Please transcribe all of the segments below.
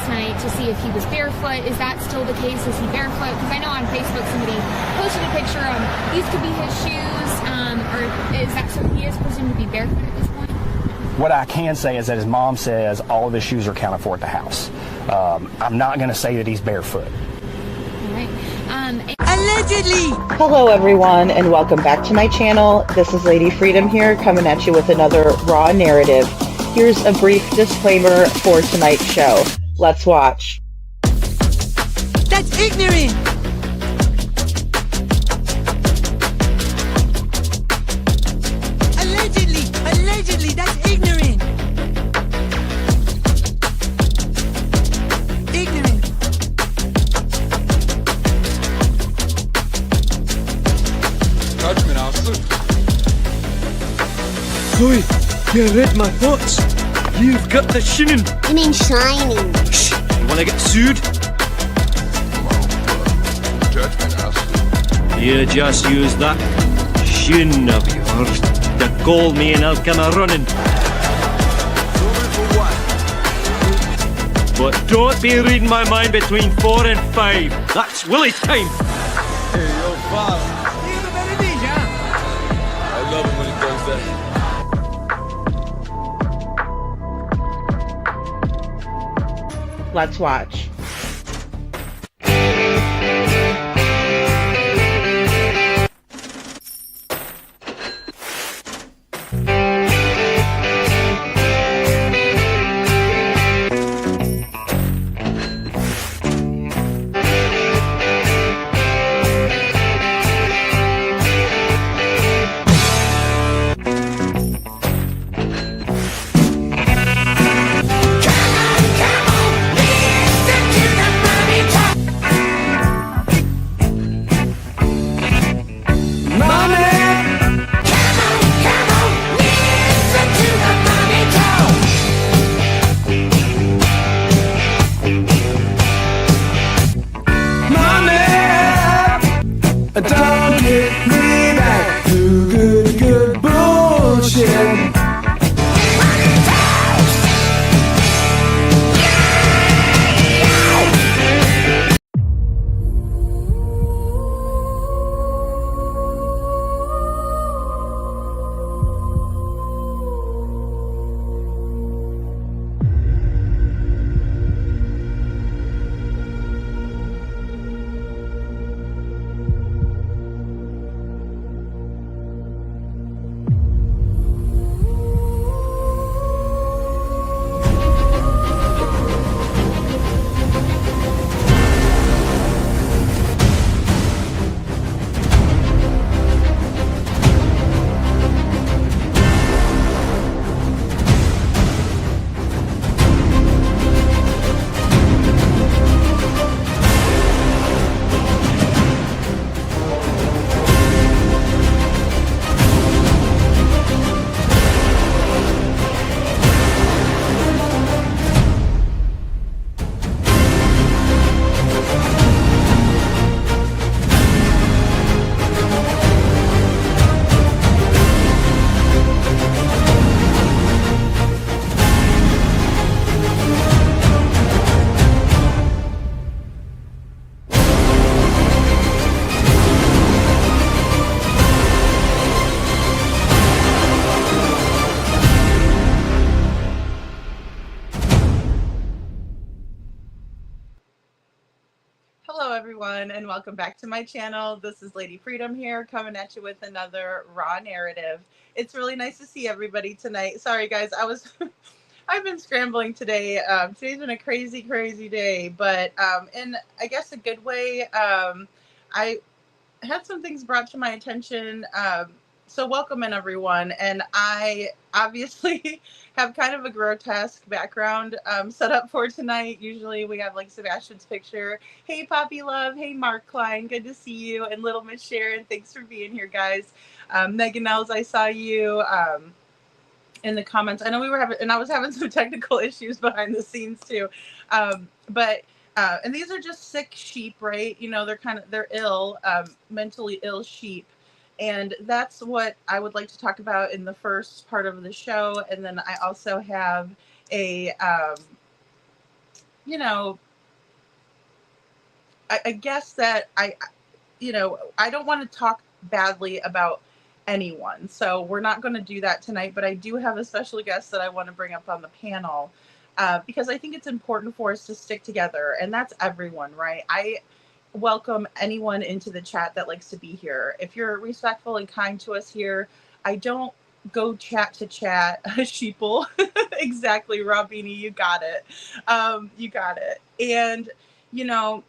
last night to see if he was barefoot. Is that still the case? Is he barefoot? Because I know on Facebook somebody posted a picture of these could be his shoes, or is that so he is presumed to be barefoot at this point? What I can say is that his mom says all of his shoes are accounted for at the house. I'm not going to say that he's barefoot. All right. Allegedly! Hello everyone and welcome back to my channel. This is Lady Freedom here coming at you with another raw narrative. Here's a brief disclaimer for tonight's show. Let's watch. That's ignorant! Allegedly, that's ignorant! Ignorant! Judgment, Alfred. Chloe, you read my thoughts. You've got the shinin. You mean shining? Shh, you wanna get sued? Judgment, Alfred. You just use that shin of yours to call me and I'll come a running. But don't be reading my mind between 4 and 5. That's Willie's time. Hey, yo, boss. I love him when he does that. Let's watch. Don't get me back to good bullshit. Hello everyone and welcome back to my channel. This is Lady Freedom here coming at you with another raw narrative. It's really nice to see everybody tonight. Sorry guys, I've been scrambling today. Today's been a crazy day, but in I guess a good way. I had some things brought to my attention. So welcome in everyone, and I obviously have kind of a grotesque background set up for tonight. Usually we have like Sebastian's picture. Hey Poppy Love, hey Mark Klein, good to see you, and Little Miss Sharon, thanks for being here guys. Megan Els, I saw you in the comments. I know we were having, and I was having some technical issues behind the scenes too. And these are just sick sheep, right? You know, they're ill, mentally ill sheep. And that's what I would like to talk about in the first part of the show. And then I also have a you know, I guess that I don't want to talk badly about anyone. So we're not going to do that tonight, but I do have a special guest that I want to bring up on the panel because I think it's important for us to stick together. And that's everyone, right? I welcome anyone into the chat that likes to be here. If you're respectful and kind to us here, I don't go chat to chat, sheeple. Exactly, Robini, you got it. You got it. And, you know,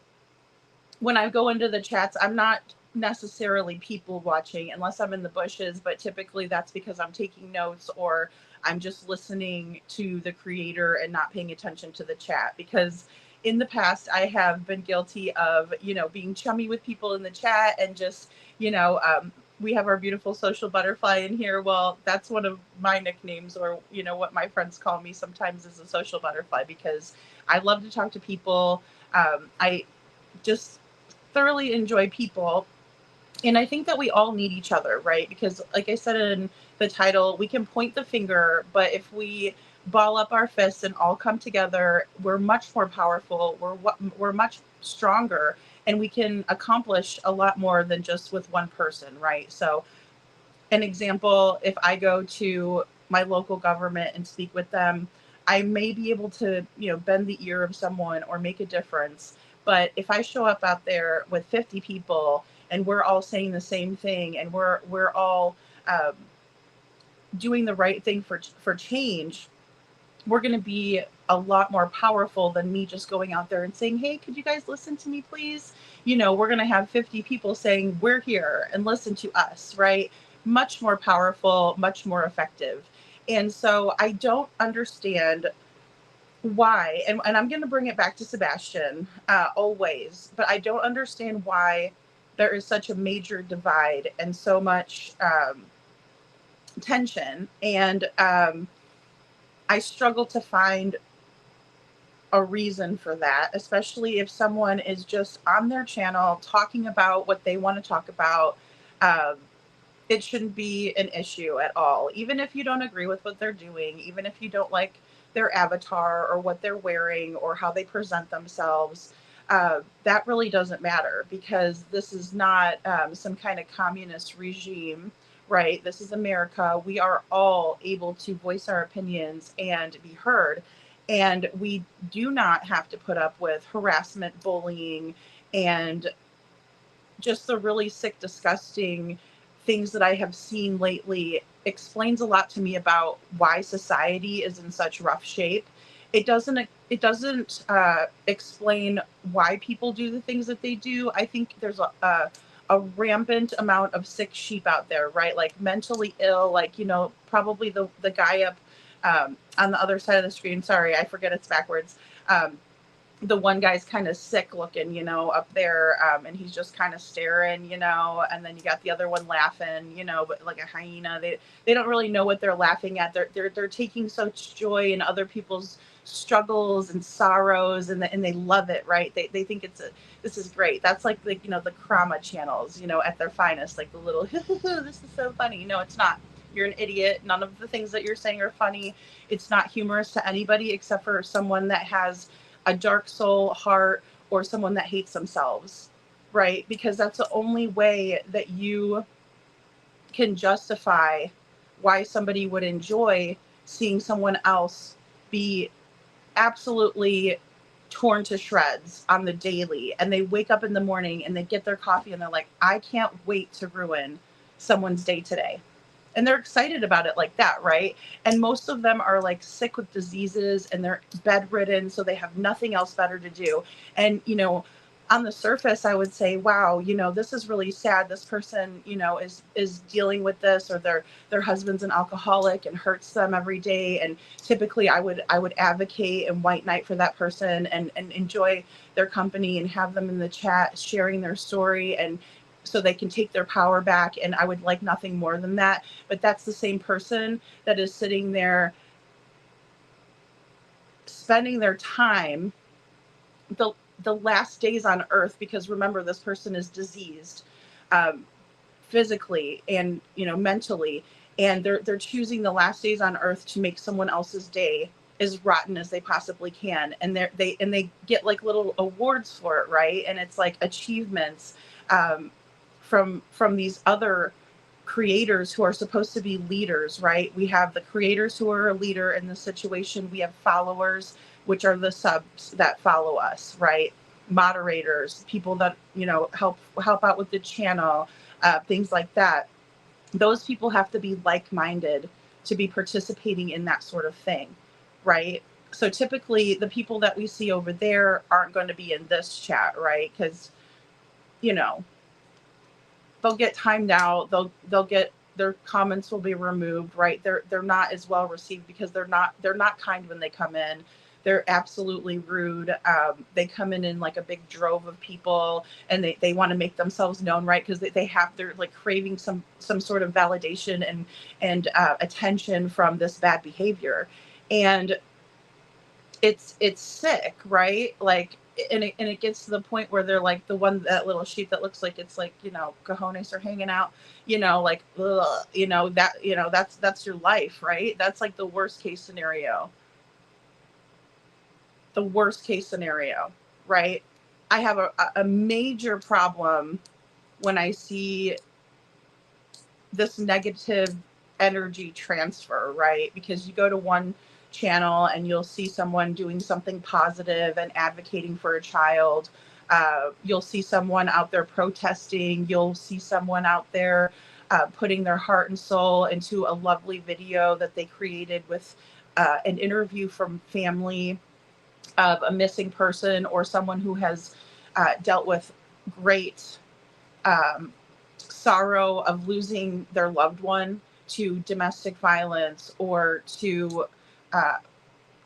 when I go into the chats, I'm not necessarily people watching unless I'm in the bushes, but typically that's because I'm taking notes or I'm just listening to the creator and not paying attention to the chat. Because in the past, I have been guilty of, being chummy with people in the chat and just, we have our beautiful social butterfly in here. Well, that's one of my nicknames, or, what my friends call me sometimes is a social butterfly, because I love to talk to people. I just thoroughly enjoy people. And I think that we all need each other, right? Because like I said in the title, we can point the finger, but if we ball up our fists and all come together, we're much more powerful. We're much stronger, and we can accomplish a lot more than just with one person, right? So an example, if I go to my local government and speak with them, I may be able to, bend the ear of someone or make a difference. But if I show up out there with 50 people and we're all saying the same thing, and we're all doing the right thing for change, we're going to be a lot more powerful than me just going out there and saying, hey, could you guys listen to me, please? We're going to have 50 people saying, we're here and listen to us, right? Much more powerful, much more effective. And so I don't understand why, and I'm going to bring it back to Sebastian always, but I don't understand why there is such a major divide and so much tension. And I struggle to find a reason for that, especially if someone is just on their channel talking about what they want to talk about. It shouldn't be an issue at all. Even if you don't agree with what they're doing, even if you don't like their avatar or what they're wearing or how they present themselves, that really doesn't matter, because this is not some kind of communist regime, right? This is America. We are all able to voice our opinions and be heard. And we do not have to put up with harassment, bullying, and just the really sick, disgusting things that I have seen lately. Explains a lot to me about why society is in such rough shape. It doesn't explain why people do the things that they do. I think there's a rampant amount of sick sheep out there, right? Like mentally ill, like, probably the guy up on the other side of the screen. Sorry, I forget it's backwards. The one guy's kind of sick looking, up there, and he's just kind of staring, and then you got the other one laughing, but like a hyena. They don't really know what they're laughing at. They're taking such joy in other people's struggles and sorrows, and they love it, right? They think this is great. That's like the Krama channels, at their finest, like the little this is so funny. No, it's not. You're an idiot. None of the things that you're saying are funny. It's not humorous to anybody except for someone that has a dark soul, heart, or someone that hates themselves, right? Because that's the only way that you can justify why somebody would enjoy seeing someone else be absolutely torn to shreds on the daily. And they wake up in the morning and they get their coffee and they're like, I can't wait to ruin someone's day today. And they're excited about it like that, right? And most of them are like sick with diseases and they're bedridden, so they have nothing else better to do. And, on the surface, I would say, wow, this is really sad. This person, is dealing with this, or their husband's an alcoholic and hurts them every day. And typically I would advocate and white knight for that person and enjoy their company and have them in the chat sharing their story, and so they can take their power back. And I would like nothing more than that. But that's the same person that is sitting there spending their time the last days on earth, because remember, this person is diseased physically and mentally, and they're choosing the last days on earth to make someone else's day as rotten as they possibly can, and they get like little awards for it, right? And it's like achievements from these other creators who are supposed to be leaders, right? We have the creators who are a leader in the situation. We have followers, which are the subs that follow us, right? Moderators, people that, you know, help out with the channel, things like that. Those people have to be like-minded to be participating in that sort of thing, right? So typically the people that we see over there aren't going to be in this chat, right? Because, you know, they'll get timed out. They'll get, their comments will be removed, right? They're not as well received because they're not kind when they come in. They're absolutely rude. They come in like a big drove of people, and they want to make themselves known, right? Because they're like craving some sort of validation and attention from this bad behavior, and it's sick, right? Like, and it gets to the point where they're like that little sheep that looks like it's like, you know, cojones are hanging out, you know, like, ugh, you know, that's your life, right? That's like the worst case scenario. The worst case scenario, right? I have a major problem when I see this negative energy transfer, right? Because you go to one channel and you'll see someone doing something positive and advocating for a child. You'll see someone out there protesting. You'll see someone out there putting their heart and soul into a lovely video that they created with an interview from family of a missing person or someone who has dealt with great sorrow of losing their loved one to domestic violence or to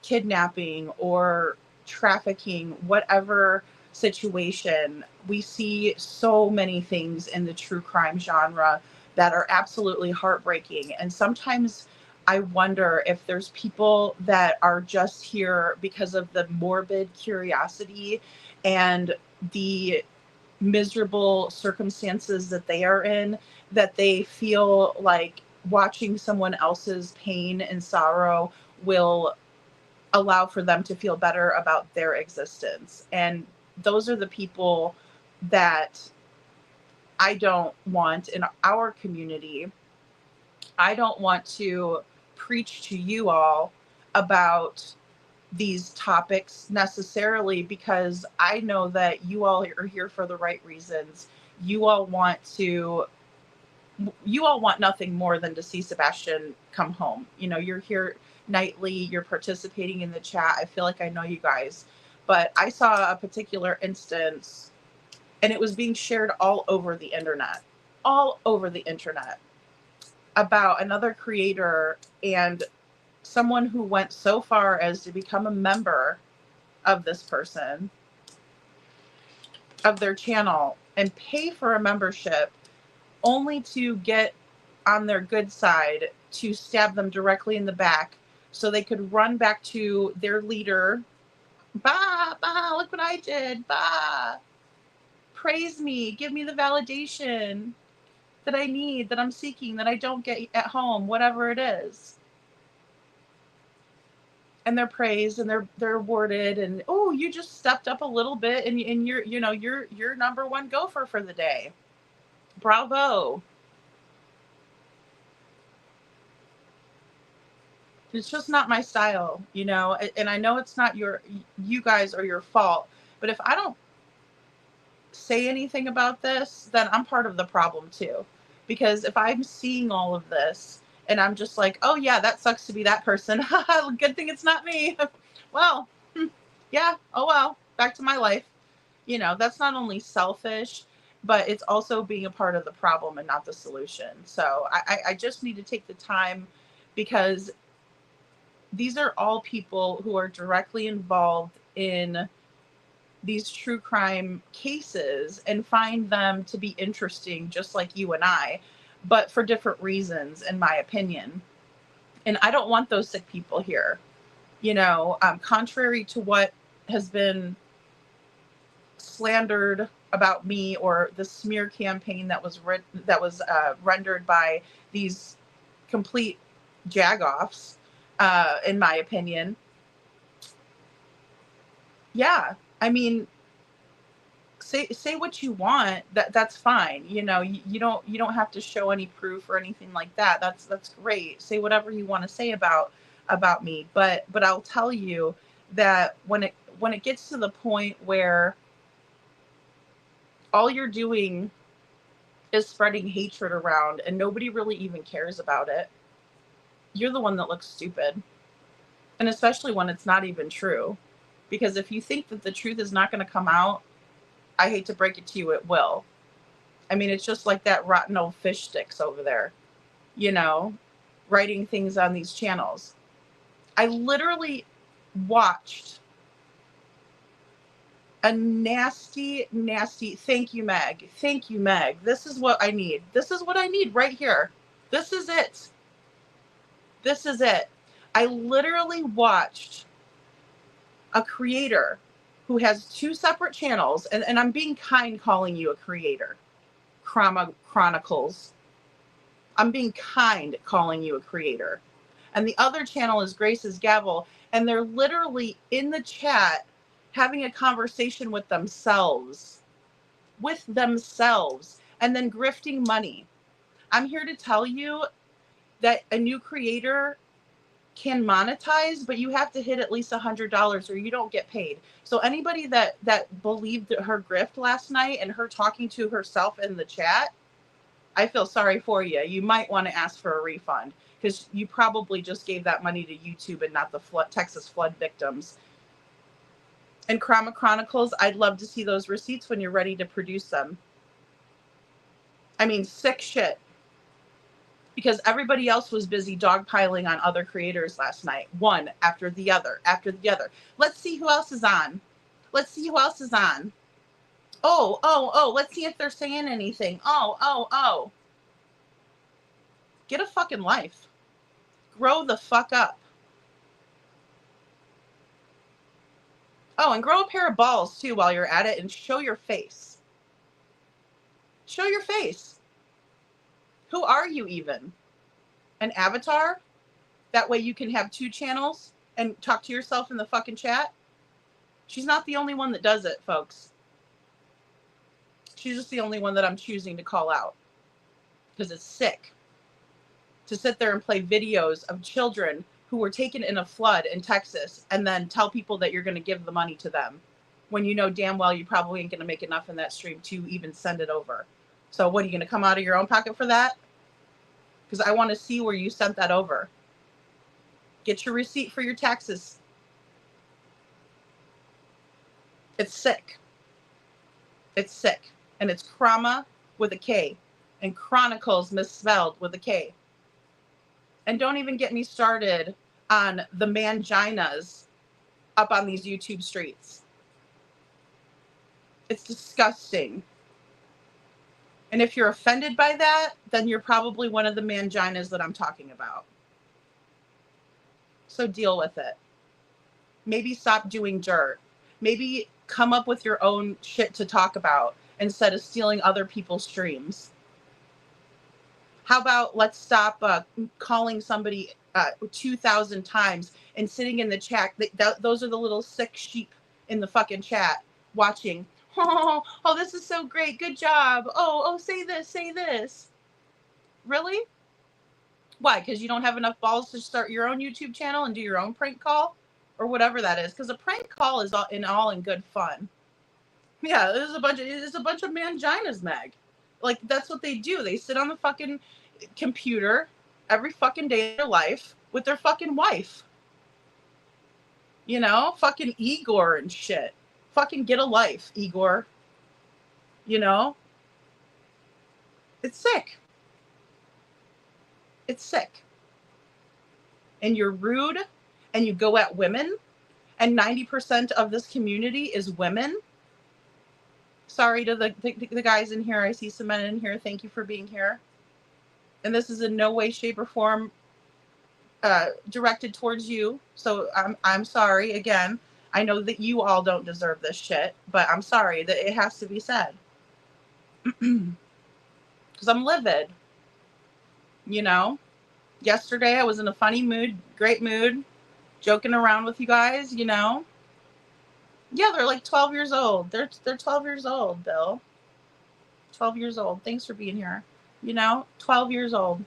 kidnapping or trafficking, whatever situation. We see so many things in the true crime genre that are absolutely heartbreaking. And sometimes I wonder if there's people that are just here because of the morbid curiosity and the miserable circumstances that they are in, that they feel like watching someone else's pain and sorrow will allow for them to feel better about their existence. And those are the people that I don't want in our community. I don't want to preach to you all about these topics necessarily, because I know that you all are here for the right reasons. You all want nothing more than to see Sebastian come home. You know, you're here nightly, you're participating in the chat. I feel like I know you guys, but I saw a particular instance and it was being shared all over the internet about another creator and someone who went so far as to become a member of this person, of their channel, and pay for a membership only to get on their good side to stab them directly in the back so they could run back to their leader. Bah, look what I did. Bah, praise me, give me the validation that I need, that I'm seeking, that I don't get at home, whatever it is. And they're praised and they're awarded, and oh, you just stepped up a little bit and you're number one gopher for the day. Bravo. It's just not my style, you know, and I know it's not you guys are your fault, but if I don't say anything about this, then I'm part of the problem too. Because if I'm seeing all of this and I'm just like, oh yeah, that sucks to be that person. Good thing it's not me. Well, yeah, oh well, back to my life. You know, that's not only selfish, but it's also being a part of the problem and not the solution. So I just need to take the time, because these are all people who are directly involved in these true crime cases and find them to be interesting, just like you and I, but for different reasons, in my opinion. And I don't want those sick people here. You know, contrary to what has been slandered about me, or the smear campaign that was rendered by these complete jagoffs, in my opinion, yeah, I mean, say what you want. That's fine. You know, you don't have to show any proof or anything like that. That's great. Say whatever you want to say about me. But I'll tell you that when it gets to the point where all you're doing is spreading hatred around and nobody really even cares about it, you're the one that looks stupid. And especially when it's not even true. Because if you think that the truth is not going to come out, I hate to break it to you, it will. I mean, it's just like that rotten old fish sticks over there, you know, writing things on these channels. I literally watched a nasty, thank you, Meg. Thank you, Meg. This is what I need. This is what I need right here. This is it. This is it. I literally watched a creator who has 2 separate channels, and I'm being kind calling you a creator. Chronicles. I'm being kind calling you a creator. And the other channel is Grace's Gavel, and they're literally in the chat having a conversation with themselves. And then grifting money. I'm here to tell you that a new creator can monetize, but you have to hit at least $100 or you don't get paid. So anybody that believed her grift last night and her talking to herself in the chat, I feel sorry for you. You might want to ask for a refund because you probably just gave that money to YouTube and not the Texas flood victims. And Krama Chronicles, I'd love to see those receipts when you're ready to produce them. I mean, sick shit. Because everybody else was busy dogpiling on other creators last night. One after the other, after the other. Let's see who else is on. Let's see who else is on. Oh, let's see if they're saying anything. Oh. Get a fucking life. Grow the fuck up. Oh, and grow a pair of balls too while you're at it and show your face. Show your face. Who are you even? An avatar? That way you can have 2 channels and talk to yourself in the fucking chat? She's not the only one that does it, folks. She's just the only one that I'm choosing to call out. Because it's sick to sit there and play videos of children who were taken in a flood in Texas and then tell people that you're going to give the money to them when you know damn well you probably ain't going to make enough in that stream to even send it over. So what, are you going to come out of your own pocket for that? Because I want to see where you sent that over. Get your receipt for your taxes. It's sick. It's sick. And it's Krama with a K. And Chronicles misspelled with a K. And don't even get me started on the manginas up on these YouTube streets. It's disgusting. And if you're offended by that, then you're probably one of the manginas that I'm talking about. So deal with it. Maybe stop doing dirt. Maybe come up with your own shit to talk about instead of stealing other people's streams. How about let's stop calling somebody 2,000 times and sitting in the chat. Those are the little sick sheep in the fucking chat watching. Oh, this is so great. Good job. Oh, say this, say this. Really? Why? Because you don't have enough balls to start your own YouTube channel and do your own prank call? Or whatever that is. Because a prank call is all in good fun. Yeah, there's a bunch of manginas, Meg. Like, that's what they do. They sit on the fucking computer every fucking day of their life with their fucking wife. You know? Fucking Igor and shit. Fucking get a life, Igor. You know? It's sick. It's sick. And you're rude, and you go at women, and 90% of this community is women. Sorry to the guys in here. I see some men in here. Thank you for being here. And this is in no way, shape, or form directed towards you. So I'm sorry again. I know that you all don't deserve this shit, but I'm sorry that it has to be said. Because I'm livid. You know? Yesterday I was in a funny mood, great mood, joking around with you guys, you know? Yeah, they're like 12 years old. They're 12 years old, Bill. 12 years old. Thanks for being here. 12 years old.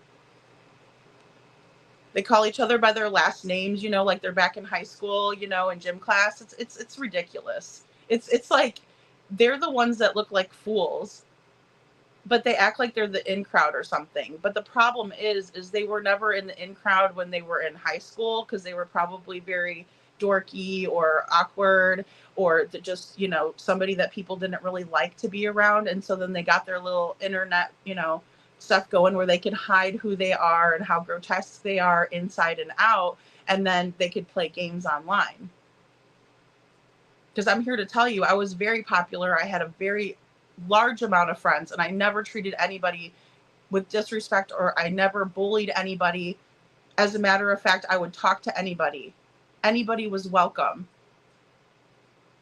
They call each other by their last names, like they're back in high school, in gym class. It's ridiculous. It's like they're the ones that look like fools, but they act like they're the in crowd or something. But the problem is they were never in the in crowd when they were in high school, because they were probably very dorky or awkward, or just, somebody that people didn't really like to be around. And so then they got their little internet, stuff going where they can hide who they are and how grotesque they are inside and out. And then they could play games online. Because I'm here to tell you, I was very popular. I had a very large amount of friends, and I never treated anybody with disrespect, or I never bullied anybody. As a matter of fact, I would talk to anybody. Anybody was welcome.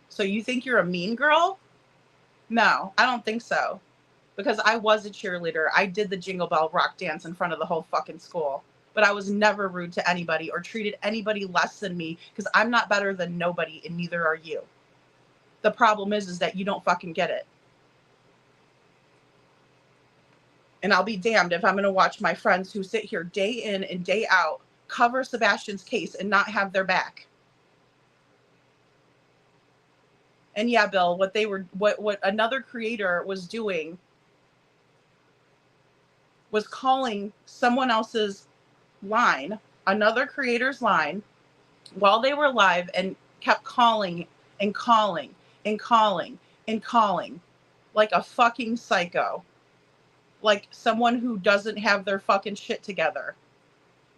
So you think you're a mean girl? No, I don't think so. Because I was a cheerleader. I did the Jingle Bell Rock dance in front of the whole fucking school. But I was never rude to anybody or treated anybody less than me, because I'm not better than nobody, and neither are you. The problem is that you don't fucking get it. And I'll be damned if I'm going to watch my friends who sit here day in and day out cover Sebastian's case and not have their back. And yeah, Bill, what another creator was doing was calling someone else's line, another creator's line, while they were live, and kept calling and calling and calling and calling like a fucking psycho. Like someone who doesn't have their fucking shit together.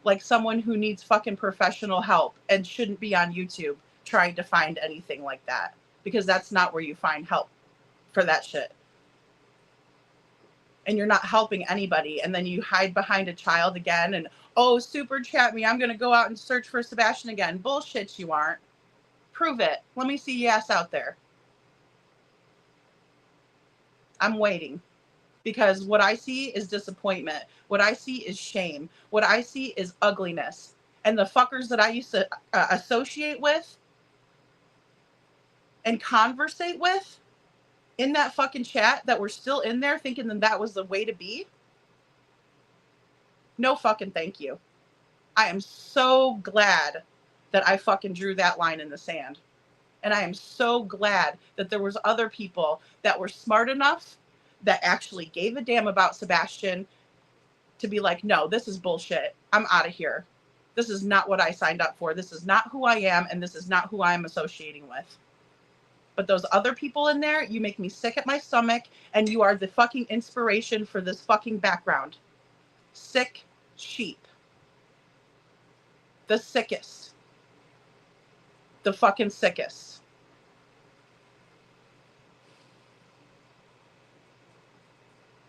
Like someone who needs fucking professional help and shouldn't be on YouTube trying to find anything like that. Because that's not where you find help for that shit. And you're not helping anybody. And then you hide behind a child again and, oh, super chat me, I'm going to go out and search for Sebastian again. Bullshit, you aren't. Prove it. Let me see your ass out there. I'm waiting. Because what I see is disappointment. What I see is shame. What I see is ugliness. And the fuckers that I used to associate with and conversate with in that fucking chat that were still in there thinking that was the way to be. No fucking thank you. I am so glad that I fucking drew that line in the sand. And I am so glad that there was other people that were smart enough that actually gave a damn about Sebastian to be like, no, this is bullshit. I'm out of here. This is not what I signed up for. This is not who I am, and this is not who I am associating with. But those other people in there, you make me sick at my stomach, and you are the fucking inspiration for this fucking background. Sick sheep. The sickest. The fucking sickest.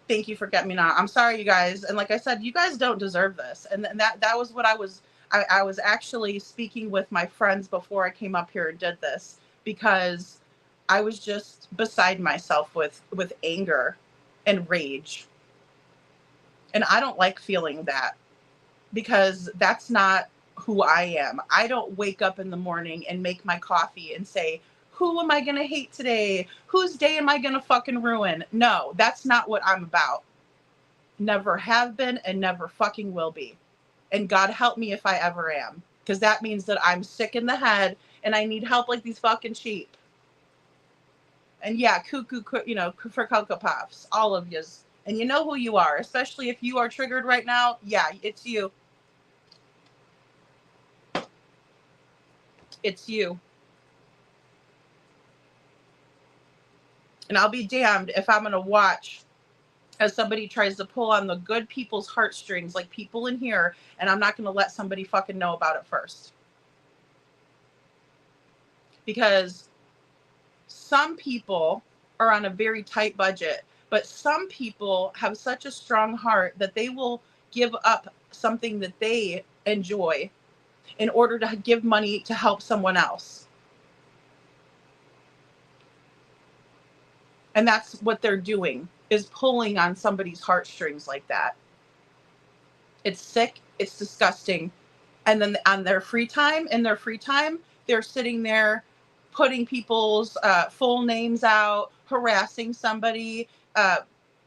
Thank you for getting me now. I'm sorry, you guys. And like I said, you guys don't deserve this. And that was what I was actually speaking with my friends before I came up here and did this, because I was just beside myself with anger and rage. And I don't like feeling that, because that's not who I am. I don't wake up in the morning and make my coffee and say, who am I going to hate today? Whose day am I going to fucking ruin? No, that's not what I'm about. Never have been and never fucking will be. And God help me if I ever am. Because that means that I'm sick in the head and I need help like these fucking sheep. And yeah, cuckoo, for Cocoa Puffs, all of yous. And you know who you are, especially if you are triggered right now. Yeah, it's you. It's you. And I'll be damned if I'm going to watch as somebody tries to pull on the good people's heartstrings, like people in here, and I'm not going to let somebody fucking know about it first. Because some people are on a very tight budget, but some people have such a strong heart that they will give up something that they enjoy in order to give money to help someone else. And that's what they're doing, is pulling on somebody's heartstrings like that. It's sick. It's disgusting. And then in their free time, they're sitting there putting people's full names out, harassing somebody,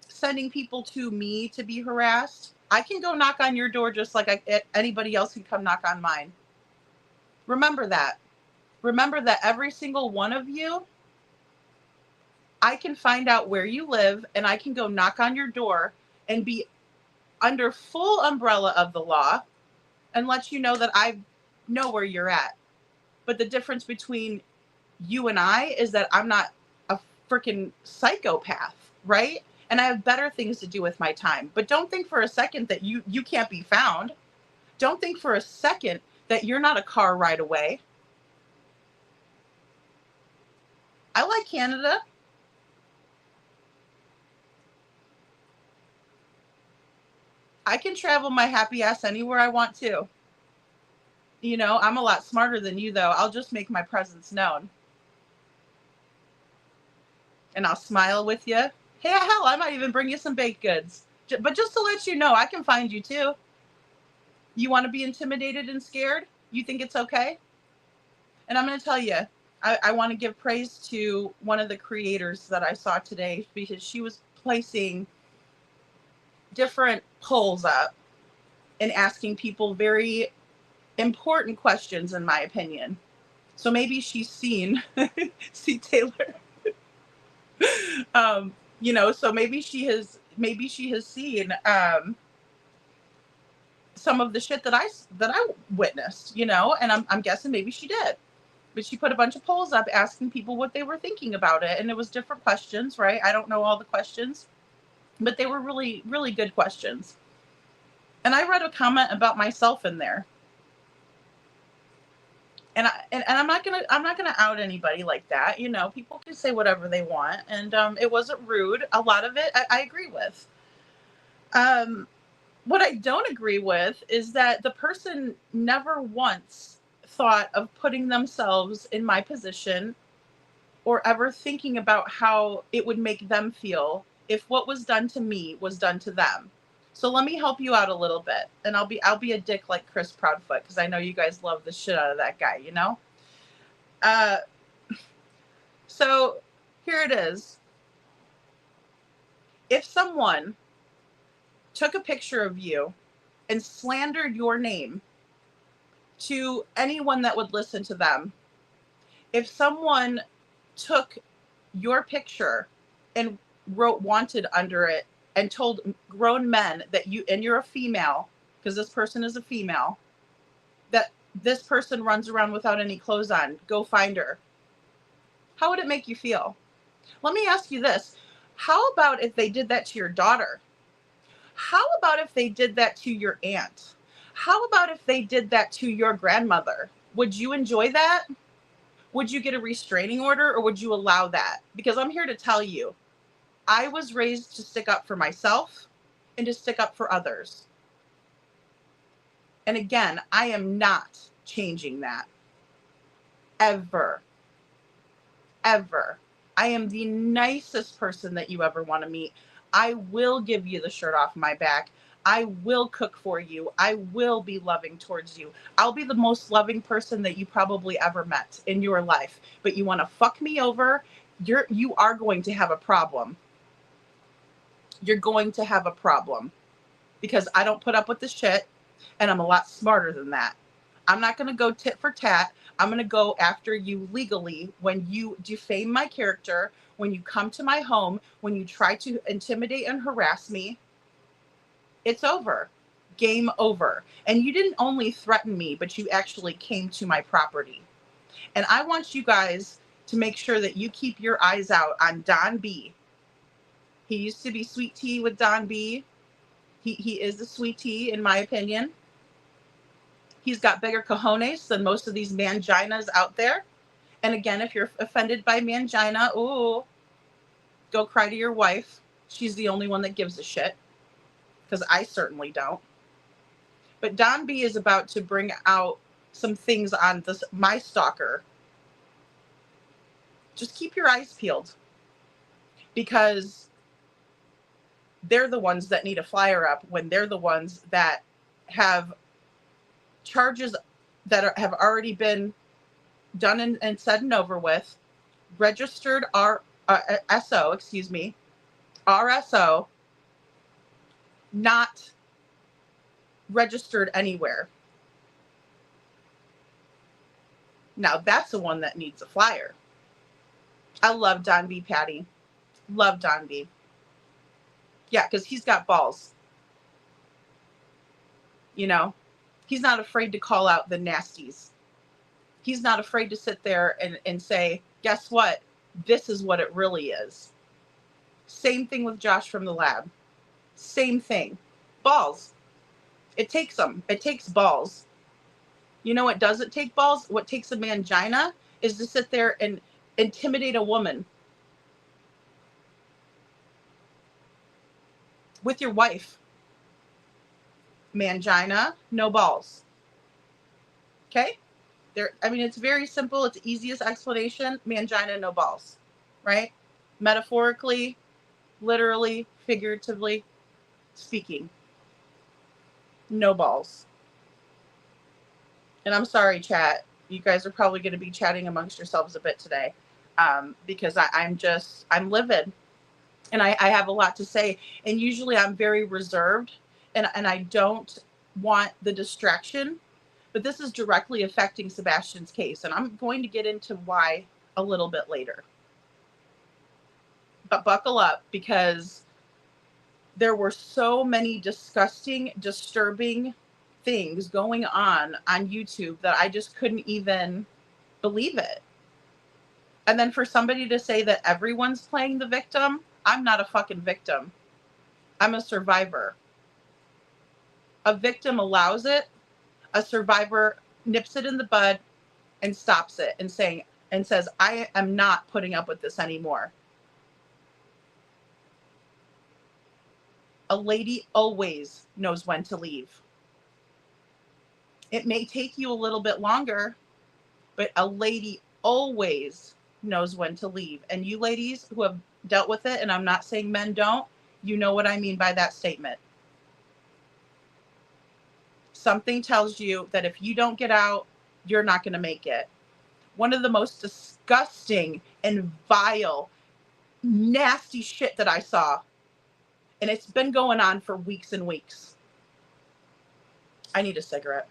sending people to me to be harassed. I can go knock on your door just like anybody else can come knock on mine. Remember that. Remember that every single one of you, I can find out where you live and I can go knock on your door and be under full umbrella of the law and let you know that I know where you're at. But the difference between you and I is that I'm not a freaking psychopath, right? And I have better things to do with my time. But don't think for a second that you can't be found. Don't think for a second that you're not a car ride away. I like Canada. I can travel my happy ass anywhere I want to. You know, I'm a lot smarter than you, though. I'll just make my presence known. And I'll smile with you. Hey, hell, I might even bring you some baked goods. But just to let you know, I can find you, too. You want to be intimidated and scared? You think it's okay? And I'm going to tell you, I want to give praise to one of the creators that I saw today because she was placing different polls up and asking people very important questions, in my opinion. So maybe she's seen, see Taylor, you know, so maybe she has seen some of the shit that I witnessed, you know, and I'm guessing maybe she did. But she put a bunch of polls up asking people what they were thinking about it. And it was different questions, right? I don't know all the questions, but they were really, really good questions. And I read a comment about myself in there. And I'm not gonna out anybody like that. You know, people can say whatever they want. And it wasn't rude. A lot of it I agree with. What I don't agree with is that the person never once thought of putting themselves in my position or ever thinking about how it would make them feel if what was done to me was done to them. So let me help you out a little bit, and I'll be a dick like Chris Proudfoot because I know you guys love the shit out of that guy, you know? So here it is. If someone took a picture of you and slandered your name to anyone that would listen to them, if someone took your picture and wrote wanted under it and told grown men that you're a female, because this person is a female, that this person runs around without any clothes on, go find her, how would it make you feel? Let me ask you this. How about if they did that to your daughter? How about if they did that to your aunt? How about if they did that to your grandmother? Would you enjoy that? Would you get a restraining order or would you allow that? Because I'm here to tell you, I was raised to stick up for myself and to stick up for others. And again, I am not changing that. Ever. Ever. I am the nicest person that you ever want to meet. I will give you the shirt off my back. I will cook for you. I will be loving towards you. I'll be the most loving person that you probably ever met in your life. But you want to fuck me over, you are going to have a problem. You're going to have a problem. Because I don't put up with this shit, and I'm a lot smarter than that. I'm not going to go tit for tat. I'm going to go after you legally when you defame my character, when you come to my home, when you try to intimidate and harass me. It's over. Game over. And you didn't only threaten me, but you actually came to my property. And I want you guys to make sure that you keep your eyes out on Don B. He used to be Sweet Tea with Don B. He is the Sweet Tea, in my opinion. He's got bigger cojones than most of these manginas out there. And again, if you're offended by mangina, ooh, go cry to your wife. She's the only one that gives a shit. Because I certainly don't. But Don B is about to bring out some things on this, my stalker. Just keep your eyes peeled. Because they're the ones that need a flyer up when they're the ones that have charges that have already been done and said and over with. Registered SO, excuse me, RSO, not registered anywhere. Now that's the one that needs a flyer. I love Don B. Patty. Love Don B. Yeah, because he's got balls. You know, he's not afraid to call out the nasties. He's not afraid to sit there and say, guess what? This is what it really is. Same thing with Josh from the lab. Same thing. Balls. It takes them. It takes balls. You know what doesn't take balls? What takes a mangina is to sit there and intimidate a woman. With your wife. Mangina, no balls. Okay? I mean, it's very simple. It's the easiest explanation. Mangina, no balls. Right? Metaphorically, literally, figuratively speaking. No balls. And I'm sorry, chat. You guys are probably going to be chatting amongst yourselves a bit today, because I'm livid, and I have a lot to say. And usually I'm very reserved, and I don't want the distraction, but this is directly affecting Sebastian's case, and I'm going to get into why a little bit later. But buckle up, because there were so many disgusting, disturbing things going on YouTube that I just couldn't even believe it. And then for somebody to say that everyone's playing the victim, I'm not a fucking victim. I'm a survivor. A victim allows it. A survivor nips it in the bud and stops it and says, I am not putting up with this anymore. A lady always knows when to leave. It may take you a little bit longer, but a lady always knows when to leave. And you ladies who have dealt with it, and I'm not saying men don't, you know what I mean by that statement. Something tells you that if you don't get out, you're not going to make it. One of the most disgusting and vile, nasty shit that I saw, and it's been going on for weeks and weeks. I need a cigarette.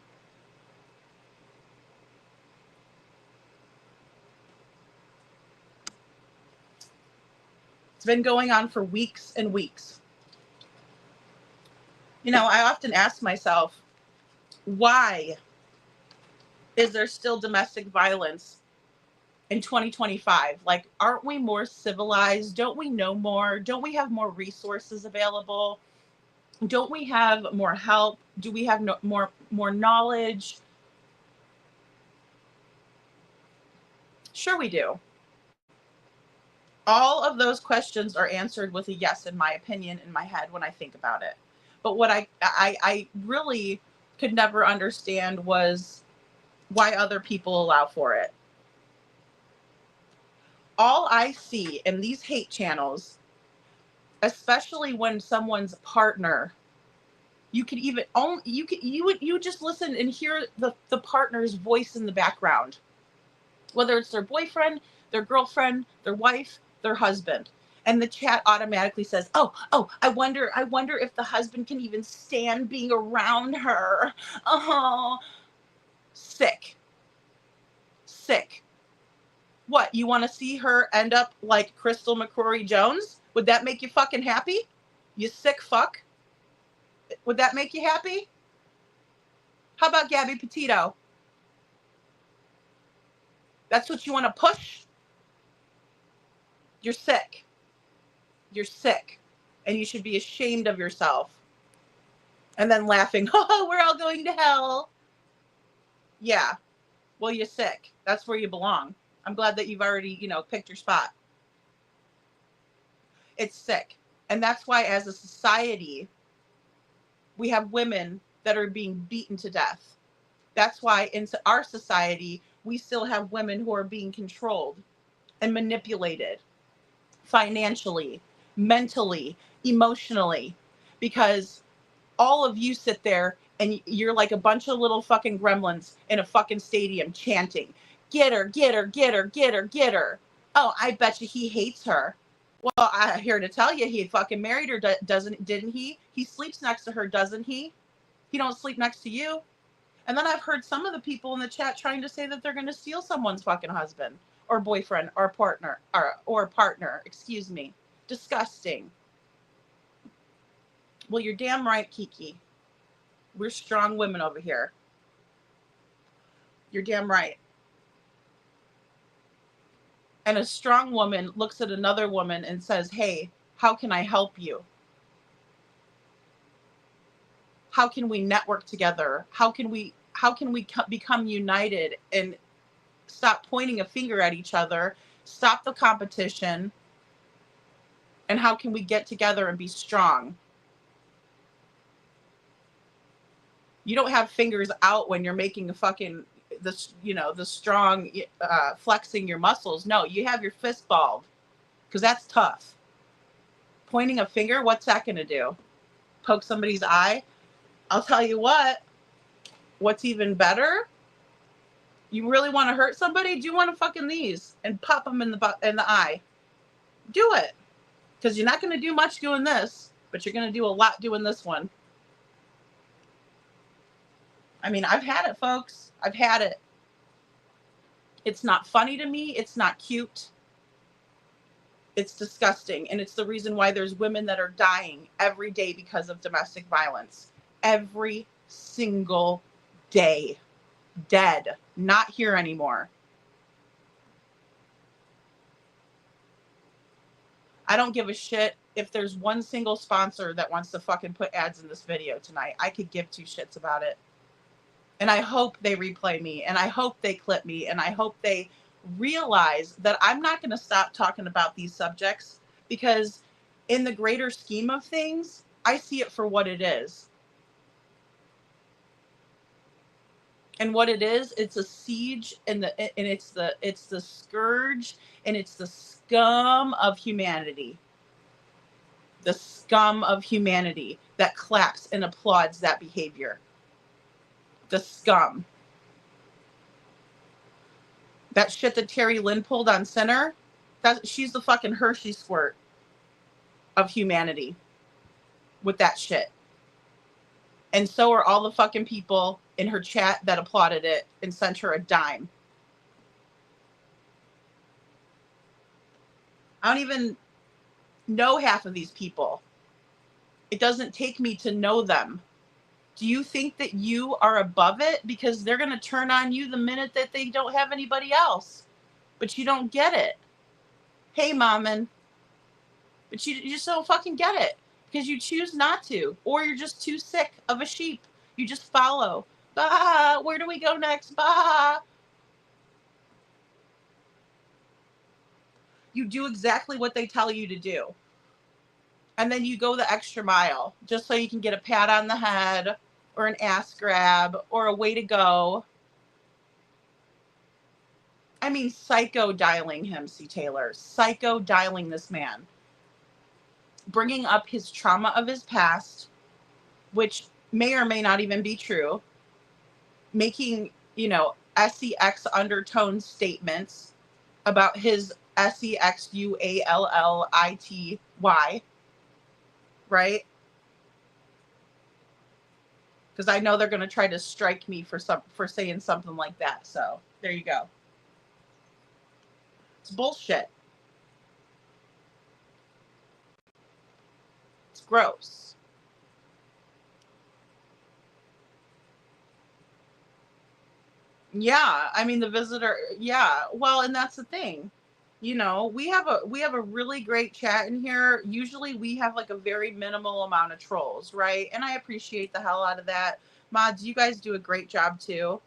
It's been going on for weeks and weeks. You know, I often ask myself, why is there still domestic violence in 2025? Like, aren't we more civilized? Don't we know more? Don't we have more resources available? Don't we have more help? Do we have more knowledge? Sure we do. All of those questions are answered with a yes, in my opinion, in my head when I think about it. But what I really could never understand was why other people allow for it. All I see in these hate channels, especially when someone's partner, you could even you just listen and hear the partner's voice in the background, whether it's their boyfriend, their girlfriend, their wife, their husband, and the chat automatically says, "Oh, I wonder if the husband can even stand being around her." Oh, sick. What, you want to see her end up like Crystal McCrory Jones? Would that make you fucking happy? You sick fuck? Would that make you happy? How about Gabby Petito? That's what you want to push? You're sick. You're sick. And you should be ashamed of yourself. And then laughing, oh, we're all going to hell. Yeah. Well, you're sick. That's where you belong. I'm glad that you've already, picked your spot. It's sick. And that's why, as a society, we have women that are being beaten to death. That's why in our society, we still have women who are being controlled and manipulated financially, mentally, emotionally, because all of you sit there and you're like a bunch of little fucking gremlins in a fucking stadium chanting, Get her, get her, get her, get her, get her. Oh, I bet you he hates her. Well, I'm here to tell you, he fucking married her, didn't he? He sleeps next to her, doesn't he? He don't sleep next to you. And then I've heard some of the people in the chat trying to say that they're going to steal someone's fucking husband or boyfriend or partner or partner, excuse me. Disgusting. Well, you're damn right, Kiki. We're strong women over here. You're damn right. And a strong woman looks at another woman and says, hey, how can I help you? How can we network together? How can we become united and stop pointing a finger at each other, stop the competition, and how can we get together and be strong? You don't have fingers out when you're making a fucking, the strong, flexing your muscles. No, you have your fist balled because that's tough. Pointing a finger, what's that going to do? Poke somebody's eye? I'll tell you what's even better? You really want to hurt somebody? Do one of fucking these and pop them in the eye. Do it. Because you're not going to do much doing this, but you're going to do a lot doing this one. I mean, I've had it, folks. I've had it. It's not funny to me. It's not cute. It's disgusting. And it's the reason why there's women that are dying every day because of domestic violence. Every single day. Dead. Not here anymore. I don't give a shit if there's one single sponsor that wants to fucking put ads in this video tonight. I could give two shits about it. And I hope they replay me, and I hope they clip me, and I hope they realize that I'm not going to stop talking about these subjects, because in the greater scheme of things, I see it for what it is. And what it is, it's a siege, and it's the scourge, and it's the scum of humanity. The scum of humanity that claps and applauds that behavior. The scum. That shit that Terry Lynn pulled on Sinner, she's the fucking Hershey squirt of humanity with that shit. And so are all the fucking people in her chat that applauded it and sent her a dime. I don't even know half of these people. It doesn't take me to know them. Do you think that you are above it? Because they're going to turn on you the minute that they don't have anybody else. But you don't get it. Hey, Mommin. But you just don't fucking get it. Because you choose not to. Or you're just too sick of a sheep. You just follow. Bah, where do we go next? Bah. You do exactly what they tell you to do. And then you go the extra mile just so you can get a pat on the head or an ass grab or a way to go. I mean, psycho-dialing him, C. Taylor. Psycho-dialing this man. Bringing up his trauma of his past, which may or may not even be true. Making, sex undertone statements about his sexuallity, right? Because I know they're going to try to strike me for saying something like that. So there you go. It's bullshit. It's gross. Yeah, I mean the visitor. Yeah, well, and that's the thing. We have a really great chat in here. Usually we have like a very minimal amount of trolls, right? And I appreciate the hell out of that. Mods, you guys do a great job too.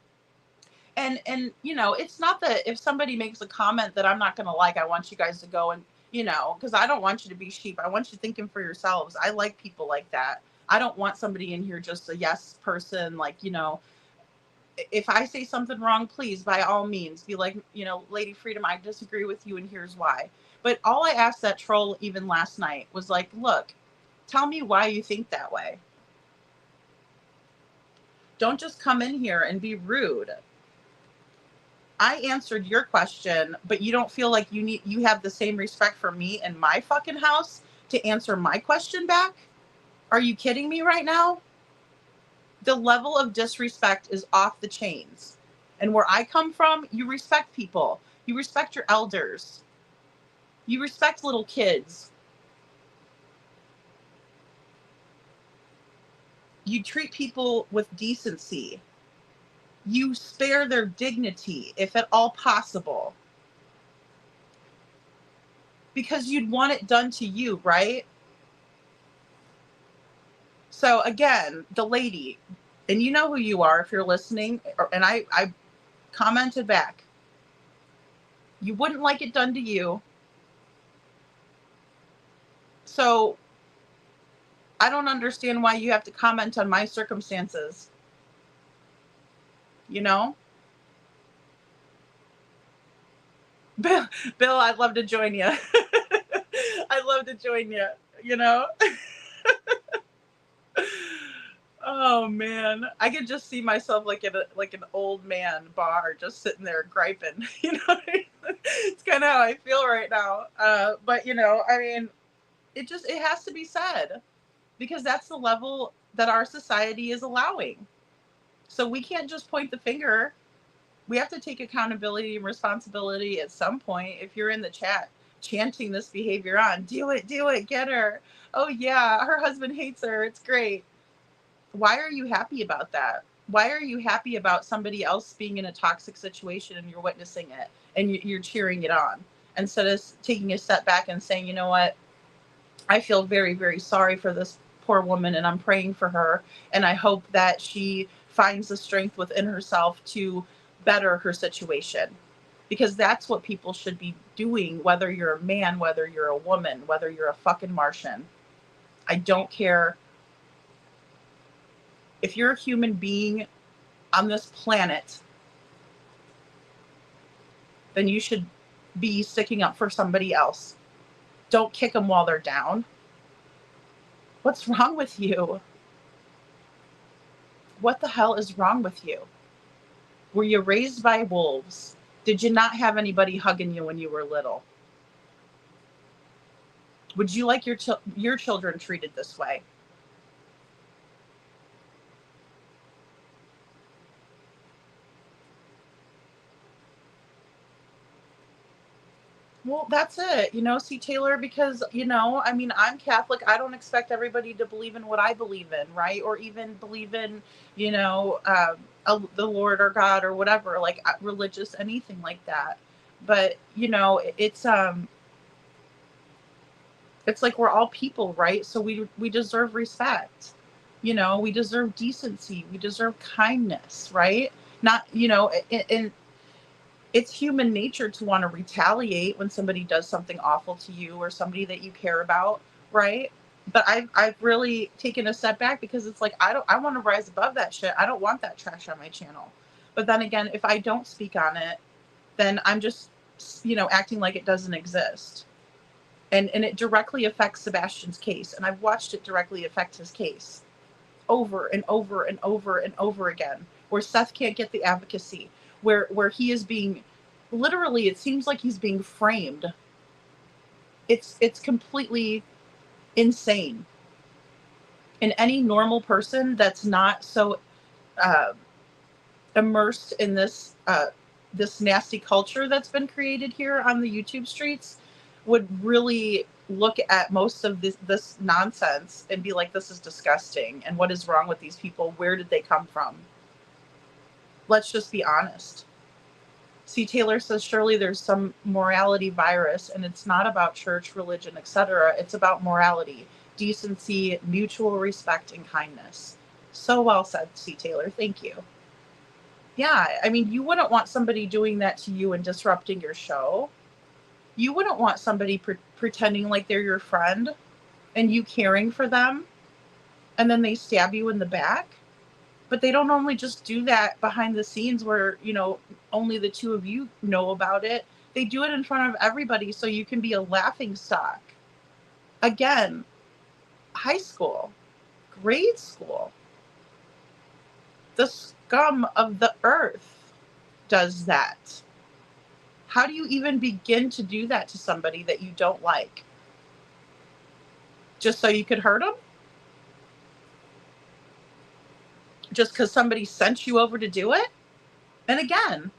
And it's not that if somebody makes a comment that I'm not going to like, I want you guys to go and, because I don't want you to be sheep. I want you thinking for yourselves. I like people like that. I don't want somebody in here just a yes person, like, if I say something wrong, please, by all means, be like, Lady Freedom, I disagree with you and here's why. But all I asked that troll even last night was like, look, tell me why you think that way. Don't just come in here and be rude. I answered your question, but you don't feel like you have the same respect for me and my fucking house to answer my question back? Are you kidding me right now? The level of disrespect is off the chains. And where I come from, you respect people. You respect your elders. You respect little kids. You treat people with decency. You spare their dignity, if at all possible. Because you'd want it done to you, right? So again, the lady, and you know who you are if you're listening, and I commented back. You wouldn't like it done to you. So I don't understand why you have to comment on my circumstances. You know? Bill, I'd love to join you. I'd love to join you, you know? Oh man, I could just see myself like like an old man bar, just sitting there griping. You know, what I mean? It's kind of how I feel right now. But you know, I mean, it has to be said because that's the level that our society is allowing. So we can't just point the finger. We have to take accountability and responsibility at some point. If you're in the chat chanting this behavior on, do it, get her. Oh yeah, her husband hates her. It's great. Why are you happy about that? Why are you happy about somebody else being in a toxic situation and you're witnessing it and you're cheering it on instead of taking a step back and saying, you know what? I feel very, very sorry for this poor woman and I'm praying for her. And I hope that she finds the strength within herself to better her situation. Because that's what people should be doing, whether you're a man, whether you're a woman, whether you're a fucking Martian. I don't care. If you're a human being on this planet, then you should be sticking up for somebody else. Don't kick them while they're down. What's wrong with you? What the hell is wrong with you? Were you raised by wolves? Did you not have anybody hugging you when you were little? Would you like your children treated this way? Well, that's it, you know, see, Taylor, because, you know, I mean, I'm Catholic. I don't expect everybody to believe in what I believe in, right? Or even believe in, you know, the Lord or God or whatever, like religious, anything like that. But, you know, it's like we're all people, right? So we deserve respect. You know, we deserve decency. We deserve kindness, right? Not, you know, and it's human nature to want to retaliate when somebody does something awful to you or somebody that you care about, right? But I've really taken a step back because it's like I want to rise above that shit. I don't want that trash on my channel. But then again, if I don't speak on it, then I'm just, you know, acting like it doesn't exist. And it directly affects Sebastian's case. And I've watched it directly affect his case over and over and over and over again, where Seth can't get the advocacy, where he is being, literally, it seems like he's being framed. It's completely insane. And any normal person that's not so immersed in this this nasty culture that's been created here on the YouTube streets would really look at most of this nonsense and be like, this is disgusting. And what is wrong with these people? Where did they come from? Let's just be honest. See, Taylor says, surely there's some morality virus, and it's not about church, religion, etc. It's about morality, decency, mutual respect, and kindness. So well said, C. Taylor. Thank you. Yeah, I mean, you wouldn't want somebody doing that to you and disrupting your show. You wouldn't want somebody pretending like they're your friend and you caring for them, and then they stab you in the back. But they don't only just do that behind the scenes where, you know, only the two of you know about it. They do it in front of everybody so you can be a laughing stock. Again, high school, grade school, the scum of the earth does that. How do you even begin to do that to somebody that you don't like? Just so you could hurt them? Just because somebody sent you over to do it? And again,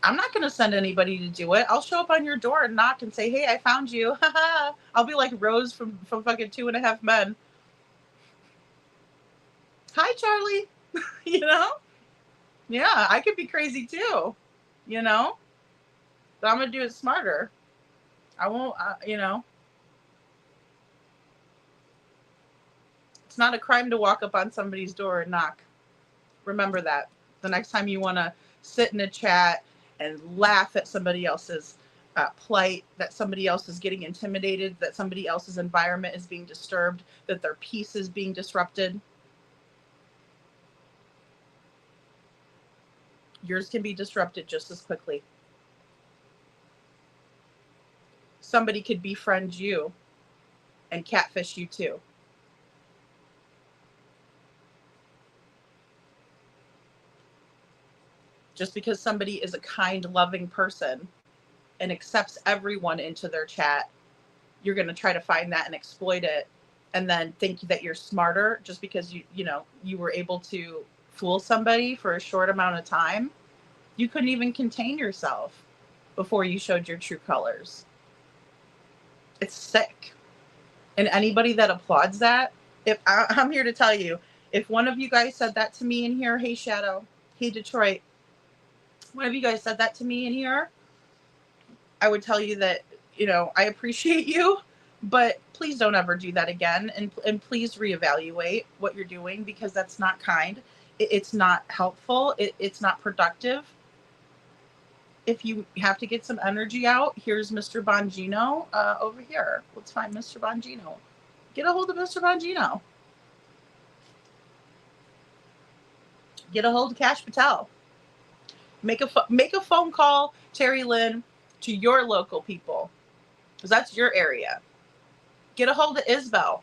I'm not going to send anybody to do it. I'll show up on your door and knock and say, hey, I found you. I'll be like Rose from fucking 2.5 Men. Hi, Charlie. You know? Yeah, I could be crazy too, you know? But I'm going to do it smarter. I won't, you know? It's not a crime to walk up on somebody's door and knock. Remember that. The next time you want to sit in a chat and laugh at somebody else's plight, that somebody else is getting intimidated, that somebody else's environment is being disturbed, that their peace is being disrupted. Yours can be disrupted just as quickly. Somebody could befriend you and catfish you too. Just because somebody is a kind, loving person and accepts everyone into their chat, you're going to try to find that and exploit it, and then think that you're smarter just because you were able to fool somebody for a short amount of time. You couldn't even contain yourself before you showed your true colors. It's sick. And anybody that applauds that, I'm here to tell you, if one of you guys said that to me in here, hey Shadow, hey Detroit, one of you guys said that to me in here, I would tell you that, I appreciate you, but please don't ever do that again. And please reevaluate what you're doing, because that's not kind. It's not helpful. It's not productive. If you have to get some energy out, here's Mr. Bongino over here. Let's find Mr. Bongino. Get a hold of Mr. Bongino. Get a hold of Cash Patel. Make a phone call, Terry Lynn, to your local people, because that's your area. Get a hold of Isbell.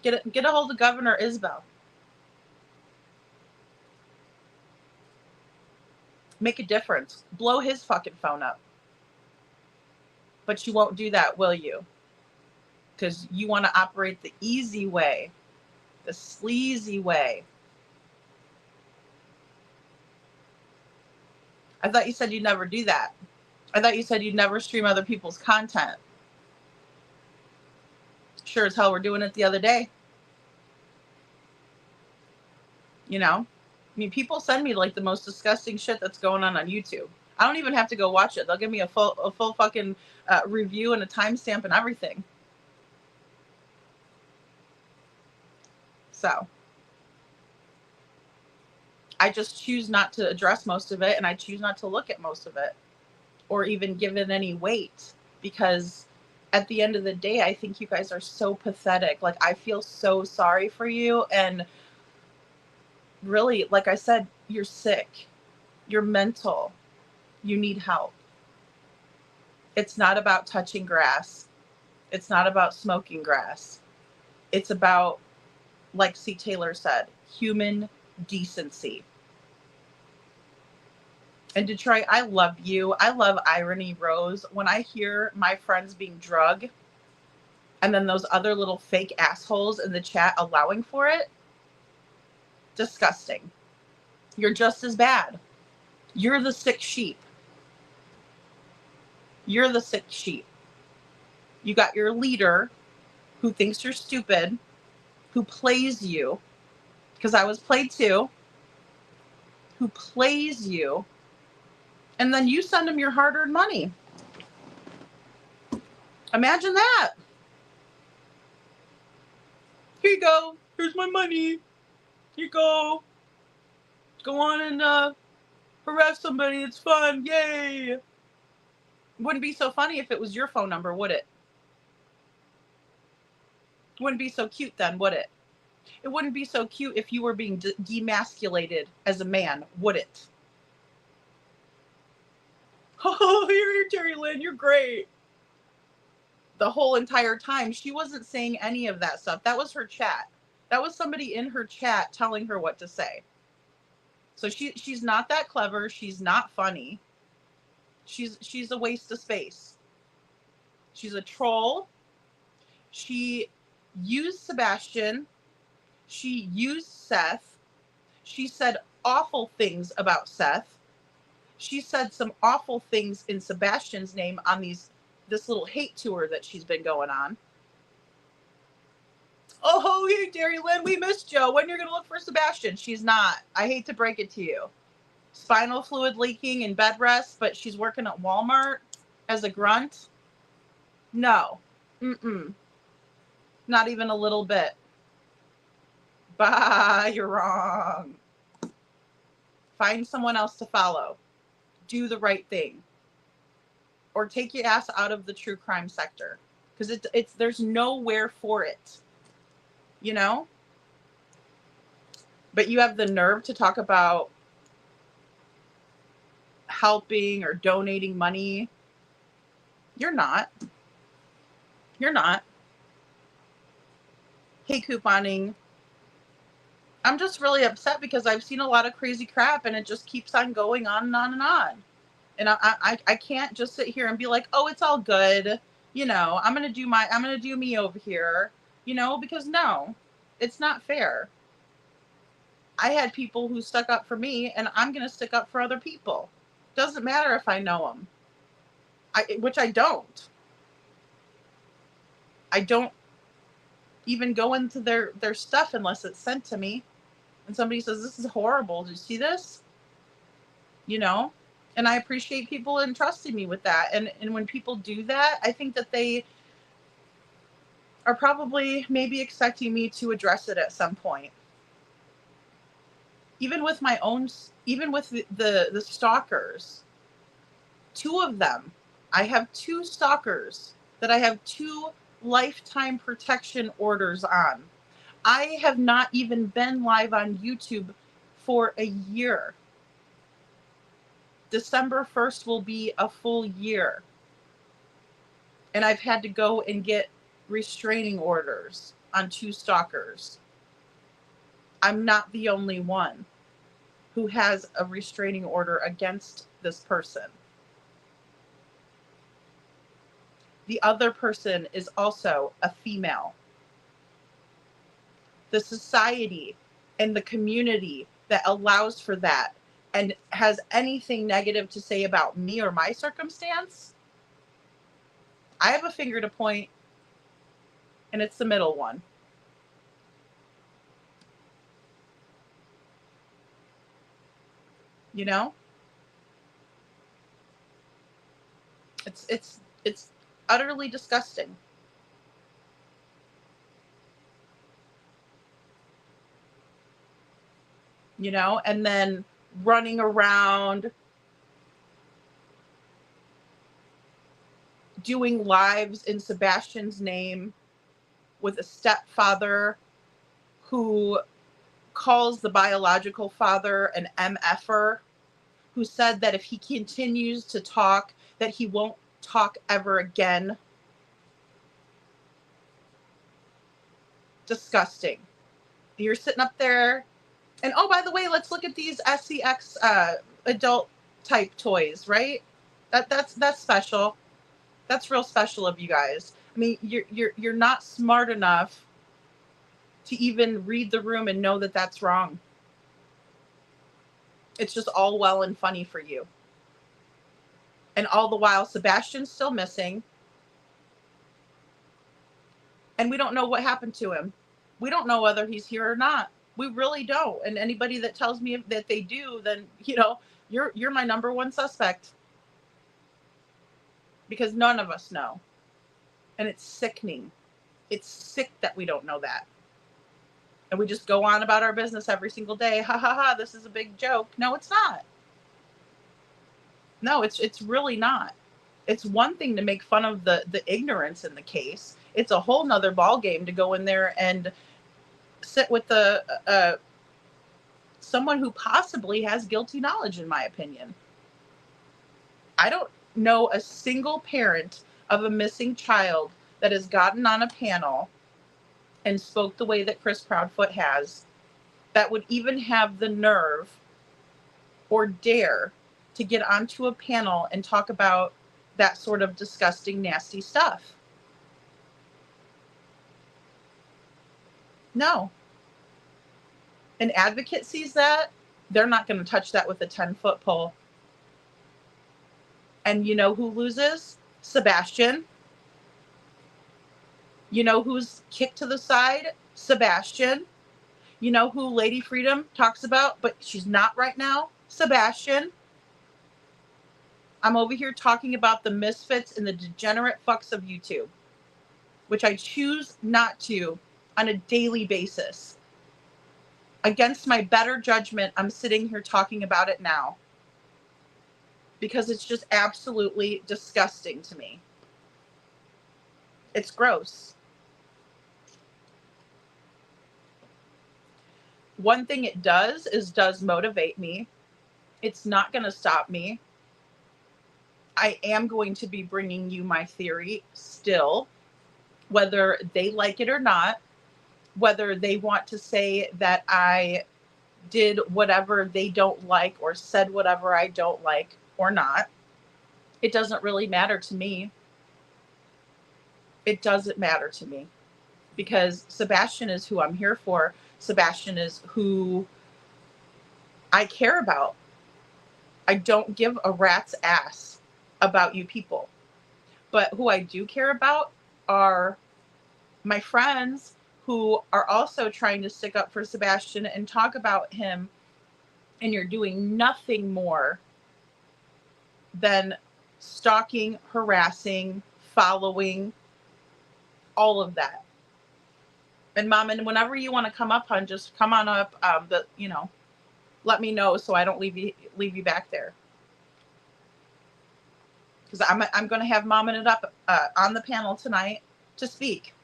Get a hold of Governor Isbell. Make a difference. Blow his fucking phone up. But you won't do that, will you? Because you want to operate the easy way, the sleazy way. I thought you said you'd never do that. I thought you said you'd never stream other people's content. Sure as hell we're doing it the other day. People send me like the most disgusting shit that's going on YouTube. I don't even have to go watch it. They'll give me a full fucking review and a timestamp and everything. So I just choose not to address most of it, and I choose not to look at most of it or even give it any weight, because at the end of the day, I think you guys are so pathetic. Like, I feel so sorry for you. And really, like I said, you're sick. You're mental. You need help. It's not about touching grass. It's not about smoking grass. It's about, like C. Taylor said, human decency. And Detroit, I love you. I love Irony Rose. When I hear my friends being drugged and then those other little fake assholes in the chat allowing for it, disgusting. You're just as bad. You're the sick sheep. You're the sick sheep. You got your leader who thinks you're stupid, who plays you, because I was played too, who plays you, and then you send him your hard-earned money. Imagine that. Here you go. Here's my money. Here you go. Go on and harass somebody. It's fun. Yay. Wouldn't be so funny if it was your phone number, would it? Wouldn't be so cute then, would it? It wouldn't be so cute if you were being demasculated as a man, would it? Oh, you're Terry Lynn. You're great. The whole entire time, she wasn't saying any of that stuff. That was her chat. That was somebody in her chat telling her what to say. So she's not that clever. She's not funny. She's a waste of space. She's a troll. She used Sebastian. She used Seth. She said awful things about Seth. She said some awful things in Sebastian's name on this little hate tour that she's been going on. Oh, hey, Derry Lynn, we missed Joe. When you're going to look for Sebastian? She's not. I hate to break it to you. Spinal fluid leaking and bed rest, but she's working at Walmart as a grunt? No. Mm-mm. Not even a little bit. Bah, you're wrong. Find someone else to follow. Do the right thing. Or take your ass out of the true crime sector. Because it's there's nowhere for it. You know? But you have the nerve to talk about helping or donating money. You're not. You're not. Hey, couponing. I'm just really upset because I've seen a lot of crazy crap and it just keeps on going on and on and on. And I can't just sit here and be like, oh, it's all good. You know, I'm going to do me over here, you know, because no, it's not fair. I had people who stuck up for me and I'm going to stick up for other people. Doesn't matter if I know them. Which I don't. I don't even go into their stuff unless it's sent to me. And somebody says, this is horrible. Did you see this? You know? And I appreciate people entrusting me with that. And when people do that, I think that they are probably maybe expecting me to address it at some point. Even with the stalkers, 2 of them, I have 2 stalkers that I have 2 lifetime protection orders on. I have not even been live on YouTube for a year. December 1st will be a full year. And I've had to go and get restraining orders on 2 stalkers. I'm not the only one who has a restraining order against this person. The other person is also a female. The society and the community that allows for that and has anything negative to say about me or my circumstance, I have a finger to point, and it's the middle one. You know? It's utterly disgusting. You know, and then running around doing lives in Sebastian's name with a stepfather who calls the biological father an MFer, who said that if he continues to talk, that he won't talk ever again. Disgusting. You're sitting up there. And oh, by the way, let's look at these SCX adult type toys, right? That's special. That's real special of you guys. I mean, you're not smart enough to even read the room and know that that's wrong. It's just all well and funny for you. And all the while, Sebastian's still missing. And we don't know what happened to him. We don't know whether he's here or not. We really don't. And anybody that tells me that they do, then, you know, you're my number one suspect. Because none of us know. And it's sickening. It's sick that we don't know that. And we just go on about our business every single day. Ha ha ha, this is a big joke. No, it's not. No, it's really not. It's one thing to make fun of the ignorance in the case. It's a whole nother ball game to go in there and sit with someone who possibly has guilty knowledge, in my opinion. I don't know a single parent of a missing child that has gotten on a panel and spoke the way that Chris Proudfoot has, that would even have the nerve or dare to get onto a panel and talk about that sort of disgusting, nasty stuff. No. An advocate sees that, they're not going to touch that with a 10-foot pole. And you know who loses? Sebastian. You know who's kicked to the side? Sebastian. You know who Lady Freedom talks about, but she's not right now? Sebastian. I'm over here talking about the misfits and the degenerate fucks of YouTube, which I choose not to on a daily basis. Against my better judgment, I'm sitting here talking about it now because it's just absolutely disgusting to me. It's gross. One thing it does motivate me. It's not going to stop me. I am going to be bringing you my theory still, whether they like it or not, whether they want to say that I did whatever they don't like or said whatever I don't like or not. It doesn't really matter to me. It doesn't matter to me because Sebastian is who I'm here for. Sebastian is who I care about. I don't give a rat's ass about you people. But who I do care about are my friends who are also trying to stick up for Sebastian and talk about him, and you're doing nothing more than stalking, harassing, following, all of that. And Mommin, whenever you want to come up, hon, just come on up. Let me know so I don't leave you back there. Because I'm going to have Mommin it up on the panel tonight to speak.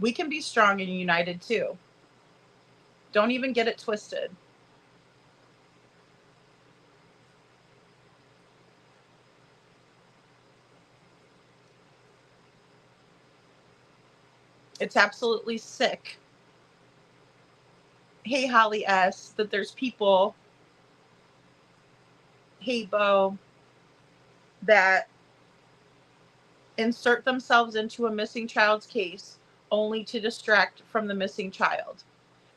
We can be strong and united too. Don't even get it twisted. It's absolutely sick. Hey, Holly S., that there's people, hey, Bo, that insert themselves into a missing child's case only to distract from the missing child.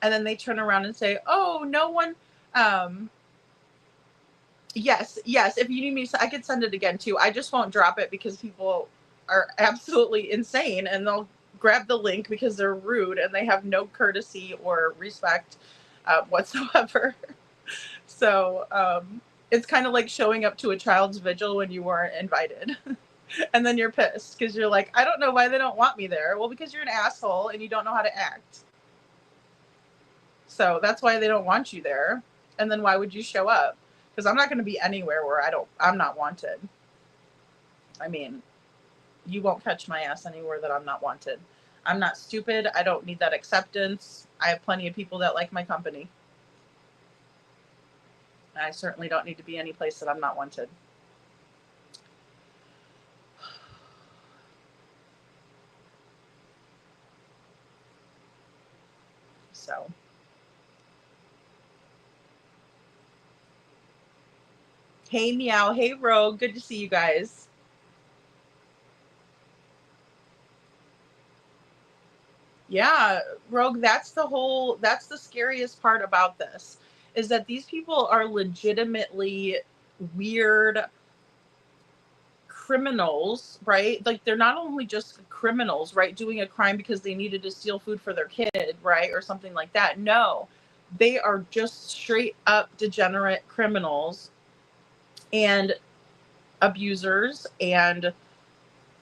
And then they turn around and say, oh, no one, yes, if you need me, I could send it again too. I just won't drop it because people are absolutely insane and they'll grab the link because they're rude and they have no courtesy or respect whatsoever. So it's kind of like showing up to a child's vigil when you weren't invited. And then you're pissed because you're like, I don't know why they don't want me there. Well, because you're an asshole and you don't know how to act. So that's why they don't want you there. And then why would you show up? Because I'm not going to be anywhere where I'm not wanted. I mean, you won't catch my ass anywhere that I'm not wanted. I'm not stupid. I don't need that acceptance. I have plenty of people that like my company. And I certainly don't need to be any place that I'm not wanted. So. Hey, Meow. Hey, Rogue. Good to see you guys. Yeah, Rogue, that's the scariest part about this, is that these people are legitimately weird criminals, right? Like, they're not only just criminals, right, doing a crime because they needed to steal food for their kid, right, or something like that. No, they are just straight up degenerate criminals and abusers and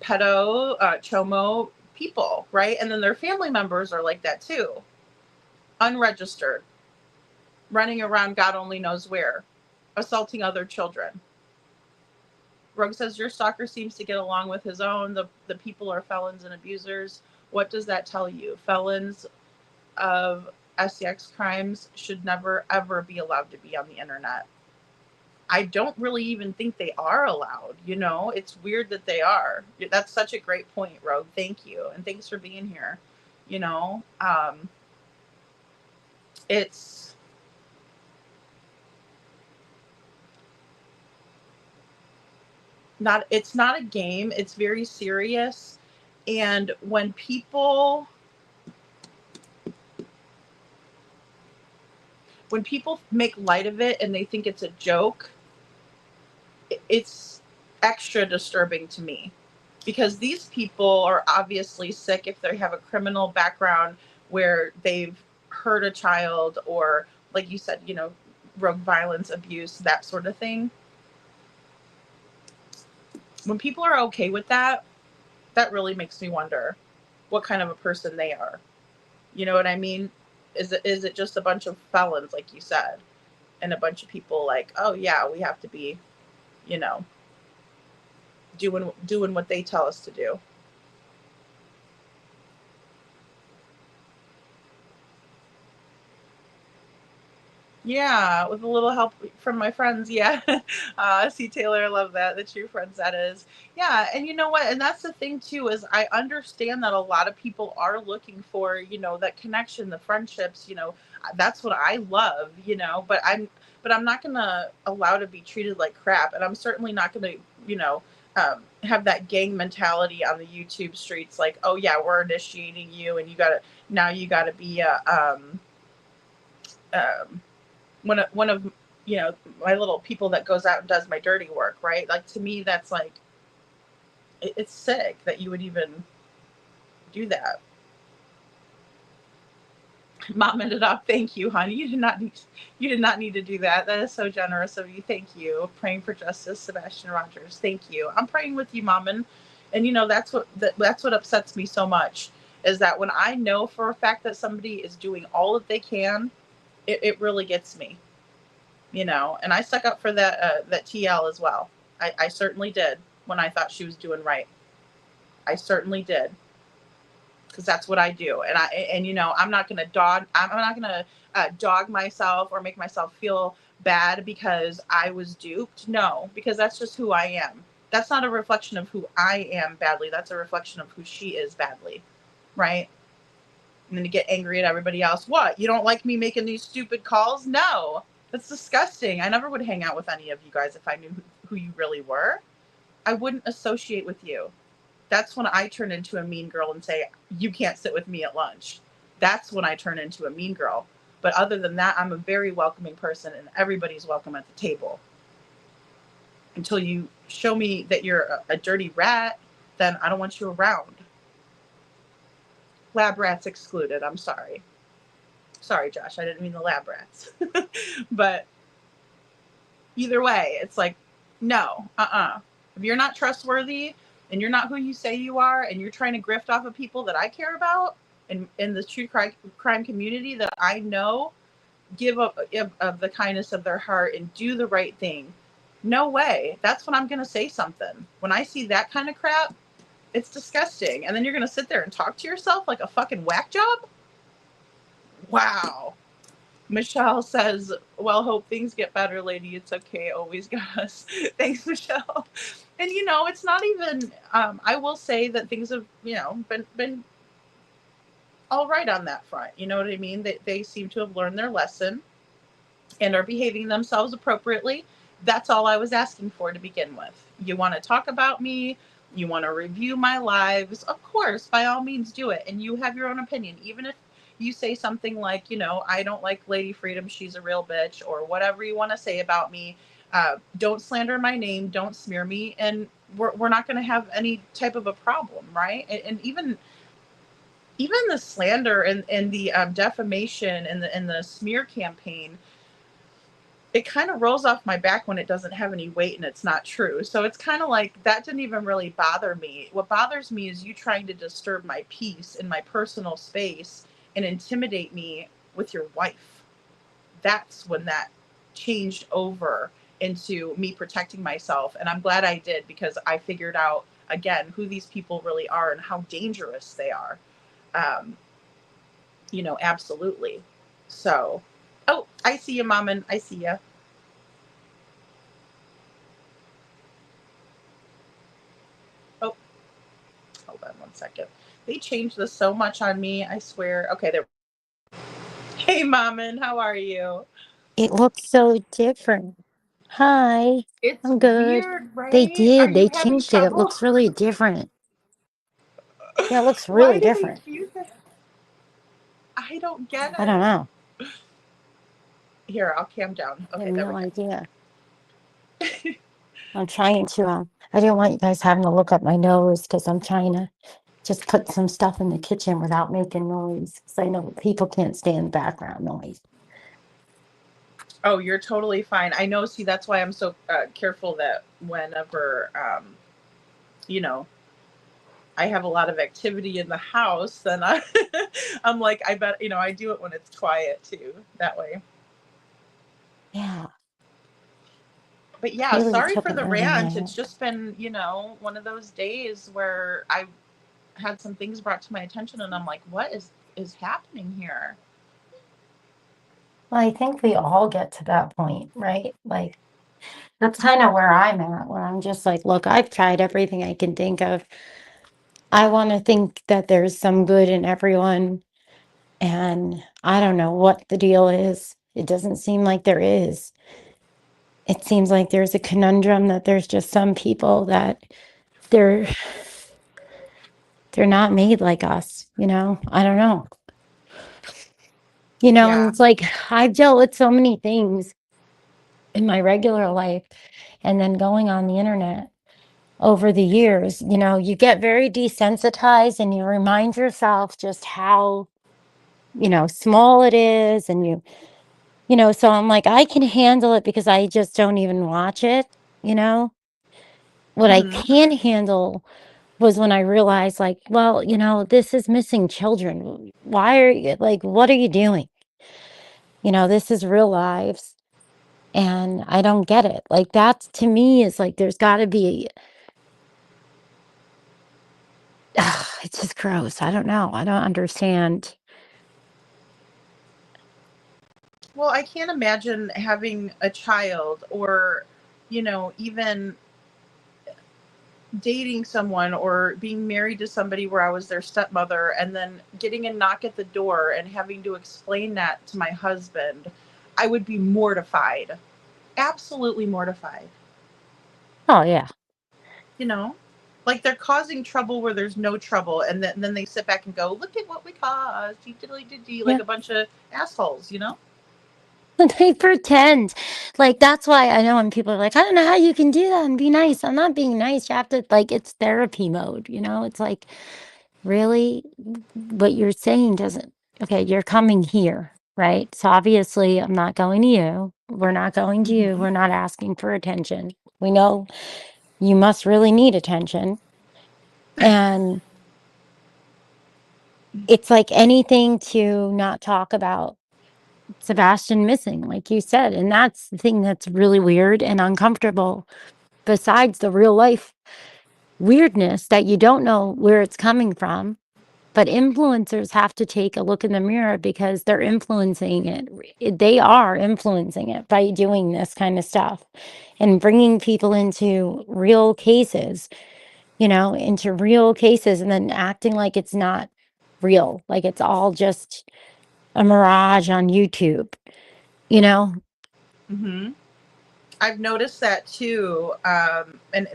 chomo people, right? And then their family members are like that too. Unregistered, running around God only knows where, assaulting other children. Rogue says, your stalker seems to get along with his own. The people are felons and abusers. What does that tell you? Felons of SCX crimes should never, ever be allowed to be on the internet. I don't really even think they are allowed. You know, it's weird that they are. That's such a great point, Rogue. Thank you. And thanks for being here. You know, it's it's not a game. It's very serious. And when people make light of it and they think it's a joke, it's extra disturbing to me, because these people are obviously sick if they have a criminal background where they've hurt a child, or like you said, rogue violence, abuse, that sort of thing. When people are okay with that, that really makes me wonder what kind of a person they are. You know what I mean? Is it just a bunch of felons, like you said, and a bunch of people like, oh yeah, we have to be, doing what they tell us to do. Yeah, with a little help from my friends. Yeah. See, Taylor, I love that. The true friends, that is. Yeah. And you know what? And that's the thing, too, is I understand that a lot of people are looking for, that connection, the friendships, that's what I love, but I'm not going to allow to be treated like crap. And I'm certainly not going to, have that gang mentality on the YouTube streets. Like, oh, yeah, we're initiating you and you got to be one of my little people that goes out and does my dirty work, right? Like, to me, that's like, it's sick that you would even do that. Mom ended up, thank you, honey. You did not need to do that. That is so generous of you. Thank you. Praying for justice, Sebastian Rogers. Thank you. I'm praying with you, Mommin. And that's what upsets me so much, is that when I know for a fact that somebody is doing all that they can, it really gets me. And I stuck up for that TL as well. I certainly did when I thought she was doing right. I certainly did, because that's what I do. And I'm not going to dog myself or make myself feel bad because I was duped. No, because that's just who I am. That's not a reflection of who I am badly. That's a reflection of who she is badly, right? And then to get angry at everybody else. What? You don't like me making these stupid calls? No. That's disgusting. I never would hang out with any of you guys if I knew who you really were. I wouldn't associate with you. That's when I turn into a mean girl and say, you can't sit with me at lunch. That's when I turn into a mean girl. But other than that, I'm a very welcoming person, and everybody's welcome at the table. Until you show me that you're a dirty rat, then I don't want you around. Lab rats excluded. I'm sorry. Sorry, Josh. I didn't mean the lab rats. But either way, it's like, no, If you're not trustworthy and you're not who you say you are, and you're trying to grift off of people that I care about and in the true crime community that I know give up of the kindness of their heart and do the right thing, no way. That's when I'm going to say something. When I see that kind of crap, it's disgusting. And then you're going to sit there and talk to yourself like a fucking whack job? Wow. Michelle says, well, hope things get better, lady. It's okay. Always got us. Thanks, Michelle. And, it's not even, I will say that things have, been all right on that front. You know what I mean? They seem to have learned their lesson and are behaving themselves appropriately. That's all I was asking for to begin with. You want to talk about me? You want to review my lives? Of course, by all means do it. And you have your own opinion. Even if you say something like, I don't like Lady Freedom, she's a real bitch, or whatever you want to say about me. Don't slander my name. Don't smear me. And we're not going to have any type of a problem, right? And even the slander and the defamation and the smear campaign, it kind of rolls off my back when it doesn't have any weight and it's not true. So it's kind of like, that didn't even really bother me. What bothers me is you trying to disturb my peace in my personal space and intimidate me with your wife. That's when that changed over into me protecting myself. And I'm glad I did, because I figured out, again, who these people really are and how dangerous they are. Absolutely. So, oh, I see you, Mommin. I see you. Oh, hold on one second. They changed this so much on me. I swear. Okay, there. Hey, Mommin, how are you? It looks so different. Hi, It's I'm good. weird, They right? Are did. you They having changed it. It trouble? looks really different. Yeah, it looks Why really do they different. do that? I don't get I don't it. know. Here, I'll cam down. I have Okay, there no we idea. go. I'm trying to, I didn't want you guys having to look up my nose because I'm trying to just put some stuff in the kitchen without making noise. Because I know people can't stand background noise. Oh, you're totally fine. I know. See, that's why I'm so careful that whenever, you know, I have a lot of activity in the house, then I'm like, I bet, I do it when it's quiet too, that way. Yeah, But yeah, Haley sorry took for an the early rant. It's nap. just been, one of those days where I had some things brought to my attention and I'm like, what is happening here? Well, I think we all get to that point, right? Like, that's kind of where I'm at, where I'm just like, look, I've tried everything I can think of. I want to think that there's some good in everyone. And I don't know what the deal is. It doesn't seem like there is. It seems like there's a conundrum that there's just some people that they're they're not made like us, you know? I don't know. And Yeah. it's like I've dealt with so many things in my regular life and then going on the internet over the years, you get very desensitized and you remind yourself just how, small it is and so I'm like, I can handle it because I just don't even watch it, you know? What I Hmm. can handle was when I realized, like, well, this is missing children. Why are you, like, what are you doing? This is real lives. And I don't get it. Like, that's to me is like, there's got to be, it's just gross. I don't know. I don't understand. Well, I can't imagine having a child or, even dating someone or being married to somebody where I was their stepmother and then getting a knock at the door and having to explain that to my husband. I would be mortified. Absolutely mortified. Oh, yeah. You know? Like they're causing trouble where there's no trouble, and then they sit back and go, "Look at what we caused, like Yeah. a bunch of assholes." They pretend. Like, that's why I know when people are like, I don't know how you can do that and be nice. I'm not being nice. You have to, like, it's therapy mode, It's like, really? What you're saying doesn't, okay, you're coming here, right? So obviously, I'm not going to you. We're not going to you. Hmm. We're not asking for attention. We know you must really need attention. And it's like anything to not talk about Sebastian missing, like you said. And that's the thing that's really weird and uncomfortable, besides the real life weirdness that you don't know where it's coming from. But influencers have to take a look in the mirror because they're influencing it. They are influencing it by doing this kind of stuff and bringing people into real cases, and then acting like it's not real, like it's all just a mirage on YouTube, you know? Hmm. I've noticed that too, and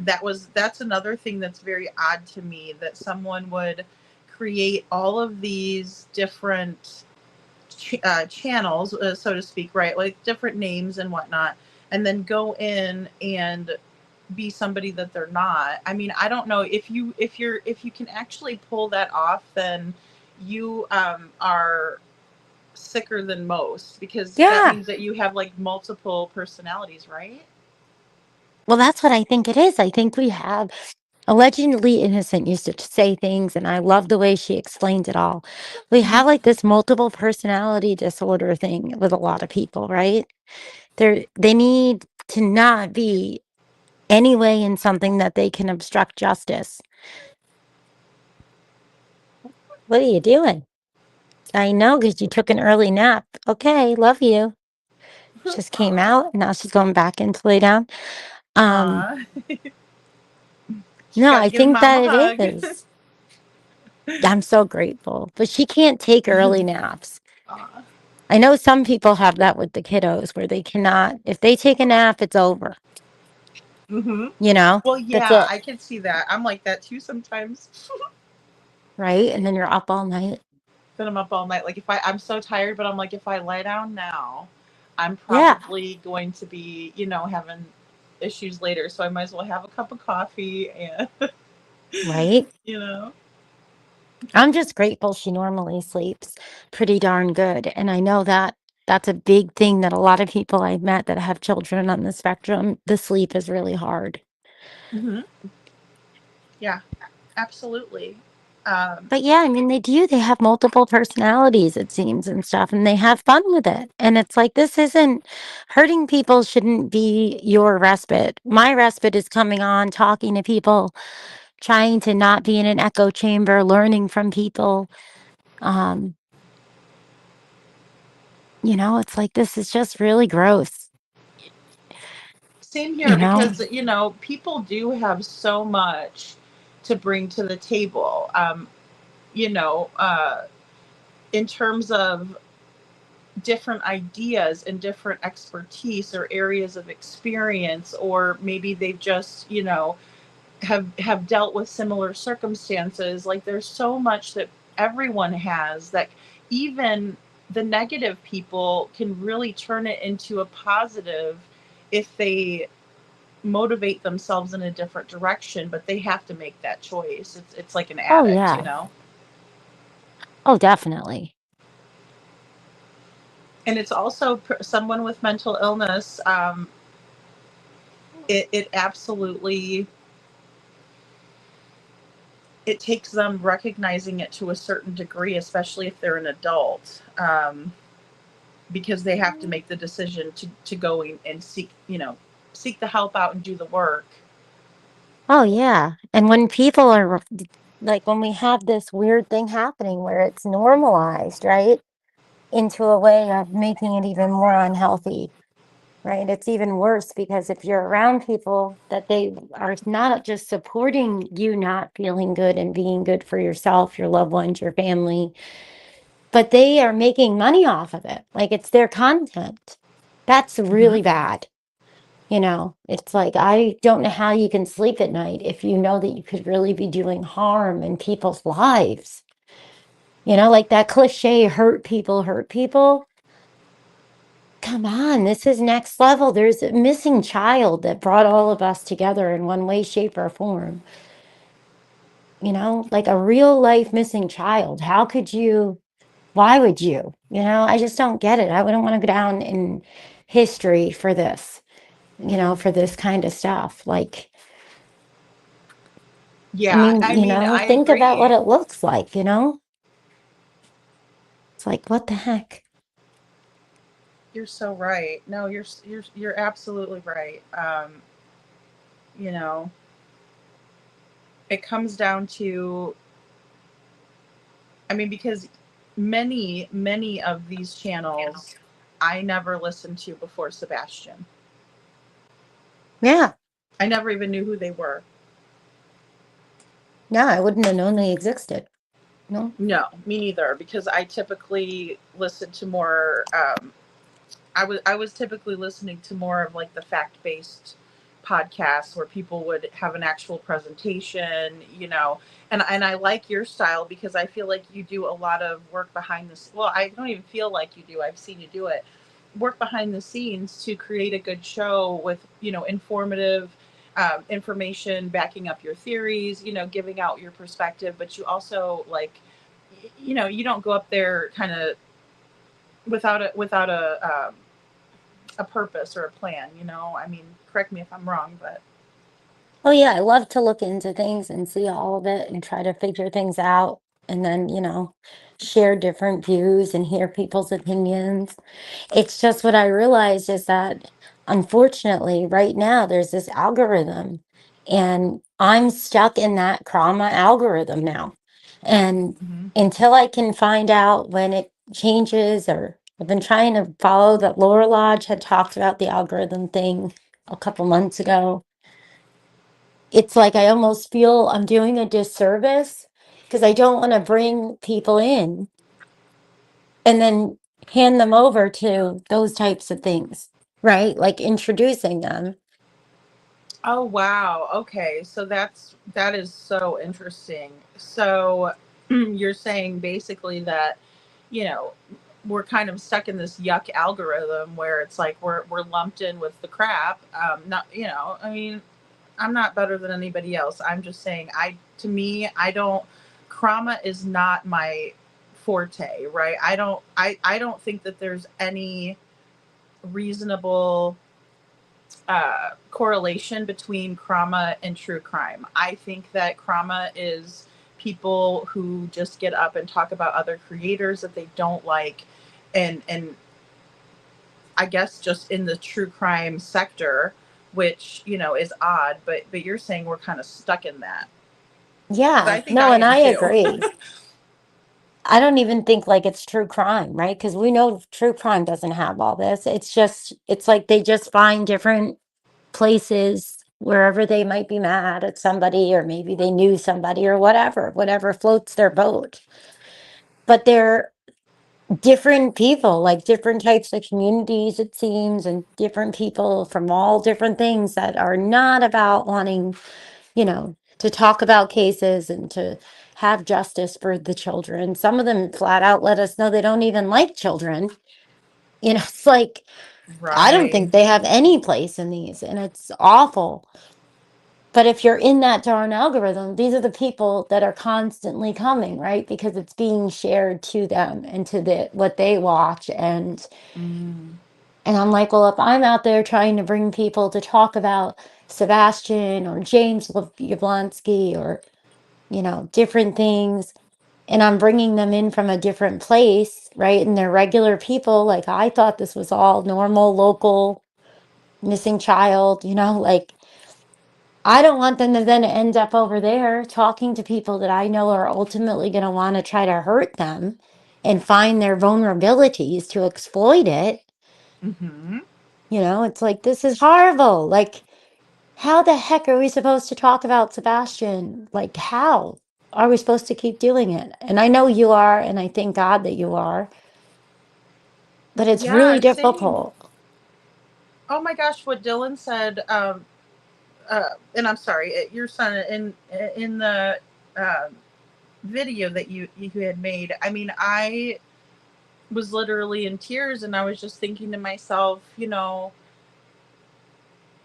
that's another thing that's very odd to me, that someone would create all of these different channels, so to speak, right? Like different names and whatnot, and then go in and be somebody that they're not. I mean, I don't know if you can actually pull that off, then you are sicker than most, because that Yeah. means that you have like multiple personalities, right? Well, that's what I think it is. I think we have allegedly innocent used to say things, and I love the way she explained it all. We have like this multiple personality disorder thing with a lot of people, right? They need to not be any way in something that they can obstruct justice. What are you doing? I know, because you took an early nap. Okay, love you. She just came Aw. out, and now she's going back in to lay down. Um, Aw. She's no, got to I give think mom a that it hug. is. I'm so grateful, but she can't take early naps. Aw. I know some people have that with the kiddos where they cannot, if they take a nap, it's over, Mm-hmm. you know? Well, That's yeah, it, I can see that. I'm like that too sometimes. right? And then you're up all night. Then I'm up all night. Like I'm so tired, but I'm like, if I lie down now, I'm Yeah, probably going to be, having issues later. So I might as well have a cup of coffee and, right? you know. I'm just grateful she normally sleeps pretty darn good. And I know that that's a big thing that a lot of people I've met that have children on the spectrum, the sleep is really hard. Hmm. Yeah, absolutely. Um, But yeah, I mean, they do. They have multiple personalities, it seems, and stuff, and they have fun with it. And it's like, this isn't hurting people, shouldn't be your respite. My respite is coming on, talking to people, trying to not be in an echo chamber, learning from people. Um, it's like, this is just really gross, Same you here know? because, people do have so much to bring to the table. You know, uh, in terms of different ideas and different expertise or areas of experience, or maybe they've just, have dealt with similar circumstances. Like there's so much that everyone has that even the negative people can really turn it into a positive if they motivate themselves in a different direction, but they have to make that choice. It's like an Oh, addict, yeah. . Oh, definitely. And it's also someone with mental illness. It absolutely, it takes them recognizing it to a certain degree, especially if they're an adult, because they have to make the decision to go and seek the help out and do the work. Oh, yeah. And when people are like, when we have this weird thing happening where it's normalized, right, into a way of making it even more unhealthy, right? It's even worse because if you're around people that they are not just supporting you not feeling good and being good for yourself, your loved ones, your family, but they are making money off of it, like it's their content. That's Hmm. really bad. It's like, I don't know how you can sleep at night if you know that you could really be doing harm in people's lives. Like that cliche, hurt people, hurt people. Come on, this is next level. There's a missing child that brought all of us together in one way, shape, or form. Like a real life missing child. How could you? Why would you? I just don't get it. I wouldn't want to go down in history for this, for this kind of stuff. Like, I Yeah, mean, I mean, I think about what agree. it looks like. It's like, what the heck? You're so right. No, you're absolutely right. You know, it comes down to, I mean, because many of these channels I never listened to before Sebastian. Yeah. I never even knew who they were. Yeah, I wouldn't have known they existed. No. No, me neither, because I typically listen to more. I was typically listening to more of like the fact based podcasts where people would have an actual presentation, and I like your style because I feel like you do a lot of work behind this. Well, I don't even feel like you do. I've seen you do it. Work behind the scenes to create a good show with informative information backing up your theories, giving out your perspective, but you also like you don't go up there kind of without a purpose or a plan. I mean, correct me if I'm wrong, but Oh, yeah, I love to look into things and see all of it and try to figure things out and then, share different views and hear people's opinions. It's just what I realized is that unfortunately, right now, there's this algorithm, and I'm stuck in that trauma algorithm now. And Mhm. until I can find out when it changes, or I've been trying to follow that Laura Lodge had talked about the algorithm thing a couple months ago. It's like I almost feel I'm doing a disservice because I don't want to bring people in and then hand them over to those types of things, right? Like introducing them. Oh wow. Okay. So that is so interesting. So you're saying basically that, you know, we're kind of stuck in this yuck algorithm where it's like we're lumped in with the crap. Not, you know, I mean, I'm not better than anybody else. I'm just saying to me, I don't, trauma is not my forte, right? I don't think that there's any reasonable correlation between trauma and true crime. I think that trauma is people who just get up and talk about other creators that they don't like, and I guess just in the true crime sector, which you know is odd. But you're saying we're kind of stuck in that. 'Cause Yeah, I think no, I and am I too. agree. I don't even think like it's true crime, right? Because we know true crime doesn't have all this. It's just, it's like they just find different places wherever they might be mad at somebody, or maybe they knew somebody, or whatever floats their boat. But they're different people, like different types of communities, it seems, and different people from all different things that are not about wanting, to talk about cases and to have justice for the children. Some of them flat out let us know they don't even like children. It's like, I don't Right. think they have any place in these, and it's awful. But if you're in that darn algorithm, these are the people that are constantly coming, right? Because it's being shared to them and to what they watch. Mm. And I'm like, well, if I'm out there trying to bring people to talk about Sebastian or James Yablonsky or, different things, and I'm bringing them in from a different place, right? And they're regular people. Like, I thought this was all normal, local, missing child, like, I don't want them to then end up over there talking to people that I know are ultimately going to want to try to hurt them and find their vulnerabilities to exploit it. Mm-hmm. It's like, this is horrible. Like, how the heck are we supposed to talk about Sebastian? Like, how are we supposed to keep doing it? And I know you are, and I thank God that you are, but it's Yeah. really Same. difficult. Oh my gosh, what Dylan said. And I'm sorry, your son in the um video that you had made. I mean, I was literally in tears, and I was just thinking to myself,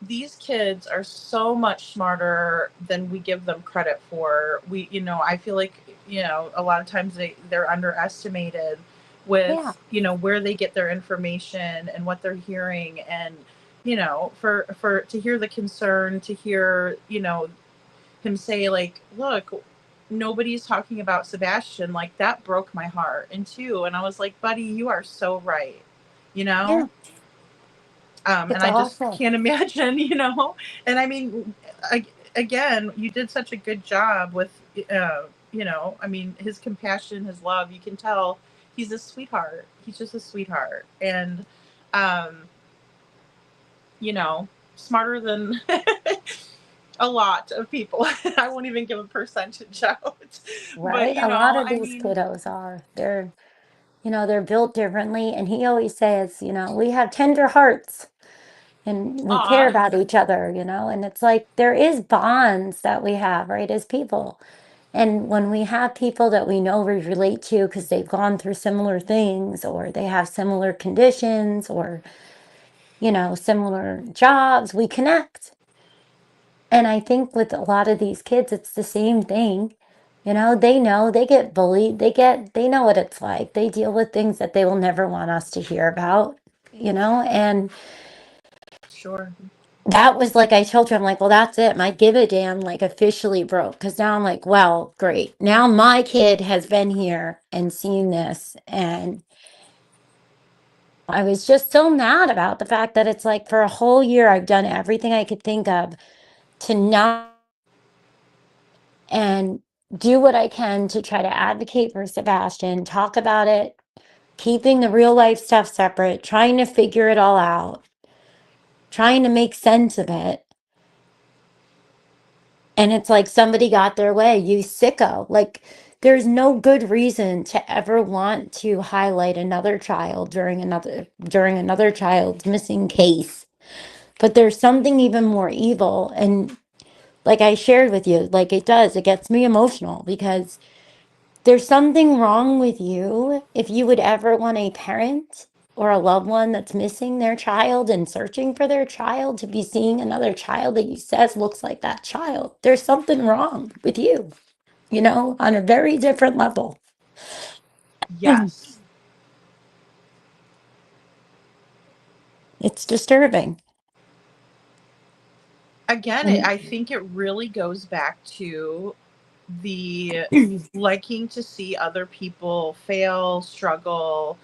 these kids are so much smarter than we give them credit for. I feel like, a lot of times they're underestimated Yeah. with, where they get their information and what they're hearing. And, for to hear the concern, to hear, him say like, look, nobody's talking about Sebastian, like that broke my heart in two. And I was like, buddy, you are so right, you Yeah. know? And It's I just awful. can't imagine, and I mean, again, you did such a good job with, I mean, his compassion, his love, you can tell he's a sweetheart. He's just a sweetheart. And, um, you know, smarter than a lot of people. I won't even give a percentage out. But, Right? A lot of I these mean, kiddos are. They're built differently. And he always says, we have tender hearts and we care aw, about each other, and it's like there is bonds that we have, right, as people. And when we have people that we know we relate to because they've gone through similar things, or they have similar conditions, or, similar jobs, we connect. And I think with a lot of these kids, it's the same thing. They know they get bullied. They know what it's like. They deal with things that they will never want us to hear about, and sure. that was like, I told you, I'm like, well, that's it. My give a damn like officially broke. Because now I'm like, well, great. Now my kid has been here and seen this. And I was just so mad about the fact that it's like for a whole year, I've done everything I could think of to not and do what I can to try to advocate for Sebastian, talk about it, keeping the real life stuff separate, trying to figure it all out, trying to make sense of it. And it's like somebody got their way, you sicko. Like, there's no good reason to ever want to highlight another child during another child's missing case. But there's something even more evil. And like I shared with you, like it gets me emotional because there's something wrong with you if you would ever want a parent or a loved one that's missing their child and searching for their child to be seeing another child that you says looks like that child. There's something wrong with you, on a very different level. Yes. It's disturbing. Again, And I think it really goes back to the liking to see other people fail, struggle.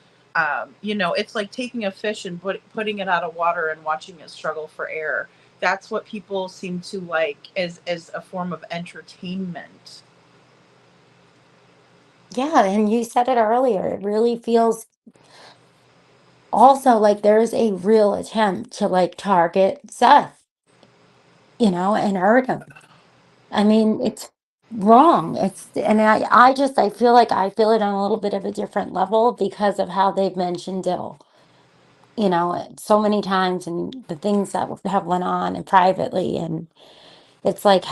It's like taking a fish and putting it out of water and watching it struggle for air. That's what people seem to like as a form of entertainment. yeah, and you said it earlier. It really feels also like there's a real attempt to like target Seth, and hurt him. I mean, it's wrong. And I feel like I feel it on a little bit of a different level because of how they've mentioned Dill, so many times and the things that have went on and privately. And it's like,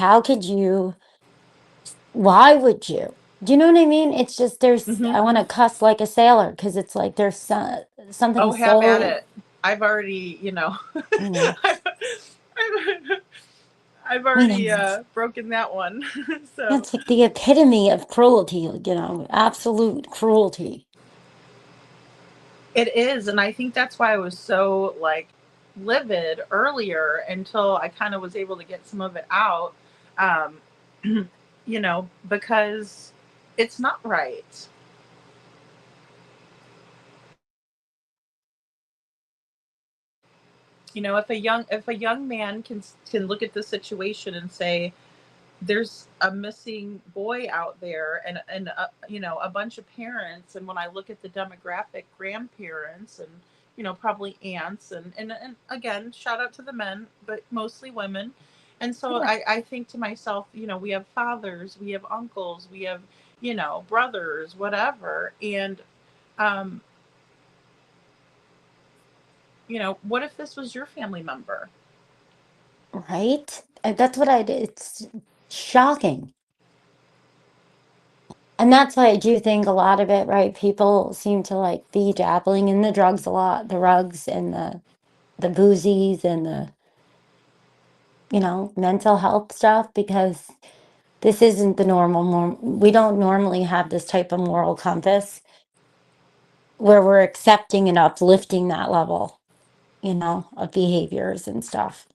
why would you? Do you know what I mean? It's just, Mm-hmm. I want to cuss like a sailor because it's like there's something Oh, have at so, it. I've already, you know, I've I mean, already broken that one. So it's like the epitome of cruelty, absolute cruelty. it is, and I think that's why I was so like livid earlier until I kind of was able to get some of it out. Um, because it's not right. If a young man can look at the situation and say, there's a missing boy out there, and a bunch of parents, and when I look at the demographic, grandparents, and probably aunts, and again, shout out to the men, but mostly women. And so Yeah. I think to myself, we have fathers, we have uncles, we have brothers, whatever. And um what if this was your family member? Right? And that's what I did. It's shocking. And that's why I do think a lot of it, right? People seem to like be dabbling in the drugs a lot, the rugs and the boozies and the, mental health stuff because this isn't the we don't normally have this type of moral compass where we're accepting and uplifting that level, of behaviors and stuff.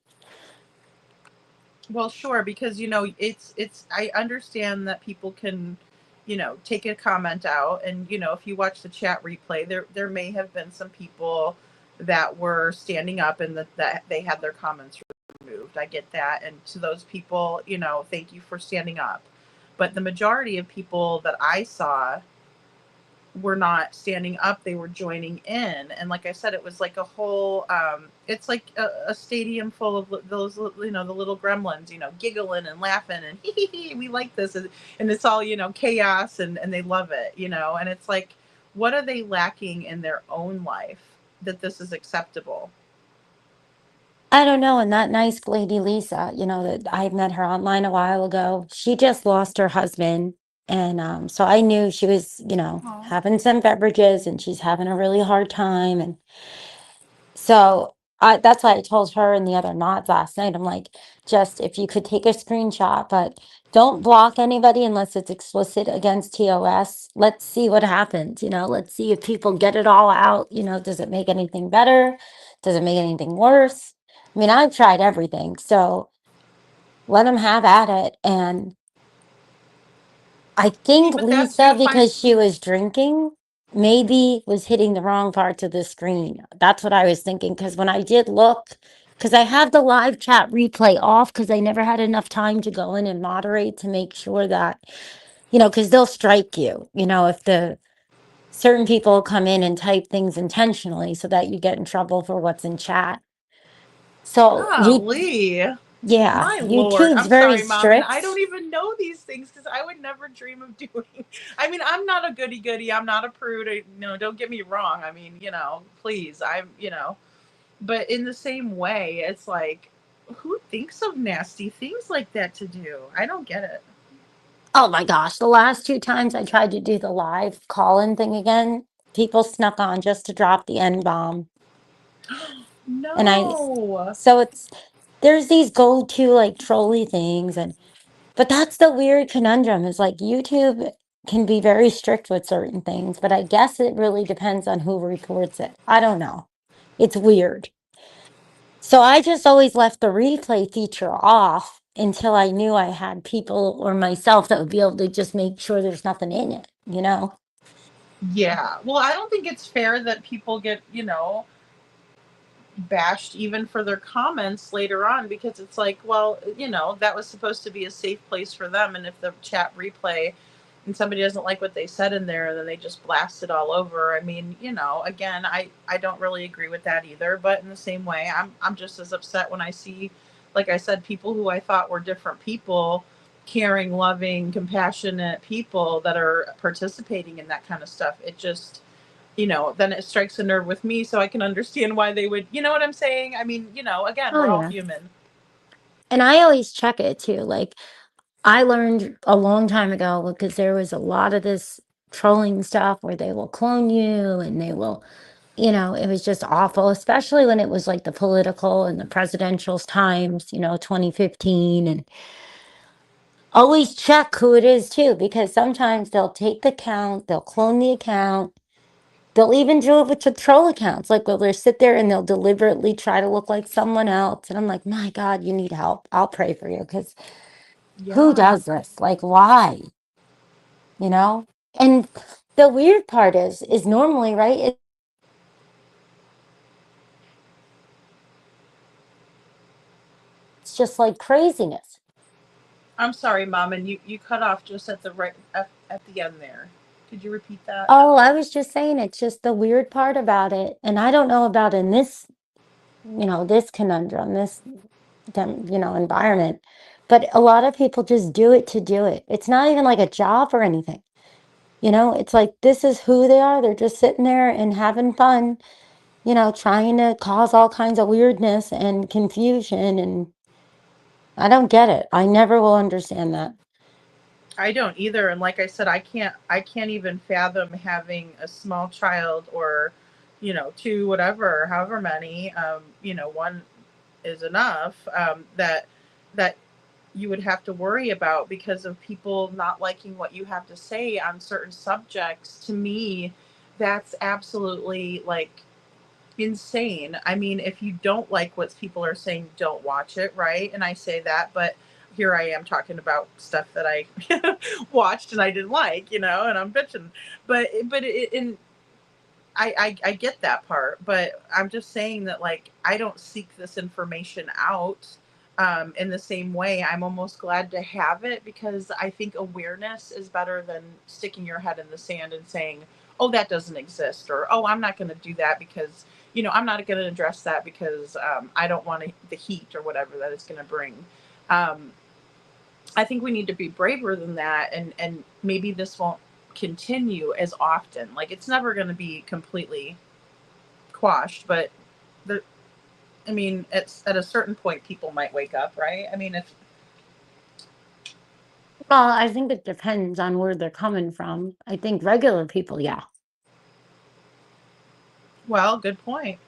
Well, sure, because it's I understand that people can, take a comment out, and if you watch the chat replay, there may have been some people that were standing up and that they had their comments removed. I get that, and to those people, thank you for standing up. But the majority of people that I saw were not standing up, they were joining in. And like I said, it was like a whole it's like a stadium full of those, the little gremlins, giggling and laughing and we like this. And it's all, chaos, and they love it, and it's like, what are they lacking in their own life that this is acceptable? I don't know. And that nice lady, Lisa, that I met her online a while ago, she just lost her husband. And so I knew she was, Aw. having some beverages and she's having a really hard time. And so that's why I told her and the other mods last night, I'm like, just if you could take a screenshot, but don't block anybody unless it's explicit against TOS. Let's see what happens. Let's see if people get it all out. Does it make anything better? Does it make anything worse? I mean, I've tried everything, so let them have at it. And I See, think but that's Lisa, you find. because she was drinking, maybe was hitting the wrong parts of the screen. That's what I was thinking. Because when I did look, because I have the live chat replay off, because I never had enough time to go in and moderate to make sure that, because they'll strike you, if the certain people come in and type things intentionally so that you get in trouble for what's in chat. So Golly. Yeah, My lord, YouTube's I'm very sorry, Mom, and I don't strict. even know these things because I would never dream of doing. I mean, I'm not a goody goody. I'm not a prude. Don't get me wrong. I mean, please, but in the same way, it's like, who thinks of nasty things like that to do? I don't get it. Oh my gosh, the last two times I tried to do the live call-in thing again, people snuck on just to drop the N-bomb. And No. so there's these go-to like trolly things, but that's the weird conundrum is like YouTube can be very strict with certain things, but I guess it really depends on who reports it. I don't know. It's weird. So I just always left the replay feature off until I knew I had people or myself that would be able to just make sure there's nothing in it, you know? Yeah. Well, I don't think it's fair that people get, bashed even for their comments later on because it's like, well, that was supposed to be a safe place for them. And if the chat replay and somebody doesn't like what they said in there, then they just blast it all over. I mean, again, I don't really agree with that either. But in the same way, I'm just as upset when I see, like I said, people who I thought were different people, caring, loving, compassionate people that are participating in that kind of stuff. It just, then it strikes a nerve with me. So I can understand why they would, you know what I'm saying? I mean, again, Oh, we're all yeah. human. And I always check it too. Like, I learned a long time ago because there was a lot of this trolling stuff where they will clone you and they will, it was just awful, especially when it was like the political and the presidential times, 2015. And always check who it is too, because sometimes they'll take the account, they'll clone the account. They'll even do it with the troll accounts. Like, they'll sit there and they'll deliberately try to look like someone else. And I'm like, my God, you need help. I'll pray for you because who Yeah. does this? Like, why? You know? And the weird part is normally, right? It's just like craziness. I'm sorry, Mom, and you cut off just at the right at the end there. Could you repeat that? Oh, I was just saying, it's just the weird part about it. And I don't know about in this, this conundrum, this, environment. But a lot of people just do it to do it. It's not even like a job or anything. It's like this is who they are. They're just sitting there and having fun, trying to cause all kinds of weirdness and confusion. And I don't get it. I never will understand that. I don't either. And like I said, I can't even fathom having a small child or, two, whatever, however many, one is enough, that you would have to worry about because of people not liking what you have to say on certain subjects. To me, that's absolutely like insane. I mean, if you don't like what people are saying, don't watch it, right? And I say that, but here I am talking about stuff that I watched and I didn't like, and I'm bitching. In I get that part, but I'm just saying that like I don't seek this information out. In the same way, I'm almost glad to have it because I think awareness is better than sticking your head in the sand and saying, "Oh, that doesn't exist," or "Oh, I'm not going to do that because I'm not going to address that because I don't want the heat or whatever that it's going to bring." Um, I think we need to be braver than that, and maybe this won't continue as often. Like it's never going to be completely quashed, but the, I mean, it's at a certain point people might wake up, right? I mean, if Well, I think it depends on where they're coming from. I think regular people, yeah. well, good point.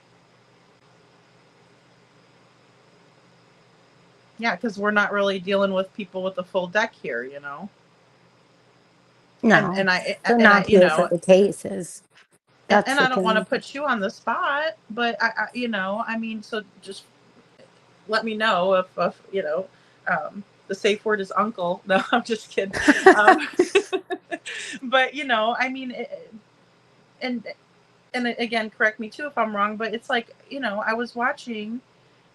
Yeah, because we're not really dealing with people with a full deck here. And No, and I they're and I not here for the cases. That's and the I don't want to thing. put you on the spot, but I mean, so just let me know if the safe word is uncle. No, I'm just kidding. Um, but I mean, and again, correct me too if I'm wrong, but it's like I was watching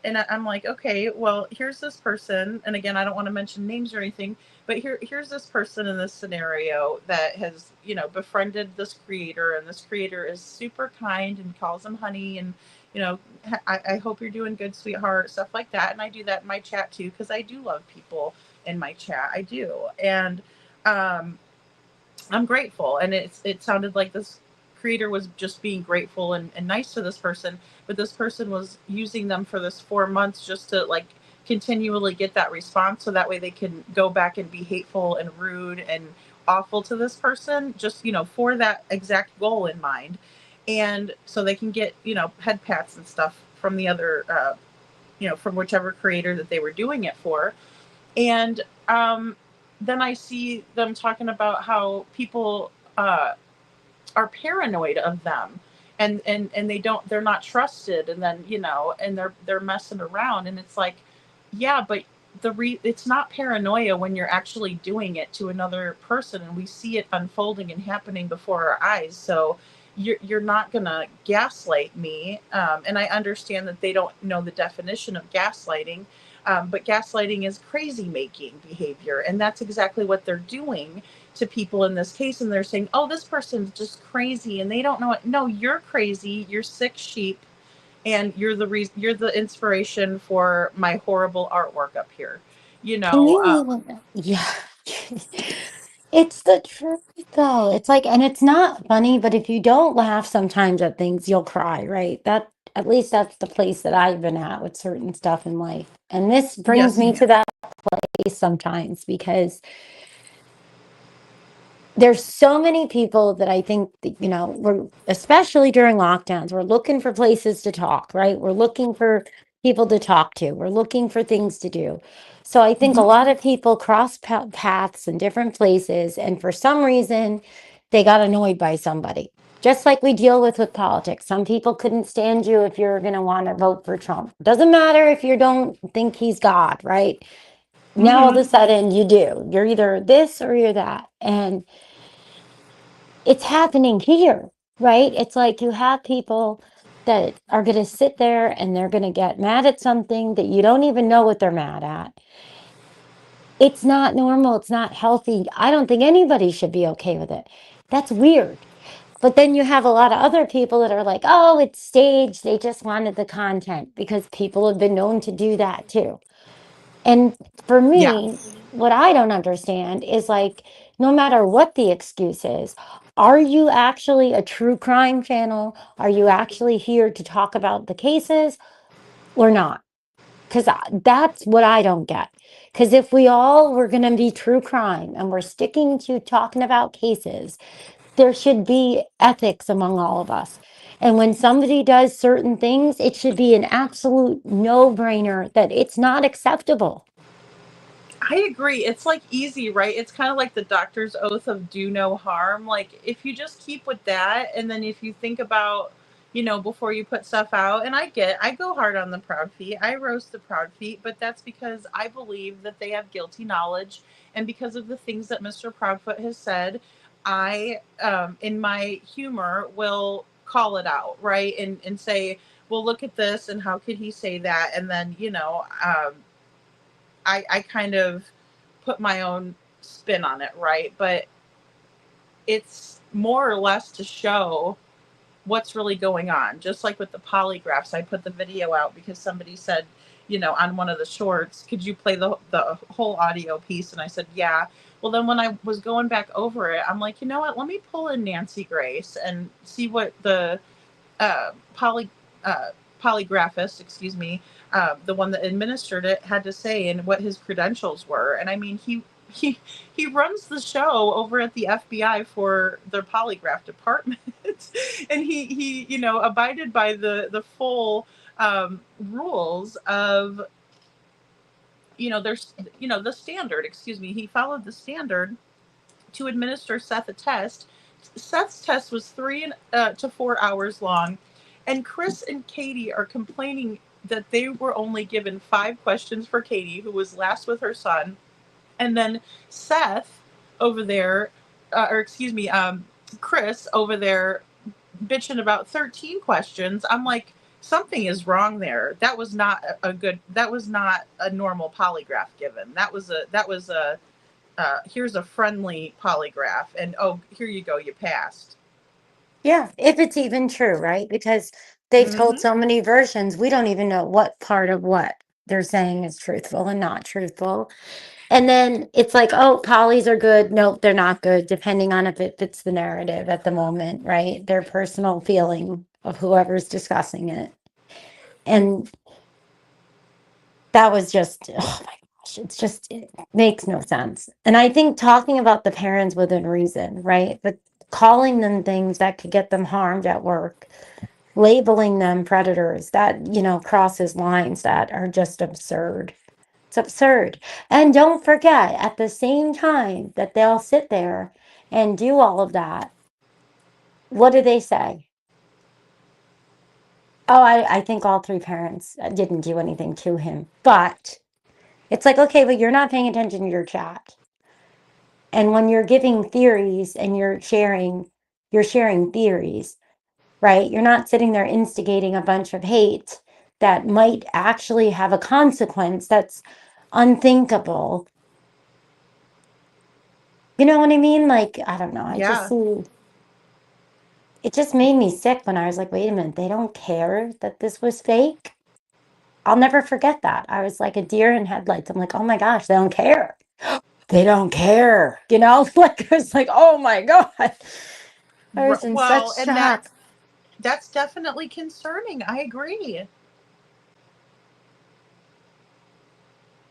and I'm like, okay, well, here's this person, and again, I don't want to mention names or anything, but here's this person in this scenario that has befriended this creator, and this creator is super kind and calls him honey, and I hope you're doing good, sweetheart, stuff like that. And I do that in my chat too, because I do love people in my chat. I do. And um, I'm grateful. And it sounded like this creator was just being grateful and nice to this person, but this person was using them for this 4 months just to like continually get that response so that way they can go back and be hateful and rude and awful to this person, just for that exact goal in mind. And so they can get head pats and stuff from the other from whichever creator that they were doing it for. And then I see them talking about how people are paranoid of them, and they're not trusted, and then and they're messing around, and it's like, yeah, but it's not paranoia when you're actually doing it to another person, and we see it unfolding and happening before our eyes. So you're not gonna gaslight me, and I understand that they don't know the definition of gaslighting, but gaslighting is crazy making behavior, and that's exactly what they're doing to people in this case. And they're saying, oh, this person's just crazy and they don't know it. No, you're crazy, you're sick sheep, and you're the reason, you're the inspiration for my horrible artwork up here. Can you even, yeah. It's the truth though. It's like, and it's not funny, but if you don't laugh sometimes at things, you'll cry, right? At least that's the place that I've been at with certain stuff in life. And this brings Yes. me to that place sometimes because there's so many people that I think that, we're, especially during lockdowns, we're looking for places to talk, right? We're looking for people to talk to. We're looking for things to do. So I think a lot of people cross paths in different places, and for some reason, they got annoyed by somebody. Just like we deal with politics. Some people couldn't stand you if you're going to want to vote for Trump. Doesn't matter if you don't think he's God, right? Now all of a sudden you do. You're either this or you're that. And it's happening here, right? It's like you have people that are going to sit there and they're going to get mad at something that you don't even know what they're mad at. It's not normal. It's not healthy. I don't think anybody should be okay with it. That's weird. But then you have a lot of other people that are like, oh, it's staged. They just wanted the content, because people have been known to do that too. And for Yeah. me, what I don't understand is like, no matter what the excuse is, are you actually a true crime channel? Are you actually here to talk about the cases or not? Because that's what I don't get. Because if we all were going to be true crime and we're sticking to talking about cases, there should be ethics among all of us. And when somebody does certain things, it should be an absolute no-brainer that it's not acceptable. I agree. It's like easy, right? It's kind of like the doctor's oath of do no harm. Like if you just keep with that, and then if you think about, before you put stuff out, and I go hard on the proud feet. I roast the proud feet, but that's because I believe that they have guilty knowledge, and because of the things that Mr. Proudfoot has said, I, in my humor, will call it out, right, and say, well, look at this, and how could he say that, and then I kind of put my own spin on it, right? But it's more or less to show what's really going on. Just like with the polygraphs, I put the video out because somebody said, on one of the shorts, could you play the whole audio piece? And I said, yeah. Well, then when I was going back over it, I'm like, you know what? Let me pull in Nancy Grace and see what the uh, poly polygraphist, excuse me, the one that administered it, had to say, and what his credentials were. And I mean, he runs the show over at the FBI for their polygraph department, and he abided by the full rules of there's the standard. Excuse me, he followed the standard to administer Seth a test. Seth's test was 3 to 4 hours long, and Chris and Katie are complaining that they were only given 5 questions for Katie, who was last with her son, and then Seth over there, or excuse me, Chris over there, bitching about 13 questions. I'm like, something is wrong there. That was not that was not a normal polygraph given. That was a here's a friendly polygraph, and oh, here you go, you passed. Yeah, if it's even true, right? Because They've Hmm. told so many versions, we don't even know what part of what they're saying is truthful and not truthful. And then it's like, oh, polys are good. Nope, they're not good, depending on if it fits the narrative at the moment, right? Their personal feeling of whoever's discussing it. And that was just, oh my gosh, it makes no sense. And I think talking about the parents within reason, right? But calling them things that could get them harmed at work, labeling them predators, that, crosses lines that are just absurd. It's absurd. And don't forget, at the same time that they'll sit there and do all of that, what do they say? Oh, I think all three parents didn't do anything to him. But it's like, okay, but you're not paying attention to your chat. And when you're giving theories and you're sharing theories, right? You're not sitting there instigating a bunch of hate that might actually have a consequence that's unthinkable. You know what I mean? Like, I don't know. Yeah. It just made me sick when I was like, wait a minute, they don't care that this was fake. I'll never forget that. I was like a deer in headlights. I'm like, oh my gosh, they don't care. They don't care. Like I was like, oh my God. I was in such Well, and shock. that's definitely concerning. I agree.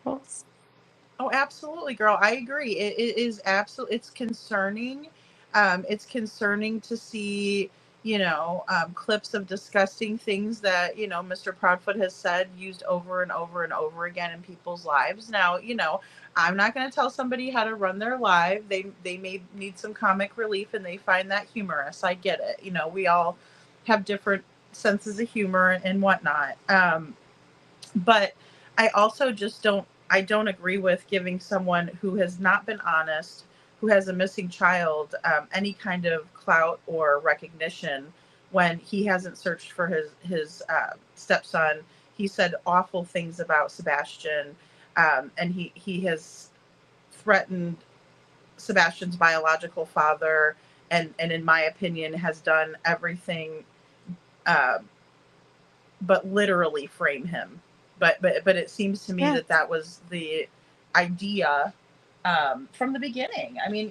Oh, absolutely, girl. I agree. It is absolutely. It's concerning. It's concerning to see, clips of disgusting things that Mr. Proudfoot has said, used over and over and over again in people's lives. Now, I'm not going to tell somebody how to run their life. They may need some comic relief, and they find that humorous. I get it. We all have different senses of humor and whatnot. But I also just don't agree with giving someone who has not been honest, who has a missing child, any kind of clout or recognition when he hasn't searched for his stepson. He said awful things about Sebastian, and he has threatened Sebastian's biological father, and in my opinion has done everything uh, but literally frame him. But it seems to me Yeah. that was the idea from the beginning. I mean,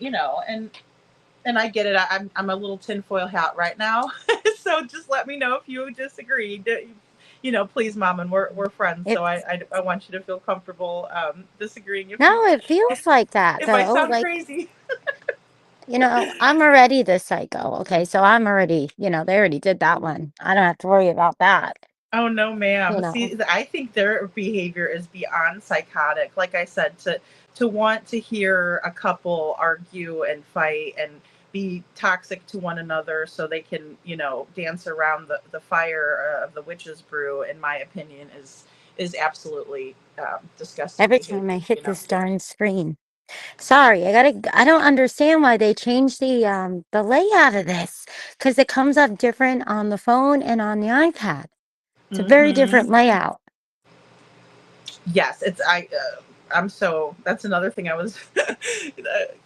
and I get it. I'm a little tinfoil hat right now, so just let me know if you disagree. Please, Mom, and we're friends, so It's I want you to feel comfortable disagreeing no, it feels like that if I though. sound Like, crazy. I'm already the psycho. Okay. So I'm already, they already did that one. I don't have to worry about that. Oh no, You ma'am. know, See, I think their behavior is beyond psychotic. Like I said, to want to hear a couple argue and fight and be toxic to one another so they can, dance around the fire of the witch's brew, in my opinion, is absolutely disgusting every time I behavior. hit this darn screen. Sorry, I don't understand why they changed the layout of this because it comes up different on the phone and on the iPad. It's a very Hmm. different layout. Yes, I'm so that's another thing I was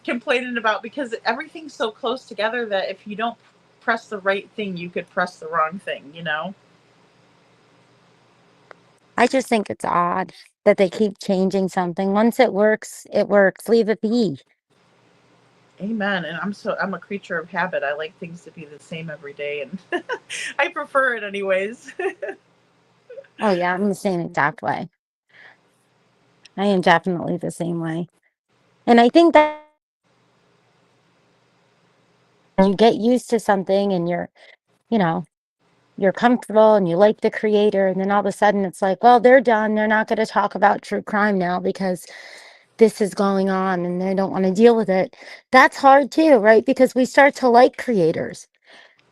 complaining about, because everything's so close together that if you don't press the right thing, you could press the wrong thing. I just think it's odd that they keep changing something. Once it works, it works. Leave it be. Amen. And I'm a creature of habit. I like things to be the same every day, and I prefer it anyways. Oh yeah, I'm the same exact way. I am definitely the same way. And I think that you get used to something and you know, you're comfortable and you like the creator, and then all of a sudden it's like, well, they're done. They're not going to talk about true crime now because this is going on and they don't want to deal with it. That's hard too, right? Because we start to like creators.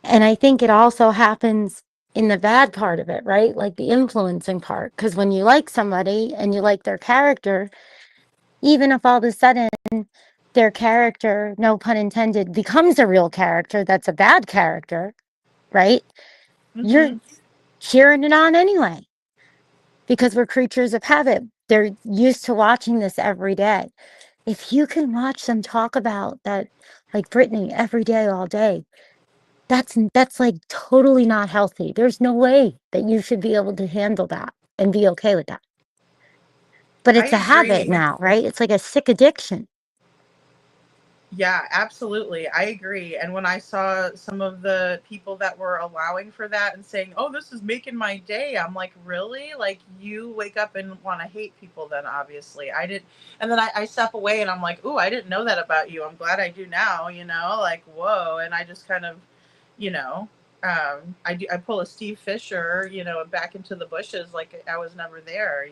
And I think it also happens in the bad part of it, right? Like the influencing part. Because when you like somebody and you like their character, even if all of a sudden their character, no pun intended, becomes a real character that's a bad character, right? You're Hmm. cheering it on anyway because we're creatures of habit. They're used to watching this every day. If you can watch them talk about that, like Brittany, every day, all day, that's like totally not healthy. There's no way that you should be able to handle that and be okay with that. But I it's a habit agree. now, right? It's like a sick addiction. Yeah, absolutely. I agree. And when I saw some of the people that were allowing for that and saying, "Oh, this is making my day," I'm like, really? Like, you wake up and want to hate people then, obviously. I did. And then I step away and I'm like, "Ooh, I didn't know that about you. I'm glad I do now," like, whoa. And I just kind of, you know, I pull a Steve Fisher, back into the bushes like I was never there,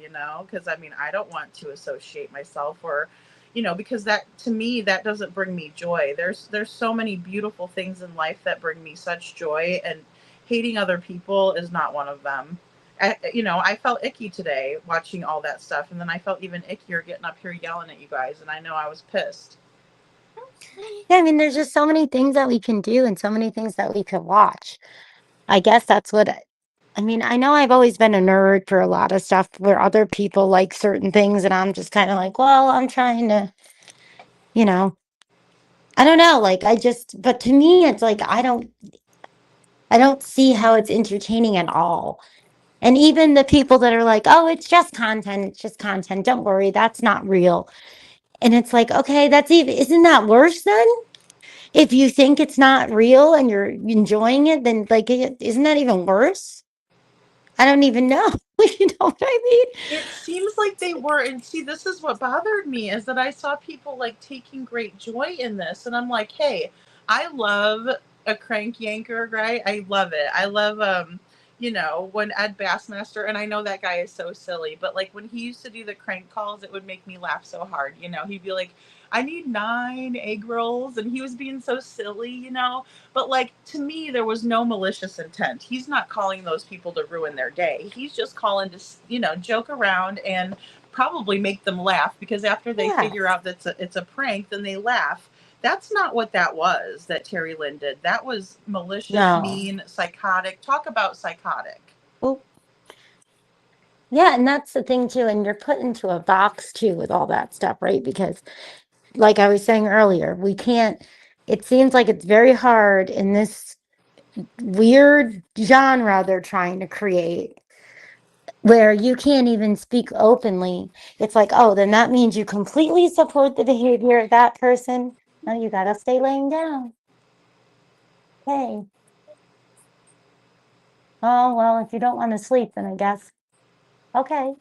because I mean, I don't want to associate myself or because that, to me, that doesn't bring me joy. There's so many beautiful things in life that bring me such joy, and hating other people is not one of them. I felt icky today watching all that stuff, and then I felt even ickier getting up here yelling at you guys, and I know I was pissed. Yeah, I mean, there's just so many things that we can do and so many things that we could watch. I guess that's what I mean. I know I've always been a nerd for a lot of stuff where other people like certain things, and I'm just kind of like, well, I'm trying to, you know, I don't know. Like, but to me, it's like, I don't see how it's entertaining at all. And even the people that are like, oh, it's just content. Don't worry, that's not real. And it's like, okay, isn't that worse then? If you think it's not real and you're enjoying it, then like, isn't that even worse? I don't even know. You know what I mean? It seems like they were, and see, this is what bothered me, is that I saw people like taking great joy in this, and I'm like, hey, I love a crank yanker, right? I love it. I love when Ed Bassmaster, and I know that guy is so silly, but like when he used to do the crank calls, it would make me laugh so hard. He'd be like, I need 9 egg rolls, and he was being so silly, but like, to me, there was no malicious intent. He's not calling those people to ruin their day. He's just calling to, joke around and probably make them laugh, because after they Yeah. figure out that it's a prank, then they laugh. That's not what that was that Terry Lynn did. That was malicious, No. mean, psychotic. Talk about psychotic. Well, yeah, and that's the thing too. And you're put into a box too with all that stuff, right? Because, like I was saying earlier, it seems like it's very hard in this weird genre they're trying to create where you can't even speak openly. It's like, oh, then that means you completely support the behavior of that person. No, you gotta stay laying down. Hey. Oh, well, if you don't want to sleep, then I guess. Okay.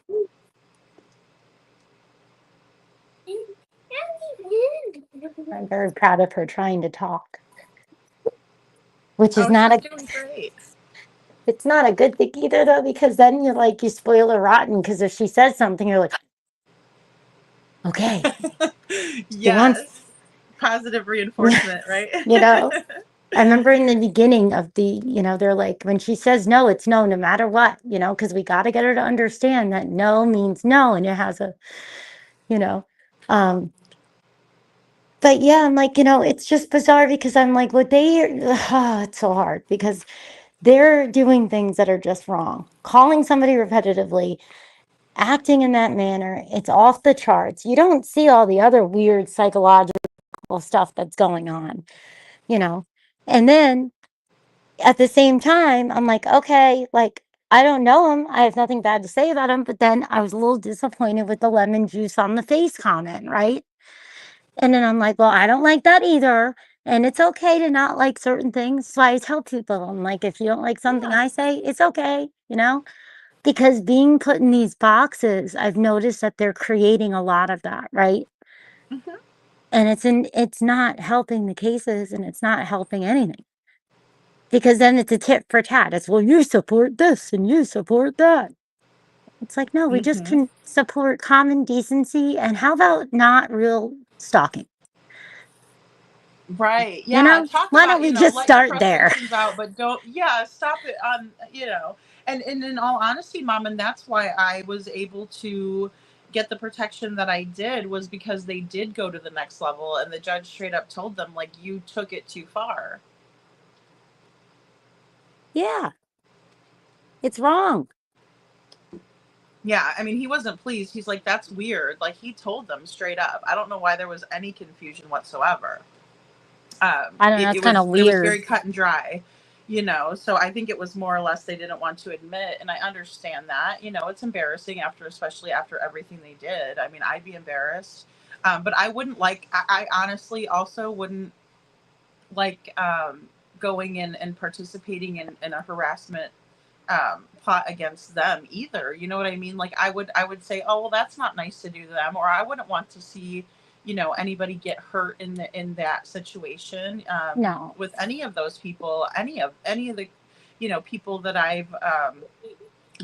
I'm very proud of her trying to talk, which is Oh, not she's a doing great. it's not a good thing either though, because then you're like, you spoil her rotten, because if she says something, you're like, okay, she wants, Yes. Positive reinforcement, right? you know. I remember in the beginning of they're like, when she says no, it's no, no matter what, because we got to get her to understand that no means no, and it has you know, um, but yeah, I'm like, it's just bizarre because I'm like, it's so hard because they're doing things that are just wrong. Calling somebody repetitively, acting in that manner, it's off the charts. You don't see all the other weird psychological stuff that's going on, you know? And then at the same time, I'm like, okay, like, I don't know him. I have nothing bad to say about him. But then I was a little disappointed with the lemon juice on the face comment, right? And then I'm like, well, I don't like that either. And it's okay to not like certain things. So I tell people, I'm like, if you don't like something I say, it's okay, because being put in these boxes, I've noticed that they're creating a lot of that, right? Mhm. And it's not helping the cases and it's not helping anything. Because then it's a tit for tat. It's, well, you support this and you support that. It's like, no, we just Mhm. can support common decency. And how about not real stalking? Right. Yeah. Talk Why don't about, we just let your start there? frustrations out, but don't, yeah, stop it on, and in all honesty, Mom, and that's why I was able to get the protection that I did, was because they did go to the next level, and the judge straight up told them, like, you took it too far. Yeah, it's wrong. Yeah. I mean, he wasn't pleased. He's like, that's weird. Like, he told them straight up. I don't know why there was any confusion whatsoever. I don't know. It's kind of It was very weird. cut and dry, you know. So I think it was more or less they didn't want to admit, and I understand that. You know, it's embarrassing especially after everything they did. I mean, I'd be embarrassed, but I wouldn't like. I honestly also wouldn't like going in and participating in a harassment plot against them either. You know what I mean? Like I would say, oh well, that's not nice to do to them, or I wouldn't want to see, you know, anybody get hurt in that situation No. with any of those people, any of the, you know, people that I've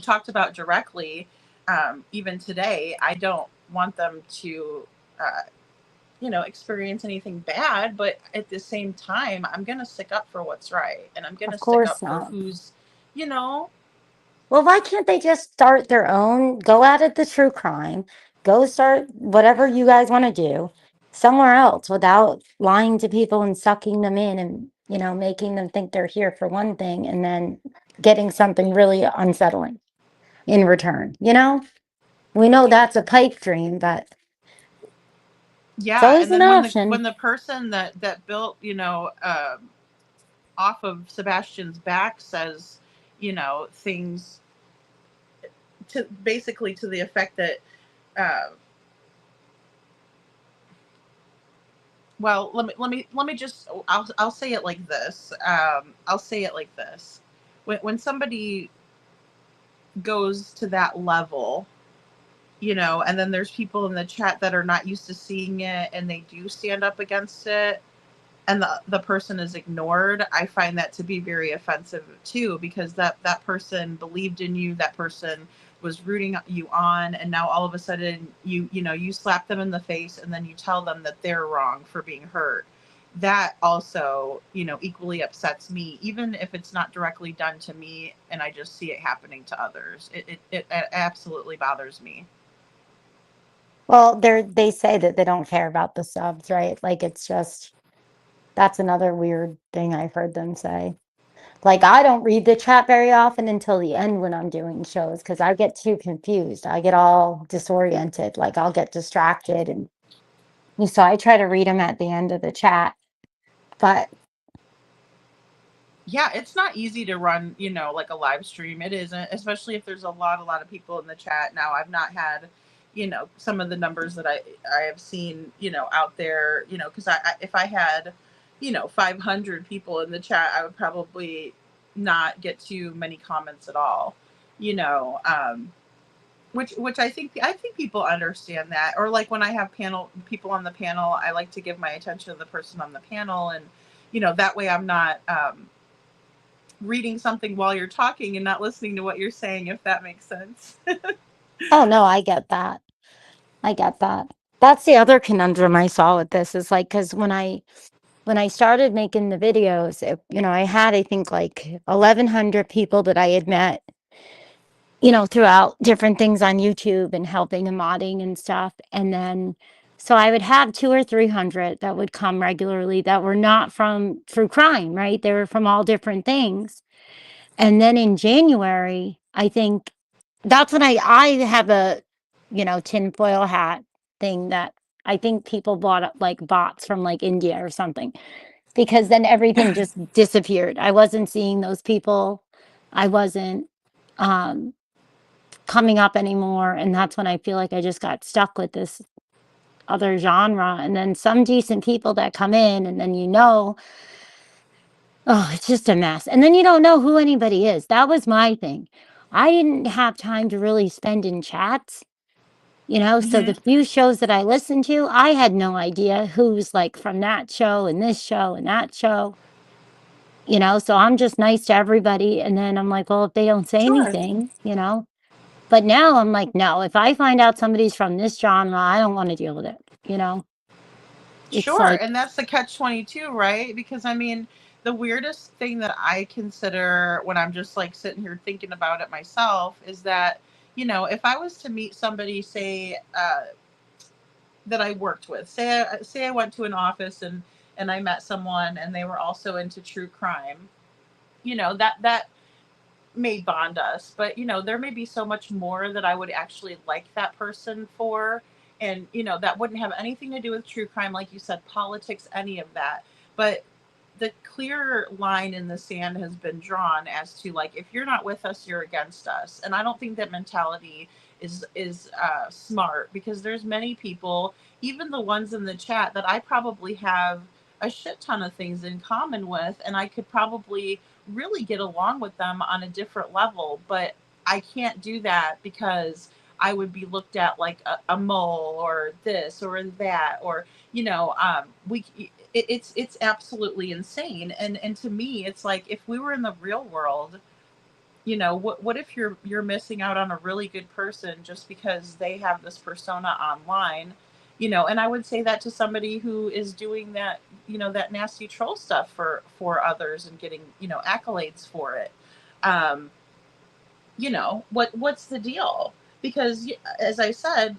talked about directly. Even today, I don't want them to. You know, experience anything bad, but at the same time, I'm going to stick up for what's right. And I'm going to Of stick course up for not. who's, you know, Well, why can't they just start their own, go at it the true crime, go start whatever you guys want to do somewhere else without lying to people and sucking them in and, you know, making them think they're here for one thing and then getting something really unsettling in return, you know? We know that's a pipe dream, but it's yeah. always And an then option. when the person that built, you know, off of Sebastian's back says, you know, things to basically to the effect that, uh, well, let me just, I'll say it like this. I'll say it like this. When somebody goes to that level, you know, and then there's people in the chat that are not used to seeing it and they do stand up against it and the person is ignored. I find that to be very offensive too, because that person believed in you, that person was rooting you on, and now all of a sudden you know, you slap them in the face and then you tell them that they're wrong for being hurt. That also, you know, equally upsets me, even if it's not directly done to me and I just see it happening to others. It absolutely bothers me. Well, they say that they don't care about the subs, right? Like it's just that's another weird thing I've heard them say. Like I don't read the chat very often until the end when I'm doing shows because I get too confused. I get all disoriented. Like I'll get distracted and so I try to read them at the end of the chat. But Yeah, it's not easy to run, you know, like a live stream. It isn't, especially if there's a lot of people in the chat. Now, I've not had, you know, some of the numbers that I have seen, you know, out there, you know, because if I had, you know, 500 people in the chat, I would probably not get too many comments at all, you know, which I think people understand that. Or like when I have people on the panel, I like to give my attention to the person on the panel, and you know, that way I'm not reading something while you're talking and not listening to what you're saying, if that makes sense. oh no, I get that. I get that. That's the other conundrum I saw with this is like because when I started making the videos, you know, I had I think like 1,100 people that I had met, you know, throughout different things on YouTube and helping and modding and stuff. And then, so I would have 200 or 300 that would come regularly that were not from true crime, right? They were from all different things. And then in January, I think that's when I have a, you know, tinfoil hat thing that I think people bought up like bots from like India or something because then everything just disappeared. I wasn't seeing those people. I wasn't um coming up anymore. And that's when I feel like I just got stuck with this other genre. And then some decent people that come in, and then you know, oh, it's just a mess. And then you don't know who anybody is. That was my thing. I didn't have time to really spend in chats, you know. So the Hmm. few shows that I listened to, I had no idea who's like from that show and this show and that show, you know. So I'm just nice to everybody. And then I'm like, well, if they don't say Sure. anything, you know. But now I'm like, no, if I find out somebody's from this genre, I don't want to deal with it. You know, it's Sure. like, And that's the catch 22, right? Because I mean, the weirdest thing that I consider when I'm just like sitting here thinking about it myself is that, you know, if I was to meet somebody, say, that I worked with, say I went to an office and I met someone and they were also into true crime, you know, that may bond us, but you know, there may be so much more that I would actually like that person for. And you know, that wouldn't have anything to do with true crime, like you said, politics, any of that. but the clear line in the sand has been drawn as to, like, if you're not with us, you're against us. And I don't think that mentality is smart, because there's many people, even the ones in the chat, that I probably have a shit ton of things in common with, and I could probably really get along with them on a different level, but I can't do that because I would be looked at like a mole or this or that, or we it's absolutely insane. And to me, it's like, if we were in the real world, what if you're missing out on a really good person just because they have this persona online? And I would say that to somebody who is doing that, that nasty troll stuff for others and getting, accolades for it. What's the deal? Because, as I said,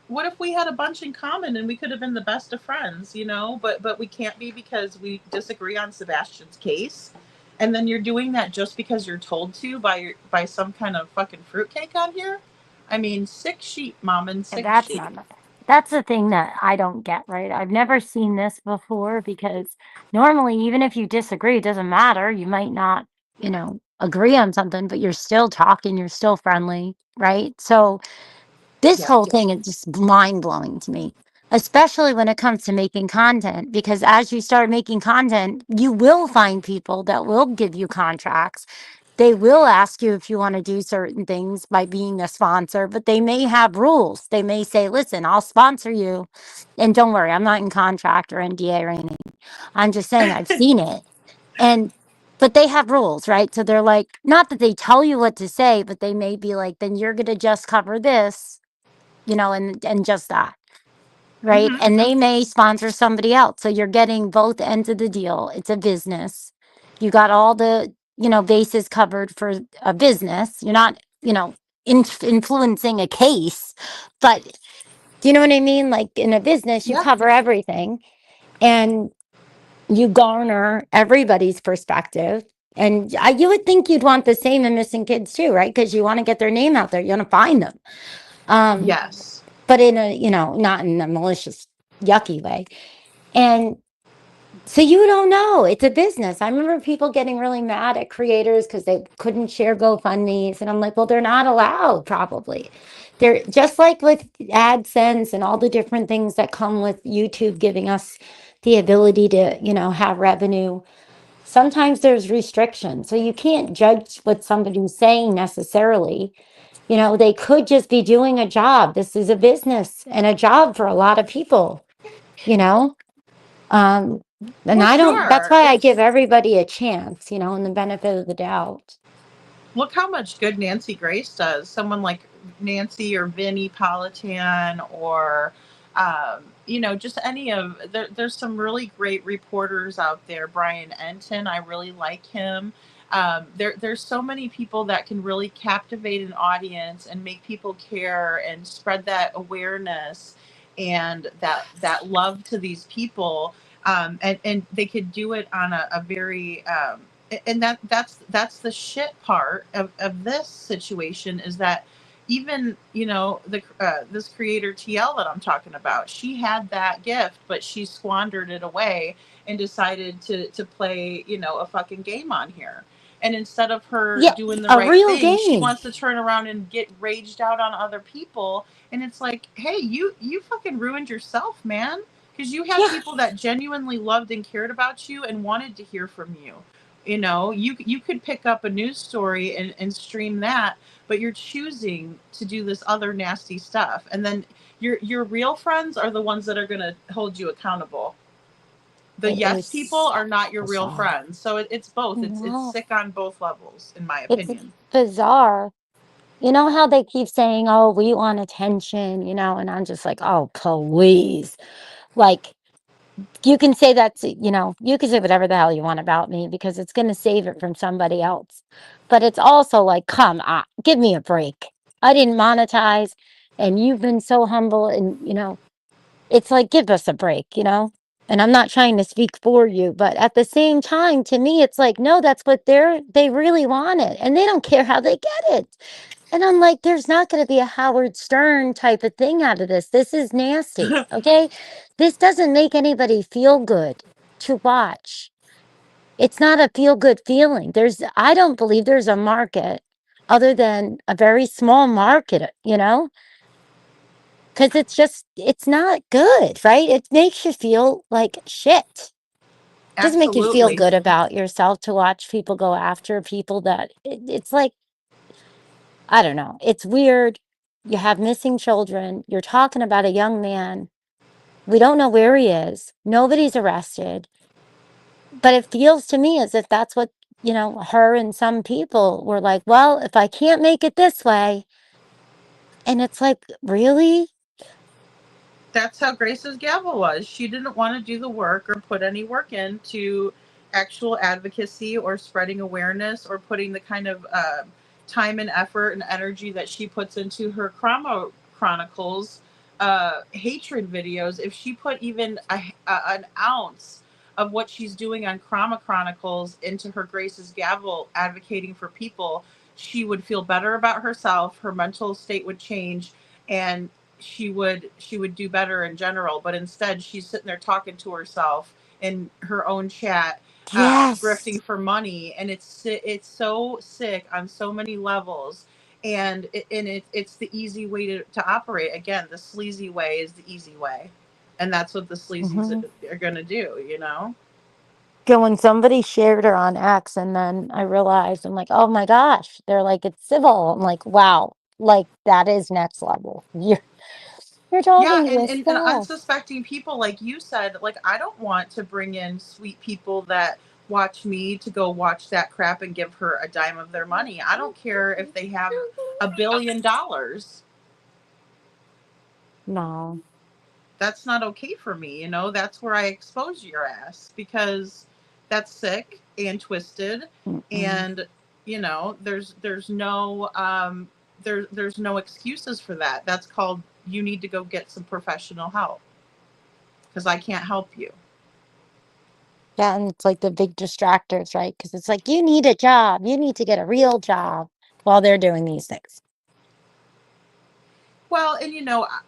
what if we had a bunch in common and we could have been the best of friends, but we can't be because we disagree on Sebastian's case. And then you're doing that just because you're told to by some kind of fucking fruitcake on here. I mean, sick sheep, Mommin, sick sheep. That's the thing that I don't get, right? I've never seen this before, because normally, even if you disagree, it doesn't matter. You might not, agree on something, but you're still talking, you're still friendly, right? So this whole thing is just mind blowing to me, especially when it comes to making content, because as you start making content, you will find people that will give you contracts. They will ask you if you want to do certain things by being a sponsor, but they may have rules. They may say, listen, I'll sponsor you. And don't worry, I'm not in contract or NDA or anything. I'm just saying I've seen it. But they have rules, right? So they're like, not that they tell you what to say, but they may be like, then you're going to just cover this, and just that, right? Mm-hmm. And they may sponsor somebody else. So you're getting both ends of the deal. It's a business. You got all the, bases covered for a business. You're not, influencing a case, but do you know what I mean? Like, in a business, you cover everything, and you garner everybody's perspective. And you would think you'd want the same in missing kids too, right? Because you want to get their name out there. You want to find them. Yes. But in a, not in a malicious, yucky way. And so you don't know. It's a business. I remember people getting really mad at creators because they couldn't share GoFundMe's. And I'm like, well, they're not allowed, probably. They're just like with AdSense and all the different things that come with YouTube giving us the ability to, have revenue. Sometimes there's restrictions. So you can't judge what somebody's saying necessarily. They could just be doing a job. This is a business and a job for a lot of people, you know? And that's why I give everybody a chance, and the benefit of the doubt. Look how much good Nancy Grace does. Someone like Nancy or Vinnie Politan, or just any of there's some really great reporters out there. Brian Enton, I really like him. There's so many people that can really captivate an audience and make people care and spread that awareness and that love to these people. And they could do it on a very and that's the shit part of this situation, is that even the this creator TL that I'm talking about, she had that gift, but she squandered it away and decided to play a fucking game on here. And instead of her doing the right thing, she wants to turn around and get raged out on other people. And it's like, hey, you fucking ruined yourself, man. Because you had people that genuinely loved and cared about you and wanted to hear from you. You could pick up a news story and stream that, but you're choosing to do this other nasty stuff. And then your real friends are the ones that are going to hold you accountable. The people are not your real friends. So it's both. It's sick on both levels, in my opinion. It's bizarre. You know how they keep saying, oh, we want attention, and I'm just like, oh, please. Like, you can say that's, you can say whatever the hell you want about me because it's going to save it from somebody else. But it's also like, come on, give me a break. I didn't monetize, and you've been so humble, and, it's like, give us a break, And I'm not trying to speak for you, but at the same time, to me, it's like, no, that's what they really want it. And they don't care how they get it. And I'm like, there's not going to be a Howard Stern type of thing out of this. This is nasty. Okay. This doesn't make anybody feel good to watch. It's not a feel good feeling. I don't believe there's a market other than a very small market, because it's not good, right? It makes you feel like shit. Doesn't make you feel Absolutely. good about yourself to watch people go after people it's like, I don't know. It's weird. You have missing children. You're talking about a young man. We don't know where he is. Nobody's arrested. But it feels to me as if that's what, her and some people were like, well, if I can't make it this way. And it's like, really? That's how Grace's gavel was. She didn't want to do the work or put any work into actual advocacy or spreading awareness or putting the kind of time and effort and energy that she puts into her Cramo Chronicles hatred videos. If she put even an ounce of what she's doing on Crama Chronicles into her Grace's gavel advocating for people, she would feel better about herself. Her mental state would change, and she would do better in general. But instead she's sitting there talking to herself in her own chat, Yes. grifting for money, and it's so sick on so many levels. And it's the easy way to operate. Again, the sleazy way is the easy way, and that's what the sleazies Hmm. are going to do. When somebody shared her on X, and then I realized, I'm like, oh my gosh, they're like, it's civil. I'm like, wow, like that is next level. You're Yeah, talking to and yourself. unsuspecting people, like you said, like I don't want to bring in sweet people that watch me to go watch that crap and give her a dime of their money. I don't care if they have $1 billion. No. That's not okay for me. That's where I expose your ass, because that's sick and twisted. Mm-mm. And there's no there's no excuses for that. That's called, you need to go get some professional help, because I can't help you. Yeah, and it's like the big distractors, right? Because it's like, you need a job. You need to get a real job while they're doing these things. Well, and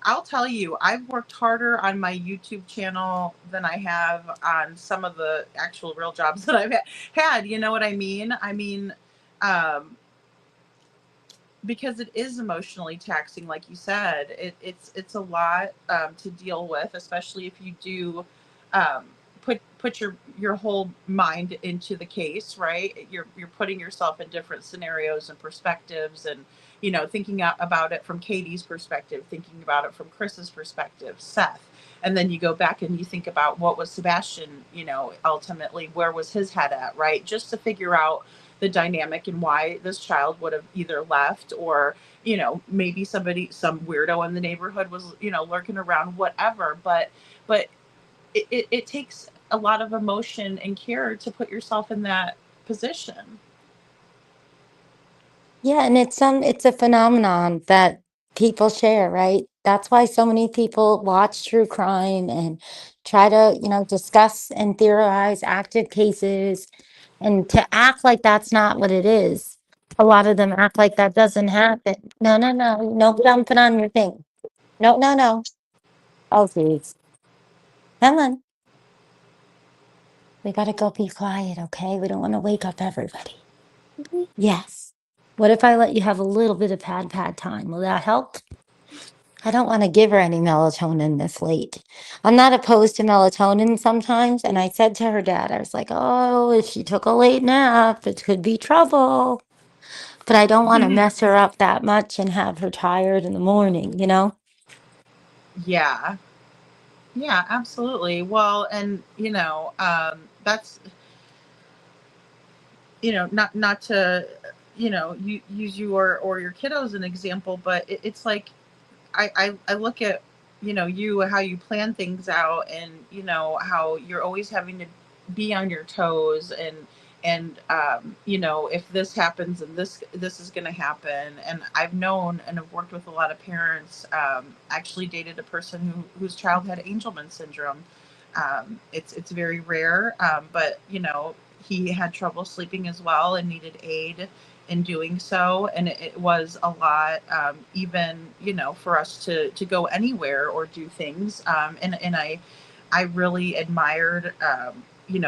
I'll tell you, I've worked harder on my YouTube channel than I have on some of the actual real jobs that I've had. You know what I mean? Um, because it is emotionally taxing, like you said. It's a lot to deal with, especially if you do um, put your whole mind into the case, right? You're putting yourself in different scenarios and perspectives, and thinking about it from Katie's perspective, thinking about it from Chris's perspective, Seth, and then you go back and you think about what was Sebastian, ultimately where was his head at, right? Just to figure out the dynamic and why this child would have either left, or maybe some weirdo in the neighborhood was lurking around, whatever. But it takes a lot of emotion and care to put yourself in that position. Yeah, and it's a phenomenon that people share, right? That's why so many people watch true crime and try to, discuss and theorize active cases, and to act like that's not what it is. A lot of them act like that doesn't happen. No, no, no, no dumping on your thing. No, no, no. Oh, geez. Come on. We gotta go be quiet, okay? We don't want to wake up everybody. Yes. What if I let you have a little bit of pad time? Will that help? I don't want to give her any melatonin this late. I'm not opposed to melatonin sometimes. And I said to her dad, I was like, oh, if she took a late nap, it could be trouble. But I don't want to mess her up that much and have her tired in the morning? Yeah. Yeah, absolutely. Well, and that's not to use you or your kiddos as an example, but it's like I look at you, how you plan things out, and how you're always having to be on your toes, and if this happens and this is going to happen. And I've known and have worked with a lot of parents. Actually dated a person whose child had Angelman syndrome. It's very rare, but he had trouble sleeping as well and needed aid in doing so. And it was a lot, even, for us to go anywhere or do things. And I really admired,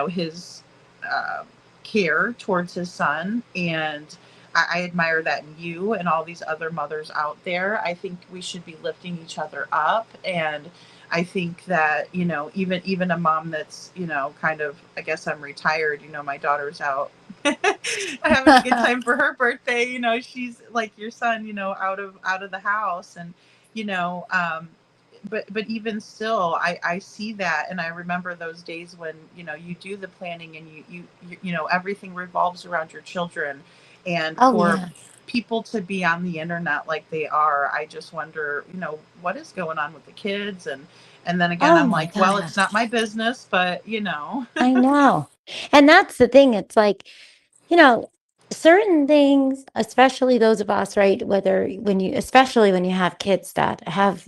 his care towards his son. And I admire that in you and all these other mothers out there. I think we should be lifting each other up. And I think that, even a mom that's, kind of, I guess I'm retired, my daughter's out having a good time for her birthday. She's like your son, out of the house. And, but even still, I see that. And I remember those days when, you do the planning and everything revolves around your children. And Oh, for yeah. people to be on the internet like they are, I just wonder, what is going on with the kids? And then again, Oh I'm my like, well, it's not gosh. my business, but I know. And that's the thing. It's like, you know, certain things, especially those of us, right? Especially when you have kids that have,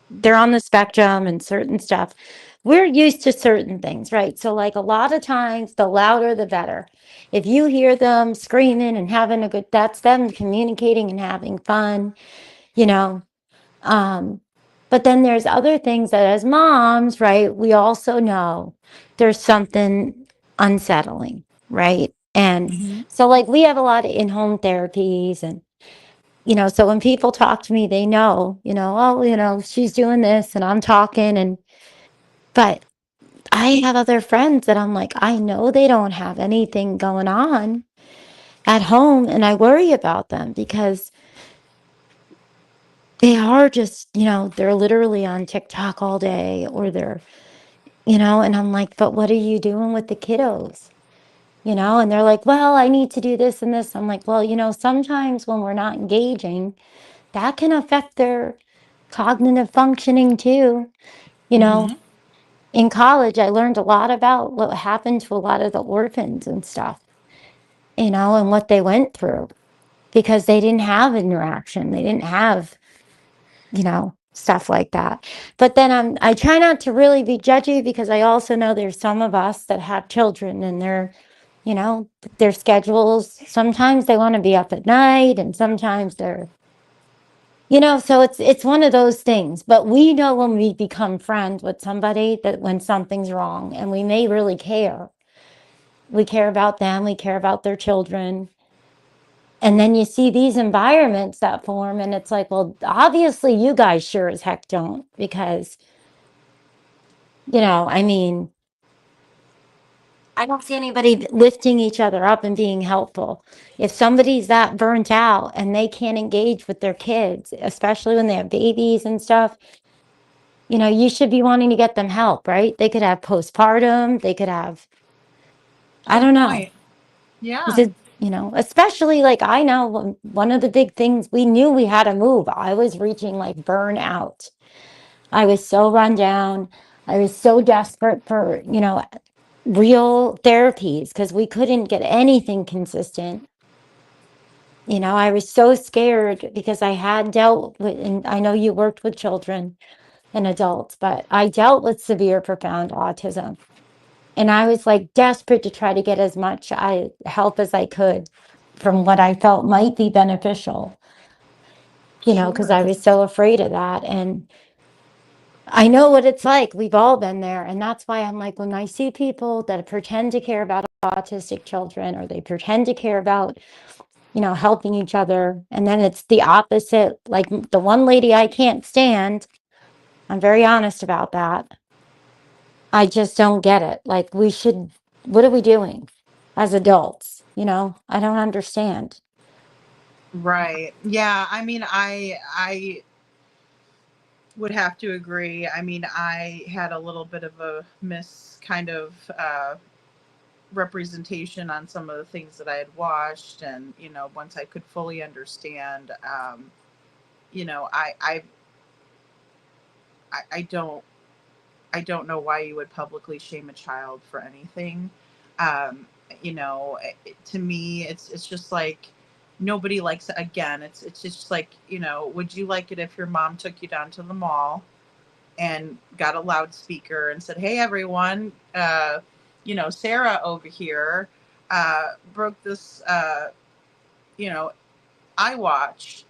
they're on the spectrum and certain stuff, we're used to certain things, right? So, like a lot of times, the louder the better. If you hear them screaming and having that's them communicating and having fun, you know. Um, but then there's other things that as moms, right, we also know there's something unsettling, right? And Mhm. so, like, we have a lot of in-home therapies, and so when people talk to me, they know, oh, she's doing this and I'm talking, but I have other friends that I'm like, I know they don't have anything going on at home, and I worry about them because they are just, they're literally on TikTok all day, or they're, and I'm like, but what are you doing with the kiddos? And they're like, well, I need to do this and this. I'm like, well, sometimes when we're not engaging, that can affect their cognitive functioning too. You know, Mhm. in college, I learned a lot about what happened to a lot of the orphans and stuff, and what they went through because they didn't have interaction. They didn't have, stuff like that. But then I try not to really be judgy because I also know there's some of us that have children and you know, their schedules. Sometimes they want to be up at night and sometimes they're, so it's one of those things. But we know when we become friends with somebody that when something's wrong, and we may really care. We care about them, we care about their children. And then you see these environments that form, and it's like, well, obviously you guys sure as heck don't, because, I mean, I don't see anybody lifting each other up and being helpful. If somebody's that burnt out and they can't engage with their kids, especially when they have babies and stuff, you should be wanting to get them help, right? They could have postpartum, they could have, I Good don't know. point. Is Yeah. it, especially like I know one of the big things we knew we had to move. I was reaching like burnout. I was so run down. I was so desperate for, real therapies because we couldn't get anything consistent. I was so scared because I had dealt with, and I know you worked with children and adults, but I dealt with severe, profound autism. And I was like desperate to try to get as much help as I could from what I felt might be beneficial, because I Sure. was so afraid of that. And I know what it's like. We've all been there. And that's why I'm like, when I see people that pretend to care about autistic children, or they pretend to care about, helping each other, and then it's the opposite. Like the one lady I can't stand, I'm very honest about that. I just don't get it. Like, what are we doing as adults? I don't understand. Right. Yeah. I mean, I would have to agree. I mean, I had a little bit of a kind of representation on some of the things that I had watched, and once I could fully understand, you know, I I I don't I don't know why you would publicly shame a child for anything. Um, to me, it's just like nobody likes it. Again, it's just like, would you like it if your mom took you down to the mall and got a loudspeaker and said, "Hey, everyone, Sarah over here broke this, iWatch,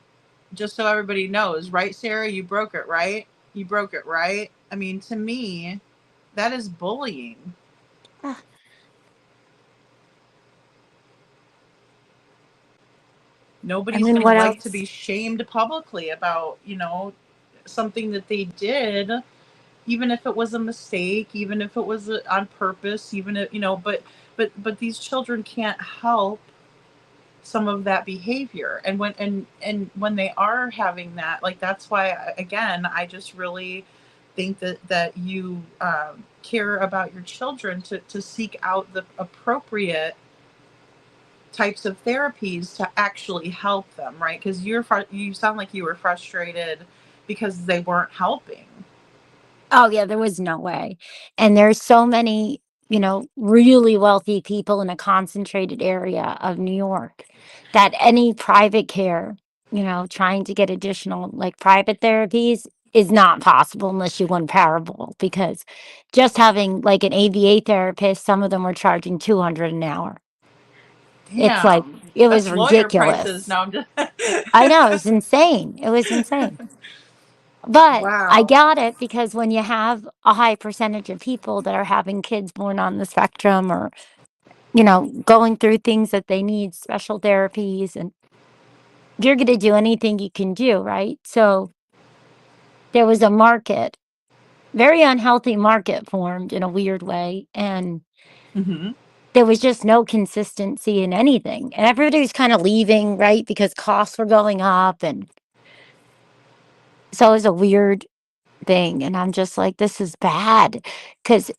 just so everybody knows, right, Sarah? You broke it, right? You broke it, right? I mean, to me, that is bullying. Ah, I Nobody's mean, going to what like to else? be shamed publicly about, something that they did, even if it was a mistake, even if it was on purpose, even if, but these children can't help some of that behavior. And when they are having that, like, that's why, again, I just really think that you care about your children to seek out the appropriate types of therapies to actually help them, right? Because you sound like you were frustrated because they weren't helping. Oh, yeah, there was no way. And there's so many, really wealthy people in a concentrated area of New York that any private care, trying to get additional like private therapies is not possible unless you went Parable because just having like an ABA therapist, some of them were charging 200 an hour. It's like Damn, it was that's lawyer prices. ridiculous. No, I'm just I know, it was insane. It was insane. But I wow. got it because when you have a high percentage of people that are having kids born on the spectrum or, going through things that they need special therapies and you're going to do anything you can do, right? So there was a market, very unhealthy market formed in a weird way. And Hmm. there was just no consistency in anything. And everybody was kind of leaving, right? Because costs were going up. And so it was a weird thing. And I'm just like, this is bad. Because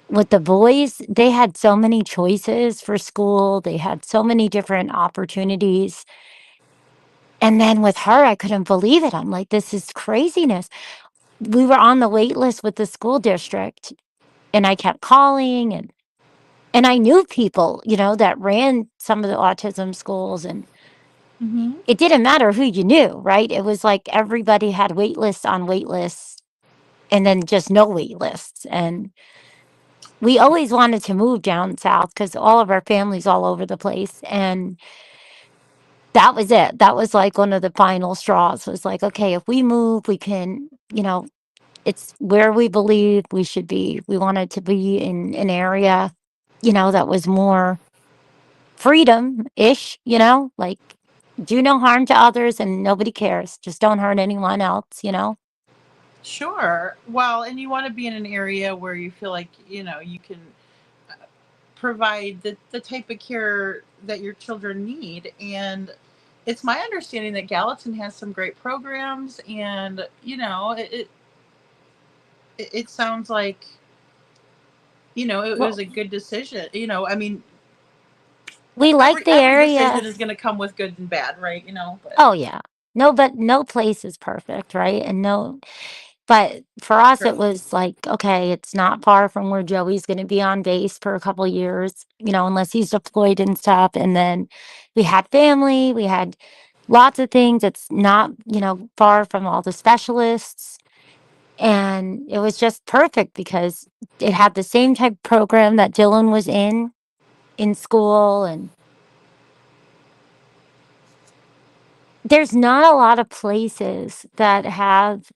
with the boys, they had so many choices for school. They had so many different opportunities. And then with her, I couldn't believe it. I'm like, this is craziness. We were on the wait list with the school district and I kept calling and I knew people, that ran some of the autism schools and Hmm. it didn't matter who you knew, right? It was like everybody had wait lists on wait lists and then just no wait lists. And we always wanted to move down south because all of our family's all over the place. And that was it. That was like one of the final straws was like, okay, if we move, we can, it's where we believe we should be. We wanted to be in an area, that was more freedom ish, like do no harm to others and nobody cares. Just don't hurt anyone else. Sure. Well, and you want to be in an area where you feel like, you can provide the type of care that your children need. And it's my understanding that Gallatin has some great programs, and it sounds like it was Well, a good decision. I mean, we like the every decision area. is going to come with good and bad, right? But Oh yeah. No, but no place is perfect, right? And no, but for us, it true. was like, okay, it's not far from where Joey's going to be on base for a couple years, unless he's deployed and stuff. And then we had family, we had lots of things. It's not, far from all the specialists. And it was just perfect because it had the same type of program that Dylan was in school. And there's not a lot of places that have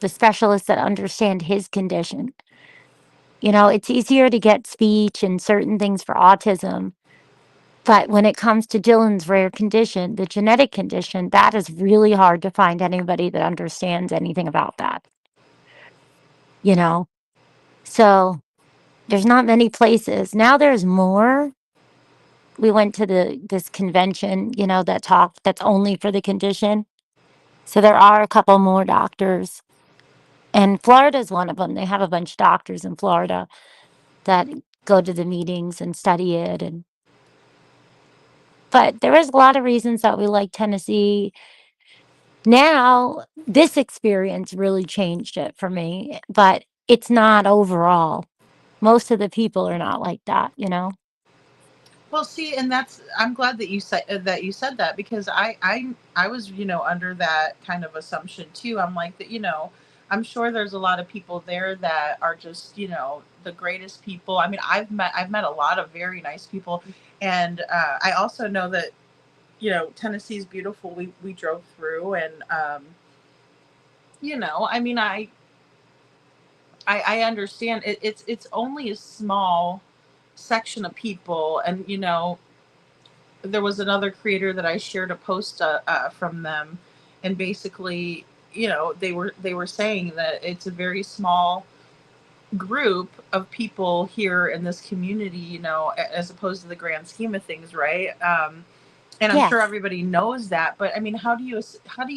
the specialists that understand his condition. It's easier to get speech and certain things for autism. But when it comes to Dylan's rare condition, the genetic condition, that is really hard to find anybody that understands anything about that, you know? So there's not many places. Now there's more. We went to this convention, that's only for the condition. So there are a couple more doctors. And Florida's one of them. They have a bunch of doctors in Florida that go to the meetings and study it. But there is a lot of reasons that we like Tennessee. Now, this experience really changed it for me, but it's not overall. Most of the people are not like that. Well, see, and I'm glad that you said that, because I was under that kind of assumption too. I'm like that, I'm sure there's a lot of people there that are just the greatest people. I mean, I've met a lot of very nice people, and I also know that, you know, Tennessee's beautiful. We drove through, and you know, I mean, I understand it's only a small section of people, and you know, there was another creator that I shared a post from them, and basically, you know, they were saying that it's a very small group of people here in this community, you know, as opposed to the grand scheme of things, right? And I'm sure Yes, everybody knows that, but I mean, how do you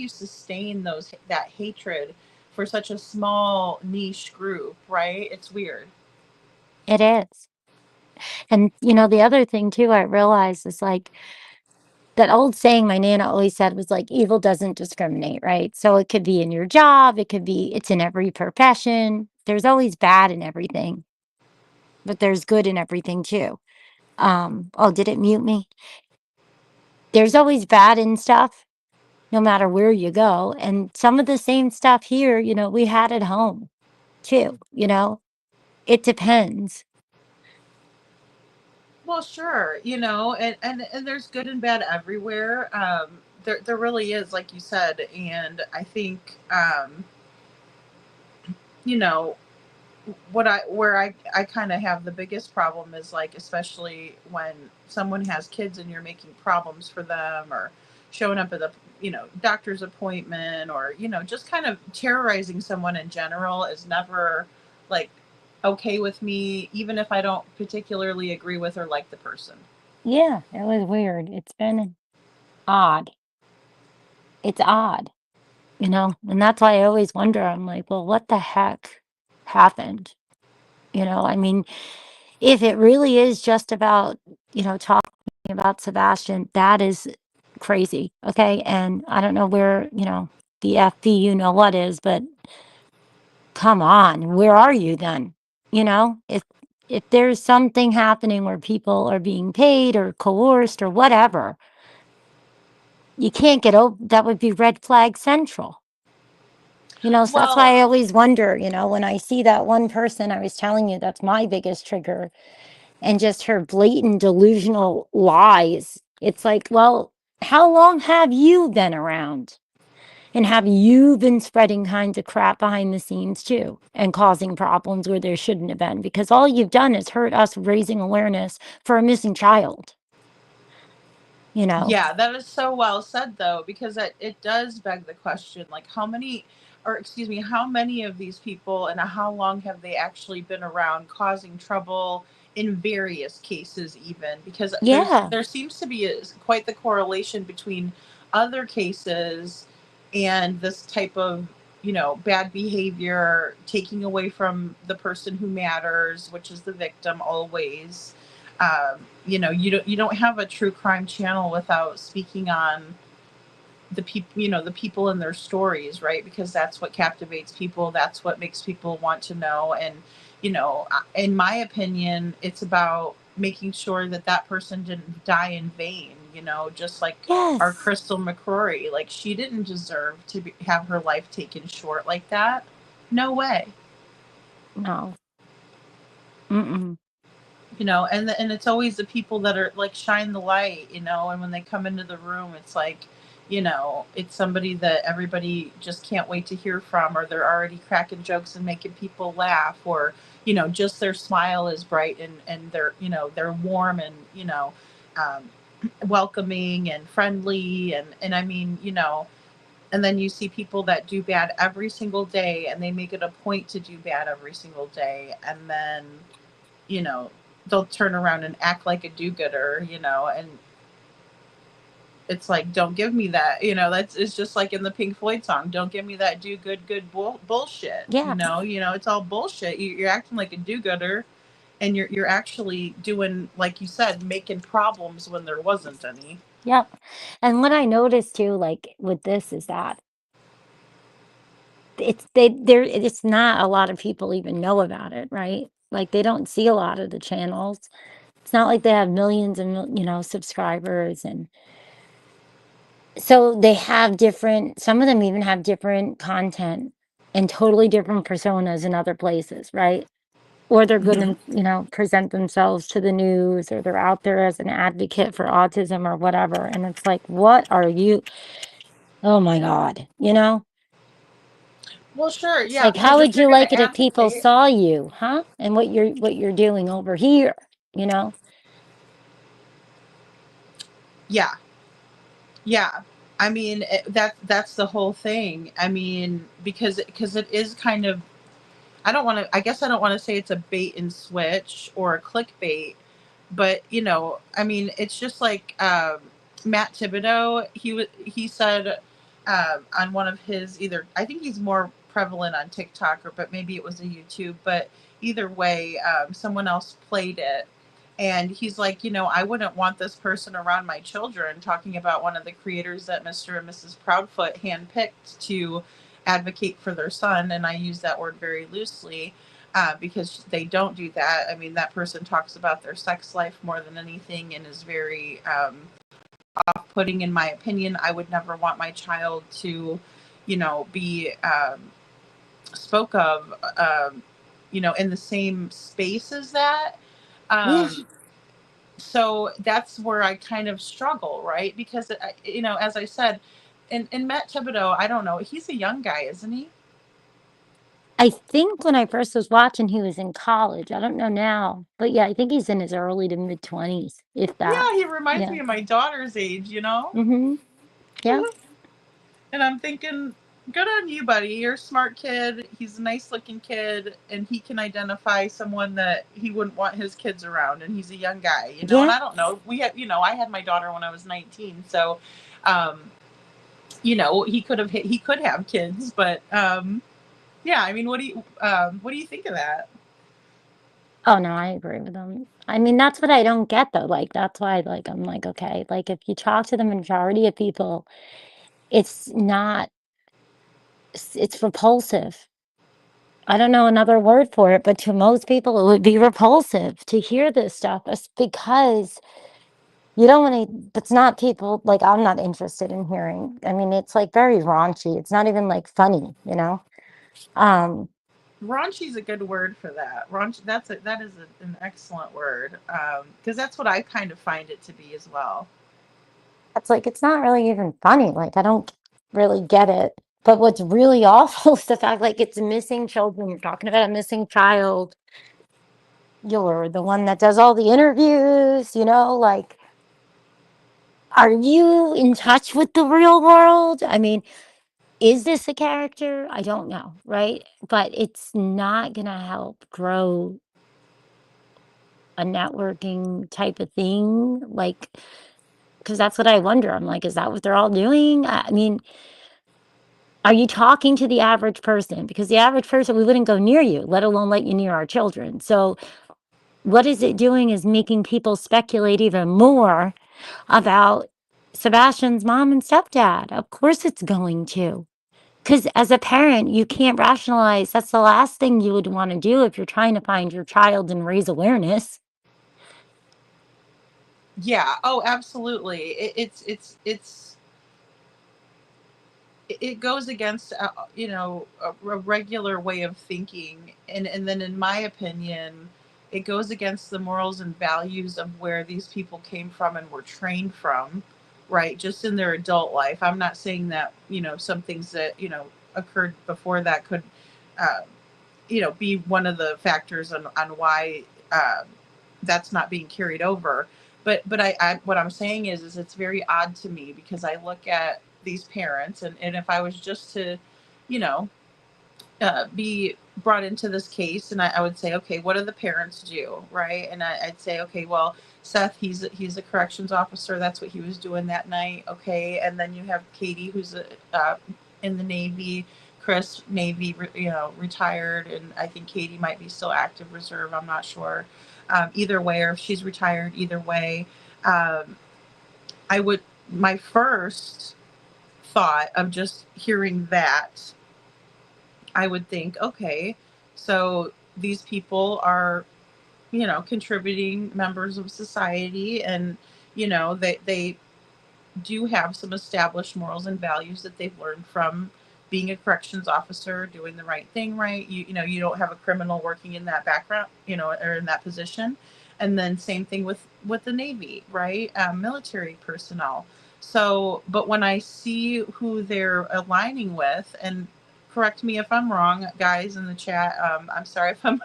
sustain that hatred for such a small niche group, right? It's weird. it is. And, you know, the other thing too, I realized is like that old saying my Nana always said was like, evil doesn't discriminate, right? So it could be in your job, it's in every profession. There's always bad in everything, but there's good in everything too. Oh, did it mute me? There's always bad in stuff, no matter where you go. And some of the same stuff here, you know, we had at home too, you know? It depends. Well, sure, you know, and there's good and bad everywhere. There really is, like you said, and I think, you know, where I kind of have the biggest problem is like, especially when someone has kids and you're making problems for them, or showing up at the, you know, doctor's appointment, or you know, just kind of terrorizing someone in general is never like okay with me, even if I don't particularly agree with or like the person. Yeah, it was weird. It's been odd. It's odd, you know? And that's why I always wonder, I'm like, well, what the heck happened? You know, I mean, if it really is just about, you know, talking about Sebastian, that is crazy. Okay. And I don't know where, you know, the FB, you know what is, but come on, where are you then? You know, if there's something happening where people are being paid or coerced or whatever, you can't get over that would be red flag central. You know, so that's why Well, I always wonder, you know, when I see that one person, I was telling you that's my biggest trigger, and just her blatant delusional lies. It's like, well, how long have you been around? And have you been spreading kinds of crap behind the scenes too and causing problems where there shouldn't have been? Because all you've done is hurt us raising awareness for a missing child, you know? yeah, that is so well said, though, because it does beg the question, like, how many, or excuse me, how many of these people and how long have they actually been around causing trouble in various cases, even? Because Yeah. there seems to be quite the correlation between other cases and this type of, you know, bad behavior, taking away from the person who matters, which is the victim always. You know, you don't have a true crime channel without speaking on the people, you know, the people and their stories, right? Because that's what captivates people, that's what makes people want to know. And you know, in my opinion, it's about making sure that that person didn't die in vain, you know, just like our Yes. Crystal McCrory. Like, she didn't deserve to have her life taken short like that. No way. No. Mm-mm. You know, and it's always the people that are like, shine the light, you know, and when they come into the room, it's like, you know, it's somebody that everybody just can't wait to hear from, or they're already cracking jokes and making people laugh, or you know, just their smile is bright, and they're, you know, they're warm, and you know, um, welcoming and friendly, and I mean, you know, and then you see people that do bad every single day, and they make it a point to do bad every single day, and then, you know, they'll turn around and act like a do-gooder, you know, and it's like, don't give me that, you know, that's, it's just like in the Pink Floyd song, don't give me that bullshit, Yeah. you know, it's all bullshit. You're acting like a do-gooder, and you're actually doing, like you said, making problems when there wasn't any. Yep. And what I noticed too, like with this, is that it's not a lot of people even know about it, right? Like they don't see a lot of the channels. It's not like they have millions and you know, subscribers, and so they have different, some of them even have different content and totally different personas in other places, right? or they're going to, present themselves to the news, or they're out there as an advocate for autism or whatever. And it's like, what are you? Oh my God, Well, sure, It's yeah, like, how because if would you're you going like to it if people advocate, saw you, huh? And what you're doing over here, you know? yeah, yeah. I mean, that's the whole thing. I mean, because it is kind of, I don't want to, I guess I don't want to say it's a bait and switch or a clickbait, but I mean, it's just like Matt Thibodeau. He said on one of his, either, I think he's more prevalent on TikTok, but maybe it was a YouTube. But either way, someone else played it, and he's like, I wouldn't want this person around my children, talking about one of the creators that Mr. and Mrs. Proudfoot handpicked to advocate for their son, and I use that word very loosely. Because they don't do that. I mean, that person talks about their sex life more than anything, and is very off-putting, in my opinion. I would never want my child to, be spoke of, in the same space as that. Yeah. So that's where I kind of struggle, right? Because, as I said, in Matt Thibodeau, I don't know, he's a young guy, isn't he? I think when I first was watching, he was in college. I don't know now, but yeah, I think he's in his early to mid 20s, if that. Yeah, he reminds Yeah. me of my daughter's age. Mm-hmm. Yeah. And I'm thinking, good on you, buddy. You're a smart kid. He's a nice looking kid, and he can identify someone that he wouldn't want his kids around. And he's a young guy. And Yeah. I don't know. I had my daughter when I was 19. So, he could have kids, but, yeah, I mean, what do you think of that? Oh no, I agree with him. I mean, that's what I don't get though. Like, that's why, like, I'm like, okay, like, if you talk to the majority of people, it's not, it's repulsive. I don't know another word for it, but to most people, it would be repulsive to hear this stuff. It's because you don't want to, it's not people, like, I'm not interested in hearing. I mean, it's like very raunchy. It's not even like funny. Um, Raunchy's a good word for that. Raunch. That is an excellent word. Because that's what I kind of find it to be as well. it's like, it's not really even funny. Like, I don't really get it. But what's really awful is the fact, like, it's missing children. You're talking about a missing child. You're the one that does all the interviews, like, are you in touch with the real world? I mean, is this a character? I don't know, right? But it's not going to help grow a networking type of thing. Like, because that's what I wonder. I'm like, is that what they're all doing? I mean, are you talking to the average person? Because the average person, we wouldn't go near you, let alone let you near our children. So what is it doing is making people speculate even more about Sebastian's mom and stepdad. Of course it's going to. Because as a parent, you can't rationalize. That's the last thing you would want to do if you're trying to find your child and raise awareness. Yeah. Oh, absolutely. It goes against a regular way of thinking, and then, in my opinion, it goes against the morals and values of where these people came from and were trained from, right? Just in their adult life. I'm not saying that some things that occurred before that could uh, be one of the factors on why that's not being carried over. But I what I'm saying is it's very odd to me, because I look at these parents, and if I was just to, you know, be brought into this case, and I would say, okay, what do the parents do, right? And I'd say, okay, well, Seth, he's a corrections officer. That's what he was doing that night. Okay, and then you have Katie, who's in the Navy. Chris, Navy, retired, and I think Katie might be still active reserve. I'm not sure. Either way, or if she's retired, either way, um, I would. My first thought of just hearing that, I would think, okay, so these people are, contributing members of society, and they do have some established morals and values that they've learned from being a corrections officer, doing the right thing, right? You know, you don't have a criminal working in that background, you know, or in that position. And then same thing with the Navy, right? Military personnel. So, but when I see who they're aligning with, and correct me if I'm wrong, guys in the chat. I'm sorry if I'm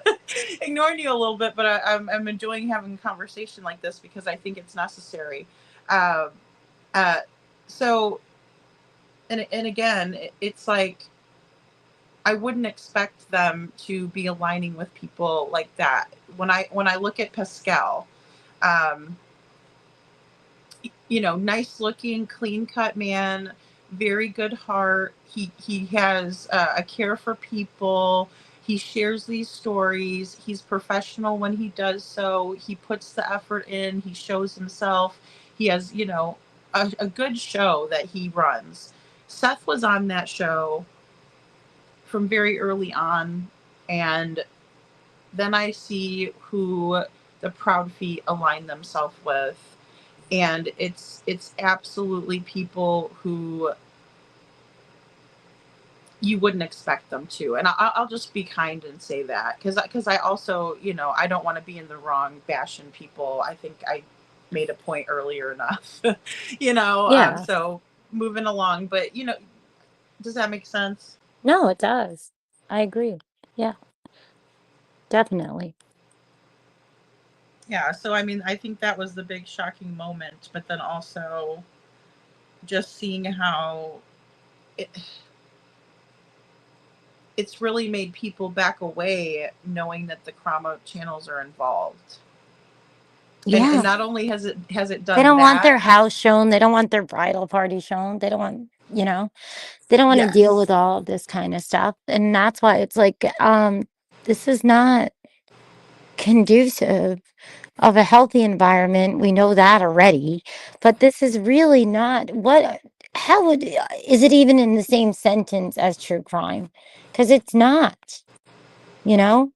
ignoring you a little bit, but I'm enjoying having a conversation like this because I think it's necessary. Uh, uh, so, and again, it's like I wouldn't expect them to be aligning with people like that. When I look at Pascal, um, you know, nice looking, clean cut man, very good heart. He has a care for people. He shares these stories. He's professional when he does so. He puts the effort in. He shows himself. He has, you know, a good show that he runs. Seth was on that show from very early on, and then I see who the Proud Feet align themselves with, and it's absolutely people who you wouldn't expect them to. And I'll just be kind and say that because I also, you know, I don't want to be in the wrong bashing people. I think I made a point earlier enough, you know. Yeah. So moving along, but you know, does that make sense? No, it does. I agree. Yeah, definitely. Yeah. So I mean, I think that was the big shocking moment, but then also just seeing how it's really made people back away knowing that the Krama channels are involved. Yeah. And not only has it done They don't want their that, house shown. They don't want their bridal party shown. They don't want, you know, they don't want to deal with yes. all of this kind of stuff. And that's why it's like, this is not conducive of a healthy environment. We know that already. But this is really not how would, is it even in the same sentence as true crime? Because it's not, you know?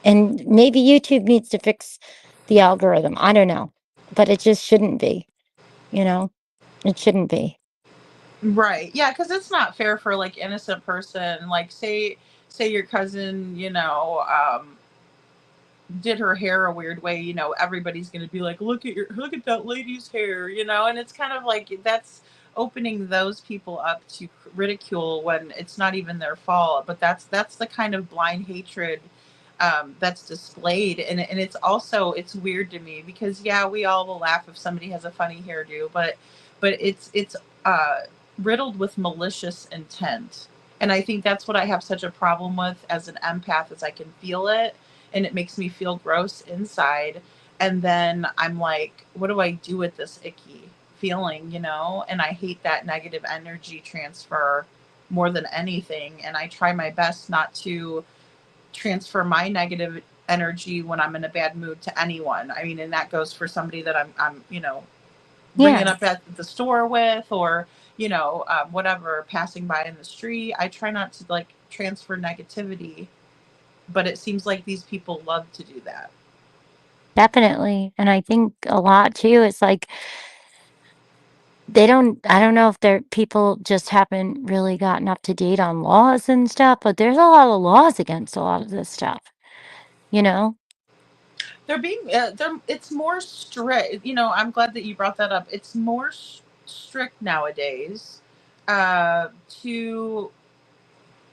And maybe YouTube needs to fix the algorithm. I don't know. But it just shouldn't be, you know? It shouldn't be. Right. Yeah, because it's not fair for like innocent person, like say your cousin, you know, did her hair a weird way, you know, everybody's going to be like, look at that lady's hair, you know, and it's kind of like that's opening those people up to ridicule when it's not even their fault. But that's the kind of blind hatred that's displayed, and it's also it's weird to me because yeah, we all will laugh if somebody has a funny hairdo, but it's uh, riddled with malicious intent, and I think that's what I have such a problem with as an empath, is I can feel it and it makes me feel gross inside. And then I'm like, what do I do with this icky feeling, you know? And I hate that negative energy transfer more than anything. And I try my best not to transfer my negative energy when I'm in a bad mood to anyone. I mean, and that goes for somebody that I'm you know, bringing Yeah, up at the store with, or, you know, whatever, passing by in the street. I try not to like transfer negativity, but it seems like these people love to do that. definitely. And I think a lot too, it's like I don't know if people just haven't really gotten up to date on laws and stuff, but there's a lot of laws against a lot of this stuff, you know? They're being it's more strict, you know. I'm glad that you brought that up. It's more strict nowadays, to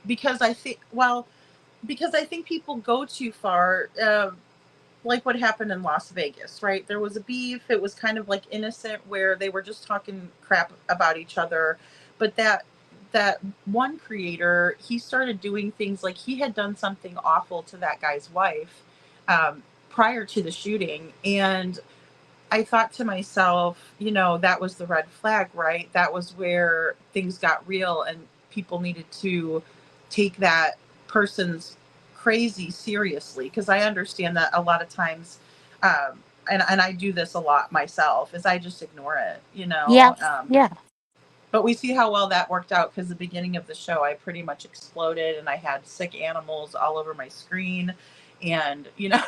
because I think well because I think people go too far, like what happened in Las Vegas, right? There was a beef. It was kind of like innocent where they were just talking crap about each other. But that one creator, he started doing things like he had done something awful to that guy's wife, prior to the shooting. And I thought to myself, you know, that was the red flag, right? That was where things got real and people needed to take that person's crazy seriously. Because I understand that a lot of times, and I do this a lot myself, is I just ignore it, you Yeah, know. yeah. But we see how well that worked out because the beginning of the show, I pretty much exploded and I had sick animals all over my screen. And, you know,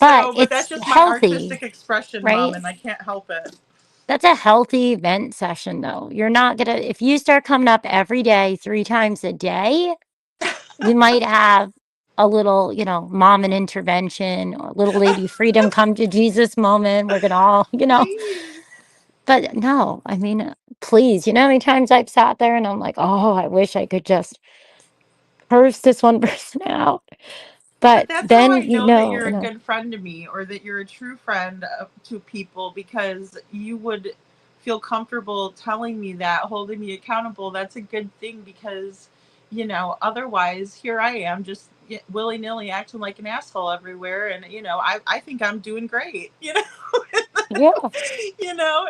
But so, but that's it's just my healthy, artistic expression, Mom, right? and I can't help it. That's a healthy vent session, though. You're not gonna, if you start coming up every day, 3 times a day, you might have a little, Mommin intervention or little lady freedom come to Jesus moment. We're gonna all, Please. but no, I mean, please, you know how many times I've sat there and I'm like, oh, I wish I could just curse this one person out. But But that's how I then, know that you're a good friend to me, or that you're a true friend to people, because you would feel comfortable telling me that, holding me accountable. That's a good thing, because, otherwise here I am just willy nilly acting like an asshole everywhere. And, I think I'm doing great, yeah,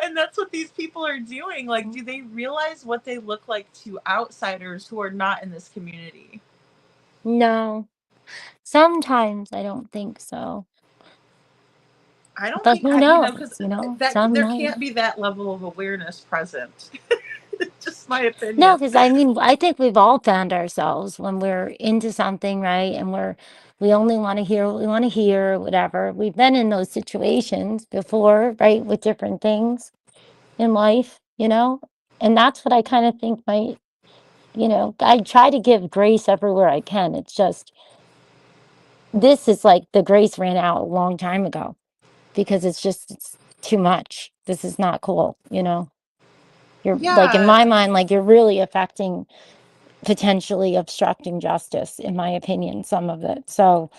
and that's what these people are doing. Like, do they realize what they look like to outsiders who are not in this community? no, sometimes I don't think so. I don't But think who because knows, that some there might. can't be that level of awareness present. Just my No, opinion. because I mean, I think we've all found ourselves when we're into something, right? And we only want to hear what we want to hear, whatever. We've been in those situations before, right? With different things in life, And that's what I kind of think might, I try to give grace everywhere I can. It's just, this is like the grace ran out a long time ago because it's too much. This is not cool, You're like, in my Yeah. mind, like you're really affecting, potentially obstructing justice, in my opinion, some of it. So,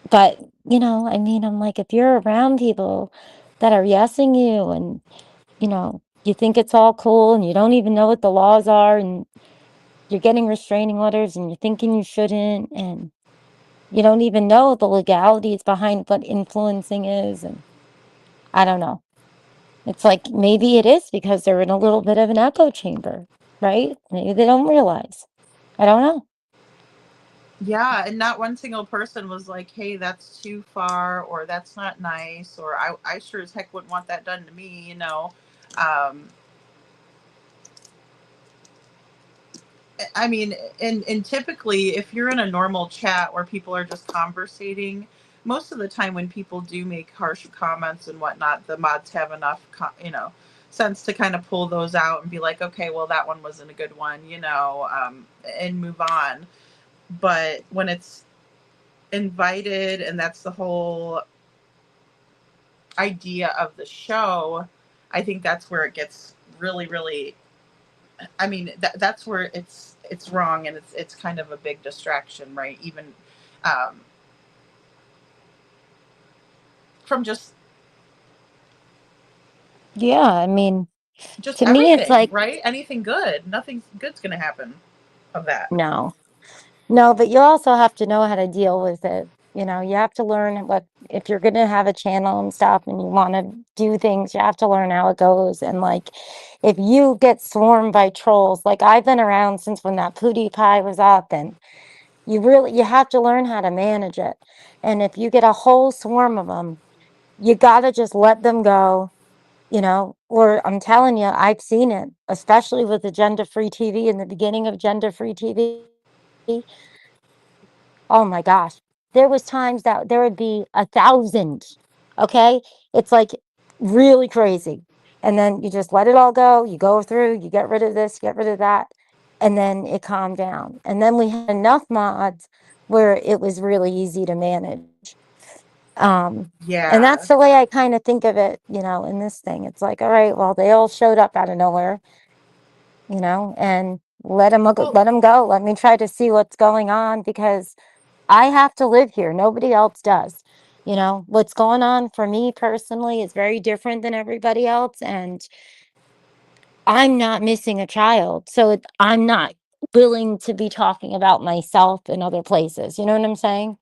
but, I mean, I'm like, if you're around people that are yesing you and, you think it's all cool and you don't even know what the laws are and you're getting restraining orders and you're thinking you shouldn't, and you don't even know the legalities behind what influencing is. And I don't know. It's like maybe it is because they're in a little bit of an echo chamber, right? Maybe they don't realize. I don't know. Yeah, and not one single person was like, "Hey, that's too far," or "That's not nice," or "I sure as heck wouldn't want that done to me." Um, I mean, and typically, if you're in a normal chat where people are just conversating, most of the time when people do make harsh comments and whatnot, the mods have enough, sense to kind of pull those out and be like, okay, well, that one wasn't a good one, and move on. But when it's invited, and that's the whole idea of the show, I think that's where it gets really, really. I mean, that's where it's wrong, and it's kind of a big distraction, right? Even um, from Yeah, I mean, just to me, it's everything, like, right? Anything good, nothing good's gonna happen of that. no. No, but you also have to know how to deal with it. You have to learn what, if you're going to have a channel and stuff and you want to do things, you have to learn how it goes. And like, if you get swarmed by trolls, like I've been around since when that PewDiePie was up, and you have to learn how to manage it. And if you get a whole swarm of them, you got to just let them go, or I'm telling you, I've seen it, especially with Agenda-Free TV in the beginning of Agenda-Free TV. Oh my gosh. There was times that there would be 1,000. Okay. It's like really crazy. And then you just let it all go. You go through, you get rid of this, get rid of that. And then it calmed down. And then we had enough mods where it was really easy to manage. And Yeah. that's the way I kind of think of it, in this thing. It's like, all right, well, they all showed up out of nowhere, and let them Well, go. Let me try to see what's going on, because I have to live here. Nobody else does. What's going on for me personally is very different than everybody else. And I'm not missing a child. So I'm not willing to be talking about myself in other places. You know what I'm saying?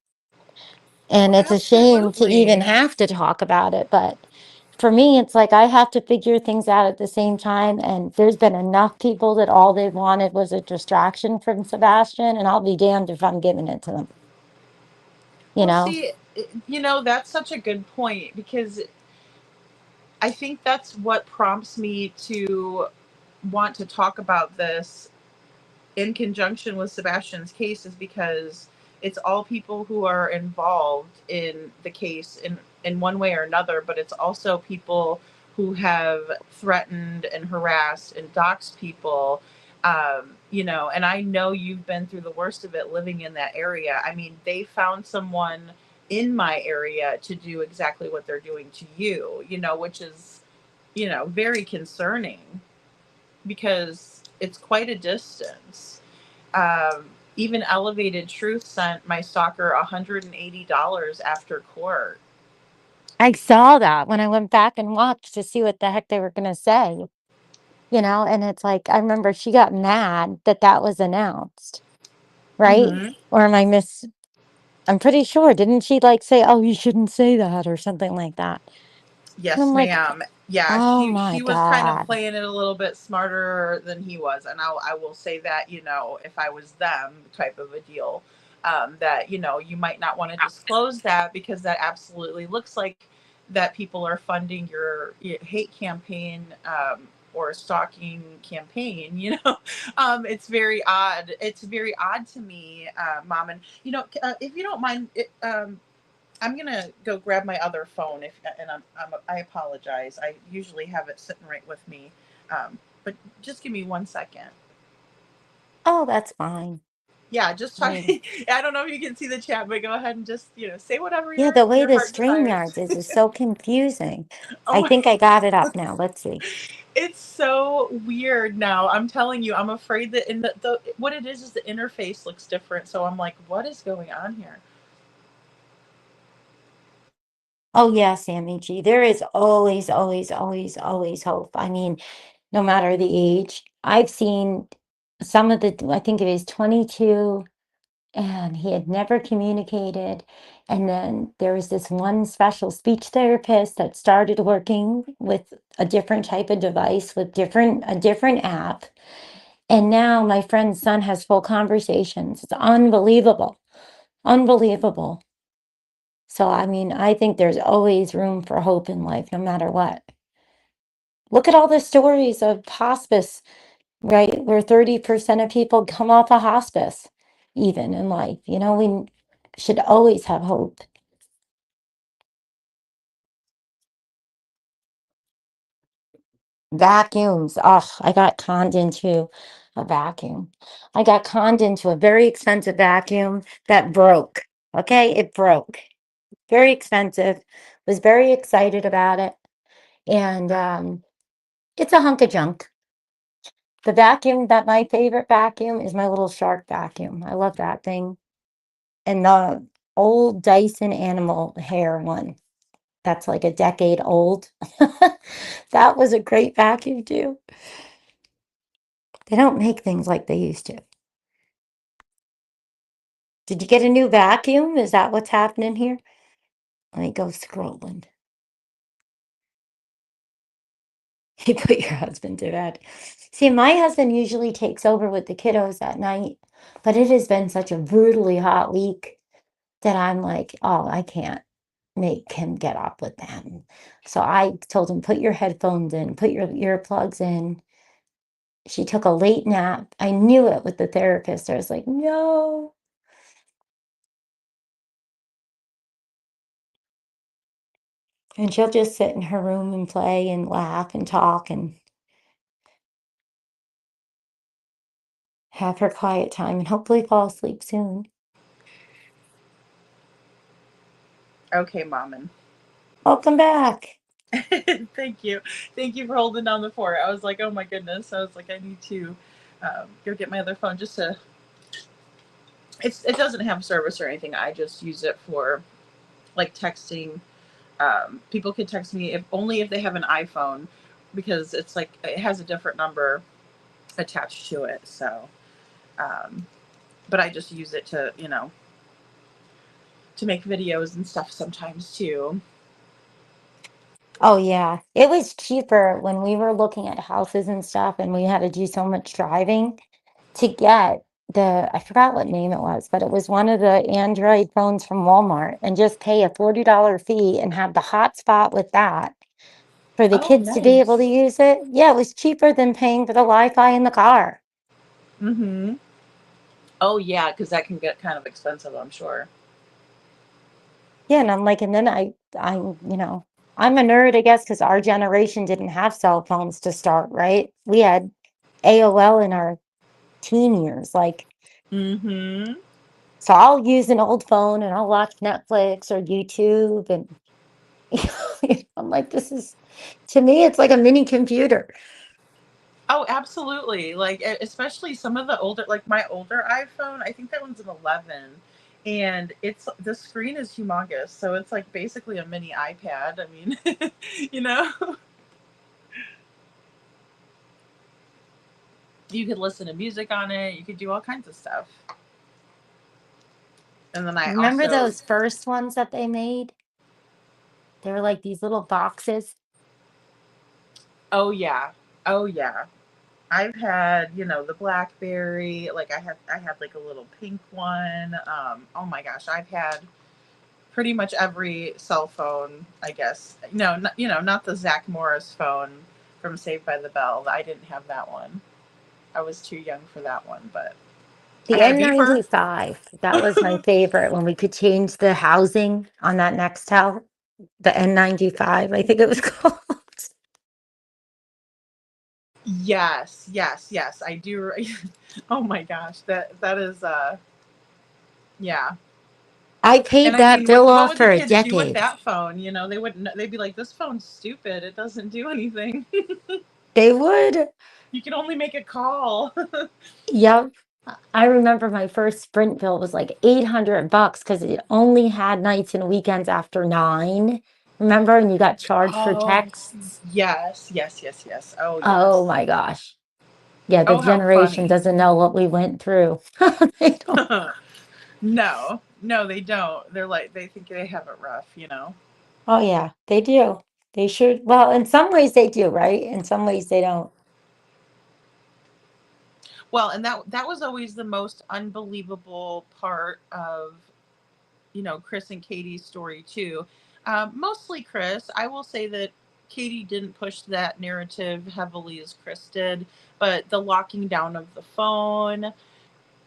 And it's a shame to even absolutely. have to talk about it. But for me, it's like I have to figure things out at the same time. And there's been enough people that all they wanted was a distraction from Sebastian. And I'll be damned if I'm giving it to them. You Well, know? see, that's such a good point, because I think that's what prompts me to want to talk about this in conjunction with Sebastian's case, is because it's all people who are involved in the case in one way or another, but it's also people who have threatened and harassed and doxed people. You know, and I know you've been through the worst of it living in that area. I mean, they found someone in my area to do exactly what they're doing to you, you know, which is, you know, very concerning because it's quite a distance. Even Elevated Truth sent my stalker $180 after court. I saw that when I went back and watched to see what the heck they were going to say, you know, and it's like, I remember she got mad that that was announced, right? Mm-hmm. Or am I I'm pretty sure, didn't she like say, oh, you shouldn't say that or something like that? And I'm Yes, like, ma'am. Yeah, oh my she was kind of God. playing it a little bit smarter than he was, and I will say that, you know, if I was them, type of a deal, that, you know, you might not want to disclose that because that absolutely looks like that people are funding your hate campaign, or stalking campaign. You know, it's very odd. It's very odd to me, Mom. And you know, if you don't mind, I'm gonna go grab my other phone. If and I apologize. I usually have it sitting right with me, but just give me 1 second. Oh, that's fine. Yeah, just talk. Right. I don't know if you can see the chat, but go ahead and just, you know, say whatever Yeah, the way your the heart desires. StreamYards is so confusing. I Oh, think I got it up now. Let's see. it's so weird now. I'm telling you, I'm afraid that in the what it is the interface looks different. So I'm like, what is going on here? Oh, yeah, Sammy G. There is always, always, always, always hope. I mean, no matter the age, I've seen some of the, I think it was 22, and he had never communicated. And then there was this one special speech therapist that started working with a different type of device with a different app. And now my friend's son has full conversations. It's unbelievable. Unbelievable. So, I mean, I think there's always room for hope in life, no matter what. Look at all the stories of hospice, right? Where 30% of people come off a hospice, even in life. You know, we should always have hope. Vacuums. Oh, I got conned into a vacuum. I got conned into a very expensive vacuum that broke. Okay, it broke. Very expensive. Was very excited about it. And it's a hunk of junk. The vacuum that my favorite vacuum is my little shark vacuum. I love that thing. And the old Dyson animal hair one that's like a decade old. That was a great vacuum too. They don't make things like they used to. Did you get a new vacuum? Is that what's happening here? Let me go scrolling. You put your husband to bed. See, my husband usually takes over with the kiddos at night, but it has been such a brutally hot week that I'm like, oh, I can't make him get up with them. So I told him, put your headphones in, put your earplugs in. She took a late nap. I knew it with the therapist. I was like, no. And she'll just sit in her room and play and laugh and talk and have her quiet time and hopefully fall asleep soon. Okay, Mommin. Welcome back. Thank you. Thank you for holding down the fort. I was like, oh my goodness. I was like, I need to go get my other phone just to. It doesn't have service or anything. I just use it for like texting. People can text me if only if they have an iPhone, because it's like it has a different number attached to it. So, um, but I just use it to, you know, to make videos and stuff sometimes too. Oh, yeah. It was cheaper when we were looking at houses and stuff, and we had to do so much driving to get I forgot what name it was, but it was one of the Android phones from Walmart and just pay a $40 fee and have the hotspot with that for the Oh, kids to be able to nice. use it. Yeah, it was cheaper than paying for the Wi-Fi in the car. Mm-hmm. Oh yeah, because that can get kind of expensive, I'm sure. Yeah, and I'm like, and then I, you know, I'm a nerd, I guess, because our generation didn't have cell phones to start, right? We had AOL in our teen years. Like, Mm-hmm. so I'll use an old phone and I'll watch Netflix or YouTube. And I'm like, this is, to me, it's like a mini computer. Oh, absolutely. Like, especially some of the older, like my older iPhone, I think that one's an 11. And it's the screen is humongous. So it's like basically a mini iPad. I mean, you know, you could listen to music on it, you could do all kinds of stuff. And then I Remember also, those first ones that they made? They were like these little boxes. oh, yeah. Oh, yeah. I've had, the BlackBerry, like I had like a little pink one. Oh my gosh, I've had pretty much every cell phone, I guess. No, not the Zach Morris phone from Saved by the Bell. I didn't have that one. I was too young for that one, but I The had a beeper. N95, that was my favorite when we could change the housing on that Nextel. The N95, I think it was called. Yes, yes, yes. I do. Oh my gosh, that is yeah. I And paid I that mean, bill what off would the for a kids do with decade. that phone? They wouldn't. They'd be like, "This phone's stupid. It doesn't do anything. They would. You can only make a call." Yep. I remember my first Sprint bill was like $800 because it only had nights and weekends after 9. Remember? And you got charged for Oh, texts. yes, yes, yes, yes. Oh, Oh yes. my gosh. Yeah, the Oh, how generation funny. doesn't know what we went through. They don't. No, no, they don't. They're like, they think they have it rough. Oh yeah, they do. They should. Well, in some ways they do, right? In some ways they don't. Well, and that was always the most unbelievable part of, Chris and Katie's story too. Mostly Chris. I will say that Katie didn't push that narrative heavily as Chris did, but the locking down of the phone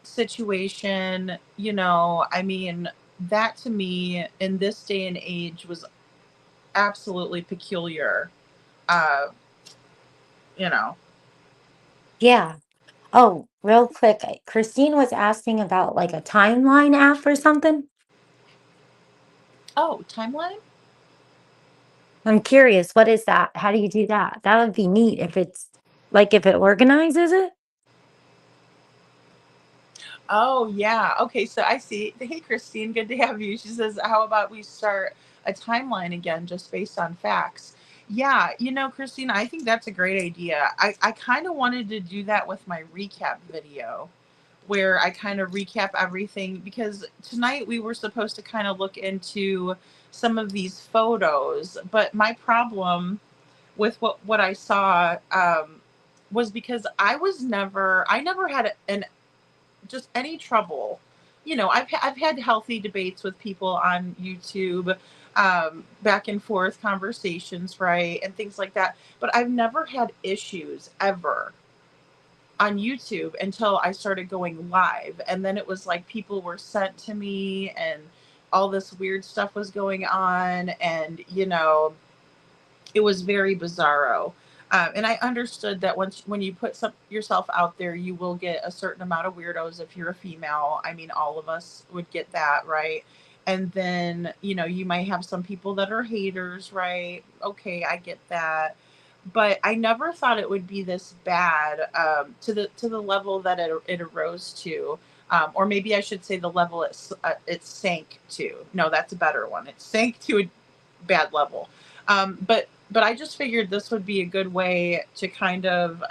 situation, I mean, that to me in this day and age was absolutely peculiar. Uh, you know. Yeah. Oh, real quick, Christine was asking about like a timeline app or something. Oh, timeline? I'm curious, what is that? How do you do that? That would be neat if it's like if it organizes it. Oh, yeah. Okay, so I see. Hey, Christine, good to have you. She says, "How about we start a timeline again just based on facts?" Yeah, Christine, I think that's a great idea. I kind of wanted to do that with my recap video where I kind of recap everything because tonight we were supposed to kind of look into some of these photos, but my problem with what I saw was because I never had an just any trouble. I've had healthy debates with people on YouTube, back and forth conversations, right, and things like that. But I've never had issues ever on YouTube until I started going live, and then it was like people were sent to me, and all this weird stuff was going on, and it was very bizarro. And I understood that when you put yourself out there, you will get a certain amount of weirdos if you're a female. I mean, all of us would get that, right? And then you might have some people that are haters, right? Okay, I get that, but I never thought it would be this bad, to the level that it arose to. Or maybe I should say the level it sank to. No, that's a better one. It sank to a bad level. But I just figured this would be a good way to kind of,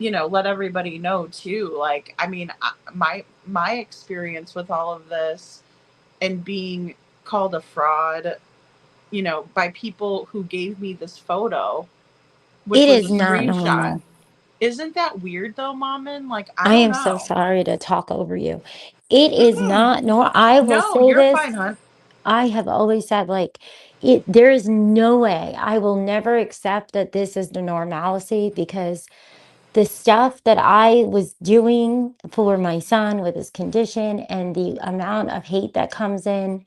let everybody know too. Like, I mean, my experience with all of this and being called a fraud, by people who gave me this photo, which It was a is not screenshot. normal. Isn't that weird though, Mommin? Like, I I don't am so know. sorry to talk over you. It is Mm-mm. not nor I will No, say you're this. fine, hon. I have always said like there is no way I will never accept that this is the normalcy because the stuff that I was doing for my son with his condition and the amount of hate that comes in,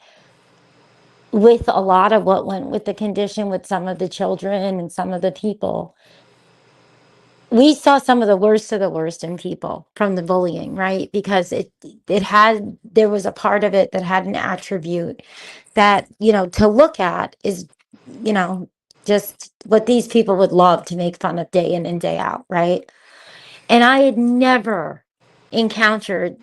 with a lot of what went with the condition with some of the children and some of the people, we saw some of the worst in people from the bullying, right? Because there was a part of it that had an attribute that, to look at is, just what these people would love to make fun of day in and day out, right? And I had never encountered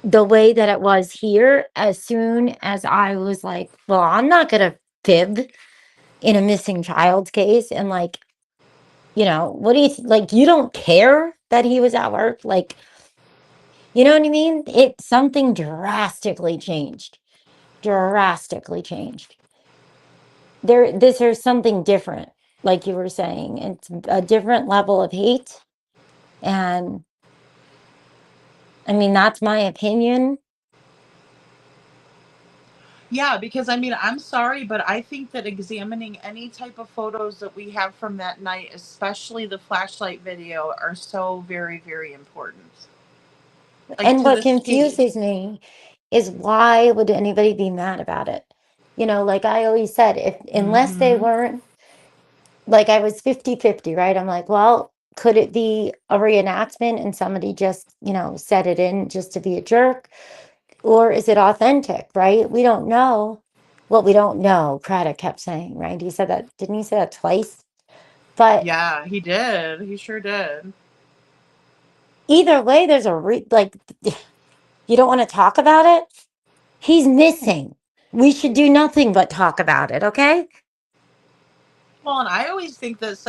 the way that it was here as soon as I was like, well, I'm not going to fib in a missing child case. And like, what do you like? You don't care that he was at work? Like, you know what I mean? Something drastically changed. Drastically changed. There's something different, like you were saying. It's a different level of hate. And I mean, that's my opinion. Yeah, because I mean, I'm sorry, but I think that examining any type of photos that we have from that night, especially the flashlight video, are so very, very important. Like And to what this case. confuses me is why would anybody be mad about it? Like I always said, unless they Hmm. weren't, like I was 50-50, right? I'm like, well, could it be a reenactment and somebody just, set it in just to be a jerk? Or is it authentic, right? We don't know. Well, we don't know, Craddock kept saying, right? He said that, didn't he say that twice? But Yeah, he did. He sure did. either way, there's like, you don't want to talk about it? He's missing. We should do nothing but talk about it, okay? Well, and I always think that,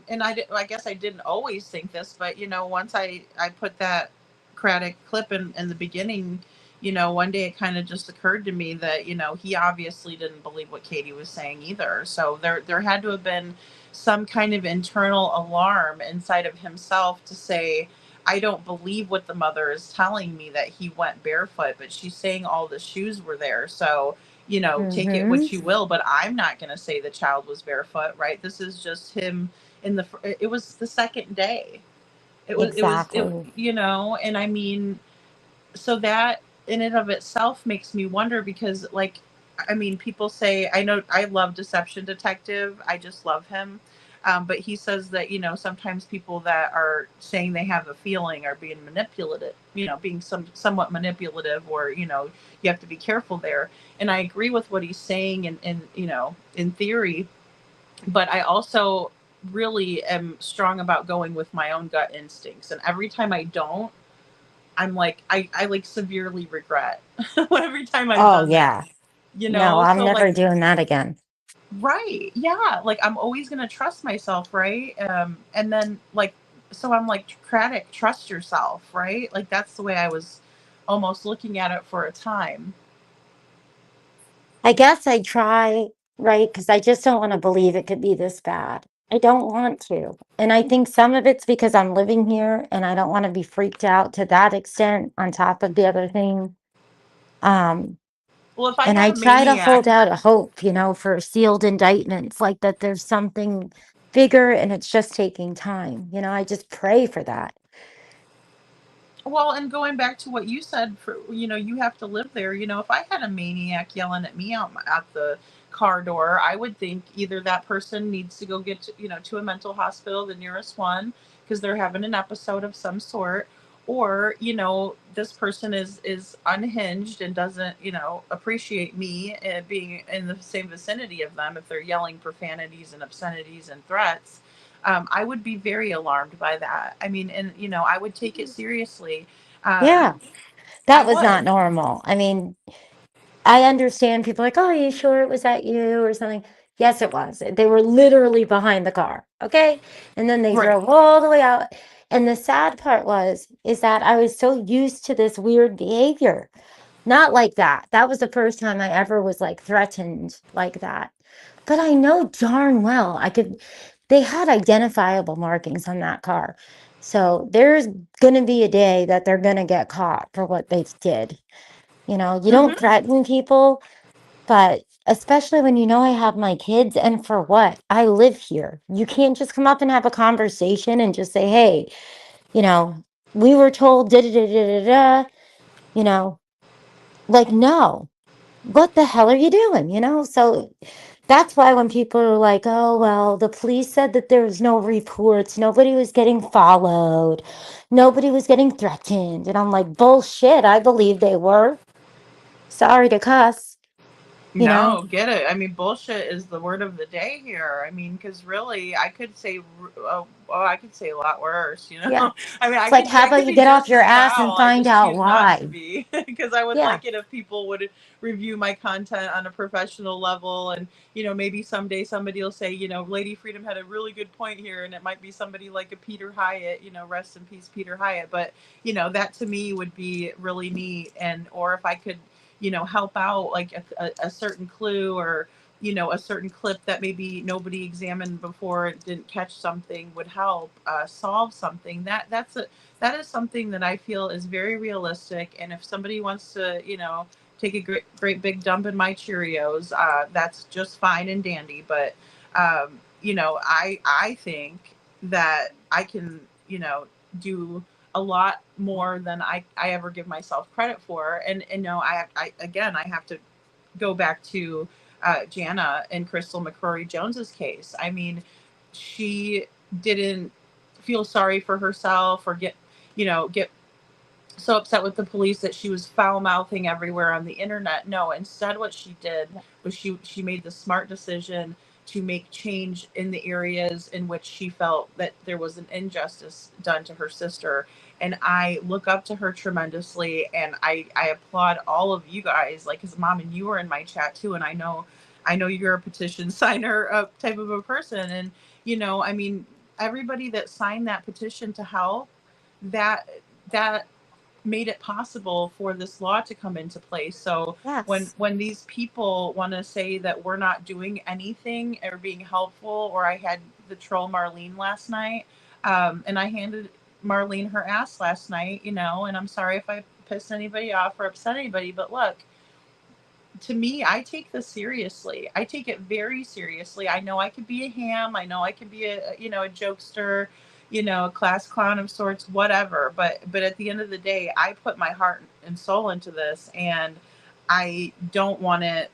and I guess I didn't always think this, but once I put that Craddock clip in the beginning, one day it kind of just occurred to me that he obviously didn't believe what Katie was saying either. So there had to have been some kind of internal alarm inside of himself to say, I don't believe what the mother is telling me that he went barefoot, but she's saying all the shoes were there. So take it Mm-hmm. what you will, but I'm not going to say the child was barefoot, right? This is just him it was the second day. Exactly. And I mean, so that in and of itself makes me wonder because, like, I mean, people say, I know I love Deception Detective. I just love him. But he says that, sometimes people that are saying they have a feeling are being manipulative, being somewhat manipulative, or, you have to be careful there. And I agree with what he's saying in theory, but I also really am strong about going with my own gut instincts. And every time I don't, I'm like, I like severely regret every time I've Oh, done that, yeah. No, I'm So never like, doing that again. right. Yeah. Like I'm always going to trust myself. Right. And then like, so I'm like, Craddock, trust yourself. Right. Like that's the way I was almost looking at it for a time. I guess I try, right? Because I just don't want to believe it could be this bad. I don't want to. And I think some of it's because I'm living here and I don't want to be freaked out to that extent on top of the other thing. Um, Well, if I and had I a try to maniac, hold out a hope, for sealed indictments, like that there's something bigger and it's just taking time. I just pray for that. well, and going back to what you said, for you have to live there. If I had a maniac yelling at me out at the car door, I would think either that person needs to go get to a mental hospital, the nearest one, because they're having an episode of some sort, or this person is unhinged and doesn't appreciate me being in the same vicinity of them if they're yelling profanities and obscenities and threats. I would be very alarmed by that. I mean, and I would take it seriously. Yeah, I that was not would. normal. I mean, I understand people like, oh, are you sure it was at you or something? Yes, it was. They were literally behind the car. Okay. And then they Right. drove all the way out. And the sad part is that I was so used to this weird behavior. Not like that. That was the first time I ever was like threatened like that. But I know darn well they had identifiable markings on that car. So there's going to be a day that they're going to get caught for what they did. You Hmm. don't threaten people, but especially when I have my kids, and for what? I live here. You can't just come up and have a conversation and just say, hey, you know, we were told da da da da da da, you know, like no. what the hell are you doing? So that's why when people are like, oh, well, the police said that there was no reports, nobody was getting followed, nobody was getting threatened. And I'm like, bullshit, I believe they were. Sorry to cuss, you know? No, get it. I mean, bullshit is the word of the day here. I mean, because really, I could say, I could say a lot worse. Yeah. I mean, It's like, how I about could you be get off just your as ass and foul. I find just out choose not to why? be, because I would Yeah. like it if people would review my content on a professional level, and maybe someday somebody will say, Lady Freedom had a really good point here, and it might be somebody like a Peter Hyatt. Rest in peace, Peter Hyatt. But that to me would be really neat, or if I could help out like a certain clue, or a certain clip that maybe nobody examined before, it didn't catch something, would help solve something. That is something that I feel is very realistic. And if somebody wants to take a great big dump in my Cheerios, that's just fine and dandy. But I think that I can do a lot more than I ever give myself credit for. And no, I again, I have to go back to Jana and Crystal McCrory Jones's case. I mean, she didn't feel sorry for herself, or get so upset with the police that she was foul mouthing everywhere on the internet. No, instead what she did was she made the smart decision to make change in the areas in which she felt that there was an injustice done to her sister. And I look up to her tremendously, and I applaud all of you guys, like, his mom, and you were in my chat too, and I know you're a petition signer type of a person. And I mean, everybody that signed that petition to help, that made it possible for this law to come into place. So Yes. when these people want to say that we're not doing anything or being helpful, or I had the troll Marlene last night, and I handed Marlene her ass last night, and I'm sorry if I pissed anybody off or upset anybody, but look, to me, I take this seriously. I take it very seriously. I know I could be a ham. I know I could be a jokester, a class clown of sorts, whatever. But at the end of the day, I put my heart and soul into this, and I don't want it,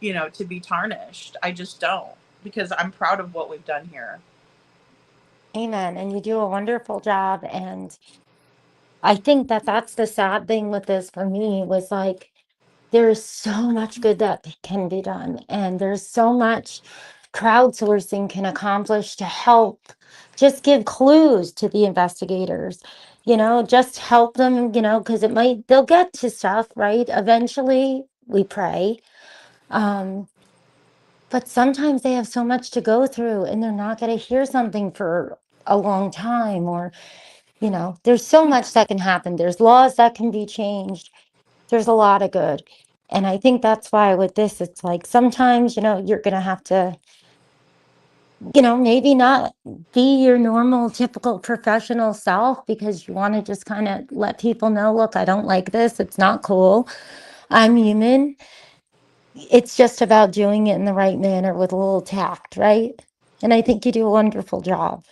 to be tarnished. I just don't, because I'm proud of what we've done here. Amen. And you do a wonderful job. And I think that that's the sad thing with this for me was like, there is so much good that can be done. And there's so much crowdsourcing can accomplish to help just give clues to the investigators, just help them, because they'll get to stuff, right? Eventually, we pray. But sometimes they have so much to go through and they're not going to hear something for a long time, or there's so much that can happen. There's laws that can be changed. There's a lot of good. And I think that's why with this, it's like sometimes, you're going to have to, maybe not be your normal, typical professional self, because you want to just kind of let people know, look, I don't like this. It's not cool. I'm human. It's just about doing it in the right manner with a little tact, right? And I think you do a wonderful job.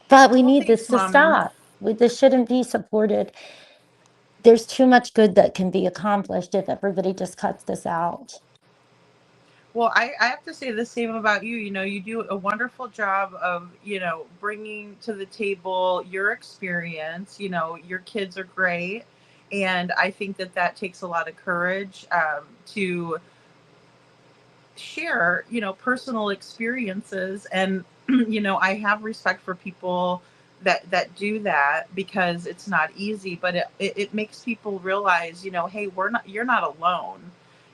But we Well, need thanks, this to Mommin. stop. This shouldn't be supported. There's too much good that can be accomplished if everybody just cuts this out. Well, I have to say the same about you. You do a wonderful job of, bringing to the table your experience. Your kids are great. And I think that takes a lot of courage to share, personal experiences. And, I have respect for people that do that, because it's not easy, but it makes people realize, hey, you're not alone.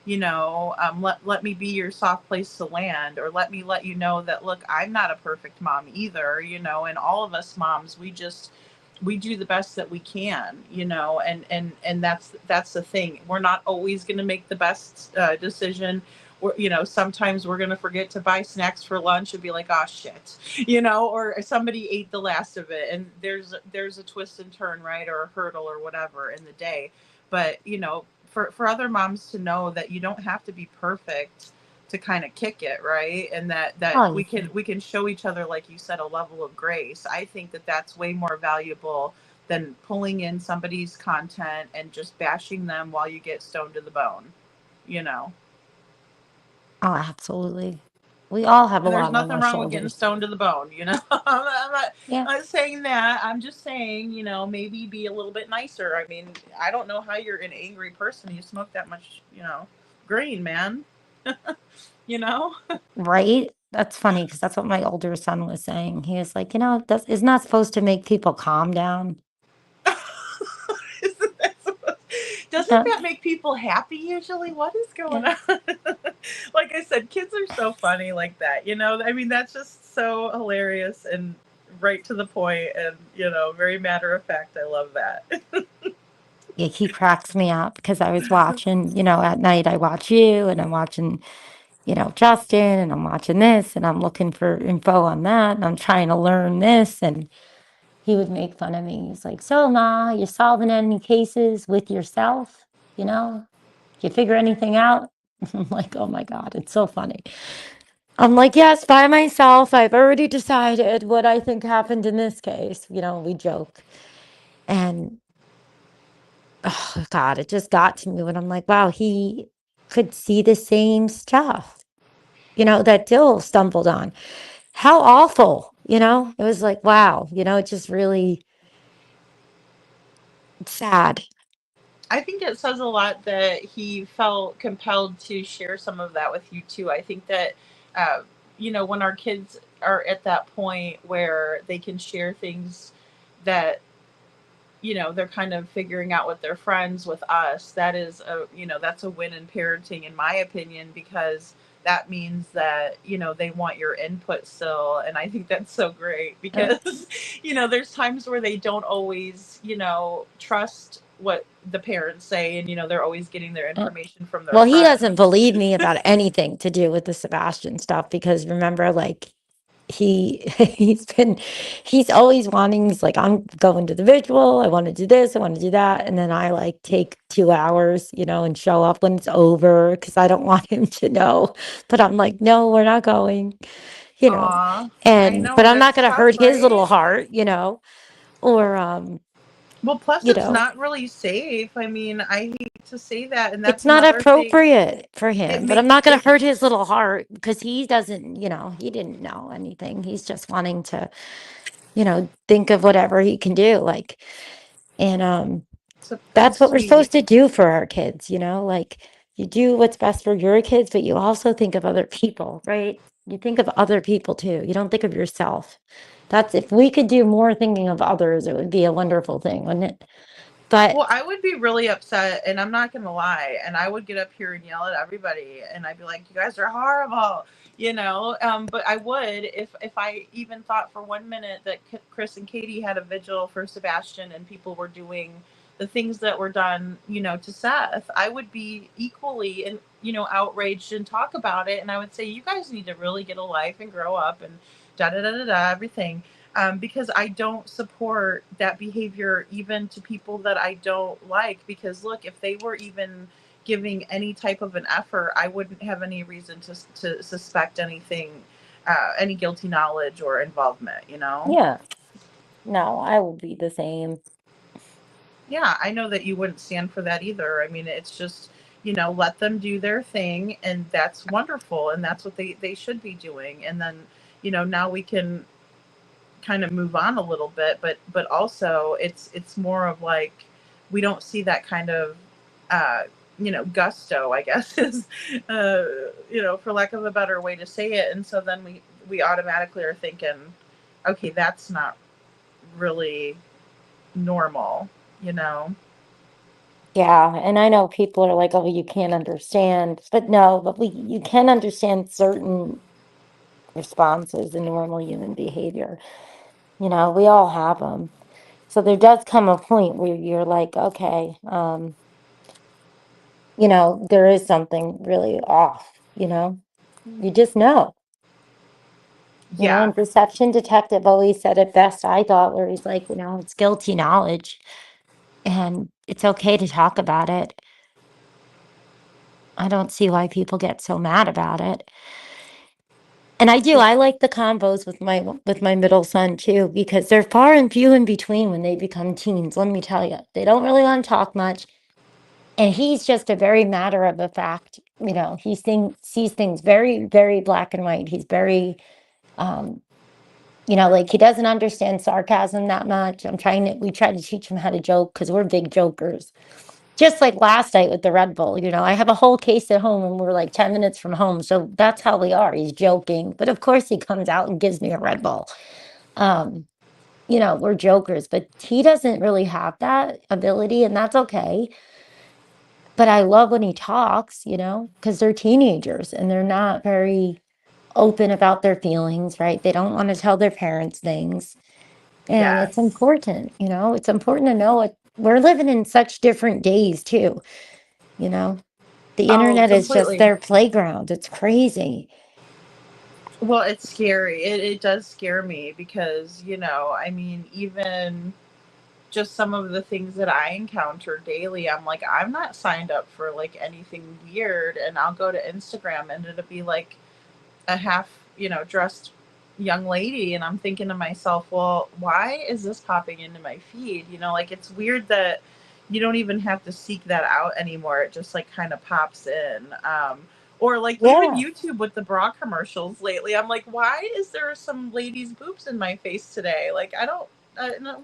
Let me be your soft place to land, or let me let you know that, look, I'm not a perfect mom either, and all of us moms, we do the best that we can, and that's the thing. We're not always going to make the best decision. Sometimes we're going to forget to buy snacks for lunch and be like, oh shit, or somebody ate the last of it, and there's a twist and turn, right, or a hurdle or whatever in the day. But for other moms to know that you don't have to be perfect to kind of kick it, right, and that Oh, we can show each other, like you said, a level of grace. I think that's way more valuable than pulling in somebody's content and just bashing them while you get stoned to the bone. you know. Oh, absolutely. We all have a And there's lot on nothing our wrong with getting shoulders. stoned to the bone, you know. Yeah. I'm not saying that. I'm just saying, you know, maybe be a little bit nicer. I mean, I don't know how you're an angry person. You smoke that much, you know, green, man. You know? Right? That's funny because that's what my older son was saying. He was like, that's it's not supposed to make people calm down. Isn't that doesn't Yeah. that make people happy usually? What is going Yeah. on? Like I said, kids are so funny like that, you know? I mean, that's just so hilarious and right to the point and, you know, very matter of fact. I love that. Yeah, he cracks me up because I was watching, at night I watch you and I'm watching, Justin and I'm watching this and I'm looking for info on that and I'm trying to learn this. And he would make fun of me. He's like, "So, Ma, you solving any cases with yourself? You figure anything out?" I'm like, "Oh my God, it's so funny." I'm like, "Yes, by myself. I've already decided what I think happened in this case." We joke. And oh God, it just got to me when I'm like, wow, he could see the same stuff, that Dill stumbled on. How awful, It was like, wow, it just really sad. I think it says a lot that he felt compelled to share some of that with you too. I think that, uh, you know, when our kids are at that point where they can share things that, you know, they're kind of figuring out with their friends with us, that is a, you know, that's a win in parenting in my opinion, because that means that, you know, they want your input still. And I think that's so great Uh, because you know, there's times where they don't always, you know, trust what the parents say, and you know, they're always getting their uh, information from their Well, he doesn't friends. believe me about anything to do with the Sebastian stuff because remember, like, he he's always wanting, he's like, I'm going to the visual, I want to do this, I want to do that, and then I like take 2 hours, and show up when it's over because I don't want him to know. But I'm like, no, we're not going, you know, Aw, I and know but I'm not that's gonna tough, hurt his little right? heart, or Well, plus you it's know, not really safe. I mean, I hate to say that, and it's that's not another thing. appropriate for It him, but I'm makes not going it to hurt his little heart because he doesn't, he didn't know anything. He's just wanting to, think of whatever he can do. Like, and that's that's what we're sweet. supposed to do for our kids, like you do what's best for your kids, but you also think of other people, right? You think of other people too. You don't think of yourself. That's if we could do more thinking of others, it would be a wonderful thing, wouldn't it? But Well, I would be really upset, and I'm not gonna lie, and I would get up here and yell at everybody, and I'd be like, "You guys are horrible," you know. But I would if I even thought for 1 minute that Chris and Katie had a vigil for Sebastian, and people were doing the things that were done, you know, to Seth. I would be equally and you know outraged and talk about it, and I would say, "You guys need to really get a life and grow up and da da da da da everything." Because I don't support that behavior even to people that I don't like. Because look, if they were even giving any type of an effort, I wouldn't have any reason to suspect anything, any guilty knowledge or involvement. You know? yeah, no, I will be the same. Yeah, I know that you wouldn't stand for that either. I mean, it's just you know let them do their thing, and that's wonderful, and that's what they should be doing. And then you know now we can kind of move on a little bit, but also it's more of like we don't see that kind of uh you know gusto, I guess is uh you know for lack of a better way to say it. And so then we automatically are thinking, okay, that's not really normal, you know. Yeah, and I know people are like, "Oh, you can't understand," but no, but you can understand certain responses in normal human behavior. We all have them. So there does come a point where you're like, okay, there is something really off, you just know. Yeah. And Perception Detective always said it best, I thought, where he's like, it's guilty knowledge and it's okay to talk about it. I don't see why people get so mad about it. And I like the combos with my middle son too, because they're far and few in between when they become teens. Let me tell you, they don't really want to talk much. And he's just a very matter of the fact, sees things very, very black and white. He's very, um, like he doesn't understand sarcasm that much. We try to teach him how to joke because we're big jokers. Just like last night with the Red Bull, I have a whole case at home and we're like 10 minutes from home. So that's how we are. He's joking. But of course, he comes out and gives me a Red Bull. Um, we're jokers, but he doesn't really have that ability, and that's okay. But I love when he talks, because they're teenagers and they're not very open about their feelings, right? They don't want to tell their parents things. And it's Yes. important, it's important to know it. We're living in such different days too, you know. The Oh, internet is just completely. their playground. It's crazy. Well, it's scary. It does scare me because, I mean, even just some of the things that I encounter daily, I'm like, I'm not signed up for like anything weird. And I'll go to Instagram and it'll be like a half, dressed young lady. And I'm thinking to myself, well, why is this popping into my feed? Like it's weird that you don't even have to seek that out anymore. It just like kind of pops in. Or like even Yeah, YouTube with the bra commercials lately. I'm like, why is there some lady's boobs in my face today? Like, I don't, no,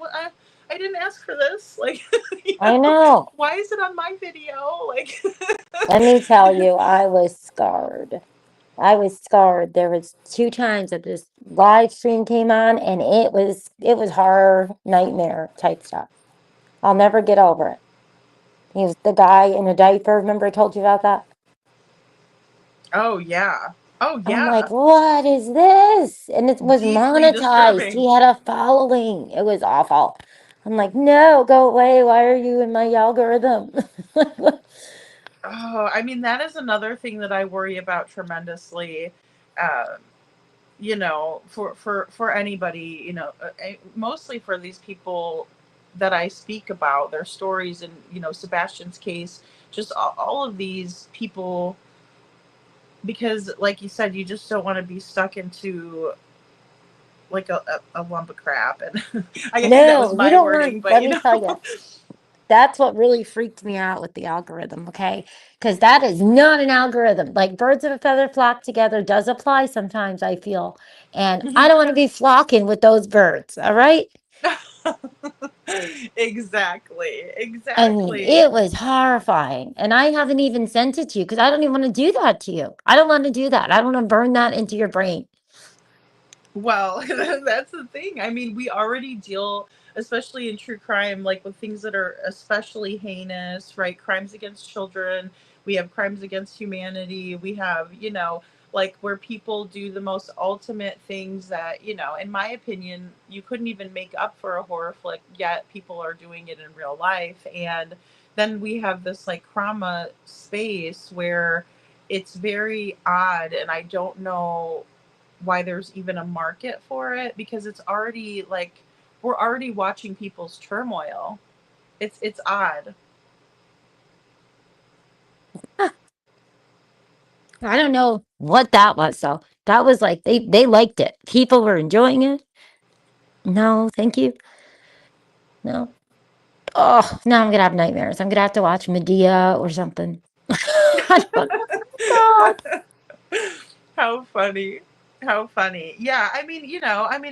I didn't ask for this. Like, I know. why is it on my video? Like, Let me tell you, I was scarred. I was scarred. There was two times that this live stream came on and it was horror nightmare type stuff. I'll never get over it. He was the guy in a diaper. Remember I told you about that? oh yeah, oh I'm like, yeah, what is this? And it was deeply monetized. disturbing. He had a following. It was awful. I'm like, no, go away. Why are you in my algorithm? Oh, I mean, that is another thing that I worry about tremendously. Um, for anybody, mostly for these people that I speak about, their stories, and Sebastian's case, just all of these people, because, like you said, you just don't want to be stuck into like a lump of crap. And I think that was No, you my don't want, wording, but let me tell you, that's what really freaked me out with the algorithm, okay? Because that is not an algorithm. Like birds of a feather flock together does apply sometimes, I feel. And I don't want to be flocking with those birds, all right? exactly, I mean, exactly. it was horrifying. And I haven't even sent it to you because I don't even want to do that to you. I don't want to do that. I don't want to burn that into your brain. Well, that's the thing. I mean, we already deal, especially in true crime, like with things that are especially heinous, right? Crimes against children. We have crimes against humanity. We have, like where people do the most ultimate things that, in my opinion, you couldn't even make up for a horror flick, yet people are doing it in real life. And then we have this like trauma space where it's very odd, and I don't know why there's even a market for it, because it's already like we're already watching people's turmoil. It's odd. I don't know what that was, though. That was like they liked it. People were enjoying it. No, thank you. No. Oh, now I'm gonna have nightmares. I'm gonna have to watch Medea or something. I don't God. How funny. How funny. Yeah, I mean,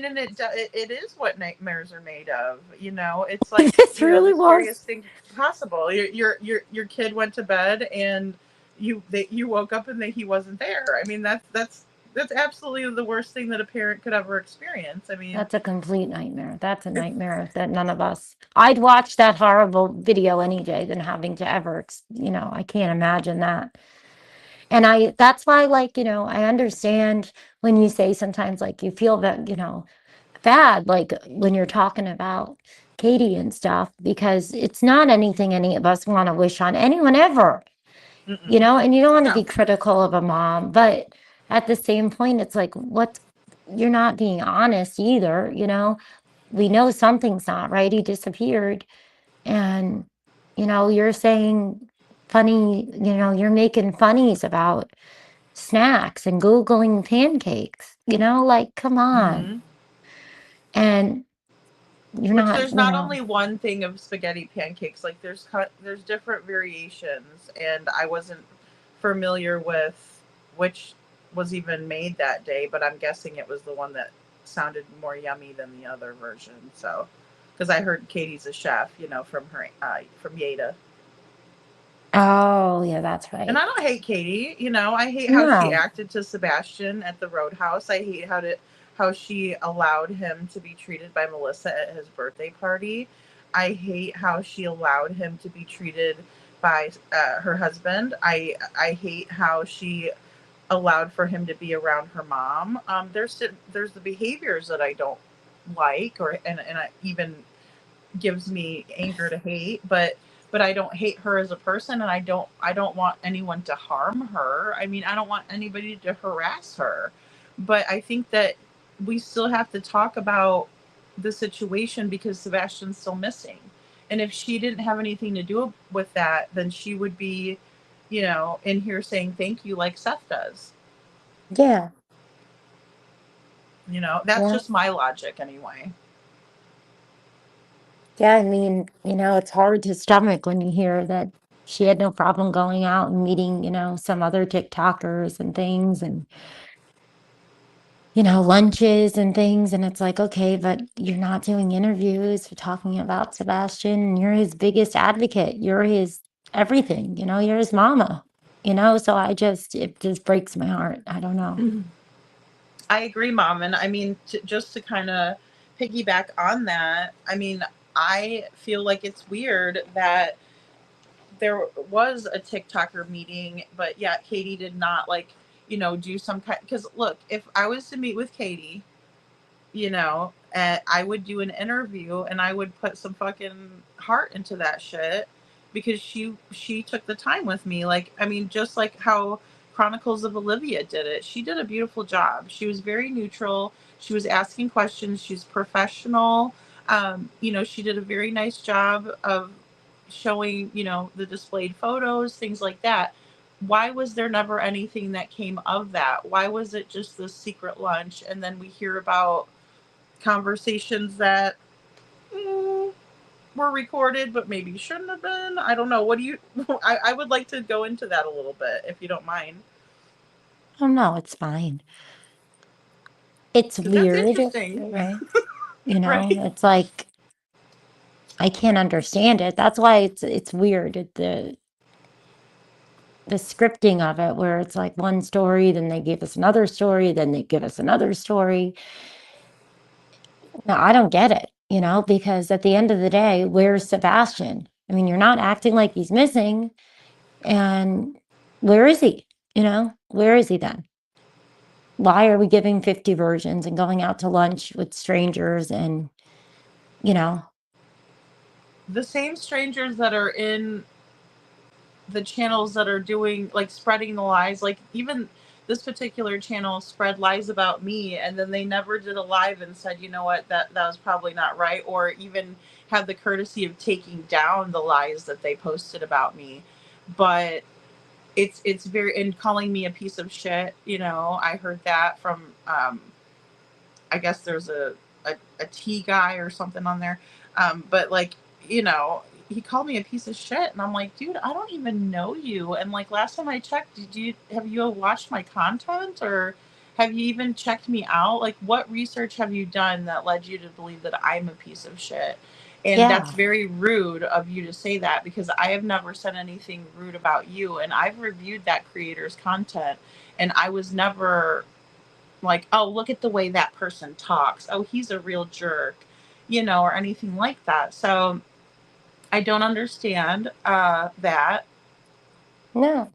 and it is what nightmares are made of. It's like, This the really was. scariest thing possible. Your kid went to bed and you woke up and he wasn't there. I mean, that's absolutely the worst thing that a parent could ever experience. I mean, That's a complete nightmare. That's a it's nightmare that none of us. I'd watch that horrible video any day than having to ever, I can't imagine that. And that's why, like, I understand when you say sometimes, like, you feel that, bad, like when you're talking about Katie and stuff, because it's not anything any of us want to wish on anyone ever, mm-mm. and you don't want to No. be critical of a mom, but at the same point, it's like, you're not being honest either, we know something's not right. He disappeared. And, you're saying funny, you're making funnies about snacks and Googling pancakes, like, come on. Hmm. And You're Which not, there's not only one thing of spaghetti pancakes. Like there's different variations, and I wasn't familiar with which was even made that day, but I'm guessing it was the one that sounded more yummy than the other version. So, because I heard Katie's a chef, from her from Yeda. oh, yeah, that's And right. I don't hate Katie. I hate how she No. acted to Sebastian at the Roadhouse. I hate how she allowed him to be treated by Melissa at his birthday party. I hate how she allowed him to be treated by her husband. I hate how she allowed for him to be around her mom. There's the behaviors that I don't like, and I even gives me anger to hate, but I don't hate her as a person, and I don't want anyone to harm her. I mean, I don't want anybody to harass her. But I think that we still have to talk about the situation because Sebastian's still missing. And if she didn't have anything to do with that, then she would be, in here saying thank you like Seth does. Yeah. That's Yeah. just my logic anyway. Yeah. I mean, it's hard to stomach when you hear that she had no problem going out and meeting, some other TikTokers and things and, lunches and things. And it's like, okay, but you're not doing interviews for talking about Sebastian. And you're his biggest advocate. You're his everything, you're his mama, so it just breaks my heart. I don't know. I agree, Mom. And I mean, just to kind of piggyback on that, I mean, I feel like it's weird that there was a TikToker meeting, but yet Katie did not do some kind. Because look, if I was to meet with Katie, and I would do an interview and I would put some fucking heart into that shit because she took the time with me. Like, I mean, just like how Chronicles of Olivia did it. She did a beautiful job. She was very neutral. She was asking questions. She's professional. She did a very nice job of showing, the displayed photos, things like that. Why was there never anything that came of that? Why was it just this secret lunch? And then we hear about conversations that were recorded but maybe shouldn't have been. I don't know. What do you I would like to go into that a little bit if you don't mind, Oh no, it's fine. It's because that's weird, interesting. right? Right. It's like I can't understand it. That's why it's weird. The scripting of it, where it's like one story, then they give us another story, then they give us another story. No, I don't get it, because at the end of the day, where's Sebastian? I mean, you're not acting like he's missing, and where is he? Where is he then? Why are we giving 50 versions and going out to lunch with strangers and, The same strangers that are in the channels that are doing like spreading the lies, like even this particular channel spread lies about me, and then they never did a live and said, you know what, that was probably not right, or even had the courtesy of taking down the lies that they posted about me. But it's very, and calling me a piece of shit. I heard that from I guess there's a T guy or something on there. But like, he called me a piece of shit, and I'm like, dude, I don't even know you. And like last time I checked, have you watched my content, or have you even checked me out? Like, what research have you done that led you to believe that I'm a piece of shit? And that's yeah. very rude of you to say that, because I have never said anything rude about you, and I've reviewed that creator's content, and I was never like, oh, look at the way that person talks. Oh, he's a real jerk, or anything like that. So I don't understand that No.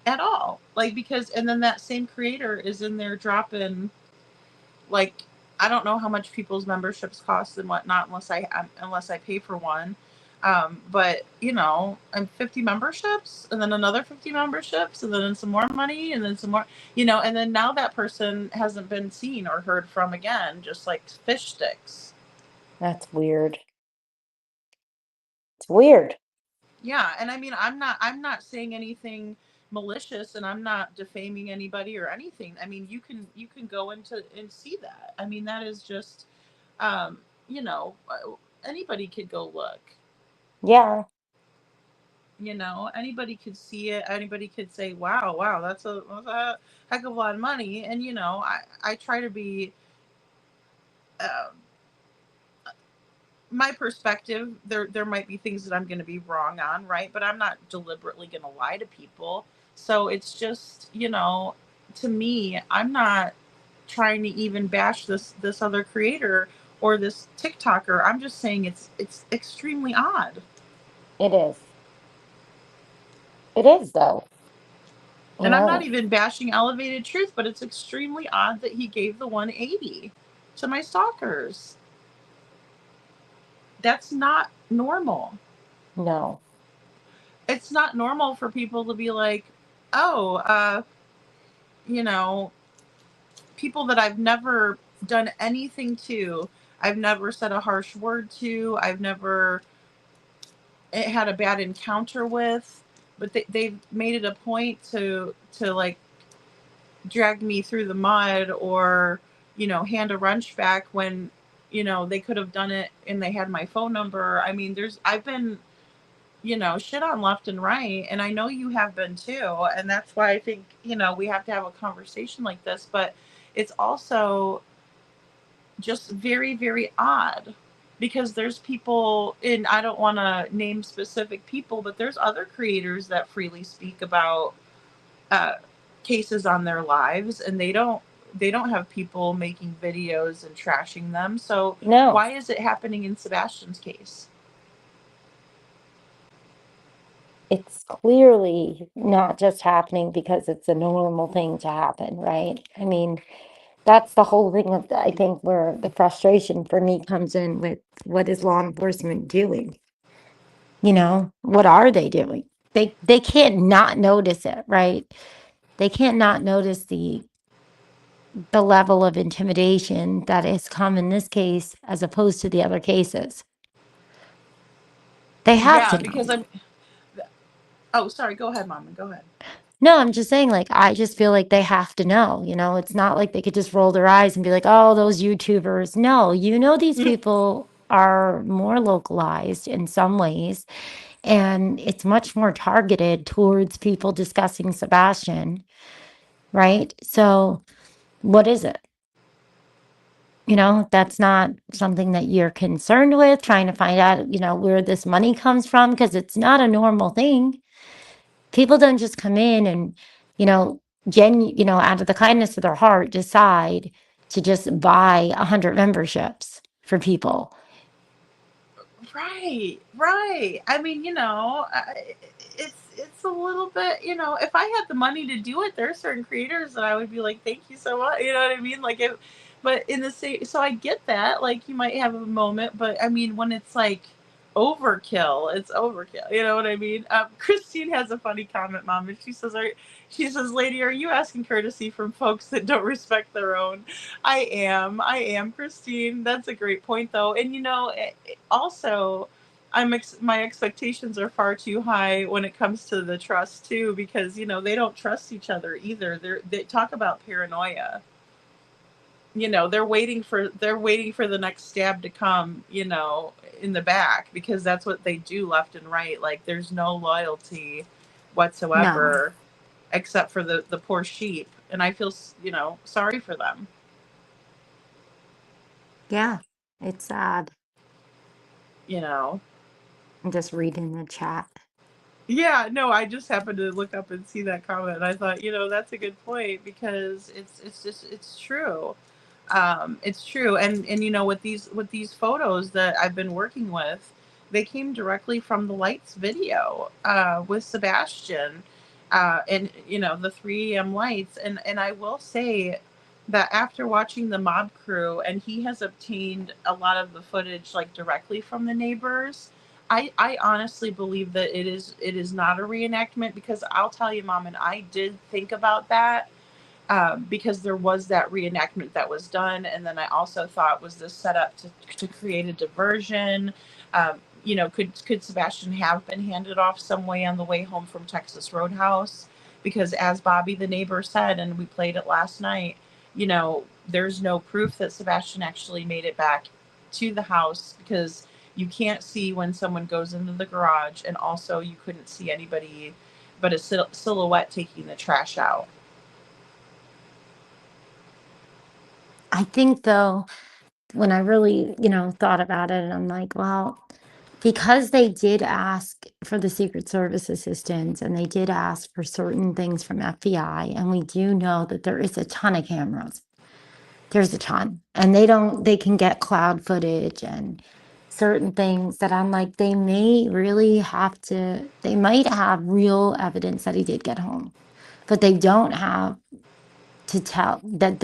at all. Like, because, and then that same creator is in there dropping, like, I don't know how much people's memberships cost and whatnot unless I pay for one. But and 50 memberships, and then another 50 memberships, and then some more money, and then some more, and then now that person hasn't been seen or heard from again, just like fish sticks. That's weird. It's weird. Yeah, and I mean, I'm not saying anything malicious, and I'm not defaming anybody or anything. I mean, you can go into and see that. I mean, that is just you know, anybody could go look. Yeah, You know, anybody could see it. Anybody could say, "Wow, wow, that's a heck of a lot of money." And you know, I try to be uh, my perspective. There might be things that I'm going to be wrong on, right? But I'm not deliberately going to lie to people. So it's just, you know, to me, I'm not trying to even bash this other creator or this TikToker. I'm just saying it's extremely odd. it is. It is though, you And I'm not know. even bashing Elevated Truth, but it's extremely odd that he gave the 180 to my stalkers. That's not normal. No, It's not normal for people to be like, oh, you know, people that I've never done anything to, I've never said a harsh word to, I've never had a bad encounter with, but they've made it a point to like drag me through the mud or, you know, hand a wrench back when, you know, they could have done it and they had my phone number. I mean, I've been, you know, shit on left and right, and I know you have been too, and that's why I think, you know, we have to have a conversation like this. But it's also just very, very odd because there's people, and I don't want to name specific people, but there's other creators that freely speak about uh, cases on their lives, and they don't have people making videos and trashing them. So no. why is it happening in Sebastian's case? It's clearly not just happening because it's a normal thing to happen, right? I mean, that's the whole thing of I think where the frustration for me comes in with what is law enforcement doing? You know, what are they doing? They can't not notice it, right? They can't not notice the level of intimidation that has come in this case as opposed to the other cases. They have Yeah, to know. because I'm. Oh, sorry. Go ahead, Mom. Go ahead. No, I'm just saying, like, I just feel like they have to know, you know, it's not like they could just roll their eyes and be like, oh, those YouTubers. No, you know, these people are more localized in some ways, and it's much more targeted towards people discussing Sebastian, right? So, what is it? You know, that's not something that you're concerned with, trying to find out, you know, where this money comes from, because it's not a normal thing. People don't just come in and, you know, out of the kindness of their heart, decide to just buy 100 memberships for people. Right, right. I mean, you know, it's a little bit, you know, if I had the money to do it, there are certain creators that I would be like, thank you so much. You know what I mean? Like, if, but in the same, so I get that. Like, you might have a moment, but I mean, when it's like overkill, it's overkill. You know what I mean? Christine has a funny comment, Mom, and she says, "Lady, are you asking courtesy from folks that don't respect their own?" I am, Christine. That's a great point, though. And you know, also, my expectations are far too high when it comes to the trust too, because you know they don't trust each other either. They talk about paranoia. You know, they're waiting for the next stab to come. You know, in the back, because that's what they do left and right. Like there's no loyalty No. whatsoever, except for the poor sheep. And I feel, you know, sorry for them. Yeah, it's sad. You know. I'm just reading the chat. Yeah, no, I just happened to look up and see that comment, and I thought, you know, that's a good point because it's just it's true. It's true, and you know, with these photos that I've been working with, they came directly from the lights video with Sebastian, and you know the 3 a.m. lights, and I will say that after watching the mob crew, and he has obtained a lot of the footage like directly from the neighbors. I honestly believe that it is not a reenactment, because I'll tell you, Mom, and I did think about that because there was that reenactment that was done, and then I also thought, was this set up to create a diversion? You know, could Sebastian have been handed off some way on the way home from Texas Roadhouse? Because as Bobby the neighbor said, and we played it last night, you know, there's no proof that Sebastian actually made it back to the house, because you can't see when someone goes into the garage, and also you couldn't see anybody but a silhouette taking the trash out. I think though, when I really, thought about it, and I'm like, well, because they did ask for the Secret Service assistance and they did ask for certain things from FBI, and we do know that there is a ton of cameras. There's a ton. And they can get cloud footage and certain things that I'm like, they might have real evidence that he did get home, but they don't have to tell that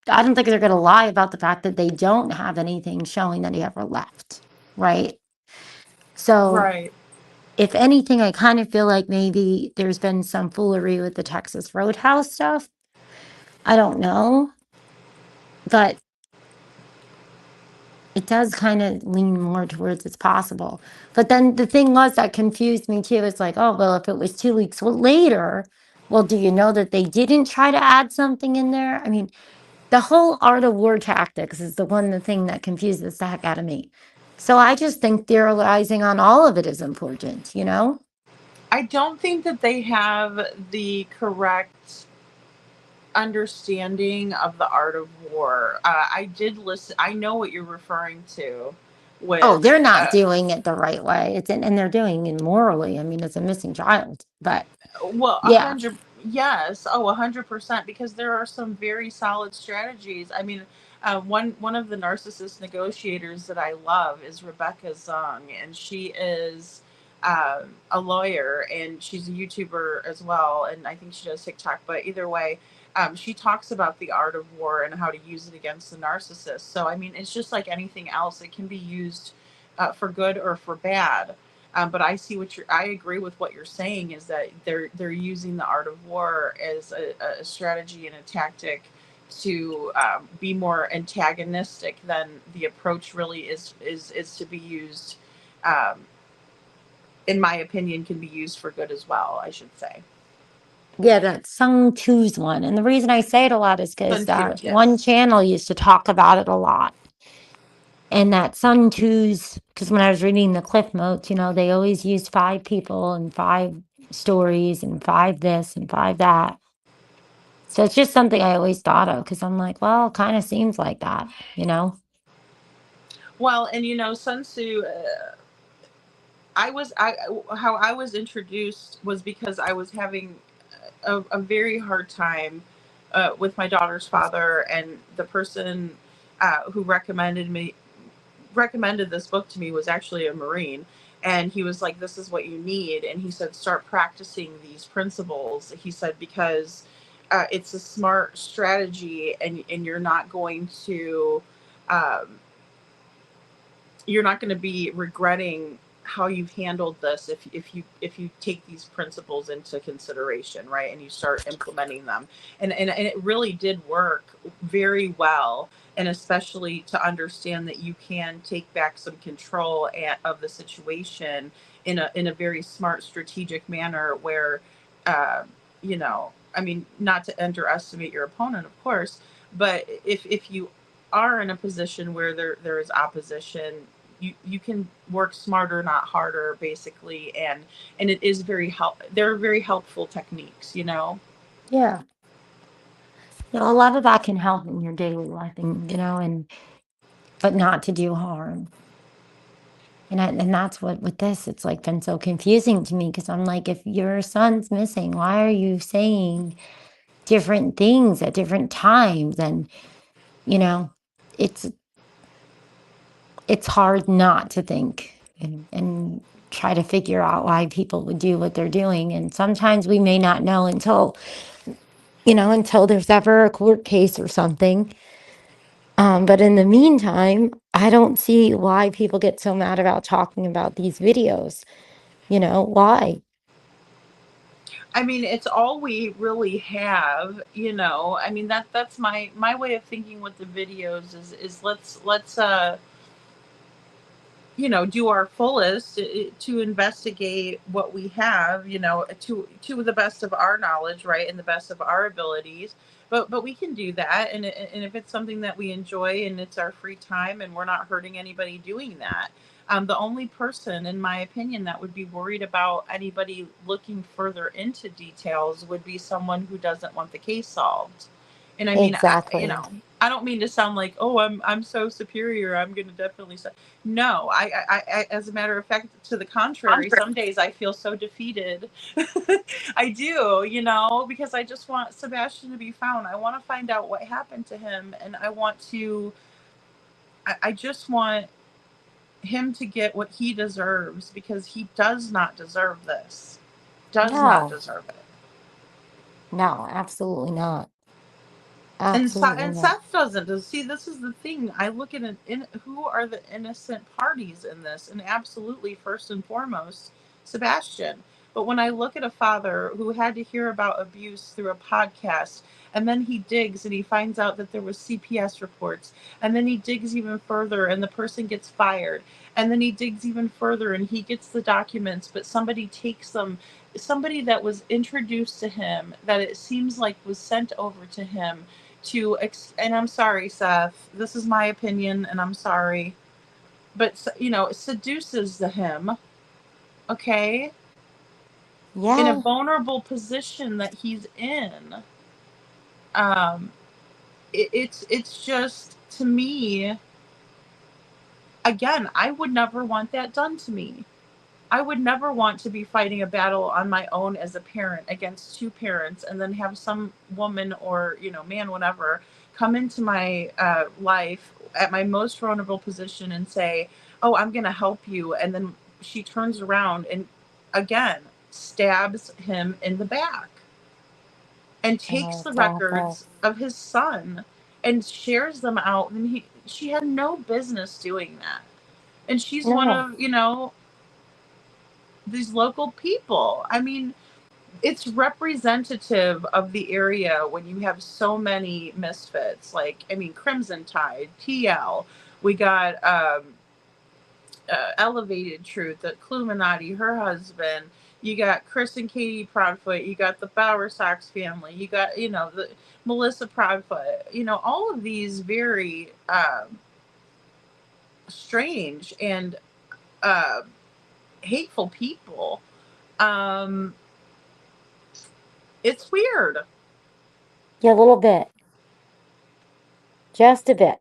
I don't think they're gonna lie about the fact that they don't have anything showing that he ever left, right? So Right. if anything, I kind of feel like maybe there's been some foolery with the Texas Roadhouse stuff. I don't know, but it does kind of lean more towards it's possible. But then the thing was that confused me too. It's like, oh, well, if it was 2 weeks later, well, do you know that they didn't try to add something in there? I mean, the whole art of war tactics is the thing that confuses the heck out of me. So I just think theorizing on all of it is important, I don't think that they have the correct understanding of the art of war. I did listen. I know what you're referring to Oh, with. they're not doing it the right way. And they're doing it morally. I mean, it's a missing child. But Well, yeah. yes. Oh, 100%. Because there are some very solid strategies. I mean, one of the narcissist negotiators that I love is Rebecca Zung, and she is a lawyer, and she's a YouTuber as well, and I think she does TikTok. But either way, she talks about the art of war and how to use it against the narcissist. So I mean, it's just like anything else; it can be used for good or for bad. But I agree with what you're saying, is that they're using the art of war as a strategy and a tactic to be more antagonistic than the approach really is to be used. Um, in my opinion, can be used for good as well, I should say. Yeah, that Sung Two's one. And the reason I say it a lot is because Sun Tzu, that one yes. channel used to talk about it a lot. And that Sun Two's, because when I was reading the Cliff Notes, they always used 5 people and 5 stories and 5 this and 5 that. So it's just something I always thought of because I'm like, well, it kind of seems like that. Well, and Sun Tzu. How I was introduced was because I was having a very hard time with my daughter's father, and the person who recommended this book to me was actually a Marine. And he was like, this is what you need. And he said, start practicing these principles. He said, because it's a smart strategy, and um, you're not going to be regretting how you've handled this if you take these principles into consideration, right, and you start implementing them. And it really did work very well, and especially to understand that you can take back some control of the situation in a very smart, strategic manner, where uh, I mean, not to underestimate your opponent, of course, but if you are in a position where there is opposition, you can work smarter, not harder, basically. And it is they're very helpful techniques. Yeah. A lot of that can help in your daily life, but not to do harm. And that's what with this, it's like been so confusing to me because I'm like, if your son's missing, why are you saying different things at different times? And you know, it's it's hard not to think and try to figure out why people would do what they're doing. And sometimes we may not know until there's ever a court case or something. But in the meantime, I don't see why people get so mad about talking about these videos. Why? I mean, it's all we really have. I mean, that's my way of thinking with the videos is let's do our fullest to investigate what we have, to the best of our knowledge, right, and the best of our abilities. But we can do that, and if it's something that we enjoy and it's our free time and we're not hurting anybody doing that. The only person, in my opinion, that would be worried about anybody looking further into details would be someone who doesn't want the case solved. And I mean, Exactly. I don't mean to sound like, oh, I'm so superior, I'm going to definitely say no. As a matter of fact, to the contrary, some days I feel so defeated. I do, because I just want Sebastian to be found. I want to find out what happened to him, and I just want him to get what he deserves, because he does not deserve this. Does not No, deserve it. no, absolutely not. And Absolutely and not. Seth doesn't. See, this is the thing. I look at who are the innocent parties in this, and absolutely first and foremost, Sebastian. But when I look at a father who had to hear about abuse through a podcast, and then he digs and he finds out that there was CPS reports, and then he digs even further and the person gets fired, and then he digs even further and he gets the documents, but somebody takes them, somebody that was introduced to him, that it seems like was sent over to him and I'm sorry, Seth, this is my opinion and I'm sorry, but seduces him, okay, in a Yeah, vulnerable position that he's in. um it's just, to me, again, I would never want that done to me. I would never want to be fighting a battle on my own as a parent against two parents, and then have some woman or man, whatever, come into my life at my most vulnerable position and say, "Oh, I'm going to help you," and then she turns around and again stabs him in the back and takes oh, the it's awful. records of his son and shares them out. And she had no business doing that. And she's one No, of these local people. I mean, it's representative of the area when you have so many misfits. Like, I mean, Crimson Tide, TL, we got Elevated Truth, the Cluminati, her husband. You got Chris and Katie Proudfoot. You got the Bower Sox family. You got, the Melissa Proudfoot. All of these very strange and uh, hateful people. Um, it's weird. yeah, a little bit, just a bit.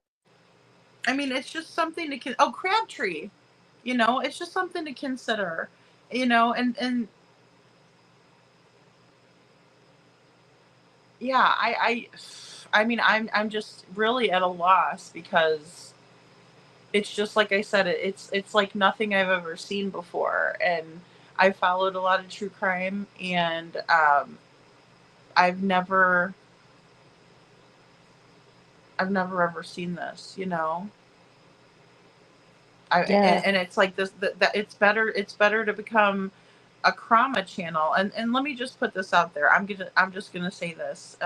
I mean, it's just something to oh, Crabtree. It's just something to consider. And yeah, I mean, I'm just really at a loss, because it's just like I said, it's like nothing I've ever seen before. And I followed a lot of true crime, and I've never ever seen this. Yeah, And it's like this, that it's better to become a trauma channel. And let me just put this out there. I'm just gonna say this,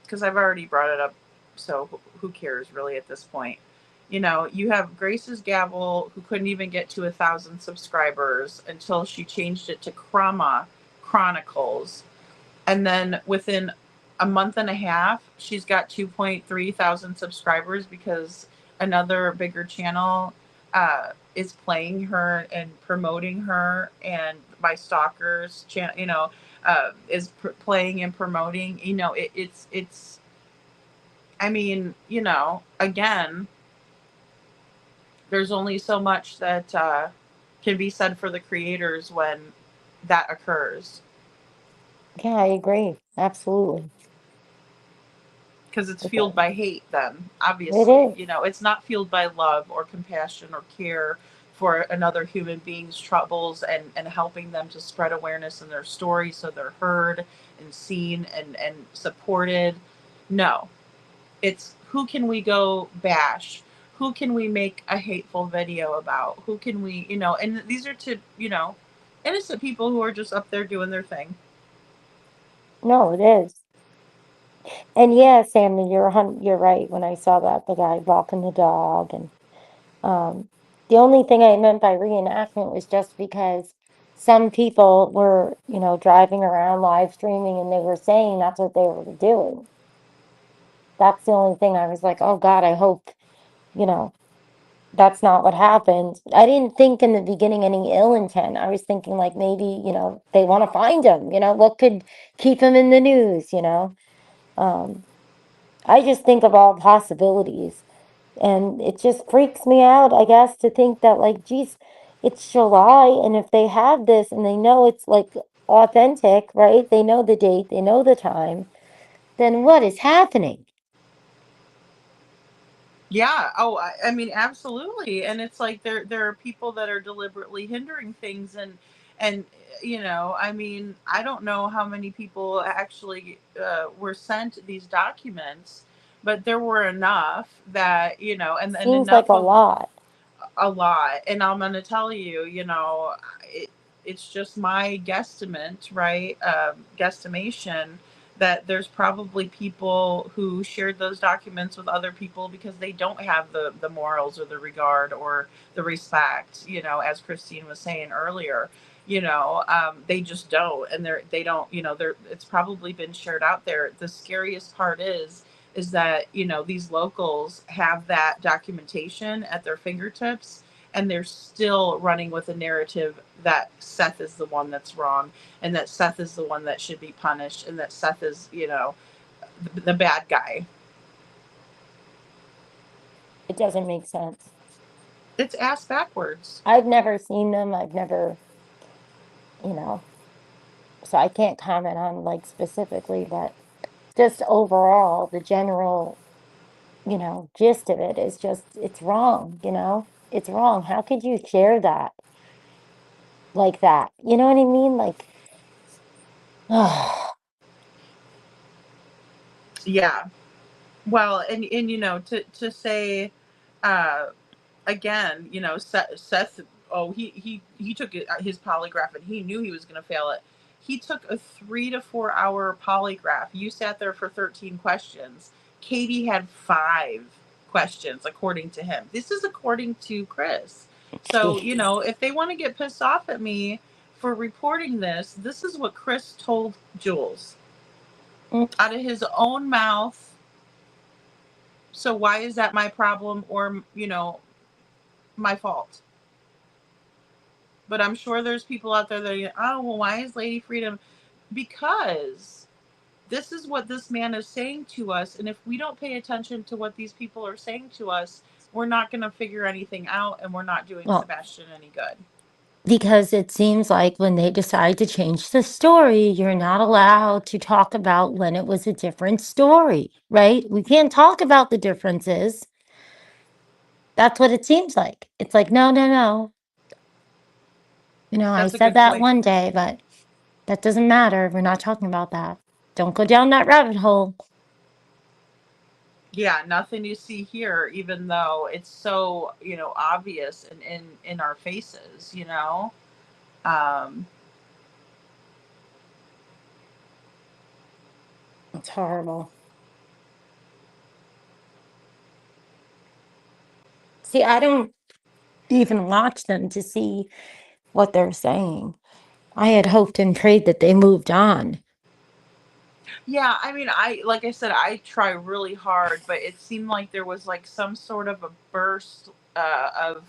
because I've already brought it up, so who cares really at this point. You have Grace's Gavel, who couldn't even get to 1,000 subscribers until she changed it to Krama Chronicles, and then within a month and a half, she's got 2.3 thousand subscribers, because another bigger channel is playing her and promoting her, and my stalkers channel, is playing and promoting. It's. I mean, again, there's only so much that can be said for the creators when that occurs. yeah, I agree. Absolutely. Because it's It fueled is. by hate, then It obviously, is. it's not fueled by love or compassion or care for another human being's troubles, and helping them to spread awareness in their story so they're heard and seen and supported. No, it's who can we go bash, who can we make a hateful video about, who can we, and these are to innocent people who are just up there doing their thing. No, it is. And yeah, Sammy, you're right. When I saw that, the guy walking the dog, and um, The only thing I meant by reenactment was just because some people were, driving around live streaming and they were saying that's what they were doing. That's the only thing I was like, oh God, I hope, you know, that's not what happened. I didn't think in the beginning any ill intent. I was thinking like maybe, they want to find him, what could keep him in the news. Um, I just think of all possibilities. And it just freaks me out, I guess, to think that, like, geez, it's July, and if they have this and they know it's like authentic, right? They know the date, they know the time, then what is happening? Yeah. Oh, I mean, absolutely. And it's like there are people that are deliberately hindering things, and I mean, I don't know how many people actually were sent these documents, but there were enough that and Seems like enough a of lot. a lot. And I'm going to tell you, it's just my guesstimate, right? Guesstimation that there's probably people who shared those documents with other people because they don't have the morals or the regard or the respect, as Christine was saying earlier. They just don't, and they don't, it's probably been shared out there. The scariest part is that these locals have that documentation at their fingertips, and they're still running with a narrative that Seth is the one that's wrong, and that Seth is the one that should be punished, and that Seth is the bad guy. It doesn't make sense. It's ass backwards. I've never seen them. I've never, you know, so I can't comment on like specifically, but just overall, the general, gist of it is just, it's wrong. It's wrong. How could you share that like that? You know what I mean? Like, Yeah. Well, and to say uh again, Seth, oh, he took his polygraph, and he knew he was going to fail it. He took a 3 to 4 hour polygraph. You sat there for 13 questions. Katie had 5 questions, according to him. This is according to Chris. So, jeez. if they want to get pissed off at me for reporting this is what Chris told Jules Mm, out of his own mouth. So why is that my problem, or, my fault? But I'm sure there's people out there that are, oh, well, why is Lady Freedom? Because this is what this man is saying to us. And if we don't pay attention to what these people are saying to us, we're not going to figure anything out, and we're not doing Well, Sebastian any good. because it seems like when they decide to change the story, you're not allowed to talk about when it was a different story, right? We can't talk about the differences. That's what it seems like. It's like, no, no, no. I That's a said good that point. one day, but that doesn't matter. We're not talking about that. Don't go down that rabbit hole. Yeah, nothing you see here, even though it's so, obvious and in our faces. Um, It's horrible. See, I don't even watch them to see what they're saying. I had hoped and prayed that they moved on. Yeah, I mean, like I said, I try really hard, but it seemed like there was like some sort of a burst of,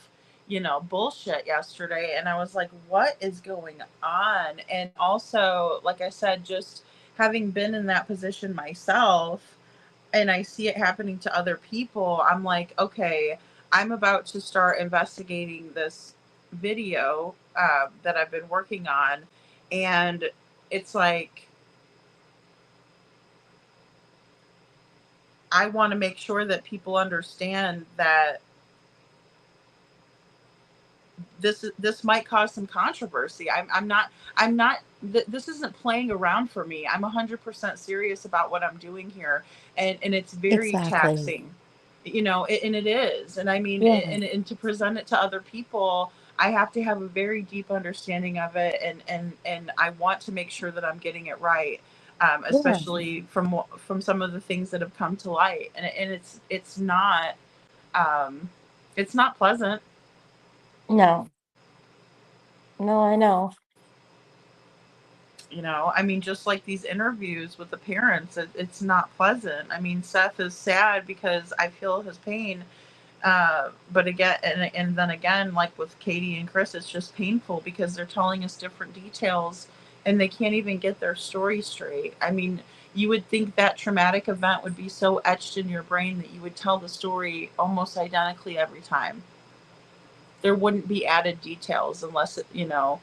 bullshit yesterday, and I was like, what is going on? And also, like I said, just having been in that position myself, and I see it happening to other people, I'm like, okay, I'm about to start investigating this video that I've been working on, and it's like, I want to make sure that people understand that this might cause some controversy. This isn't playing around for me. I'm 100% serious about what I'm doing here, and it's very Exactly. taxing, and it is. And I mean, Yeah. and to present it to other people, I have to have a very deep understanding of it, and I want to make sure that I'm getting it right. Yeah. Especially from some of the things that have come to light, and it's not, um, it's not pleasant. No. No, I know. You know, I mean, just like these interviews with the parents, it's not pleasant. I mean, Seth is sad because I feel his pain. But again, and then again, like with Katie and Chris, it's just painful because they're telling us different details and they can't even get their story straight. I mean, you would think that traumatic event would be so etched in your brain that you would tell the story almost identically every time. There wouldn't be added details unless it, you know,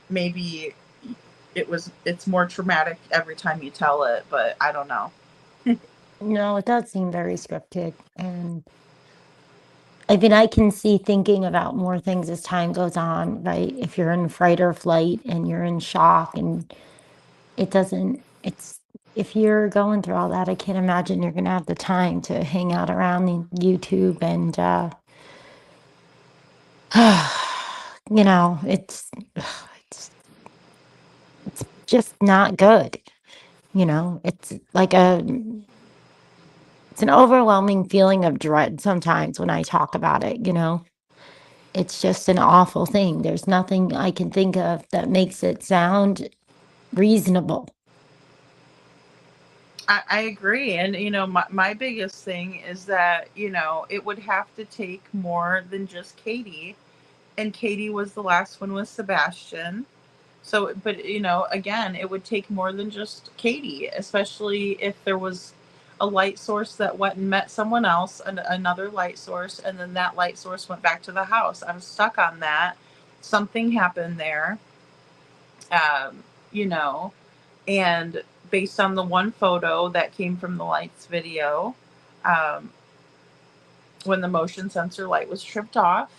maybe it's more traumatic every time you tell it, but I don't know. No, it does seem very scripted. And I mean, I can see thinking about more things as time goes on, right? If you're in fight or flight and you're in shock and it doesn't, it's, if you're going through all that, I can't imagine you're going to have the time to hang out around the YouTube and, you know, it's just not good. You know, it's like it's an overwhelming feeling of dread sometimes when I talk about it, you know. It's just an awful thing. There's nothing I can think of that makes it sound reasonable. I agree. And, you know, my biggest thing is that, you know, it would have to take more than just Katie. And Katie was the last one with Sebastian. So, but, you know, again, it would take more than just Katie, especially if there was a light source that went and met someone else, another light source, and then that light source went back to the house. I'm stuck on that. Something happened there, you know, and based on the one photo that came from the lights video, um, when the motion sensor light was tripped off,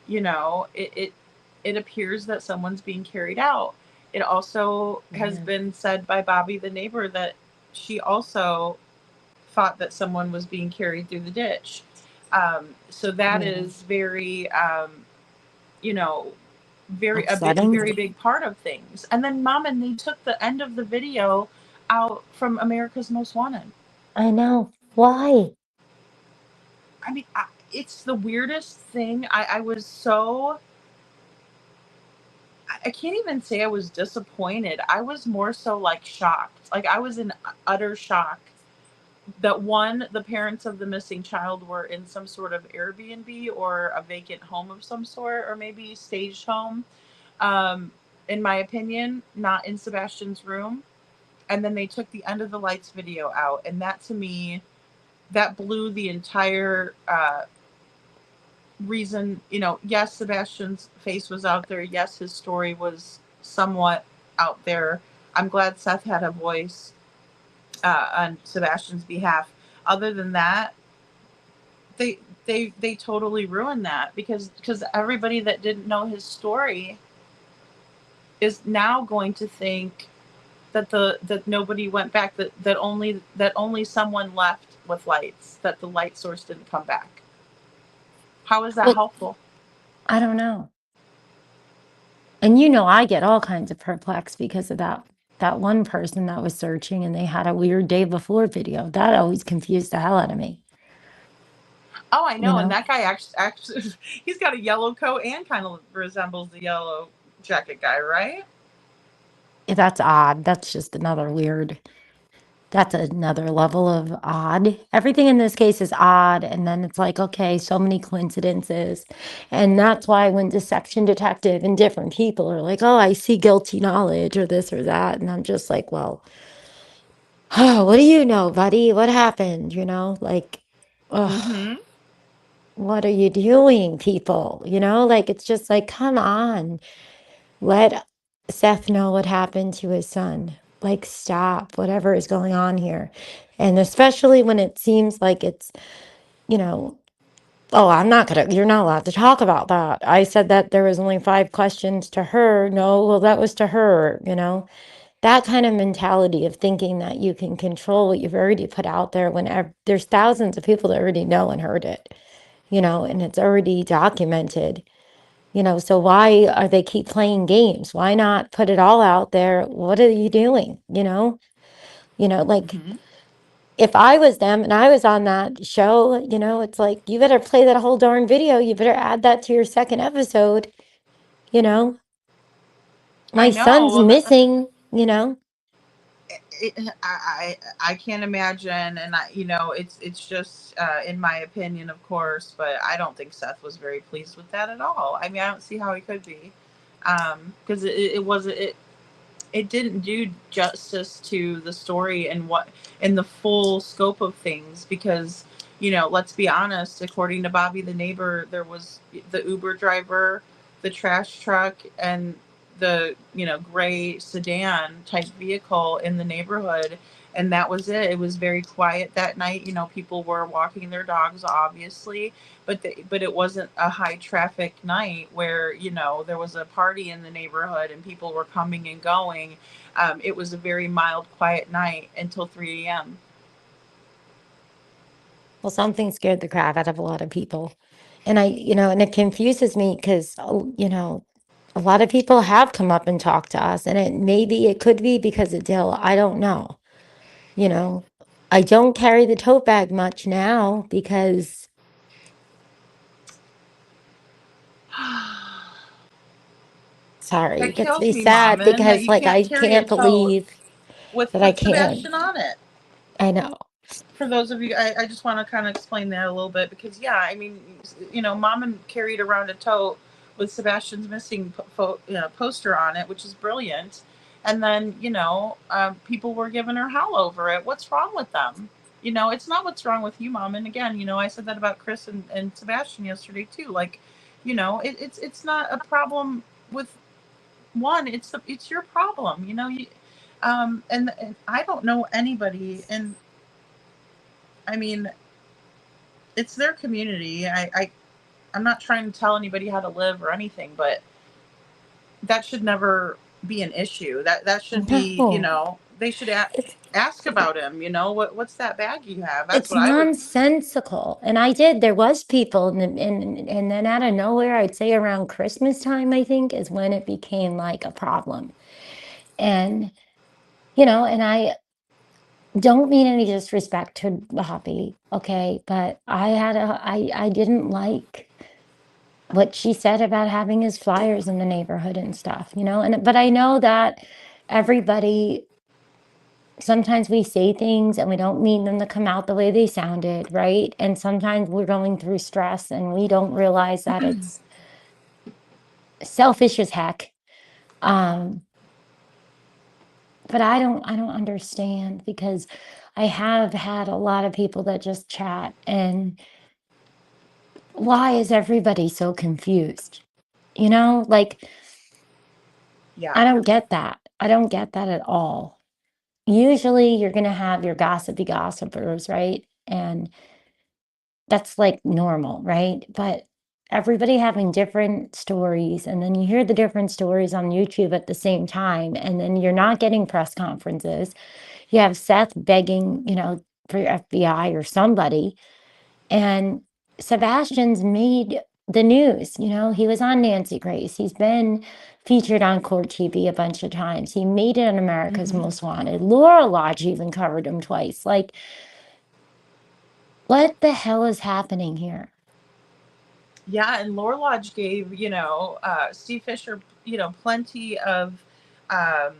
you know, it appears that someone's being carried out. It also has Yeah. been said by Bobby the neighbor that she also thought that someone was being carried through the ditch. So that Yeah. is very, you know, a Upsetting. very big part of things. And then Mommin, they took the end of the video out from America's Most Wanted. I know. Why? I mean, it's the weirdest thing. I was so, I can't even say I was disappointed. I was more so like shocked. Like I was in utter shock that one, the parents of the missing child were in some sort of Airbnb or a vacant home of some sort, or maybe staged home. Um, in my opinion, not in Sebastian's room. And then they took the end of the lights video out, and that to me, that blew the entire reason. You know, yes, Sebastian's face was out there. Yes, his story was somewhat out there. I'm glad Seth had a voice on Sebastian's behalf. Other than that, they totally ruined that because everybody that didn't know his story is now going to think that nobody went back, that only someone left with lights, that the light source didn't come back. How is that Well, helpful? I don't know. And you know, I get all kinds of perplexed because of that one person that was searching and they had a weird day before video. That always confused the hell out of me, Oh, I you know. And know? that guy actually he's got a yellow coat and kind of resembles the yellow jacket guy, right? That's odd. That's another level of odd. Everything in this case is odd. And then it's like, okay, so many coincidences. And that's why when the section detective and different people are like, oh, I see guilty knowledge or this or that. And I'm just like, well, oh, what do you know, buddy? What happened? You know, like, ugh, Mm-hmm. what are you doing, people? You know, like, it's just like, come on. Let Seth know what happened to his son. Like, stop whatever is going on here. And especially when it seems like it's, you know, oh, you're not allowed to talk about that. I said that there was only 5 questions to her. No, well, that was to her, you know, that kind of mentality of thinking that you can control what you've already put out there when there's thousands of people that already know and heard it, you know, and it's already documented. You know, so why are they keep playing games? Why not put it all out there? What are you doing? You know, like Mm-hmm. if I was them and I was on that show, you know, it's like, you better play that whole darn video. You better add that to your second episode, you know. I My know. son's Well, missing, you know. I can't imagine, and it's just in my opinion, of course, but I don't think Seth was very pleased with that at all. I mean, I don't see how he could be, because it wasn't it didn't do justice to the story and what and the full scope of things, because let's be honest, according to Bobby the neighbor, there was the Uber driver, the trash truck, and the gray sedan type vehicle in the neighborhood, and that was it. It was very quiet that night. People were walking their dogs, obviously, but it wasn't a high traffic night where there was a party in the neighborhood and people were coming and going. It was a very mild, quiet night until 3 a.m. Well, something scared the crap out of a lot of people. And and it confuses me because, a lot of people have come up and talked to us, and it could be because of Dill. I don't know. You know, I don't carry the tote bag much now because, sorry, That it gets kills me me, sad Mommin, that because, you like, can't I carry a can't tote believe with that I can't. Sebastian on it. I know. For those of you, I just want to kind of explain that a little bit, because I mean, Mommin carried around a tote with Sebastian's missing poster on it, which is brilliant. And then people were giving her hell over it. What's wrong with them? It's not what's wrong with you, Mommin. Again, I said that about Chris and Sebastian yesterday too. Like, it's not a problem with one. It's your problem. And I don't know anybody, and I mean, it's their community. I'm not trying to tell anybody how to live or anything, but that should never be an issue. That should be, No, they should it's ask about him. What's that bag you have? That's it's what I would. nonsensical. And there was people, and then out of nowhere, I'd say around Christmas time, I think, is when it became like a problem. And, and I don't mean any disrespect to the hobby, okay? But I didn't like what she said about having his flyers in the neighborhood and stuff, but I know that everybody, sometimes we say things and we don't mean them to come out the way they sounded, right? And sometimes we're going through stress and we don't realize that it's selfish as heck. Um, but I don't understand, because I have had a lot of people that just chat, and why is everybody so confused? Like, Yeah. I don't get that. I don't get that at all. Usually you're going to have your gossipy gossipers, right? And that's like normal, right? But everybody having different stories, and then you hear the different stories on YouTube at the same time, and then you're not getting press conferences. You have Seth begging, for FBI or somebody, and Sebastian's made the news. He was on Nancy Grace. He's been featured on Court TV a bunch of times. He made it on America's Hmm. Most Wanted. Laura Lodge even covered him twice. Like, what the hell is happening here? Yeah, and Laura Lodge gave Steve Fisher plenty of um,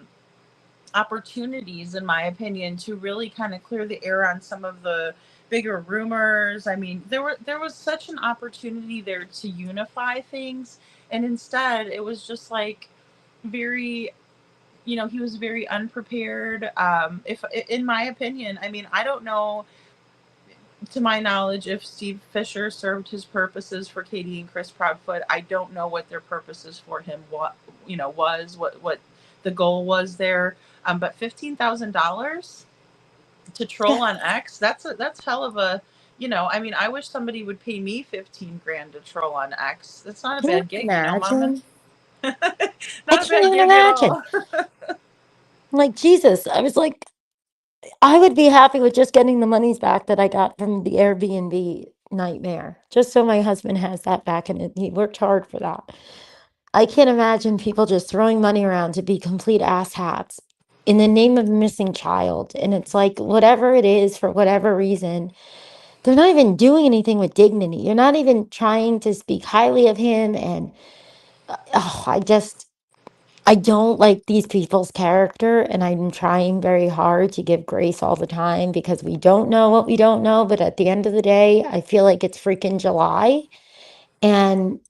opportunities, in my opinion, to really kind of clear the air on some of the bigger rumors. I mean, there was such an opportunity there to unify things, and instead it was just like very, he was very unprepared. If in my opinion, I mean, I don't know, to my knowledge, if Steve Fisher served his purposes for Katie and Chris Proudfoot. I don't know what their purposes for him what the goal was there. But $15,000 to troll Yeah, on X, that's hell of a, I mean, I wish somebody would pay me 15 grand to troll on X. That's not a can you bad gig, Mama. imagine? I Not a can't bad even gig at imagine. all. Like, Jesus, I was like, I would be happy with just getting the monies back that I got from the Airbnb nightmare, just so my husband has that back, and he worked hard for that. I can't imagine people just throwing money around to be complete asshats. in the name of missing child. And it's like, whatever it is, for whatever reason, they're not even doing anything with dignity. You're not even trying to speak highly of him. And oh, I don't like these people's character. And I'm trying very hard to give grace all the time because we don't know what we don't know. But at the end of the day, I feel like it's freaking July. And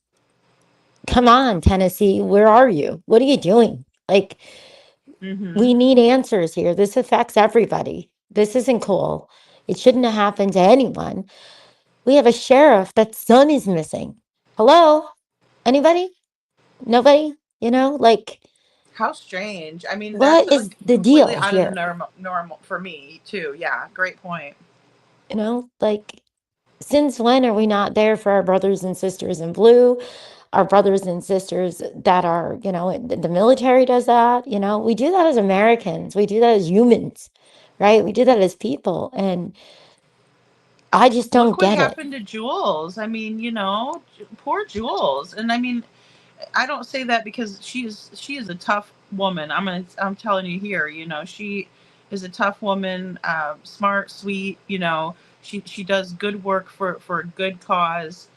come on, Tennessee, where are you? What are you doing? Like, we need answers here. This affects everybody. This isn't cool. It shouldn't have happened to anyone. We have a sheriff that's son is missing. Hello? Anybody? Nobody? You know, like, How strange. I mean, that's what is like the completely deal out of the here? normal for me too. Yeah, great point. You know, like, since when are we not there for our brothers and sisters in blue? Our brothers and sisters that are, you know, the military does that. You know, we do that as Americans. We do that as humans, right? We do that as people. And I just don't Look what get it. happened to Jules. I mean, poor Jules. And I mean, I don't say that because she is a tough woman. I'm telling you here, she is a tough woman, smart, sweet. She does good work for a good cause.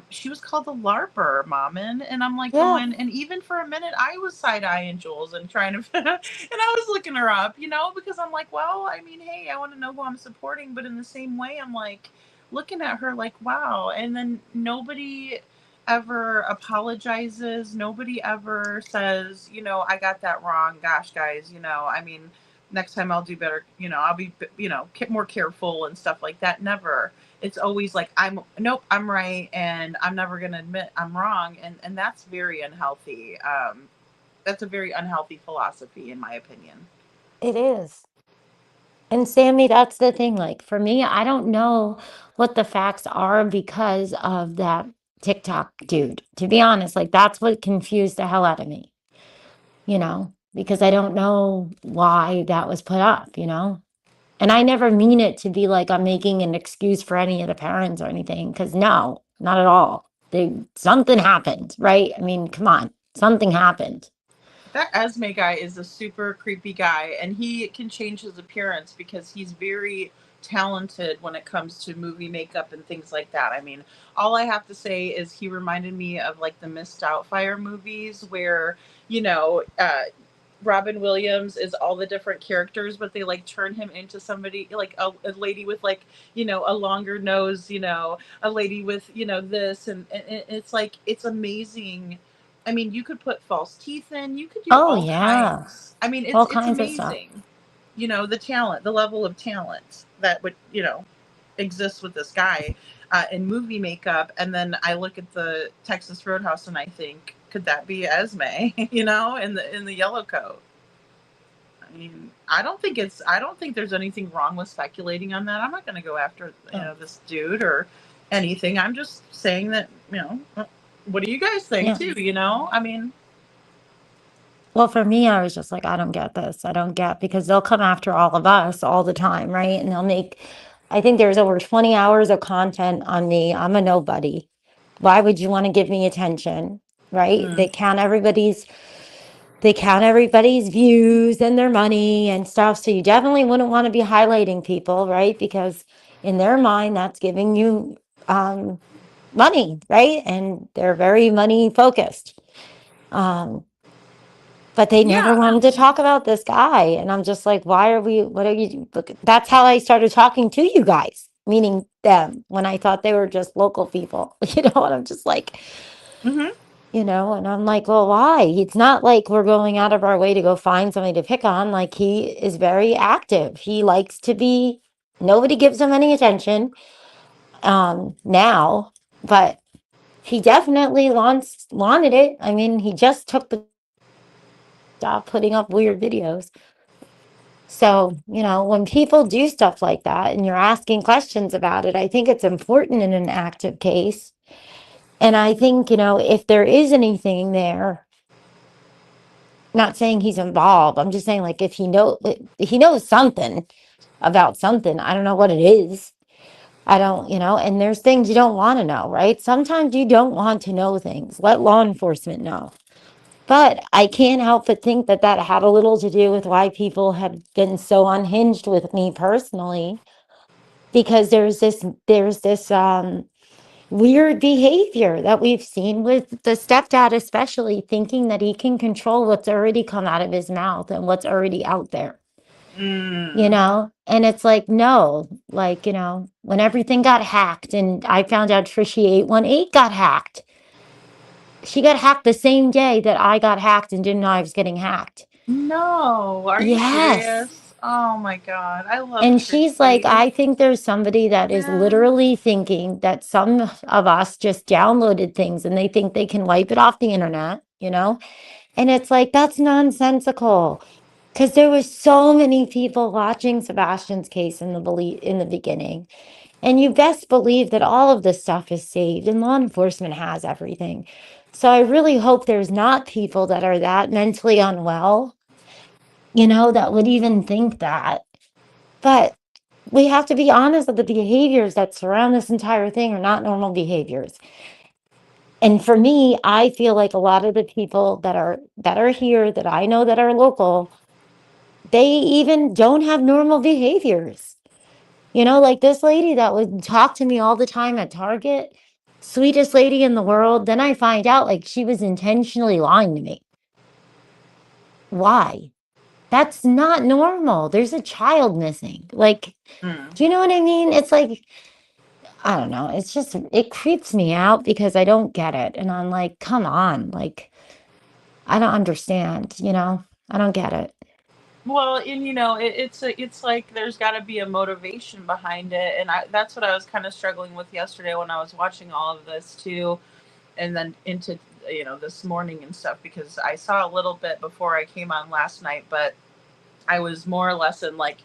She was called the LARPer, Mommin, and I'm like Yeah. going, and even for a minute, I was side eyeing Jules and trying to, and I was looking her up, because I'm like, well, I mean, hey, I want to know who I'm supporting, but in the same way, I'm like looking at her like, wow, and then nobody ever apologizes. Nobody ever says, I got that wrong. Gosh, guys, I mean, next time I'll do better. I'll be, more careful and stuff like that. Never. It's always like, nope, I'm right. And I'm never going to admit I'm wrong. And that's very unhealthy. That's a very unhealthy philosophy, in my opinion. It is. And Sammy, that's the thing. Like, for me, I don't know what the facts are because of that TikTok dude. To be honest, like, that's what confused the hell out of me, because I don't know why that was put up. And I never mean it to be like I'm making an excuse for any of the parents or anything, because no, not at all. Something happened, right? I mean, come on, something happened. That Esme guy is a super creepy guy, and he can change his appearance because he's very talented when it comes to movie makeup and things like that. I mean, all I have to say is he reminded me of like the Miss Doubtfire movies where, Robin Williams is all the different characters, but they like turn him into somebody like a lady with like, a longer nose, a lady with, this. And it's like, it's amazing. I mean, you could put false teeth in, you could do Oh, all yeah. kinds. I mean, All it's kinds of stuff. amazing. The talent, the level of talent that would, exists with this guy in movie makeup. And then I look at the Texas Roadhouse and I think, could that be Esme, in the yellow coat? I mean, I don't think there's anything wrong with speculating on that. I'm not going to go after, this dude or anything. I'm just saying that, what do you guys think Yeah. too? I mean, Well, for me, I was just like, I don't get this. I don't get, because they'll come after all of us all the time, right? And I think there's over 20 hours of content on me. I'm a nobody. Why would you want to give me attention, right? They count everybody's views and their money and stuff. So you definitely wouldn't want to be highlighting people, right? Because in their mind, that's giving you money, right? And they're very money focused. But they never yeah. wanted to talk about this guy. And I'm just like, what are you, look, that's how I started talking to you guys, meaning them, when I thought they were just local people, and I'm just like, Mm-hmm. and I'm like, well, why? It's not like we're going out of our way to go find somebody to pick on. Like, he is very active. He likes to be, nobody gives him any attention now, but he definitely wanted it. I mean, he just took the stop putting up weird videos. So, when people do stuff like that and you're asking questions about it, I think it's important in an active case. And I think, if there is anything there, not saying he's involved, I'm just saying, like, if he knows something about something, I don't know what it is. I don't, and there's things you don't want to know, right? Sometimes you don't want to know things. Let law enforcement know. But I can't help but think that that had a little to do with why people have been so unhinged with me personally, because there's this weird behavior that we've seen with the stepdad, especially thinking that he can control what's already come out of his mouth and what's already out there, you Mm. know? And it's like, no, like, when everything got hacked and I found out Trishy 818 got hacked, she got hacked the same day that I got hacked and didn't know I was getting hacked. No, are you Yes. serious? Oh my God, I love And she's like, Trixie. I think there's somebody that is Yeah. literally thinking that some of us just downloaded things and they think they can wipe it off the internet, you know? And it's like, that's nonsensical. Because there was so many people watching Sebastian's case in the beginning. And you best believe that all of this stuff is saved and law enforcement has everything. So I really hope there's not people that are that mentally unwell, that would even think that. But we have to be honest that the behaviors that surround this entire thing are not normal behaviors. And for me, I feel like a lot of the people that are here that I know that are local, they even don't have normal behaviors. Like this lady that would talk to me all the time at Target, sweetest lady in the world. Then I find out like she was intentionally lying to me. Why? That's not normal. There's a child missing. Like, Mm. do you know what I mean? It's like, I don't know. It's just, it creeps me out because I don't get it. And I'm like, come on. Like, I don't understand, I don't get it. Well, and it's like there's got to be a motivation behind it, and that's what I was kind of struggling with yesterday when I was watching all of this too, and then into this morning and stuff, because I saw a little bit before I came on last night, but I was more or less in like,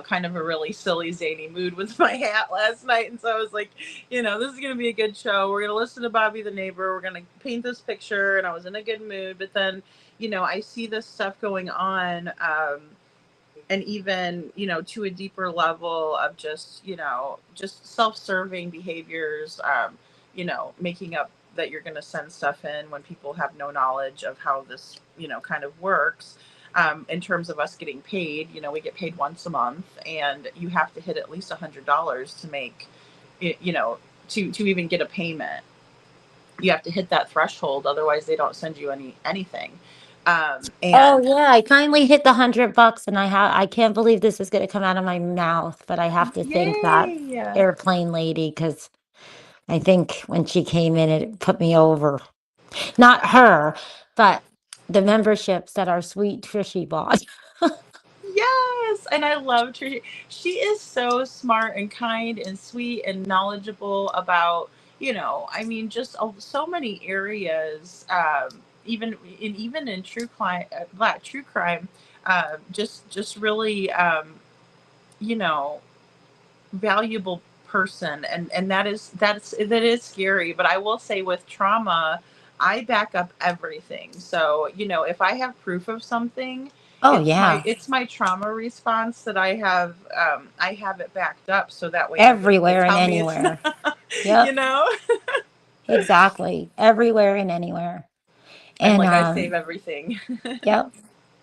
kind of a really silly, zany mood with my hat last night. And so I was like, this is going to be a good show. We're going to listen to Bobby the neighbor. We're going to paint this picture. And I was in a good mood. But then, I see this stuff going on. And even, to a deeper level of just self-serving behaviors, making up that you're going to send stuff in when people have no knowledge of how this, kind of works. In terms of us getting paid, we get paid once a month, and you have to hit at least $100 to make it, to even get a payment. You have to hit that threshold, otherwise they don't send you anything. Oh And yeah, I finally hit the $100 and I can't believe this is going to come out of my mouth, but I have to thank that yay! airplane lady because I think when she came in, it put me over. Not her, but the memberships that our sweet Trishy bought. Yes, and I love Trisha. She is so smart and kind and sweet and knowledgeable about, I mean, just so many areas. Even in black true crime, just really, you know, valuable person, and that is scary. But I will say, with trauma, I back up everything. So if I have proof of something, Oh it's my yeah, it's my trauma response that I have it backed up, so that way nobody can everywhere and tell me it's not. anywhere. you Yep, know exactly. Everywhere and anywhere. I'm And like, I save everything. yep,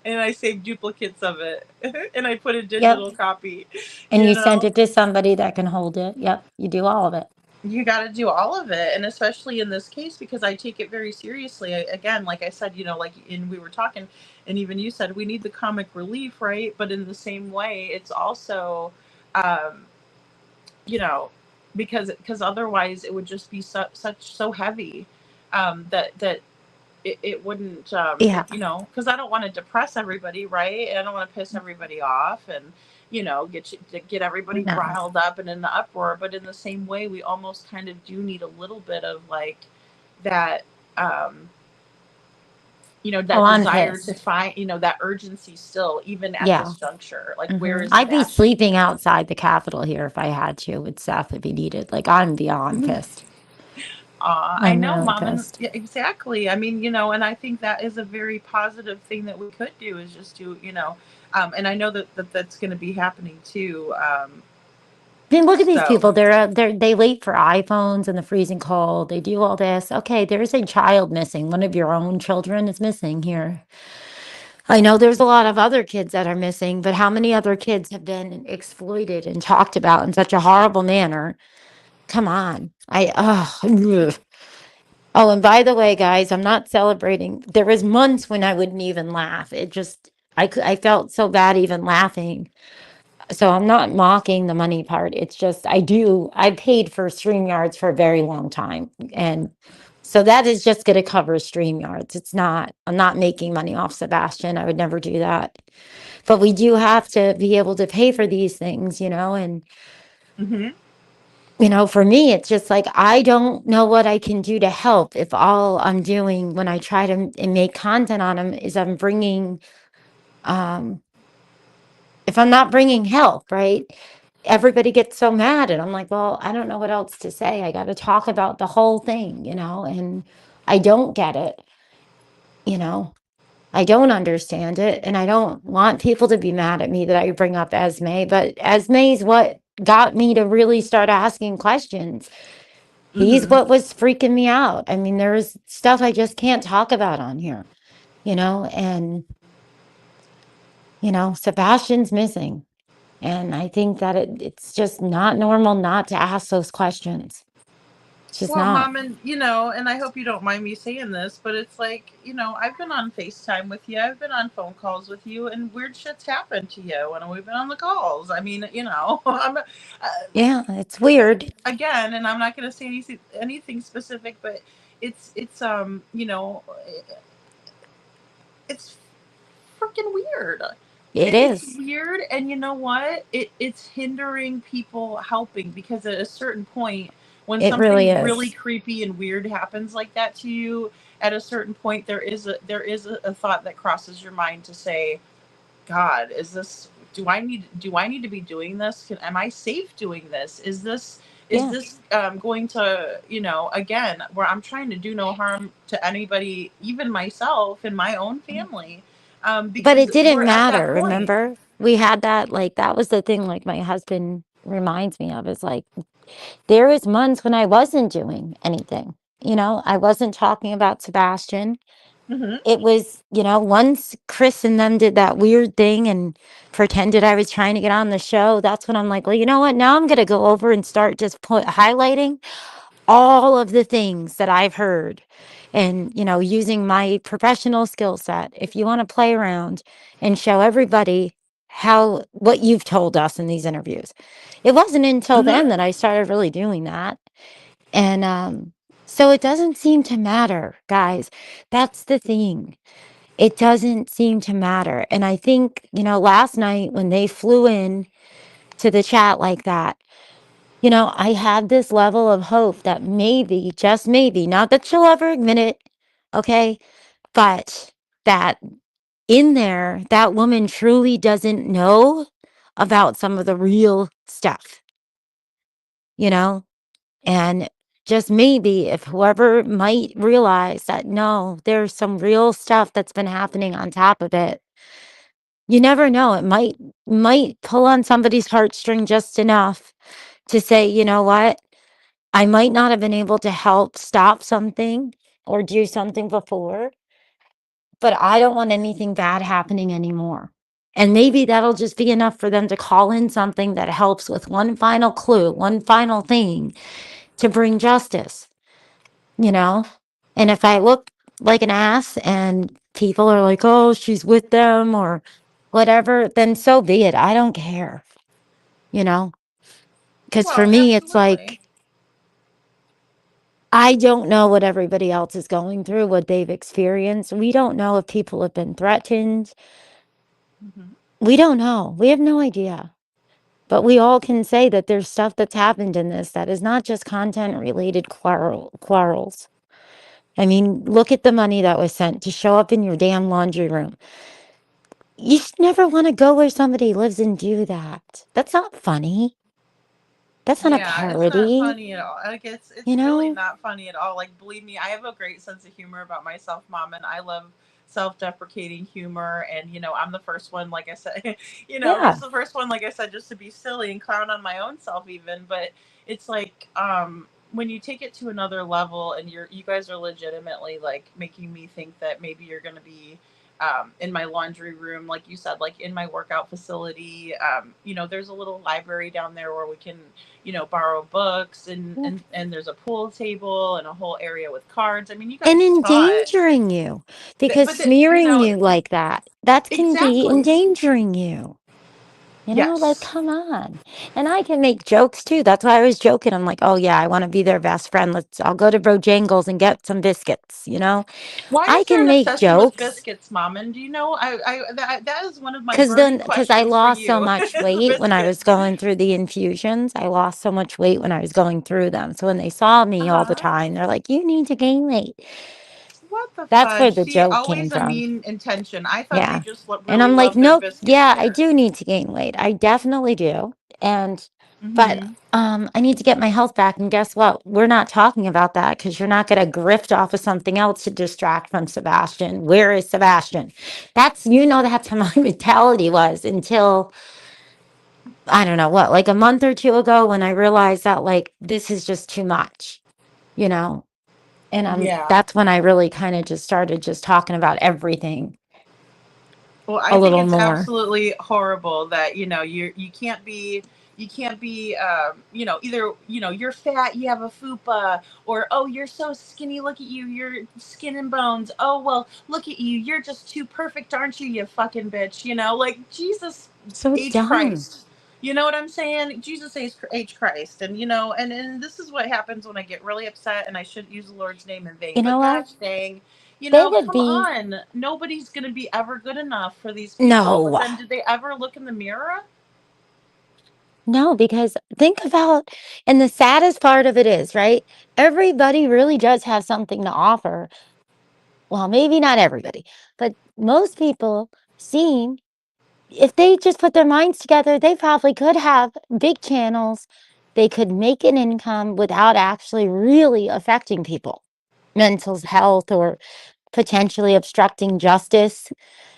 And I save duplicates of it, and I put a yep. digital copy. And you you send know it to somebody that can hold it. Yep, you do all of it. you got to do all of it, and especially in this case, because I take it very seriously. Again, like I said, like, and we were talking, and even you said we need the comic relief, right? But in the same way, it's also, um, you know because otherwise it would just be so heavy, that it wouldn't, Yeah, because I don't want to depress everybody, right? And I don't want to piss everybody off, and get everybody no. riled up and in the uproar. But in the same way, we almost kind of do need a little bit of like that, um Oh, that I'm desire to pissed. find, that urgency still, even at Yeah. this juncture. Like, where is I'd it be at? sleeping outside the Capitol here if I had to with Seth if he needed. Like, I'm beyond pissed. I I'm know, really Mom, and pissed. yeah, exactly. I mean, and I think that is a very positive thing that we could do, is just to, and I know that that's going to be happening too. I mean, look at these So, people. They wait for iPhones in the freezing cold. They do all this. Okay, there's a child missing. One of your own children is missing here. I know there's a lot of other kids that are missing, but how many other kids have been exploited and talked about in such a horrible manner? Come on. Ugh. Oh, and by the way, guys, I'm not celebrating. There was months when I wouldn't even laugh. I felt so bad even laughing. So I'm not mocking the money part. It's just I paid for StreamYards for a very long time. And so that is just going to cover StreamYards. I'm not making money off Sebastian. I would never do that. But we do have to be able to pay for these things, and hmm for me, it's just like, I don't know what I can do to help if all I'm doing when I try to make content on them is um, if I'm not bringing help, right? Everybody gets so mad, and I'm like, well, I don't know what else to say. I got to talk about the whole thing, and I don't get it, you know. I don't understand it, and I don't want people to be mad at me that I bring up Esme, but Esme's what got me to really start asking questions. He's hmm what was freaking me out. I mean, there's stuff I just can't talk about on here, and Sebastian's missing. And I think that it's just not normal not to ask those questions. It's just Well, not. Mom, and and I hope you don't mind me saying this, but it's like, I've been on FaceTime with you, I've been on phone calls with you, and weird shit's happened to you when we've been on the calls. I mean, Yeah, it's weird. again, and I'm not going to say anything specific, but it's it's freaking weird. It It's is. weird, and you know what? It's hindering people helping, because at a certain point, when It really something really is. creepy and weird happens like that to you, at a certain point, there is a thought that crosses your mind to say, God, is this? Do I need to be doing this? Am I safe doing this? Is Yeah. this going to, again, where I'm trying to do no harm to anybody, even myself and my own family, But because it didn't we're at that matter. point. Remember? We had that, like, that was the thing, like, my husband reminds me of is like, there was months when I wasn't doing anything. I wasn't talking about Sebastian. hmm It was, once Chris and them did that weird thing and pretended I was trying to get on the show, that's when I'm like, well, you know what? Now I'm going to go over and start just highlighting all of the things that I've heard and, using my professional skill set. If you want to play around and show everybody what you've told us in these interviews. It wasn't until hmm then that I started really doing that. And so it doesn't seem to matter, guys. That's the thing. It doesn't seem to matter. And I think, last night when they flew in to the chat like that, I had this level of hope that maybe, just maybe, not that she'll ever admit it, okay, but that in there, that woman truly doesn't know about some of the real stuff, you know? And just maybe if whoever might realize that no, there's some real stuff that's been happening on top of it. You never know. It might pull on somebody's heartstring just enough to say, you know what? I might not have been able to help stop something or do something before, but I don't want anything bad happening anymore. And maybe that'll just be enough for them to call in something that helps with one final clue, one final thing to bring justice, you know? And if I look like an ass and people are like, oh, she's with them or whatever, then so be it. I don't care, you know? Because for Well, me, it's absolutely. like, I don't know what everybody else is going through, what they've experienced. We don't know if people have been threatened. hmm We don't know. We have no idea. But we all can say that there's stuff that's happened in this that is not just content related quarrels. I mean, look at the money that was sent to show up in your damn laundry room. You should never want to go where somebody lives and do that. That's not funny. That's not a Yeah, it's not parody, funny at all. Like, it's you really know? not funny at all. Like, believe me, I have a great sense of humor about myself, Mom, and I love self-deprecating humor. And I'm the first one, like I said, Yeah. just the first one, like I said, just to be silly and clown on my own self even. But it's like, when you take it to another level and you guys are legitimately like making me think that maybe you're going to be in my laundry room, like you said, like in my workout facility. There's a little library down there where we can, borrow books, and there's a pool table and a whole area with cards. I mean, you And guys saw it. endangering you, because But smearing you like that can be exactly. endangering you. Like, Yes. come on. And I can make jokes too. That's why I was joking. I'm like, oh yeah, I want to be their best friend. I'll go to Bojangles and get some biscuits, Why I is there can an make obsession with jokes biscuits, Mommin? Do you know? That is one of my burning because I questions for lost so you. much Is the weight when I was biscuits. going through the infusions. I lost so much weight when I was going through them. So when they saw me all the Uh-huh. time, they're like, you need to gain weight. What the That's where fudge? the See, joke came always a from. mean intention. I thought they Yeah. just And really I'm like, love their nope, biscuit yeah, I do shares. need to gain weight. I definitely do. And but Mm-hmm. I need to get my health back. And guess what? We're not talking about that because you're not going to grift off of something else to distract from Sebastian. Where is Sebastian? That's how my mentality was until I don't know what, like a month or two ago when I realized that like this is just too much, you know? And Yeah. that's when I really kind of just started just talking about everything Well, a I think little it's more. absolutely horrible that you can't be either you're fat, you have a fupa, or oh, you're so skinny, look at you, you're skin and bones. Oh well, look at you, you're just too perfect, aren't you, you fucking bitch? Like Jesus So H dumb. Christ. You know what I'm saying? Jesus H Christ. And and this is what happens when I get really upset, and I shouldn't use the Lord's name in vain. You know But what? gosh dang, They would come be on. Nobody's going to be ever good enough for these people. But no. then, did they ever look in the mirror? No, because think about, and the saddest part of it is, right? Everybody really does have something to offer. Well, maybe not everybody, but most people seem, if they just put their minds together, they probably could have big channels. They could make an income without actually really affecting people, mental health, or potentially obstructing justice,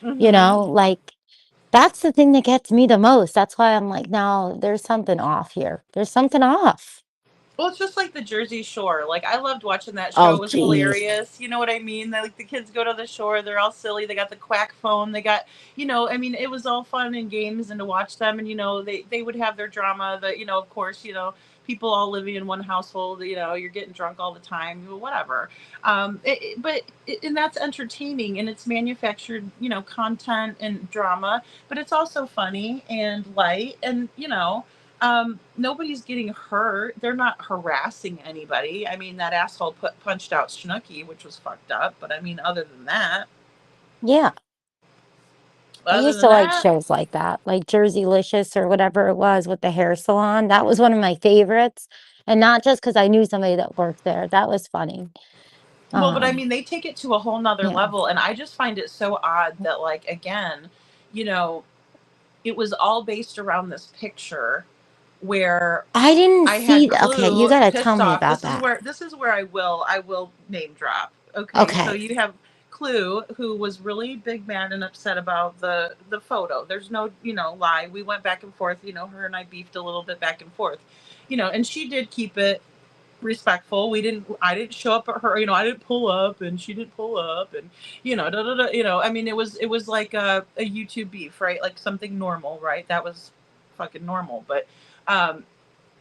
Mm-hmm. like that's the thing that gets me the most. That's why I'm like, no, there's something off here. There's something off. Well, it's just like the Jersey Shore. Like, I loved watching that show. Oh, It was geez. hilarious. You know what I mean? Like, the kids go to the shore. They're all silly. They got the quack phone. They got, I mean, it was all fun and games and to watch them. And, they would have their drama that, of course, people all living in one household, you're getting drunk all the time, whatever. And that's entertaining, and it's manufactured, content and drama, but it's also funny and light. And, nobody's getting hurt. They're not harassing anybody. I mean, that asshole punched out Snooki, which was fucked up. But I mean, Yeah. I other used than to like that, shows like that, like Jersey Licious or whatever it was with the hair salon. That was one of my favorites. And not just because I knew somebody that worked there. That was funny. well, but I Um, mean, they take it to a whole nother yeah. level, and I just find it so odd that, like, again, you know, it was all based around this picture where I didn't I had see. Okay, you Clue got to tell pissed me off. about This is that. where I will name drop. Okay, so Okay. you have Clue, who was really big mad and upset about the photo. There's no lie. We went back and forth. Her and I beefed a little bit back and forth. And she did keep it respectful. I didn't show up at her. I didn't pull up, and she didn't pull up, and da, da, da, I mean, it was like a YouTube beef, right? Like something normal, right? That was fucking normal. But um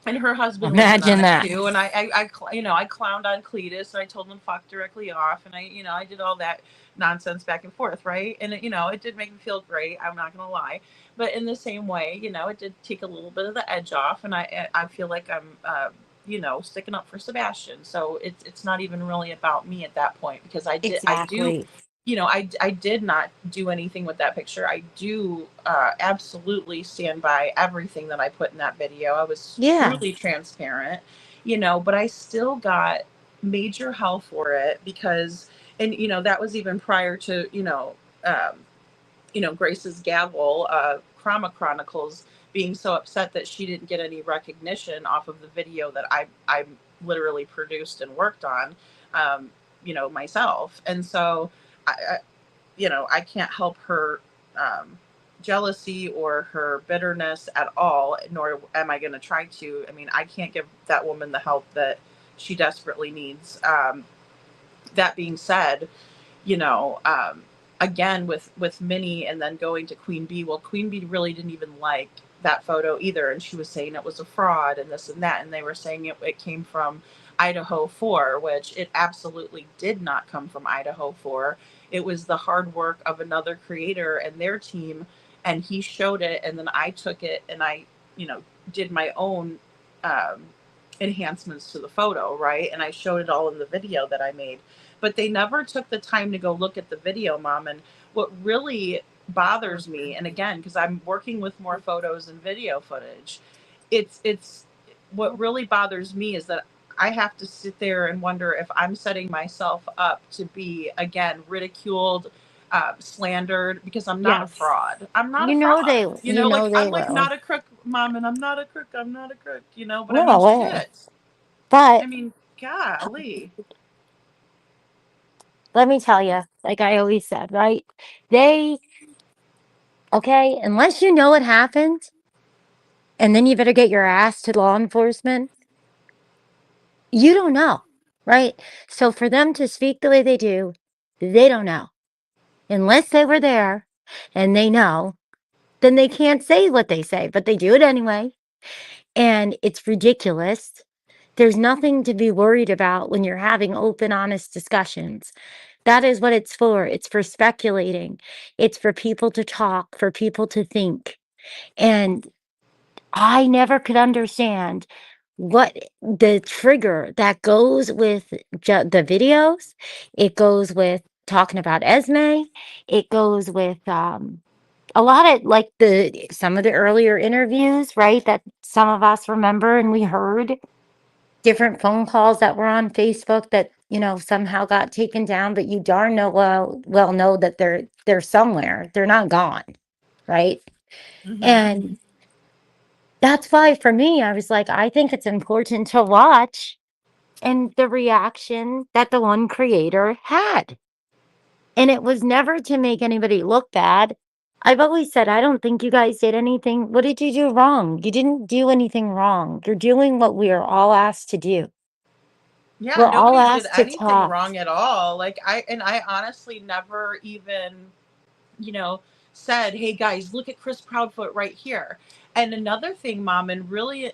and her husband was in on Imagine it that. too. And I clowned on Cletus, and I told him fuck directly off, and I did all that nonsense back and forth, right? And it did make me feel great. I'm not gonna lie, but in the same way, it did take a little bit of the edge off, and I feel like I'm sticking up for Sebastian. So it's not even really about me at that point, because I do Exactly. I did not do anything with that picture. I do absolutely stand by everything that I put in that video. I was Yeah. truly transparent, but I still got major hell for it because, and that was even prior to, Grace's gavel, Chroma Chronicles being so upset that she didn't get any recognition off of the video that I literally produced and worked on, myself. And so I can't help her jealousy or her bitterness at all, nor am I going to try to. I mean, I can't give that woman the help that she desperately needs. That being said, you know, again with Minnie and then going to Queen Bee. Well, Queen Bee really didn't even like that photo either, and she was saying it was a fraud and this and that, and they were saying it came from Idaho 4, which it absolutely did not come from Idaho 4. It was the hard work of another creator and their team, and he showed it, and then I took it and I, did my own um, enhancements to the photo, right? And I showed it all in the video that I made, but they never took the time to go look at the video, Mom. And what really bothers me, and again, because I'm working with more photos and video footage, it's what really bothers me is that I have to sit there and wonder if I'm setting myself up to be again ridiculed, slandered, because I'm not a Yes. fraud. I'm not a You know fraud. they you Like know they I'm like will. not a crook, Mom, and I'm not a crook. I'm not a crook. But I No mean way. shit. I But mean, golly. let me tell you, like I always said, right? They Okay, unless you know what happened, and then you better get your ass to law enforcement, you don't know, right? So for them to speak the way they do, they don't know. Unless they were there and they know, then they can't say what they say, but they do it anyway. And it's ridiculous. There's nothing to be worried about when you're having open, honest discussions. That is what it's for. It's for speculating. It's for people to talk, for people to think. And I never could understand what the trigger that goes with the videos. It goes with talking about Esme. It goes with a lot of like some of the earlier interviews, right? That some of us remember and we heard different phone calls that were on Facebook that somehow got taken down, but you darn well know that they're somewhere. They're not gone, right? Mm-hmm. And that's why for me, I was like, I think it's important to watch and the reaction that the one creator had. And it was never to make anybody look bad. I've always said, I don't think you guys did anything. What did you do wrong? You didn't do anything wrong. You're doing what we are all asked to do. Yeah, We're all nobody did asked to anything talk. wrong at all. Like I honestly never even, you know, said, "Hey guys, look at Chris Proudfoot right here." And another thing, Mom, and really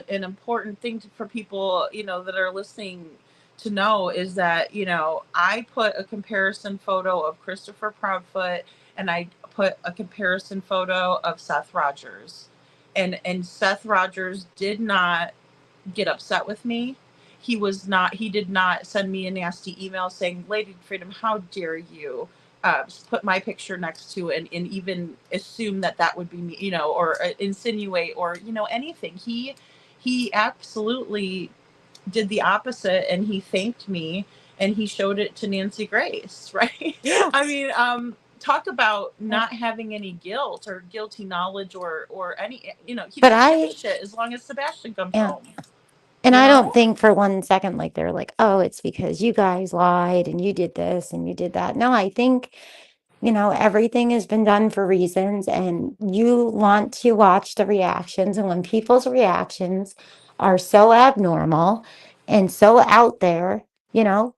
an important thing for people, that are listening to know is that, I put a comparison photo of Christopher Proudfoot and I put a comparison photo of Seth Rogers. And Seth Rogers did not get upset with me. He did not send me a nasty email saying, Lady Freedom, how dare you put my picture next to it and even assume that would be me, or insinuate or, anything. He absolutely did the opposite, and he thanked me and he showed it to Nancy Grace, right? I Yes. mean, talk about not having any guilt or guilty knowledge or any, he But doesn't give a I, shit as long as Sebastian comes yeah. home, And you I don't know? think for one second like they're like, oh, it's because you guys lied and you did this and you did that. No, I think, everything has been done for reasons and you want to watch the reactions. And when people's reactions are so abnormal and so out there,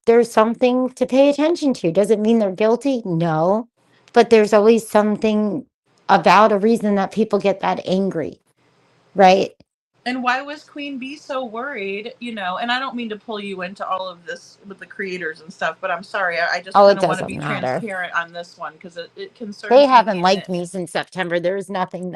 there's something to pay attention to. Does it mean they're guilty? No. But there's always something about a reason that people get that angry, right? And why was Queen Bee so worried? And I don't mean to pull you into all of this with the creators and stuff, but I'm sorry. I just Oh, it kind of want to doesn't be matter. transparent on this one because it They concerns me. haven't liked me since September. There's nothing.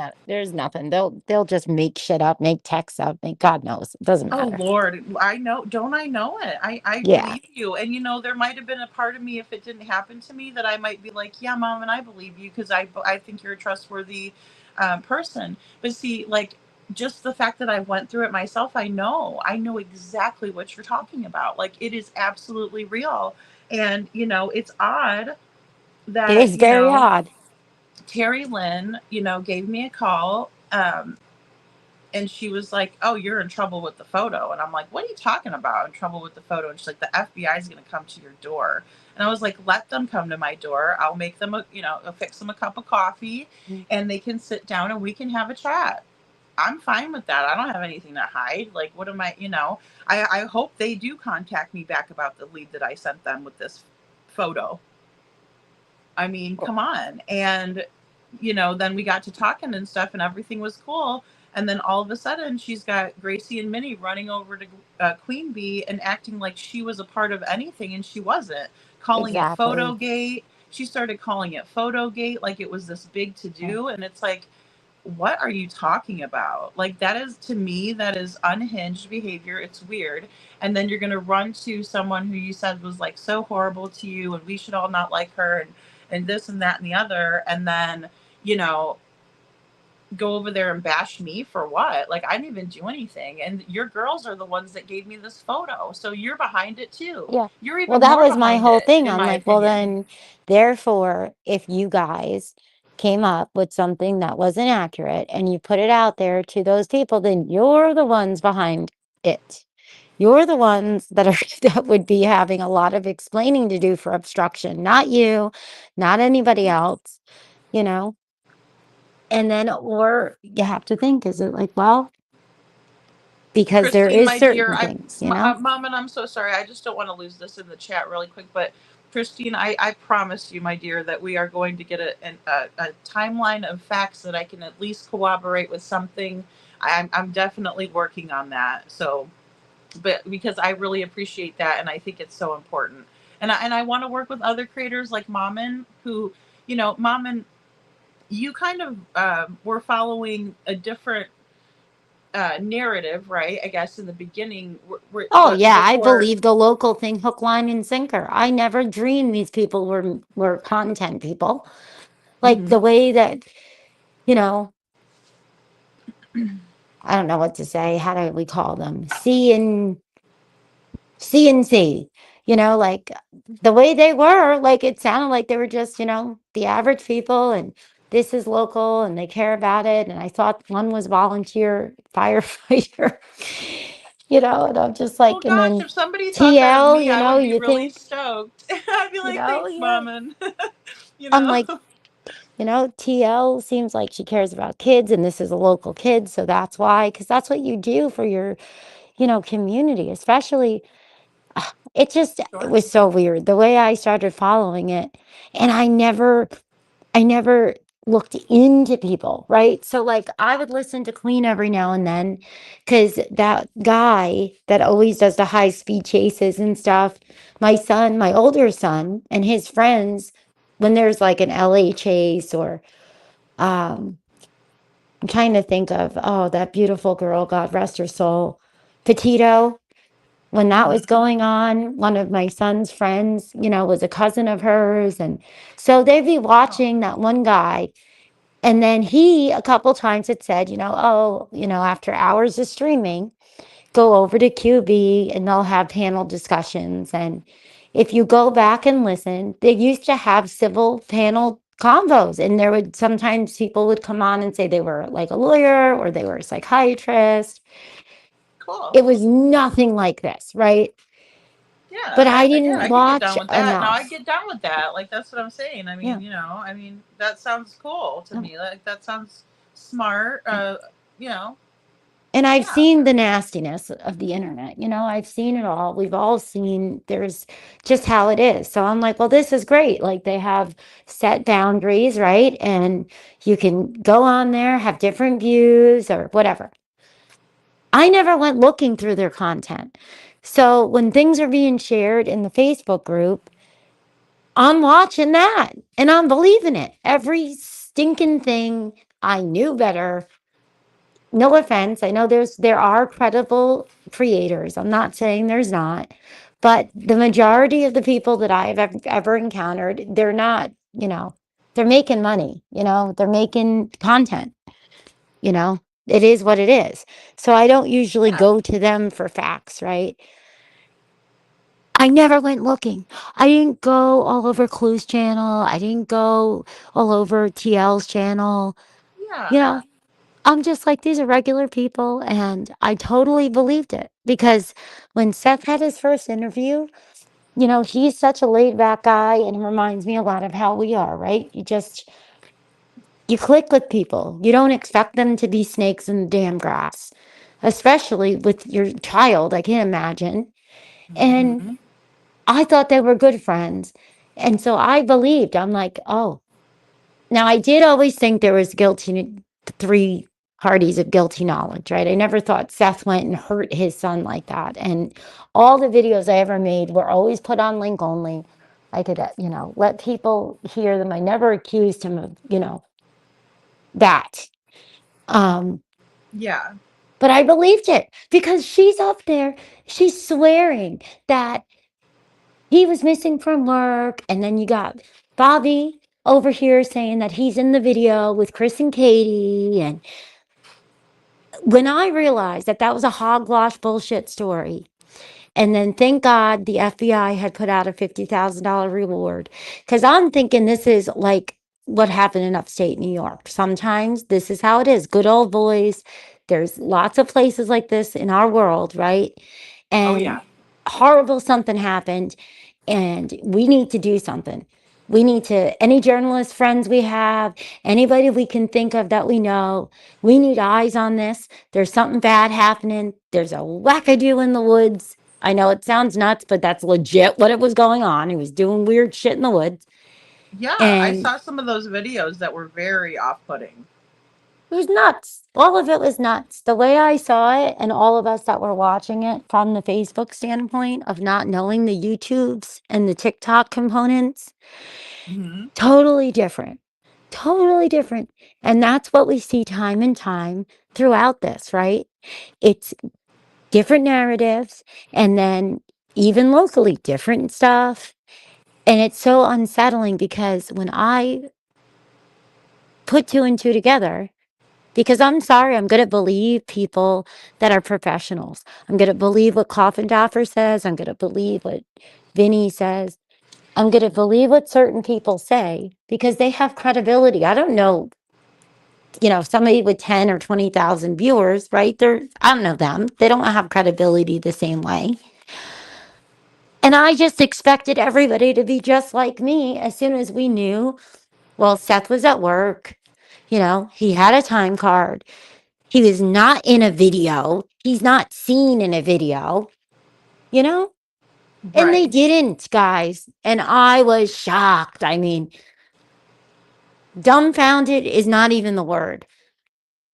They'll just make shit up, make texts up, make God knows. It doesn't Oh matter. Lord, I know. Don't I know it? I Yeah. believe you. And there might have been a part of me if it didn't happen to me that I might be like, yeah, Mom, and I believe you because I think you're a trustworthy person. But see, like just the fact that I went through it myself, I know exactly what you're talking about. Like it is absolutely real. And it's odd It that is very odd. Terry Lynn, gave me a call. And she was like, "Oh, you're in trouble with the photo." And I'm like, "What are you talking about? In trouble with the photo?" And she's like, "The FBI is going to come to your door." And I was like, "Let them come to my door. I'll make them I'll fix them a cup of coffee, and they can sit down and we can have a chat. I'm fine with that. I don't have anything to hide. Like, what am I hope they do contact me back about the lead that I sent them with this photo. I mean, come on." And, then we got to talking and stuff and everything was cool. And then all of a sudden she's got Gracie and Minnie running over to Queen Bee and acting like she was a part of anything. And she wasn't. Calling it Exactly. Photogate. She started calling it Photogate like it was this big to do. And it's like, what are you talking about? Like, that is, to me, that is unhinged behavior. It's weird. And then you're going to run to someone who you said was like so horrible to you and we should all not like her and this and that and the other. And then, go over there and bash me for what? Like, I didn't even do anything. And your girls are the ones that gave me this photo. So you're behind it too. Yeah. You're even Well, that more was my behind whole it, thing. in I'm my like, well, opinion. then, therefore, if you guys came up with something that wasn't accurate and you put it out there to those people, then you're the ones behind it. You're the ones that are that would be having a lot of explaining to do for obstruction, not you, not anybody else, you know? And then, or you have to think, is it like, well, because there Christine, is my dear, certain things, you know? Mom, and I'm so sorry. I just don't want to lose this in the chat really quick. But Christine, I promise you, my dear, that we are going to get a timeline of facts that I can at least corroborate with something. I'm definitely working on that. So, but because I really appreciate that, and I think it's so important. And I want to work with other creators like Mommin, who, Mommin, you kind of were following a different narrative, right? I guess in the beginning, Oh yeah, I before. believe the local thing, hook, line, and sinker. I never dreamed these people were content people. Like Mhm. the way that, you know, I don't know what to say. How do we call them? CNC, like the way they were, like it sounded like they were just, the average people and this is local and they care about it. And I thought one was volunteer firefighter, and I'm just Well, like, and gosh, then if somebody thought that of TL, me, I would be you really think, stoked. I'd be like, "Thanks, yeah. Mommin." you I'm know. like, TL seems like she cares about kids and this is a local kid. So that's why, because that's what you do for your, community, especially it Sure. was so weird the way I started following it. And I never looked into people, right? So like I would listen to Queen every now and then because that guy that always does the high speed chases and stuff, my older son and his friends, when there's like an LA chase or um I'm trying to think of, oh, that beautiful girl, God rest her soul, Petito. When that Mhm. was going on, one of my son's friends, was a cousin of hers. And so they'd be Oh, watching that one guy. And then he, a couple times, had said, oh, after hours of streaming, go over to QB and they'll have panel discussions. And if you go back and listen, they used to have civil panel convos. And there would sometimes people would come on and say they were like a lawyer or they were a psychiatrist. cool. It was nothing like this, right? Yeah, But I yeah, didn't I could get watch down with that. No, I enough. get down with that. Like, that's what I'm saying. Yeah. I mean, that sounds cool to No. me. Like, that sounds smart. You know, And I've yeah. seen the nastiness of the internet. I've seen it all. We've all seen there's just how it is. So I'm like, well, this is great. Like they have set boundaries, right? And you can go on there, have different views or whatever. I never went looking through their content. So when things are being shared in the Facebook group, I'm watching that and I'm believing it. Every stinking thing. I knew better. No offense. I know there are credible creators. I'm not saying there's not, but the majority of the people that I've ever encountered, they're not, they're making money, they're making content, you know. It is what it is. So I don't usually Yeah. go to them for facts, right? I never went looking. I didn't go all over Clue's channel. I didn't go all over TL's channel. You Yeah. know, I'm just like, these are regular people. And I totally believed it because when Seth had his first interview, you know, he's such a laid back guy and reminds me a lot of how we are, right? You click with people. You don't expect them to be snakes in the damn grass, especially with your child. I can't imagine. And Mm-hmm. I thought they were good friends. And so I believed, I'm like, oh, now I did always think there was three parties of guilty knowledge, right? I never thought Seth went and hurt his son like that. And all the videos I ever made were always put on link only. I could, you know, let people hear them. I never accused him of, you know, that. Um, Yeah. but I believed it because she's up there, she's swearing that he was missing from work. And then you got Bobby over here saying that he's in the video with Chris and Katie. And when I realized that that was a hogwash bullshit story, and then thank God the FBI had put out a $50,000 reward. Because I'm thinking this is like what happened in upstate New York. Sometimes this is how it is. Good old boys. There's lots of places like this in our world, right? Oh yeah. And horrible something happened, and we need to do something. We need to, any journalist friends we have, anybody we can think of that we know, we need eyes on this. There's something bad happening. There's a wackadoo in the woods. I know it sounds nuts, but that's legit what it was going on. He was doing weird shit in the woods. Yeah, I And saw some of those videos that were very off-putting. it was nuts. All of it was nuts. The way I saw it, and all of us that were watching it from the Facebook standpoint of not knowing the YouTubes and the TikTok components, Hmm. totally different. Totally different. And that's what we see time and time throughout this, right? It's different narratives, and then even locally, different stuff. And it's so unsettling because when I put two and two together, because I'm sorry, I'm going to believe people that are professionals. I'm going to believe what Coffindoffer says. I'm going to believe what Vinny says. I'm going to believe what certain people say because they have credibility. I don't know, you know, somebody with 10 or 20,000 viewers, right? I don't know them. They don't have credibility the same way. And I just expected everybody to be just like me as soon as we knew, well, Seth was at work. You know, he had a time card. He was not in a video. He's not seen in a video, you know? And they Right. didn't, guys. And I was shocked. I mean, dumbfounded is not even the word.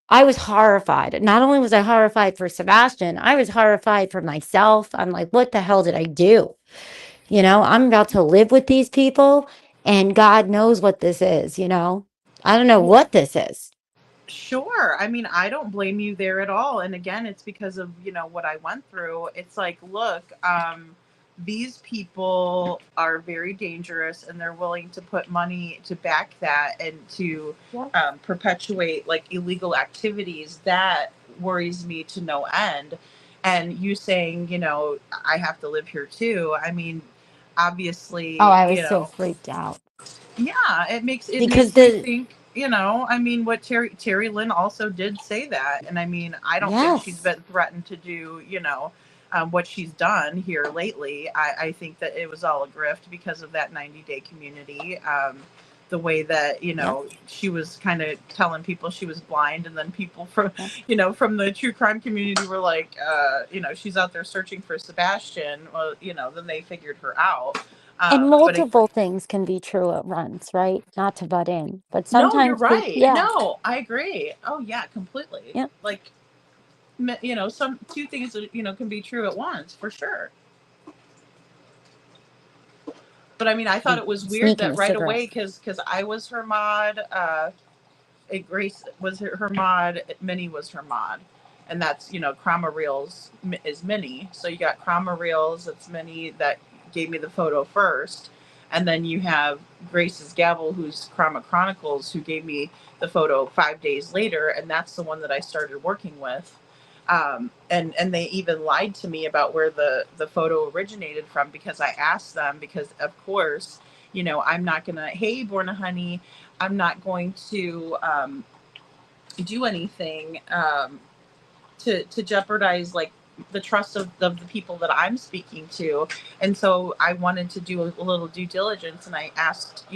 I was horrified. Not only was I horrified for Sebastian, I was horrified for myself. I'm like, what the hell did I do? You know, I'm about to live with these people, and God knows what this is, you know? I don't know Well, what this is. sure. I mean, I don't blame you there at all. And again, it's because of, what I went through. It's like, look, these people are very dangerous and they're willing to put money to back that and to Yeah. perpetuate like illegal activities. That worries me to no end. And you saying, I have to live here too. I mean, Oh, obviously, I was so freaked out yeah, it because makes me think, I mean, what Terry Lynn also did say that. And I mean, I don't think she's yes. been threatened to do, what she's done here lately. I think that it was all a grift because of that 90-day community. The way that, Yep. she was kind of telling people she was blind, and then people from, Yep. from the true crime community were like, she's out there searching for Sebastian. Well, then they figured her out. And But multiple things can be true at once, right? Not to butt in, but no, you're sometimes people, right. yeah, No, I agree. Oh yeah, completely. yeah. Like, some two things that, can be true at once for sure. But I mean, I thought I'm it was weird sneaking that a right cigarette. away, because I was her mod, Grace was her mod, Minnie was her mod, and that's, Krama Reels is Minnie. So you got Krama Reels, it's Minnie that gave me the photo first, and then you have Grace's Gavel, who's Krama Chronicles, who gave me the photo 5 days later, and that's the one that I started working with. And they even lied to me about where the photo originated from, because I asked them, because of course, I'm not gonna, hey Borna honey, I'm not going to do anything to jeopardize like the trust of the people that I'm speaking to. And so I wanted to do a little due diligence, and I asked,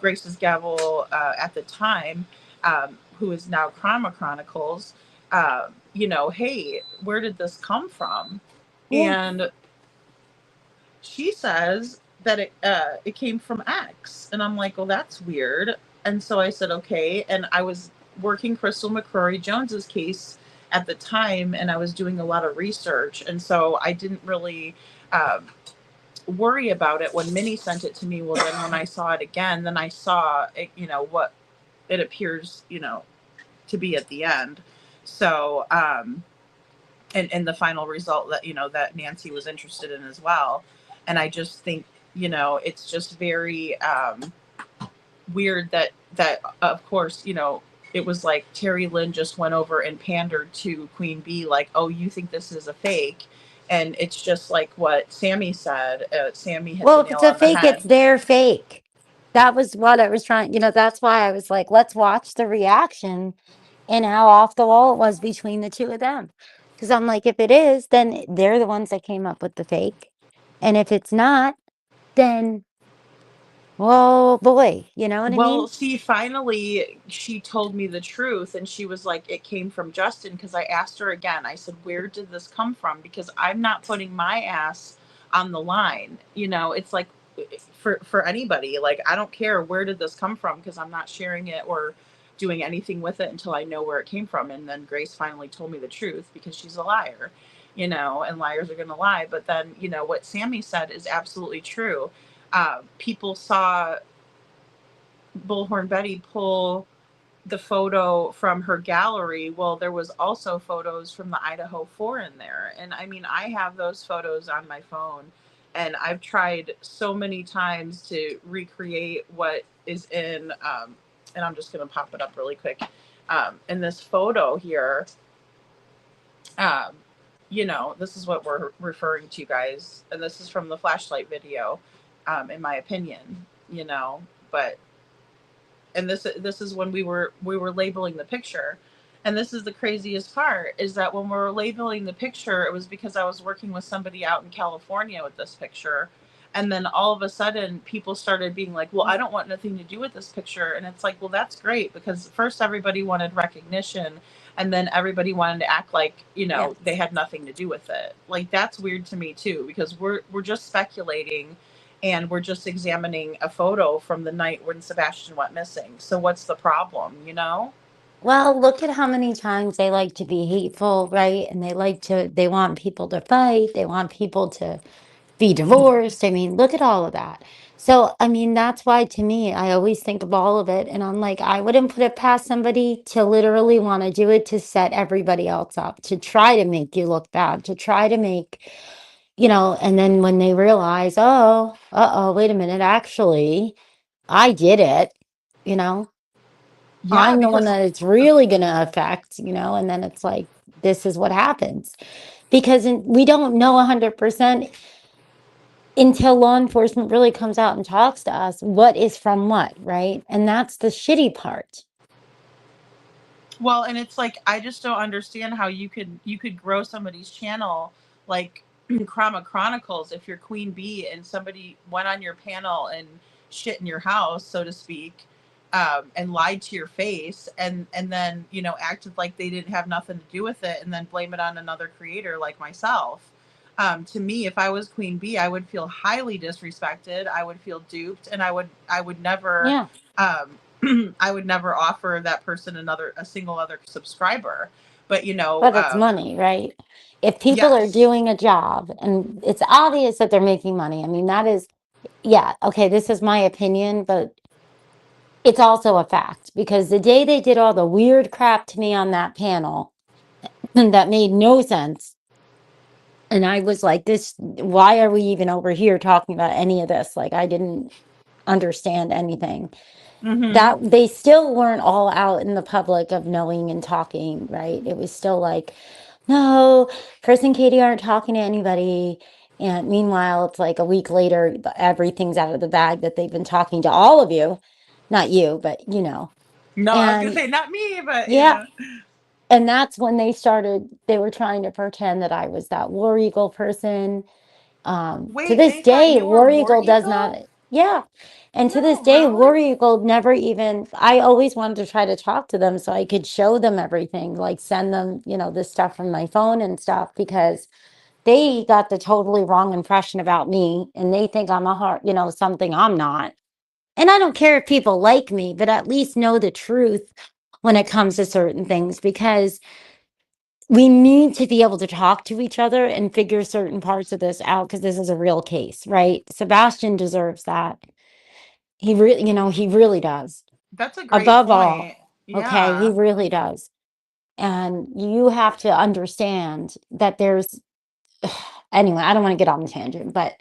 Grace's gavel at the time, who is now Chroma Chronicles, hey, where did this come from? Yeah. And she says that it came from X, and I'm like, well, that's weird. And so I said, okay. And I was working Crystal McCrory Jones's case at the time, and I was doing a lot of research, and so I didn't really worry about it when Minnie sent it to me. Well, then when I saw it again, then I saw it, what it appears, to be at the end. So and the final result that that Nancy was interested in as well. And I just think it's just very weird that of course it was like Terry Lynn just went over and pandered to Queen Bee, like, oh, you think this is a fake. And it's just like what Sammy said. Sammy hit Well, the if nail it's a on the fake, head. it's their fake. That was what I was trying, that's why I was like, let's watch the reaction and how off the wall it was between the two of them. Because I'm like, if it is, then they're the ones that came up with the fake. And if it's not, then, oh boy, you know what I Well, mean? see, finally, she told me the truth, and she was like, it came from Justin. Because I asked her again, I said, where did this come from? Because I'm not putting my ass on the line. It's like for anybody, like, I don't care where did this come from, because I'm not sharing it or doing anything with it until I know where it came from. And then Grace finally told me the truth, because she's a liar, and liars are going to lie. But then, what Sammy said is absolutely true. People saw Bullhorn Betty pull the photo from her gallery. Well, there was also photos from the Idaho 4 in there. And I mean, I have those photos on my phone, and I've tried so many times to recreate what is in, and I'm just going to pop it up really quick. In this photo here, um, this is what we're referring to, guys. And this is from the flashlight video, in my opinion, but and this is when we were labeling the picture. And this is the craziest part, is that when we were labeling the picture, it was because I was working with somebody out in California with this picture. And then all of a sudden people started being like, well, I don't want nothing to do with this picture. And it's like, well, that's great, because first everybody wanted recognition, and then everybody wanted to act like Yes. they had nothing to do with it. Like, that's weird to me too, because we're just speculating, and we're just examining a photo from the night when Sebastian went missing. So what's the problem, Well, look at how many times they like to be hateful, right? And they want people to fight. They want people to be divorced. I mean, look at all of that. So, I mean, that's why to me, I always think of all of it. And I'm like, I wouldn't put it past somebody to literally want to do it to set everybody else up, to try to make you look bad, to try to make, and then when they realize, oh, wait a minute, actually, I did it, you know, Yeah, I'm the one because that it's really going to affect, and then it's like, this is what happens. Because we don't know 100% until law enforcement really comes out and talks to us what is from what, right? And that's the shitty part. well, and it's like, I just don't understand how you could grow somebody's channel like Chroma Chronicles, if you're Queen Bee and somebody went on your panel and shit in your house, so to speak, and lied to your face, and then acted like they didn't have nothing to do with it, and then blame it on another creator like myself. To me, if I was Queen Bee, I would feel highly disrespected. I would feel duped, and I would never Yeah. I would never offer that person a single other subscriber. But But it's money, right? If people are yes. doing a job and it's obvious that they're making money, I mean, that is, yeah, okay, this is my opinion, but it's also a fact because the day they did all the weird crap to me on that panel and that made no sense. And I was like, why are we even over here talking about any of this? Like, I didn't understand anything. Mm-hmm. That they still weren't all out in the public of knowing and talking, right? It was still like, no, Chris and Katie aren't talking to anybody. And meanwhile, it's like a week later, everything's out of the bag that they've been talking to all of you. Not you, but. No, I was gonna And say not me, but yeah, yeah. and that's when they were trying to pretend that I was that War Eagle person. To Wait, this they thought day, you were War War Eagle does not, Eagle? yeah. And to this No, day, War really? Eagle never even, I always wanted to try to talk to them so I could show them everything, like send them, this stuff from my phone and stuff, because they got the totally wrong impression about me and they think I'm a heart, something I'm not. And I don't care if people like me, but at least know the truth when it comes to certain things, because we need to be able to talk to each other and figure certain parts of this out, because this is a real case, right? Sebastian deserves that. He really does. That's a great Above all, point. okay, he Yeah. really does. And you have to understand that there's, anyway, I don't want to get on the tangent, but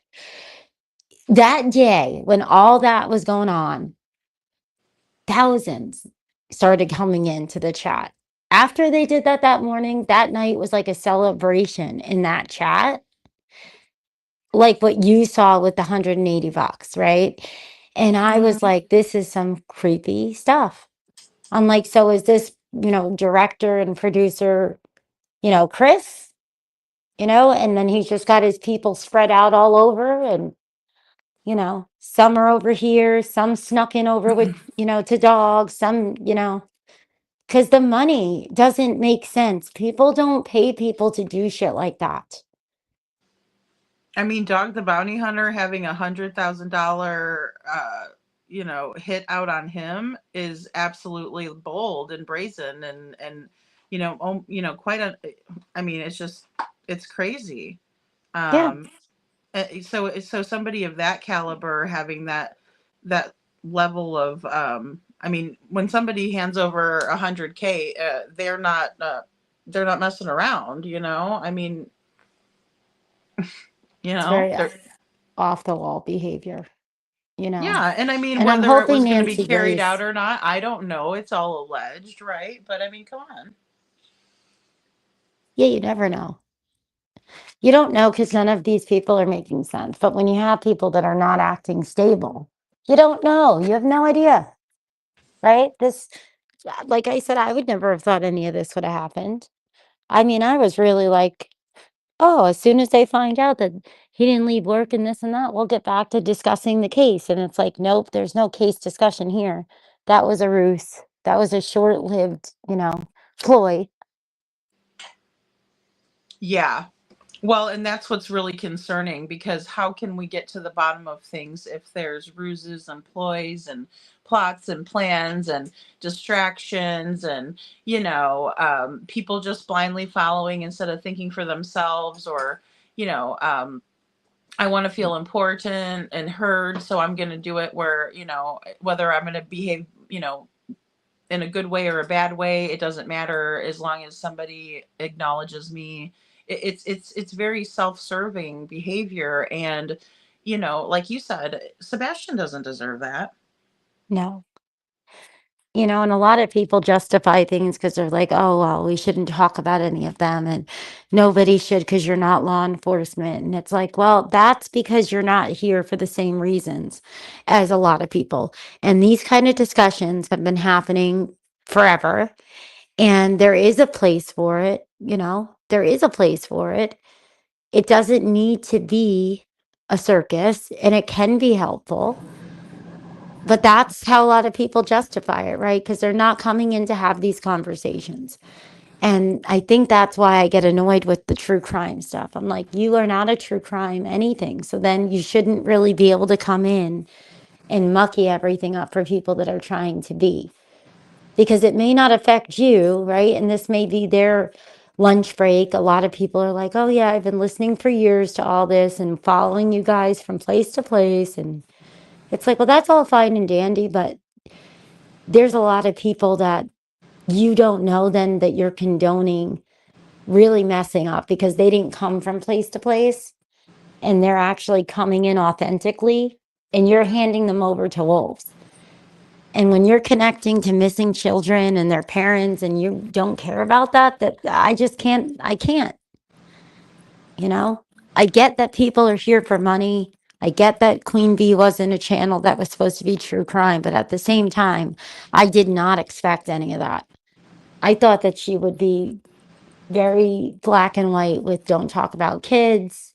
that day when all that was going on, thousands started coming into the chat. After they did that morning, that night was like a celebration in that chat, like what you saw with the $180, right? And I was Mhm. like, this is some creepy stuff. I'm like, so is this, director and producer, Chris, and then he's just got his people spread out all over, and, some are over here, some snuck in over with, to dogs, some, because the money doesn't make sense. People don't pay people to do shit like that. I mean, Dog the Bounty Hunter having $100,000, hit out on him is absolutely bold and brazen, and quite a. I mean, it's crazy. Yeah, Um, so somebody of that caliber having that level of, I mean, when somebody hands over 100K, they're not messing around. I mean, it's very they're. off the wall behavior, Yeah, and I mean, and I'm whether it hoping was going to be Nancy carried out Grace. or not, I don't know. It's all alleged, right? But I mean, come on. Yeah, you never know. You don't know, because none of these people are making sense. But when you have people that are not acting stable, you don't know. You have no idea, right? Like I said, I would never have thought any of this would have happened. I mean, I was really like, oh, as soon as they find out that he didn't leave work and this and that, we'll get back to discussing the case. And it's like, nope, there's no case discussion here. That was a ruse. That was a short-lived, ploy. Yeah. Well, and that's what's really concerning, because how can we get to the bottom of things if there's ruses and ploys and plots and plans and distractions and, people just blindly following instead of thinking for themselves, or, you know, um, I want to feel important and heard, so I'm going to do it where, whether I'm going to behave, in a good way or a bad way, it doesn't matter as long as somebody acknowledges me. It's very self-serving behavior, and like you said, Sebastian doesn't deserve that. No. And a lot of people justify things because they're like, oh, well, we shouldn't talk about any of them. And nobody should because you're not law enforcement. And it's like, well, that's because you're not here for the same reasons as a lot of people. And these kind of discussions have been happening forever. And there is a place for it. There is a place for it. It doesn't need to be a circus, and it can be helpful. But that's how a lot of people justify it, right? Because they're not coming in to have these conversations. And I think that's why I get annoyed with the true crime stuff. I'm like, you are not a true crime anything. So then you shouldn't really be able to come in and mucky everything up for people that are trying to be. Because it may not affect you, right? And this may be their lunch break. A lot of people are like, oh, yeah, I've been listening for years to all this and following you guys from place to place. And it's like, well, that's all fine and dandy, but there's a lot of people that you don't know then that you're condoning really messing up because they didn't come from place to place, and they're actually coming in authentically, and you're handing them over to wolves. And when you're connecting to missing children and their parents and you don't care about that I just can't, I can't, I get that people are here for money. I get that Queen Bee wasn't a channel that was supposed to be true crime, but at the same time, I did not expect any of that. I thought that she would be very black and white with don't talk about kids.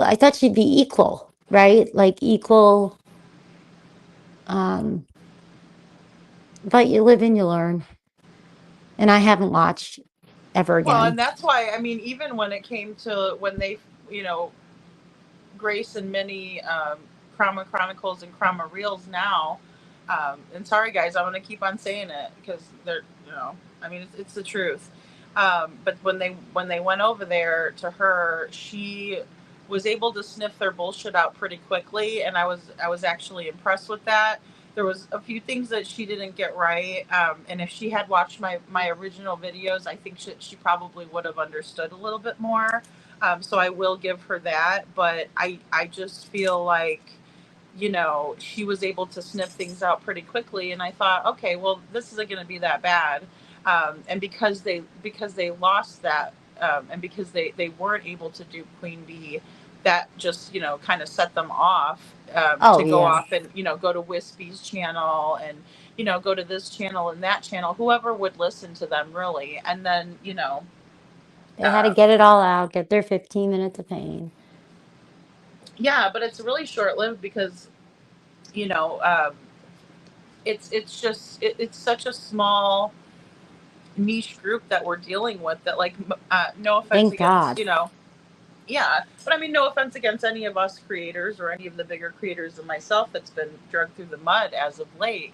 I thought she'd be equal, right? Like equal. Um, but you live and you learn. And I haven't watched ever Well, again. and that's why, I mean, even when it came to when they, you know, Grace and Minnie, Krama Chronicles and Krama Reels now. And sorry guys, I'm gonna keep on saying it because they're, I mean, it's the truth. But when they went over there to her, she was able to sniff their bullshit out pretty quickly, and I was actually impressed with that. There was a few things that she didn't get right, and if she had watched my original videos, I think she probably would have understood a little bit more. So I will give her that, but I just feel like, she was able to sniff things out pretty quickly, and I thought, okay, well, this isn't going to be that bad. And because they lost that, and because they weren't able to do Queen Bee, that just kind of set them off, Oh, to go yeah. off and go to Wispy's channel and go to this channel and that channel, whoever would listen to them really, and then They had to get it all out, get their 15 minutes of pain. yeah, but it's really short lived because you know um, it's such a small niche group that we're dealing with that, like, no offense Thank against, God. yeah, but I mean, no offense against any of us creators or any of the bigger creators than myself that's been dragged through the mud as of late,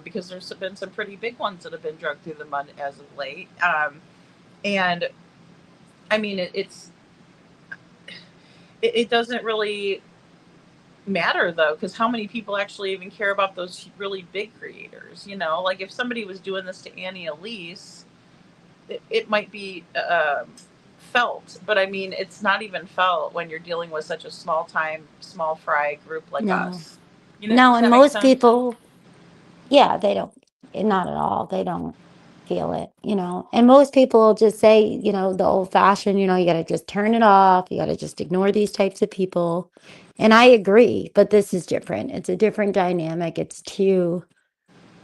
because there's been some pretty big ones that have been dragged through the mud as of late, and I mean it doesn't really matter though, because how many people actually even care about those really big creators? Like if somebody was doing this to Annie Elise, it might be felt, but I mean, it's not even felt when you're dealing with such a small fry group like No. us. No, Does and that make most sense? people, yeah, they don't, not at all. They don't feel it, And most people will just say, the old fashioned, you got to just turn it off. You got to just ignore these types of people. And I agree, but this is different. It's a different dynamic.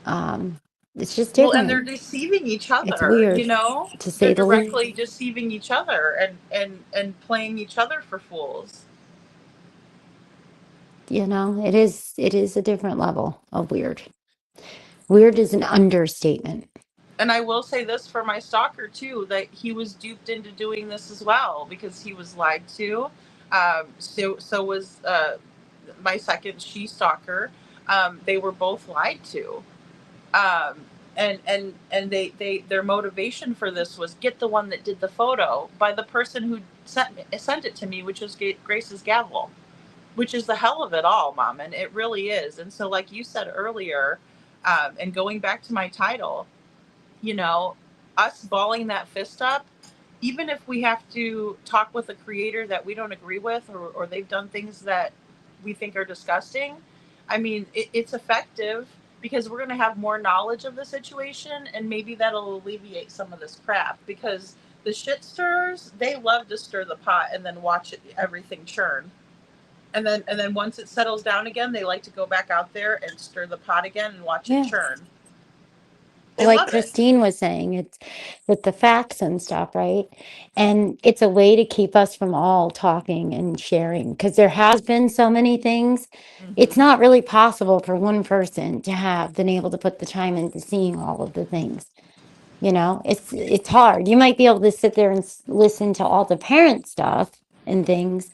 Um, it's just Well, and they're different. deceiving each It's other, weird, to they're say the least. directly deceiving each other and playing each other for fools. It is a different level of weird. Weird is an understatement. And I will say this for my stalker too, that he was duped into doing this as well because he was lied to. So was my second she stalker. They were both lied to. Um, and they their motivation for this was get the one that did the photo by the person who sent it to me, which was Grace's gavel, which is the hell of it all, Mom, and it really is. And so, like you said earlier, and going back to my title, you know, us balling that fist up, even if we have to talk with a creator that we don't agree with, or they've done things that we think are disgusting, I mean, it's effective because we're going to have more knowledge of the situation, and maybe that'll alleviate some of this crap because the shit stirrers, they love to stir the pot and then watch everything churn. And then once it settles down again, they like to go back out there and stir the pot again and watch it Yeah. churn. They Like love it. Christine was saying, it's with the facts and stuff, right? And it's a way to keep us from all talking and sharing because there has been so many things. It's Mm-hmm. not really possible for one person to have been able to put the time into seeing all of the things. It's hard. You might be able to sit there and listen to all the parent stuff and things,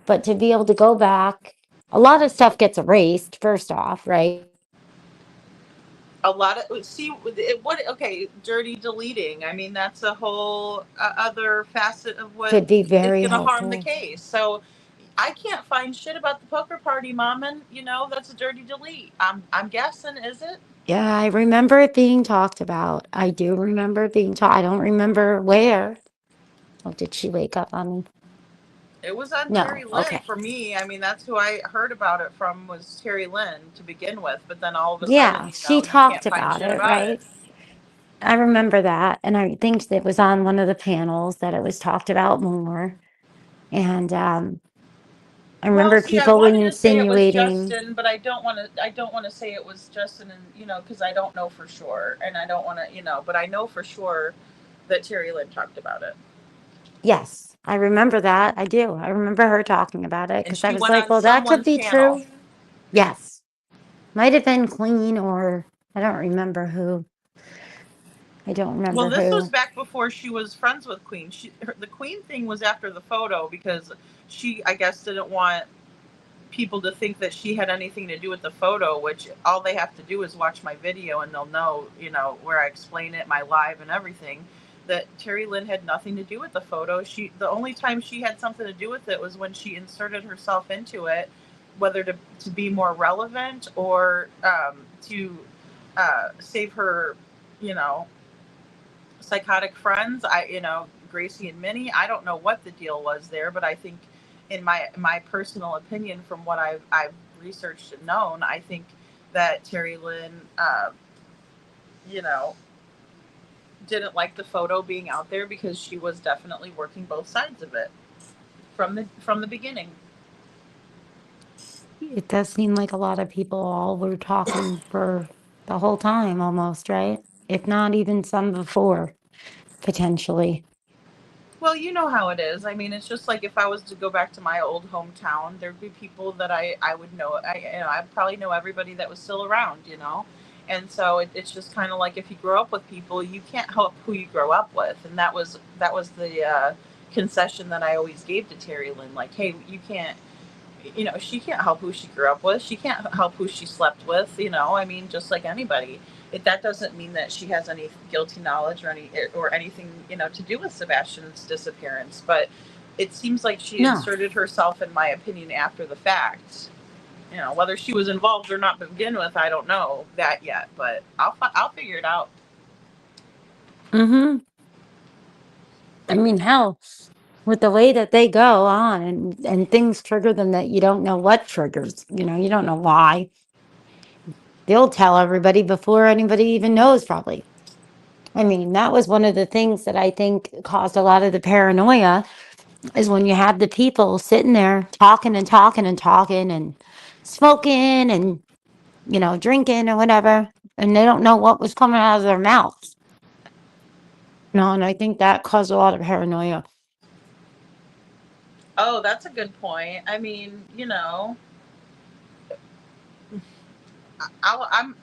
but to be able to go back, a lot of stuff gets erased, first off, right? A lot of see what okay, dirty deleting. I mean, that's a whole other facet of what Could be is very going to harm the helpful. case. So I can't find shit about the poker party, Mom, and that's a dirty delete. I'm guessing, is it? Yeah, I remember it being talked about. I do remember it being taught. I don't remember where. Oh, did she wake up on me? It was on No. Terry Lynn Okay. for me. I mean, that's who I heard about it from was Terry Lynn to begin with. But then all of a sudden, Yeah, she you can't talked find about shit it, about it. right? I remember that. And I think it was on one of the panels that it was talked about more. And I Well, remember see, I people wanted to say it was insinuating, Justin, but I don't want to. I don't want to say it was Justin, and because I don't know for sure, and I don't want to, But I know for sure that Terry Lynn talked about it, yes, I remember that. I do. I remember her talking about it and because I she was went like, on well, that could someone's be channel. true. Yes. Might have been Queen or I don't remember who. I don't Well, remember this was who. back before she was friends with Queen. The Queen thing was after the photo because she, I guess, didn't want people to think that she had anything to do with the photo, which all they have to do is watch my video and they'll know, where I explain it, my live and everything, that Terry Lynn had nothing to do with the photo. The only time she had something to do with it was when she inserted herself into it, whether to be more relevant or to save her, you know, psychotic friends. Gracie and Minnie. I don't know what the deal was there, but I think, in my personal opinion, from what I've researched and known, I think that Terry Lynn, you know, didn't like the photo being out there because she was definitely working both sides of it from the beginning. It does seem like a lot of people all were talking for the whole time almost, right? If not even some before, potentially. Well, you know how it is. I mean, it's just like if I was to go back to my old hometown, there'd be people that I would know. I'd probably know everybody that was still around. And so it's just kind of like if you grow up with people, you can't help who you grow up with, and that was the concession that I always gave to Terry Lynn. Like, hey, you can't. She can't help who she grew up with. She can't help who she slept with. I mean, just like anybody. That doesn't mean that she has any guilty knowledge or anything, to do with Sebastian's disappearance. But it seems like she No. inserted herself, in my opinion, after the fact. Whether she was involved or not to begin with, I don't know that yet. But I'll figure it out. Mm-hmm. I mean, hell, with the way that they go on and things trigger them that you don't know what triggers, you don't know why. They'll tell everybody before anybody even knows, probably. I mean, that was one of the things that I think caused a lot of the paranoia is when you had the people sitting there talking and talking and talking and smoking and, drinking or whatever, and they don't know what was coming out of their mouths. No, and I think that caused a lot of paranoia. Oh, that's a good point. I mean,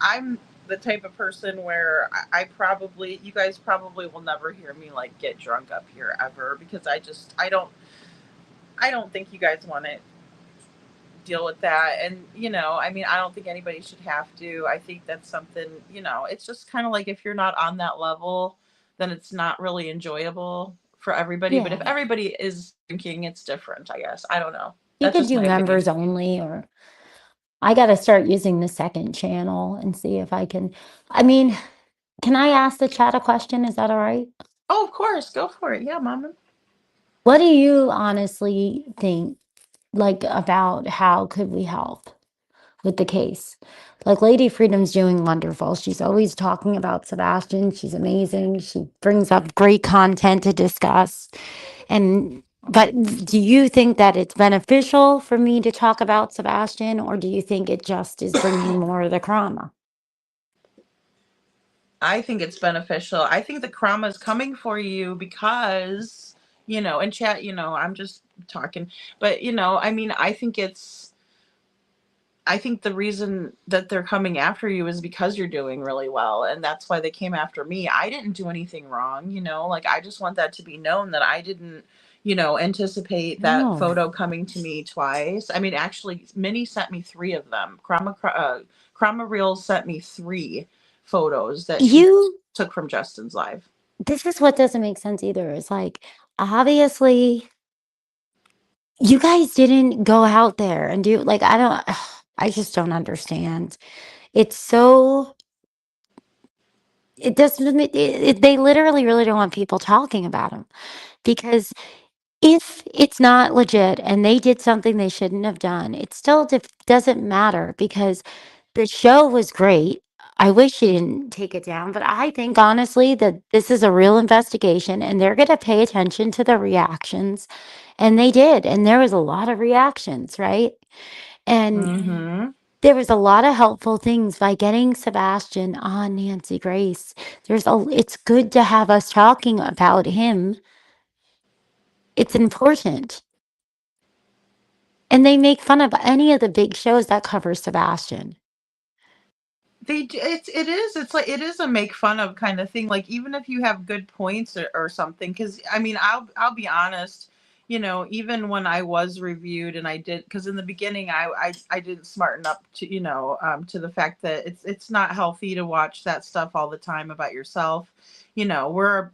I'm the type of person where I probably, you guys probably will never hear me like get drunk up here ever, because I don't think you guys want to deal with that. And I mean, I don't think anybody should have to. I think that's something, it's just kind of like if you're not on that level, then it's not really enjoyable for everybody. But if Yeah. everybody is drinking, it's different, I guess. I don't know. You That's could just do my opinion. members only, or I got to start using the second channel and see if I can. I mean, can I ask the chat a question? Is that all right? Oh, of course, go for it. Yeah, Mama. What do you honestly think, like, about how could we help with the case? Like, Lady Freedom's doing wonderful. She's always talking about Sebastian. She's amazing. She brings up great content to discuss. But do you think that it's beneficial for me to talk about Sebastian, or do you think it just is bringing more of the trauma? I think it's beneficial. I think the karma is coming for you because, in chat, I'm just talking, but, I mean, I think the reason that they're coming after you is because you're doing really well. And that's why they came after me. I didn't do anything wrong, like, I just want that to be known that I didn't, anticipate that No. photo coming to me twice. I mean, actually, Minnie sent me 3 of them. Krama Reels sent me 3 photos that she You, took from Justin's live. this is what doesn't make sense either. It's like, obviously, you guys didn't go out there and do, like, I just don't understand. It's so, it doesn't, they literally really don't want people talking about him because if it's not legit and they did something they shouldn't have done, it still doesn't matter because the show was great. I wish she didn't take it down, but I think honestly that this is a real investigation and they're going to pay attention to the reactions. And they did. And there was a lot of reactions, right? And Mm-hmm. there was a lot of helpful things by getting Sebastian on Nancy Grace. It's good to have us talking about him. It's important. And they make fun of any of the big shows that cover Sebastian. It is a make fun of kind of thing, like even if you have good points or something, because I mean I'll be honest, even when I was reviewed and I did, because in the beginning I didn't smarten up to to the fact that it's not healthy to watch that stuff all the time about yourself. We are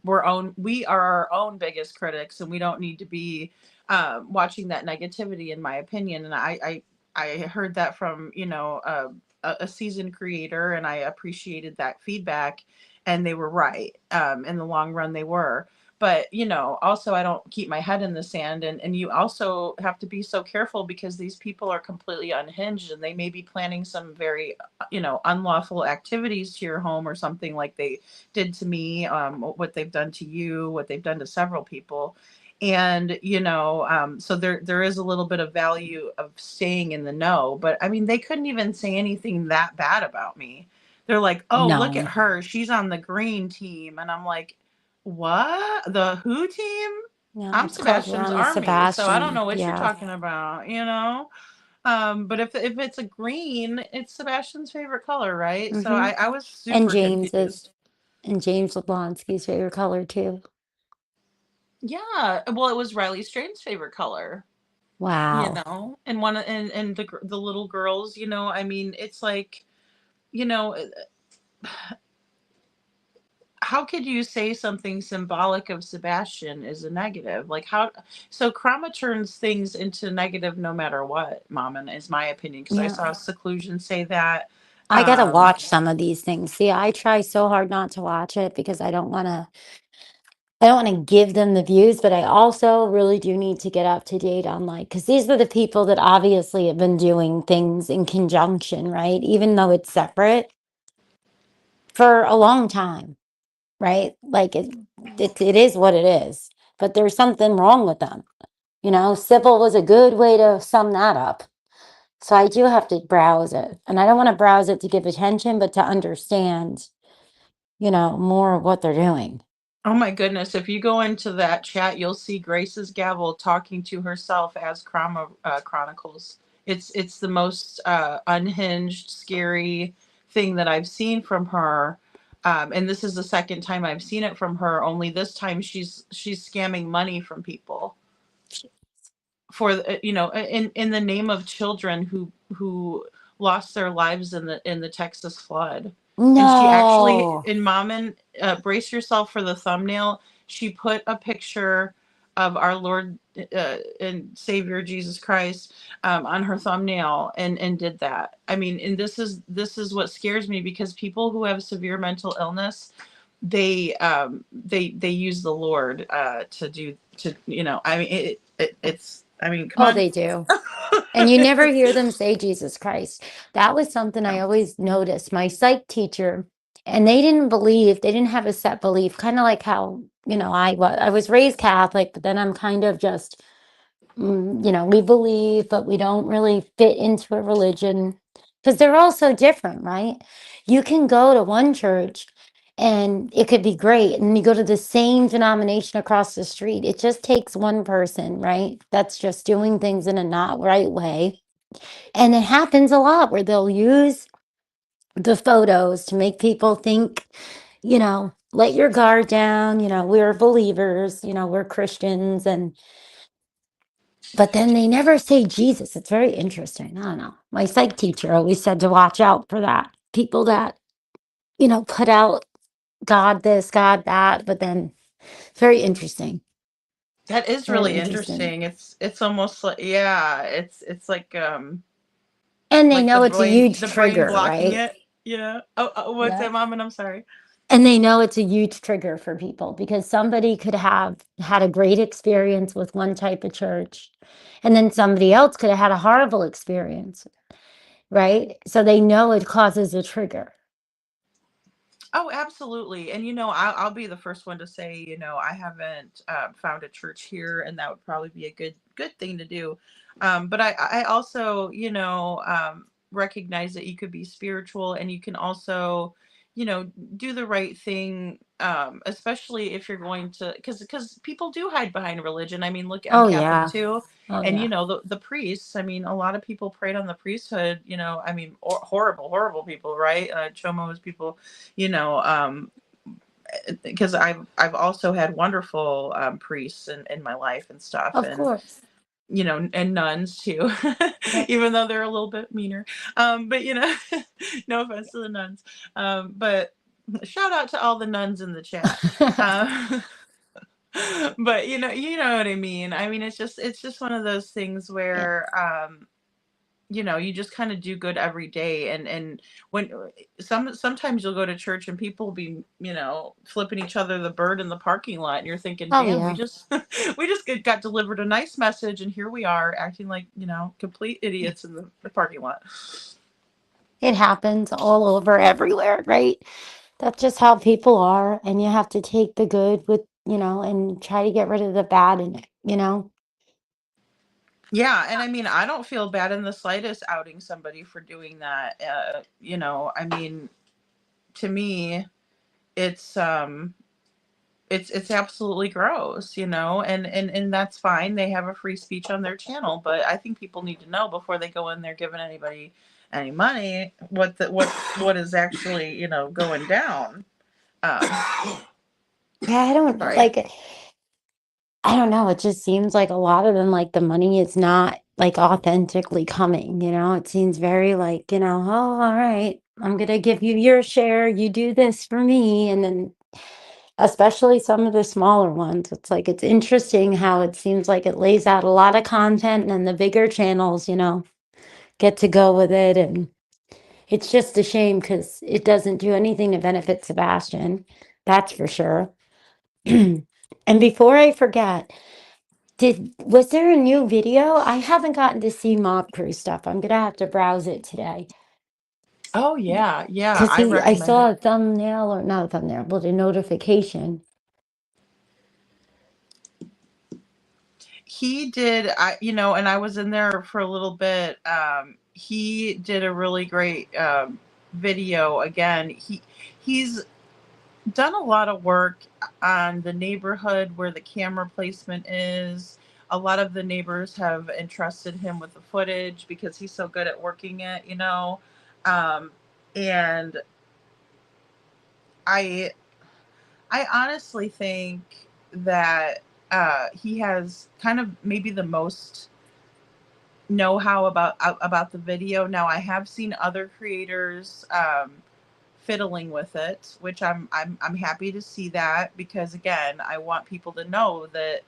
our own biggest critics, and we don't need to be watching that negativity, in my opinion. And I heard that from a seasoned creator, and I appreciated that feedback, and they were right. In the long run, they were. But also I don't keep my head in the sand, and you also have to be so careful, because these people are completely unhinged, and they may be planning some very unlawful activities to your home, or something like they did to me, what they've done to you, what they've done to several people. And so there is a little bit of value of staying in the know. But I mean, they couldn't even say anything that bad about me. They're like, oh, look at No. her, she's on the green team. And I'm like, what, the who team? No, I'm it's called Sebastian's Ronnie army, so I don't Sebastian. know what you're Yeah. talking about. But if it's a green, it's Sebastian's favorite color, right? So Hmm. I was And super James's. confused. And James Leblonsky's favorite color too. Yeah, well, it was Riley Strain's favorite color. Wow. And the little girls, I mean, it's like, you know how could you say something symbolic of Sebastian is a negative? Like, how? So Krama turns things into negative no matter what, Mommin, is my opinion, because I Yeah. saw Seclusion say that. I gotta watch some of these things. See, I try so hard not to watch it because I don't want to give them the views, but I also really do need to get up to date on, like, because these are the people that obviously have been doing things in conjunction, right? Even though it's separate for a long time, right? Like it is what it is, but there's something wrong with them. Civil was a good way to sum that up. So I do have to browse it, and I don't want to browse it to give attention, but to understand, more of what they're doing. Oh my goodness. If you go into that chat, you'll see Grace's gavel talking to herself as Krama chronicles. It's the most unhinged, scary thing that I've seen from her. And this is the second time I've seen it from her. Only this time she's scamming money from people for in the name of children who lost their lives in the Texas flood. And she actually, No. in Mommin, brace yourself for the thumbnail. She put a picture of our Lord and Savior Jesus Christ on her thumbnail, and did that. I mean, and this is what scares me, because people who have severe mental illness, they use the Lord to do to I mean it's I mean, come Oh, on. they do. And you never hear them say Jesus Christ. That was something I No. always noticed. My psych teacher, and they didn't have a set belief, kind of like how, I was raised Catholic, but then I'm kind of just, we believe, but we don't really fit into a religion because they're all so different, right? You can go to one church and it could be great, and you go to the same denomination across the street. It just takes one person, right? That's just doing things in a not right way. And it happens a lot where they'll use the photos to make people think, let your guard down, we're believers, we're Christians, but then they never say Jesus. It's very interesting. I don't know. My psych teacher always said to watch out for that. People that, put out God this, God that, but then it's very interesting. That is Very really interesting. interesting. It's almost like, yeah, it's And they like know it's a huge the brain trigger, blocking right? it. Yeah. Oh, what's Yeah. that, Mom? And I'm sorry. And they know it's a huge trigger for people because somebody could have had a great experience with one type of church, and then somebody else could have had a horrible experience, right? So they know it causes a trigger. Oh, absolutely. And I'll be the first one to say, I haven't found a church here, and that would probably be a good thing to do. But I also, recognize that you could be spiritual, and you can also, do the right thing, especially if you're going to, because people do hide behind religion. I mean, look, I'm Oh Catholic yeah. too. Oh And yeah. the priests, I mean, a lot of people preyed on the priesthood, I mean, horrible people, right? Chomo's people, you know, um, because I've also had wonderful priests in my life and stuff, Of and course. and nuns too, Yeah. even though they're a little bit meaner. But no offense to the nuns, but shout out to all the nuns in the chat. Um, but you know what I mean. I mean, it's just one of those things Yeah. where you just kind of do good every day. And when sometimes you'll go to church and people will be flipping each other the bird in the parking lot, and you're thinking, Oh damn, we yeah. just we just got delivered a nice message, and here we are acting like complete idiots in the parking lot. It happens all over everywhere, right? That's just how people are, and you have to take the good with, and try to get rid of the bad in it. Yeah, and I mean, I don't feel bad in the slightest outing somebody for doing that. I mean, to me, it's it's absolutely gross, and that's fine. They have a free speech on their channel, but I think people need to know before they go in there giving anybody any money what is actually going down. Um, Yeah, I don't sorry. like I don't know, it just seems like a lot of them, like, the money is not, like, authentically coming. It seems very like, "Oh, all right, I'm gonna give you your share, you do this for me," and then especially some of the smaller ones, it's like, it's interesting how it seems like it lays out a lot of content, and then the bigger channels, get to go with it, and it's just a shame because it doesn't do anything to benefit Sebastian, that's for sure. And before I forget, was there a new video? I haven't gotten to see Mob Crew stuff. I'm gonna have to browse it today. Oh yeah, Because I I recommend saw it. a thumbnail, or not a thumbnail, but a notification. He did, and I was in there for a little bit. He did a really great video. Again, he's done a lot of work on the neighborhood where the camera placement is. A lot of the neighbors have entrusted him with the footage because he's so good at working it. Um, and I I honestly think that he has kind of maybe the most know-how about the video. Now, I have seen other creators fiddling with it, which I'm happy to see that, because again, I want people to know that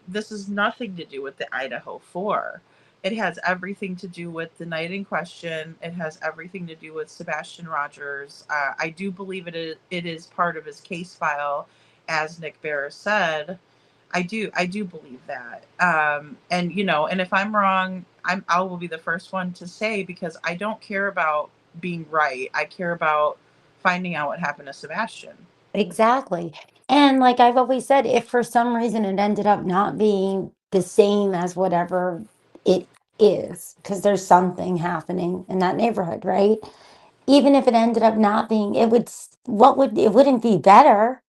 this is nothing to do with the Idaho 4. It has everything to do with the night in question. It has everything to do with Sebastian Rogers. I do believe it is part of his case file, as Nick Barra said. I do believe that. And and if I'm wrong, I will be the first one to say, because I don't care about being right. I care about finding out what happened to Sebastian. Exactly. And like I've always said, if for some reason it ended up not being the same as whatever it is, because there's something happening in that neighborhood, right? Even if it ended up not being, it wouldn't be better.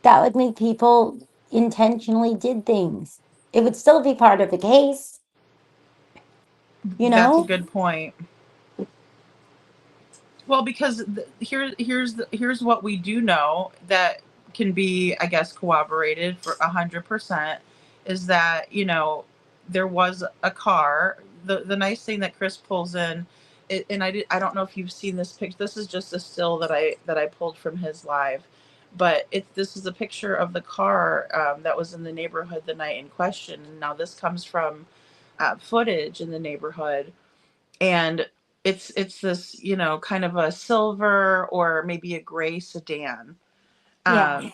That would make people intentionally did things. It would still be part of the case, you That's a know? good point. Well, because here's what we do know that can be, I guess, corroborated for 100%, is that there was a car. The nice thing that Chris pulls in, and I don't know if you've seen this picture. This is just a still that I pulled from his live, but this is a picture of the car that was in the neighborhood the night in question. Now this comes from footage in the neighborhood, and it's this kind of a silver or maybe a gray sedan, Yeah. um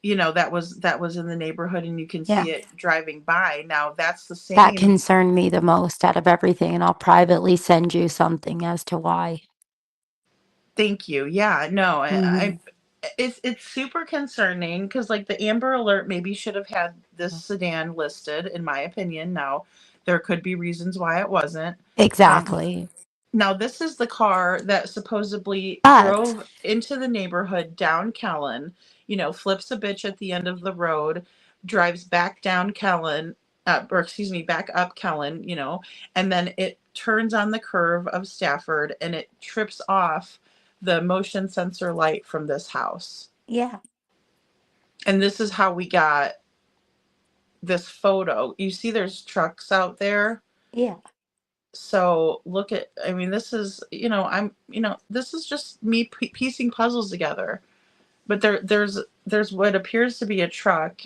that was in the neighborhood, and you can Yeah. see it driving by. Now that's the That same. concerned me the most out of everything, and I'll privately send you something as to why. Thank you. Yeah, no, Hmm. it's super concerning because like the Amber Alert maybe should have had this sedan listed, in my opinion. Now, there could be reasons why it wasn't. Um, Exactly. Now, this is the car that supposedly But drove into the neighborhood down Kellen, flips a bitch at the end of the road, drives back down Kellen, or excuse me, back up Kellen, and then it turns on the curve of Stafford and it trips off the motion sensor light from this house. yeah, And this is how we got this photo. You see, there's trucks out there. yeah, So look at, I mean, this is, this is just me piecing puzzles together. But there's what appears to be a truck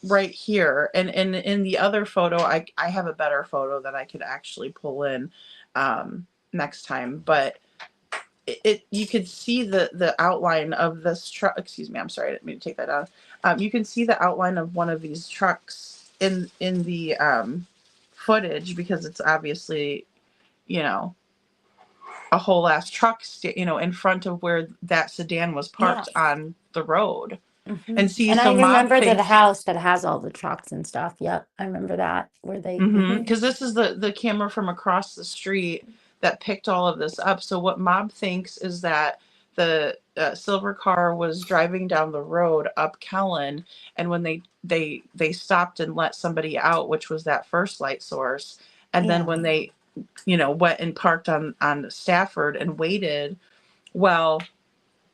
right here, and in the other photo, I have a better photo that I could actually pull in next time. But you could see the outline of this truck. Excuse me, I'm sorry, I didn't mean to take that down. You can see the outline of one of these trucks in the footage because it's obviously, you know, a whole ass truck, in front of where that sedan was yeah. parked on the road. Hmm. And see, And I so mob remember the thinks, house that has all the trucks and stuff. Yep, I remember that where they. Hmm. because this is the camera from across the street that picked all of this up. So what mob thinks is that the silver car was driving down the road up Kellen, and when they stopped and let somebody out, which was that first light source, and then Yeah, when they went and parked on Stafford and waited, well,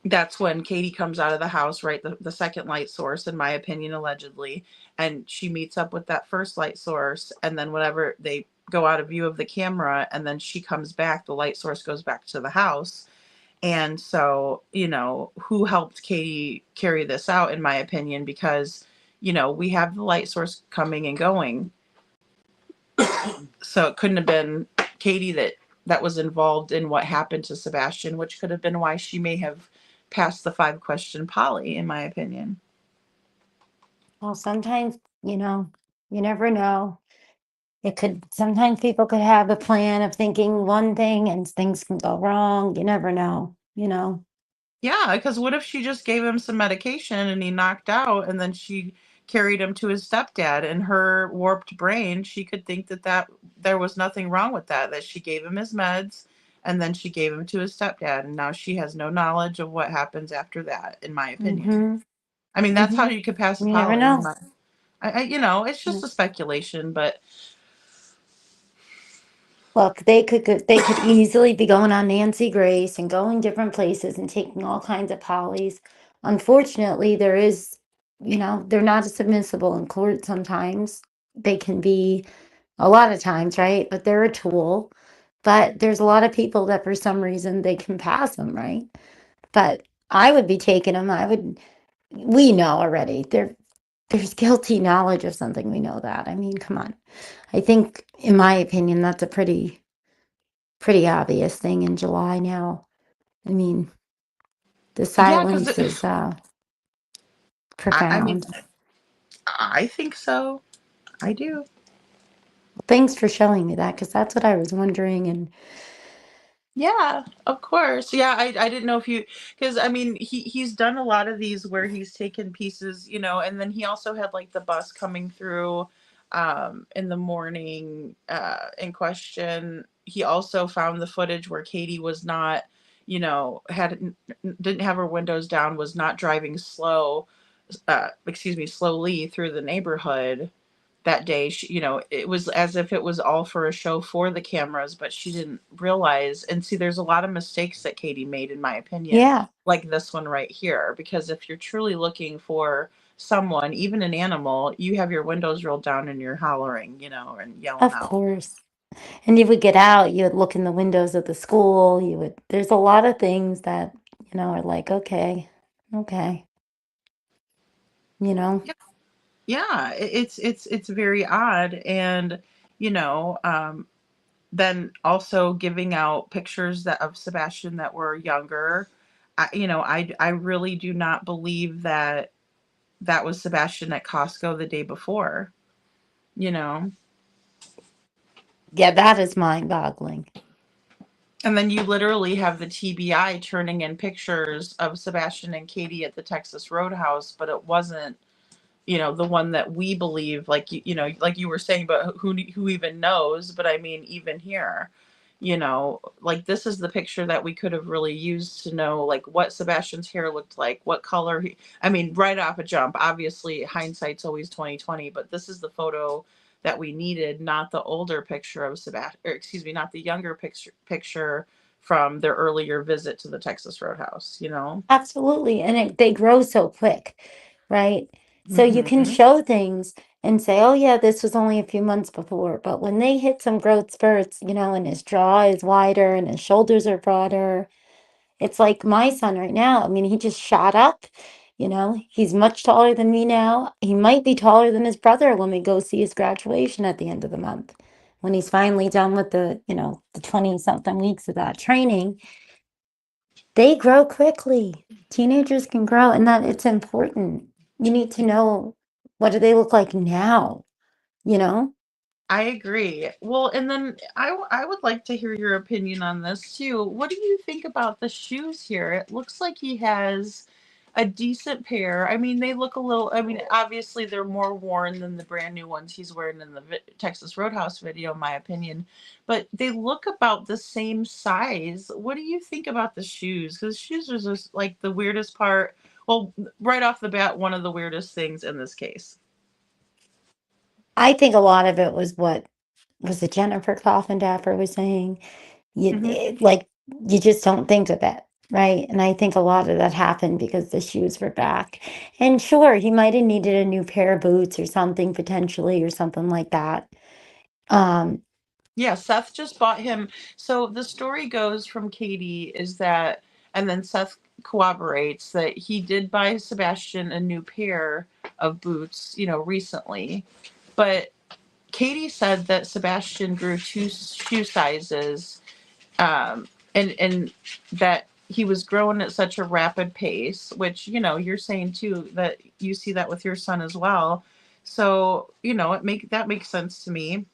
that's when Katie comes out of the house, right? The second light source, in my opinion, allegedly. And she meets up with that first light source. And then whenever they go out of view of the camera and then she comes back, the light source goes back to the house. And so, who helped Katie carry this out, in my opinion, because, we have the light source coming and going. So it couldn't have been Katie that was involved in what happened to Sebastian, which could have been why she may have passed the 5-question poly, in my opinion. well, sometimes, you never know. It could, sometimes people could have a plan of thinking one thing and things can go wrong. You never know. Yeah, because what if she just gave him some medication and he knocked out, and then she carried him to his stepdad? In her warped brain, she could think that there was nothing wrong with that she gave him his meds and then she gave him to his stepdad, and now she has no knowledge of what happens after that, in my opinion. Hmm. I mean, that's how Hmm. you could pass a You never poly. know. It's just a speculation, but Look, they could easily be going on Nancy Grace and going different places and taking all kinds of polys. Unfortunately, they're not as admissible in court sometimes. They can be a lot of times, right? But they're a tool. But there's a lot of people that for some reason they can pass them, right? But I would be taking them. We know already. There's guilty knowledge of something. We know that. I mean, come on. I think, in my opinion, that's a pretty obvious thing in July now. I mean, the yeah, because silence is I mean, profound. I think so. I do. Thanks for showing me that because that's what I was wondering. And Yeah, of course. Yeah, I didn't know if you, because I mean he's done a lot of these where he's taken pieces, and then he also had like the bus coming through in the morning in question. He also found the footage where Katie was not, didn't have her windows down, was not driving slowly through the neighborhood that day. It was as if it was all for a show for the cameras, but she didn't realize. And see, there's a lot of mistakes that Katie made, in my opinion, yeah, like this one right here, because if you're truly looking for someone, even an animal, you have your windows rolled down and you're hollering, and yelling of out. course. And you would get out, you would look in the windows of the school, there's a lot of things that, are like, okay, you know, Yeah, it's very odd. And you know then also giving out pictures of Sebastian that were younger. I really do not believe that that was Sebastian at Costco the day before. You know, yeah, that is mind boggling. And then you literally have the TBI turning in pictures of Sebastian and Katie at the Texas Roadhouse, but it wasn't, the one that we believe, like like you were saying, but who even knows? But I mean, even here, like this is the picture that we could have really used to know like what Sebastian's hair looked like, what color I mean, right off a jump. Obviously, hindsight's always 2020, but this is the photo that we needed, not the older picture of Sebastian, or excuse me, not the younger picture from their earlier visit to the Texas Roadhouse. Absolutely. And they grow so quick, right? So you can Mm-hmm. show things and say, oh, yeah, this was only a few months before. But when they hit some growth spurts, and his jaw is wider and his shoulders are broader, it's like my son right now. I mean, he just shot up. He's much taller than me now. He might be taller than his brother when we go see his graduation at the end of the month. When he's finally done with the 20 something weeks of that training, they grow quickly. Teenagers can grow, and that it's important. You need to know, what do they look like now, you know? I agree. Well, and then I would like to hear your opinion on this too. What do you think about the shoes here? It looks like he has a decent pair. I mean, they look a little, I mean, obviously they're more worn than the brand new ones he's wearing in the Texas Roadhouse video, in my opinion, but they look about the same size. What do you think about the shoes? Because shoes are just like the weirdest part. Well, right off the bat, one of the weirdest things in this case. I think a lot of it was what was it Jennifer Coffindaffer was saying? Hmm. Like, you just don't think of it, right? And I think a lot of that happened because the shoes were back. And sure, he might have needed a new pair of boots or something potentially or something like that. Um, Yeah, Seth just bought him. So the story goes from Katie is that, and then Seth corroborates that he did buy Sebastian a new pair of boots, recently. But Katie said that Sebastian grew two shoe sizes, and that he was growing at such a rapid pace, which you're saying too that you see that with your son as well. So that makes sense to me,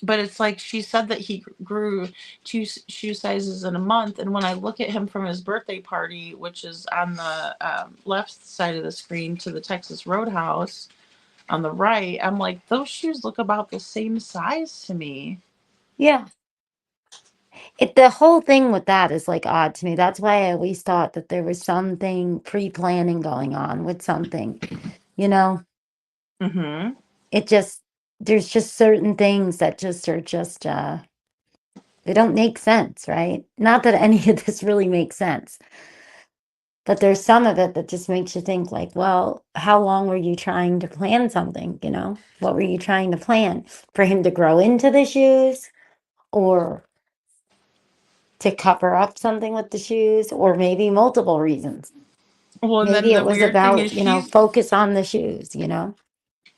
but it's like she said that he grew two shoe sizes in a month. And when I look at him from his birthday party, which is on the left side of the screen to the Texas Roadhouse on the right, I'm like, those shoes look about the same size to me. yeah. The whole thing with that is like odd to me. That's why I always thought that there was something pre-planning going on with something, you know? Mm-hmm. It just, there's just certain things that just are just, they don't make sense, right? Not that any of this really makes sense, but there's some of it that just makes you think like, well, how long were you trying to plan something, What were you trying to plan? For him to grow into the shoes or to cover up something with the shoes or maybe multiple reasons? Well, and then Maybe it the was weird thing about, is she's, focus on the shoes.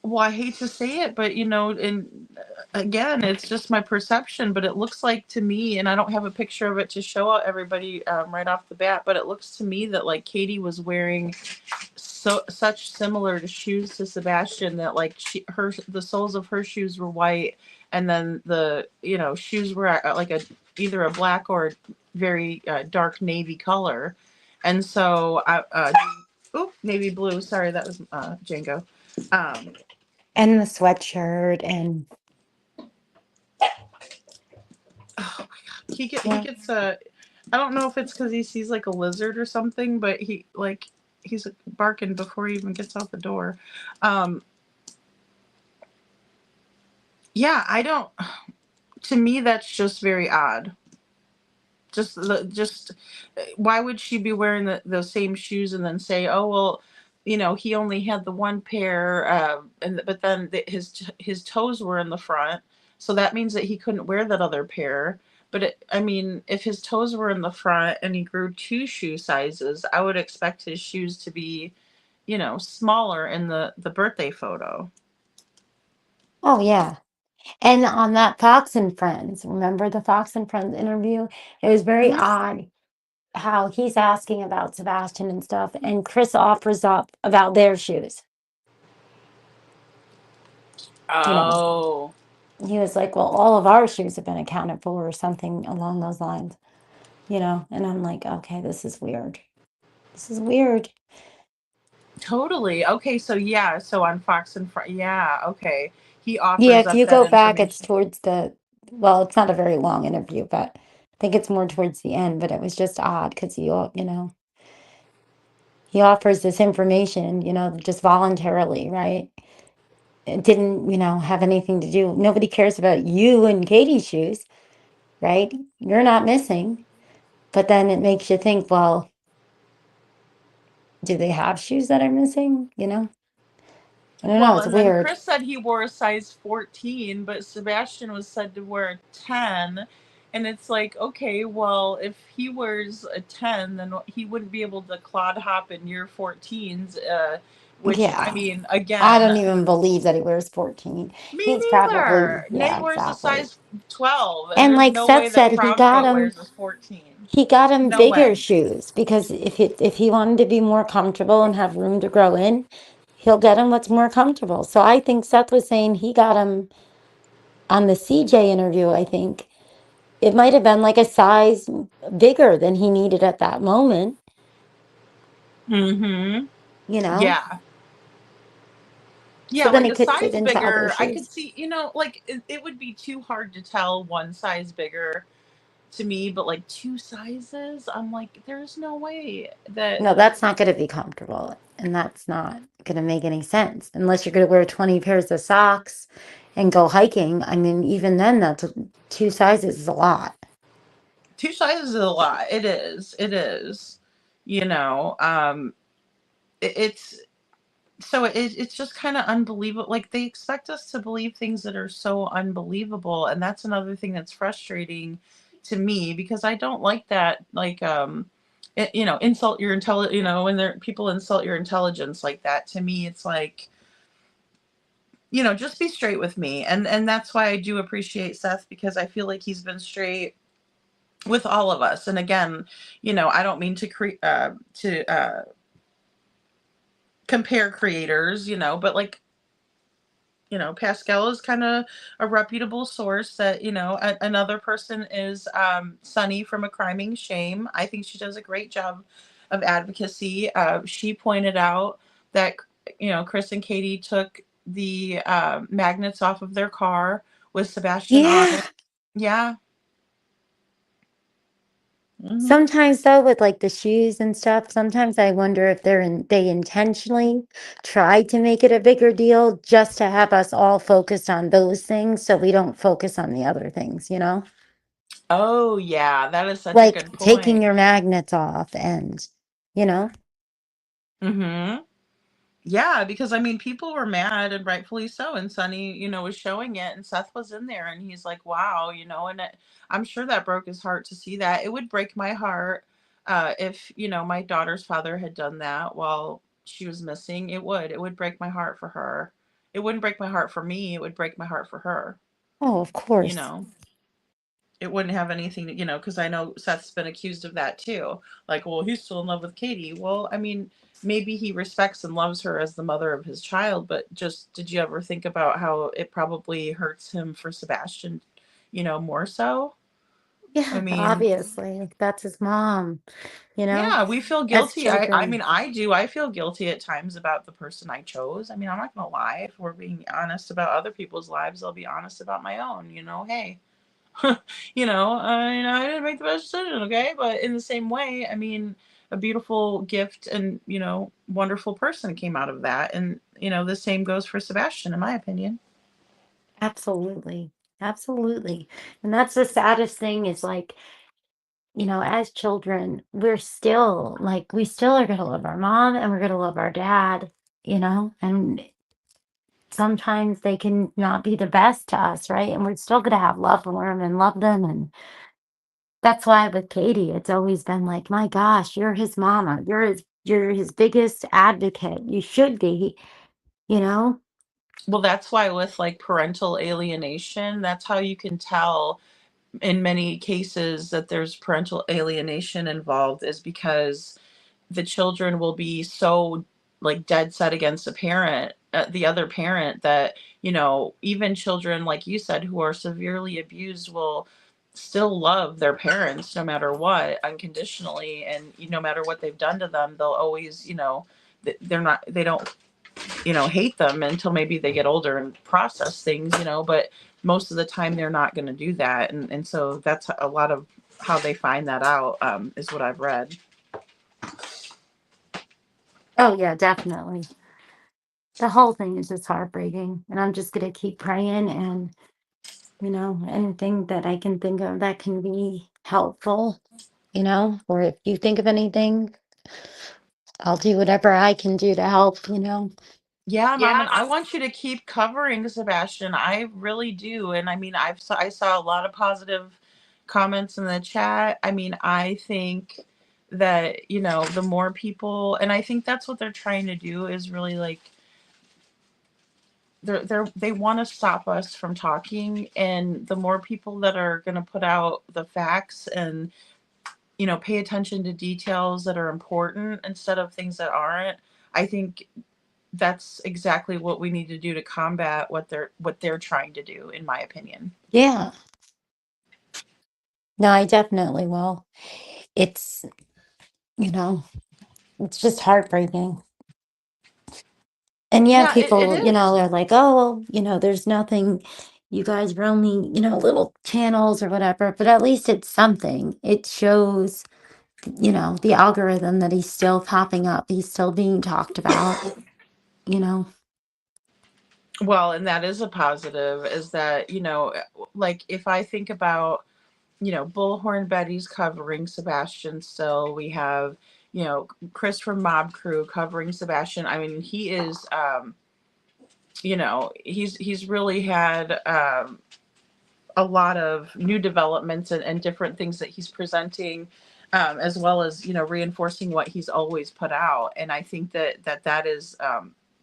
well, I hate to say it, but and again, it's just my perception, but it looks like to me, and I don't have a picture of it to show everybody right off the bat, but it looks to me that like Katie was wearing such similar to shoes to Sebastian that like the soles of her shoes were white, and then the shoes were like either a black or very dark navy color, and so navy blue. Sorry, that was Django. Um, And the sweatshirt and oh my god, he yeah. gets a. I don't know if it's because he sees like a lizard or something, but he's barking before he even gets out the door. Um, yeah, I don't. To me, that's just very odd. Just why would she be wearing the same shoes and then say, oh well, he only had the one pair, and but then his toes were in the front, so that means that he couldn't wear that other pair. But I mean, if his toes were in the front and he grew two shoe sizes, I would expect his shoes to be, smaller in the birthday photo. Oh, yeah. And on that Fox and Friends, remember the Fox and Friends interview? It was very Mhm. odd how he's asking about Sebastian and stuff, and Chris offers up about their shoes. You know, Oh. he was like, well, all of our shoes have been accounted for or something along those lines, and I'm like, okay, this is weird. This is weird. Totally. Okay, so yeah, so on Fox and yeah, okay. He Yeah, offers if up you that go back, it's information. towards well, it's not a very long interview, but I think it's more towards the end, but it was just odd because he offers this information, just voluntarily, right? It didn't, have anything to do. Nobody cares about you and Katie's shoes, right? You're not missing. But then it makes you think, well, do they have shoes that are missing? I don't know. Well, It's and then weird. Chris said he wore a size 14, but Sebastian was said to wear a 10. And it's like, okay, well, if he wears a 10, then he wouldn't be able to clod hop in your 14s, which, I Yeah. mean, I again, don't even believe that he wears 14. me He's probably, neither. yeah, Nate wears a exactly. size 12, and And there's like no way Seth that said, he Proud got Foot him wears a 14. he got him No bigger way. shoes because if he wanted to be more comfortable and have room to grow in, he'll get him what's more comfortable. So I think Seth was saying he got him on the CJ interview, I think. It might have been like a size bigger than he needed at that moment, Mm-hmm. you know? Yeah. So Yeah, then like he a could fit size into other bigger, I could shoes. see, like it would be too hard to tell one size bigger to me, but like two sizes, I'm like, there's no way that. No, that's not going to be comfortable. And that's not going to make any sense unless you're going to wear 20 pairs of socks and go hiking. I mean, even then, that's two sizes is a lot. Two sizes is a lot. It is. It is. You know, it's so it's just kind of unbelievable. Like they expect us to believe things that are so unbelievable, and that's another thing that's frustrating to me because I don't like that. Like, insult your intelligence. When people insult your intelligence like that. To me, it's like, just be straight with me, and that's why I do appreciate Seth because I feel like he's been straight with all of us. And again, I don't mean to compare creators, but like, Pascal is kind of a reputable source that, another person is Sunny from A Criming Shame. I think she does a great job of advocacy. She pointed out that, Chris and Katie took the magnets off of their car with Sebastian on Yeah. it. Yeah. Hmm. Sometimes though, with like the shoes and stuff, sometimes I wonder if they intentionally tried to make it a bigger deal just to have us all focused on those things so we don't focus on the other things. Oh, yeah, that is such a Like good taking point. your magnets off and, you know, Mm-hmm. Yeah, because I mean, people were mad and rightfully so. And Sonny, was showing it, and Seth was in there, and he's like, "Wow," and I'm sure that broke his heart to see that. It would break my heart if my daughter's father had done that while she was missing. It would. It would break my heart for her. It wouldn't break my heart for me. It would break my heart for her. oh, of You course. know. It wouldn't have anything to, because I know Seth's been accused of that too. Like, well, he's still in love with Katie. Well, I mean, maybe he respects and loves her as the mother of his child, but just did you ever think about how it probably hurts him for Sebastian, more so? I Yeah, mean, obviously. That's his mom, yeah, we feel as guilty. I children. mean, I do. I feel guilty at times about the person I chose. I mean, I'm not gonna lie. If we're being honest about other people's lives, I'll be honest about my own. Hey, I didn't make the best decision, okay? But in the same way, I mean, a beautiful gift and, wonderful person came out of that. And, the same goes for Sebastian, in my opinion. Absolutely. Absolutely. And that's the saddest thing is like, as children, we still are going to love our mom and we're going to love our dad, and sometimes they can not be the best to us, right? And we're still going to have love for them and love them. And that's why with Katie, it's always been like, my gosh, you're his mama. You're his biggest advocate. You should be, you know? Well, that's why with like parental alienation, that's how you can tell in many cases that there's parental alienation involved is because the children will be so like dead set against a parent, the other parent, that, you know, even children, like you said, who are severely abused will still love their parents no matter what, unconditionally, and no matter what they've done to them, they'll always, you know, they don't, you know, hate them until maybe they get older and process things, you know, but most of the time they're not going to do that. And so that's a lot of how they find that out, is what I've read. Oh yeah, definitely. The whole thing is just heartbreaking, and I'm just gonna keep praying, and anything that I can think of that can be helpful, or if you think of anything, I'll do whatever I can do to help. Yeah, Mom, and I want you to keep covering Sebastian. I really do. And I mean, I saw a lot of positive comments in the chat. I mean, I think that, you know, the more people, and I think that's what they're trying to do, is really like they want to stop us from talking, and the more people that are going to put out the facts and, you know, pay attention to details that are important instead of things that aren't, I think that's exactly what we need to do to combat what they're trying to do, in my opinion. Yeah. No, I definitely will. It's, you know, it's just heartbreaking. And yeah, Yeah, it people, is. they're like, oh, well, there's nothing, you guys are only, little channels or whatever, but at least it's something. It shows, the algorithm that he's still popping up. He's still being talked about, you know. Well, and that is a positive, is that, you know, like if I think about, you know, Bullhorn Betty's covering Sebastian still. We have, you know, Chris from Mob Crew covering Sebastian. I mean, he is, you know, he's really had a lot of new developments and different things that he's presenting, as well as, you know, reinforcing what he's always put out. And I think that is,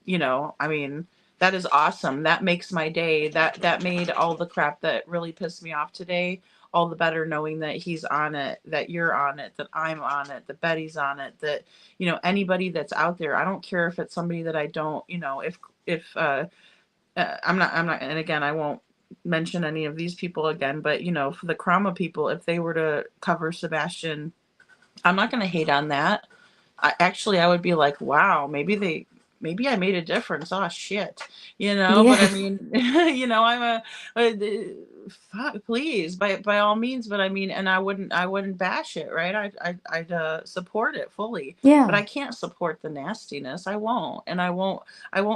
you know, I mean, that is awesome. That makes my day. That made all the crap that really pissed me off today all the better, knowing that he's on it, that you're on it, that I'm on it, that Betty's on it, that, you know, anybody that's out there. I don't care if it's somebody that I don't, you know, if I'm not, and again, I won't mention any of these people again, but, you know, for the Krama people, if they were to cover Sebastian, I'm not going to hate on that. I would be like, wow, maybe I made a difference. Oh shit, you know. But I Yeah. mean, you know, please, by all means. But I mean, and I wouldn't bash it, right? I'd support it fully. But Yeah. I can't support the nastiness. I won't, and I won't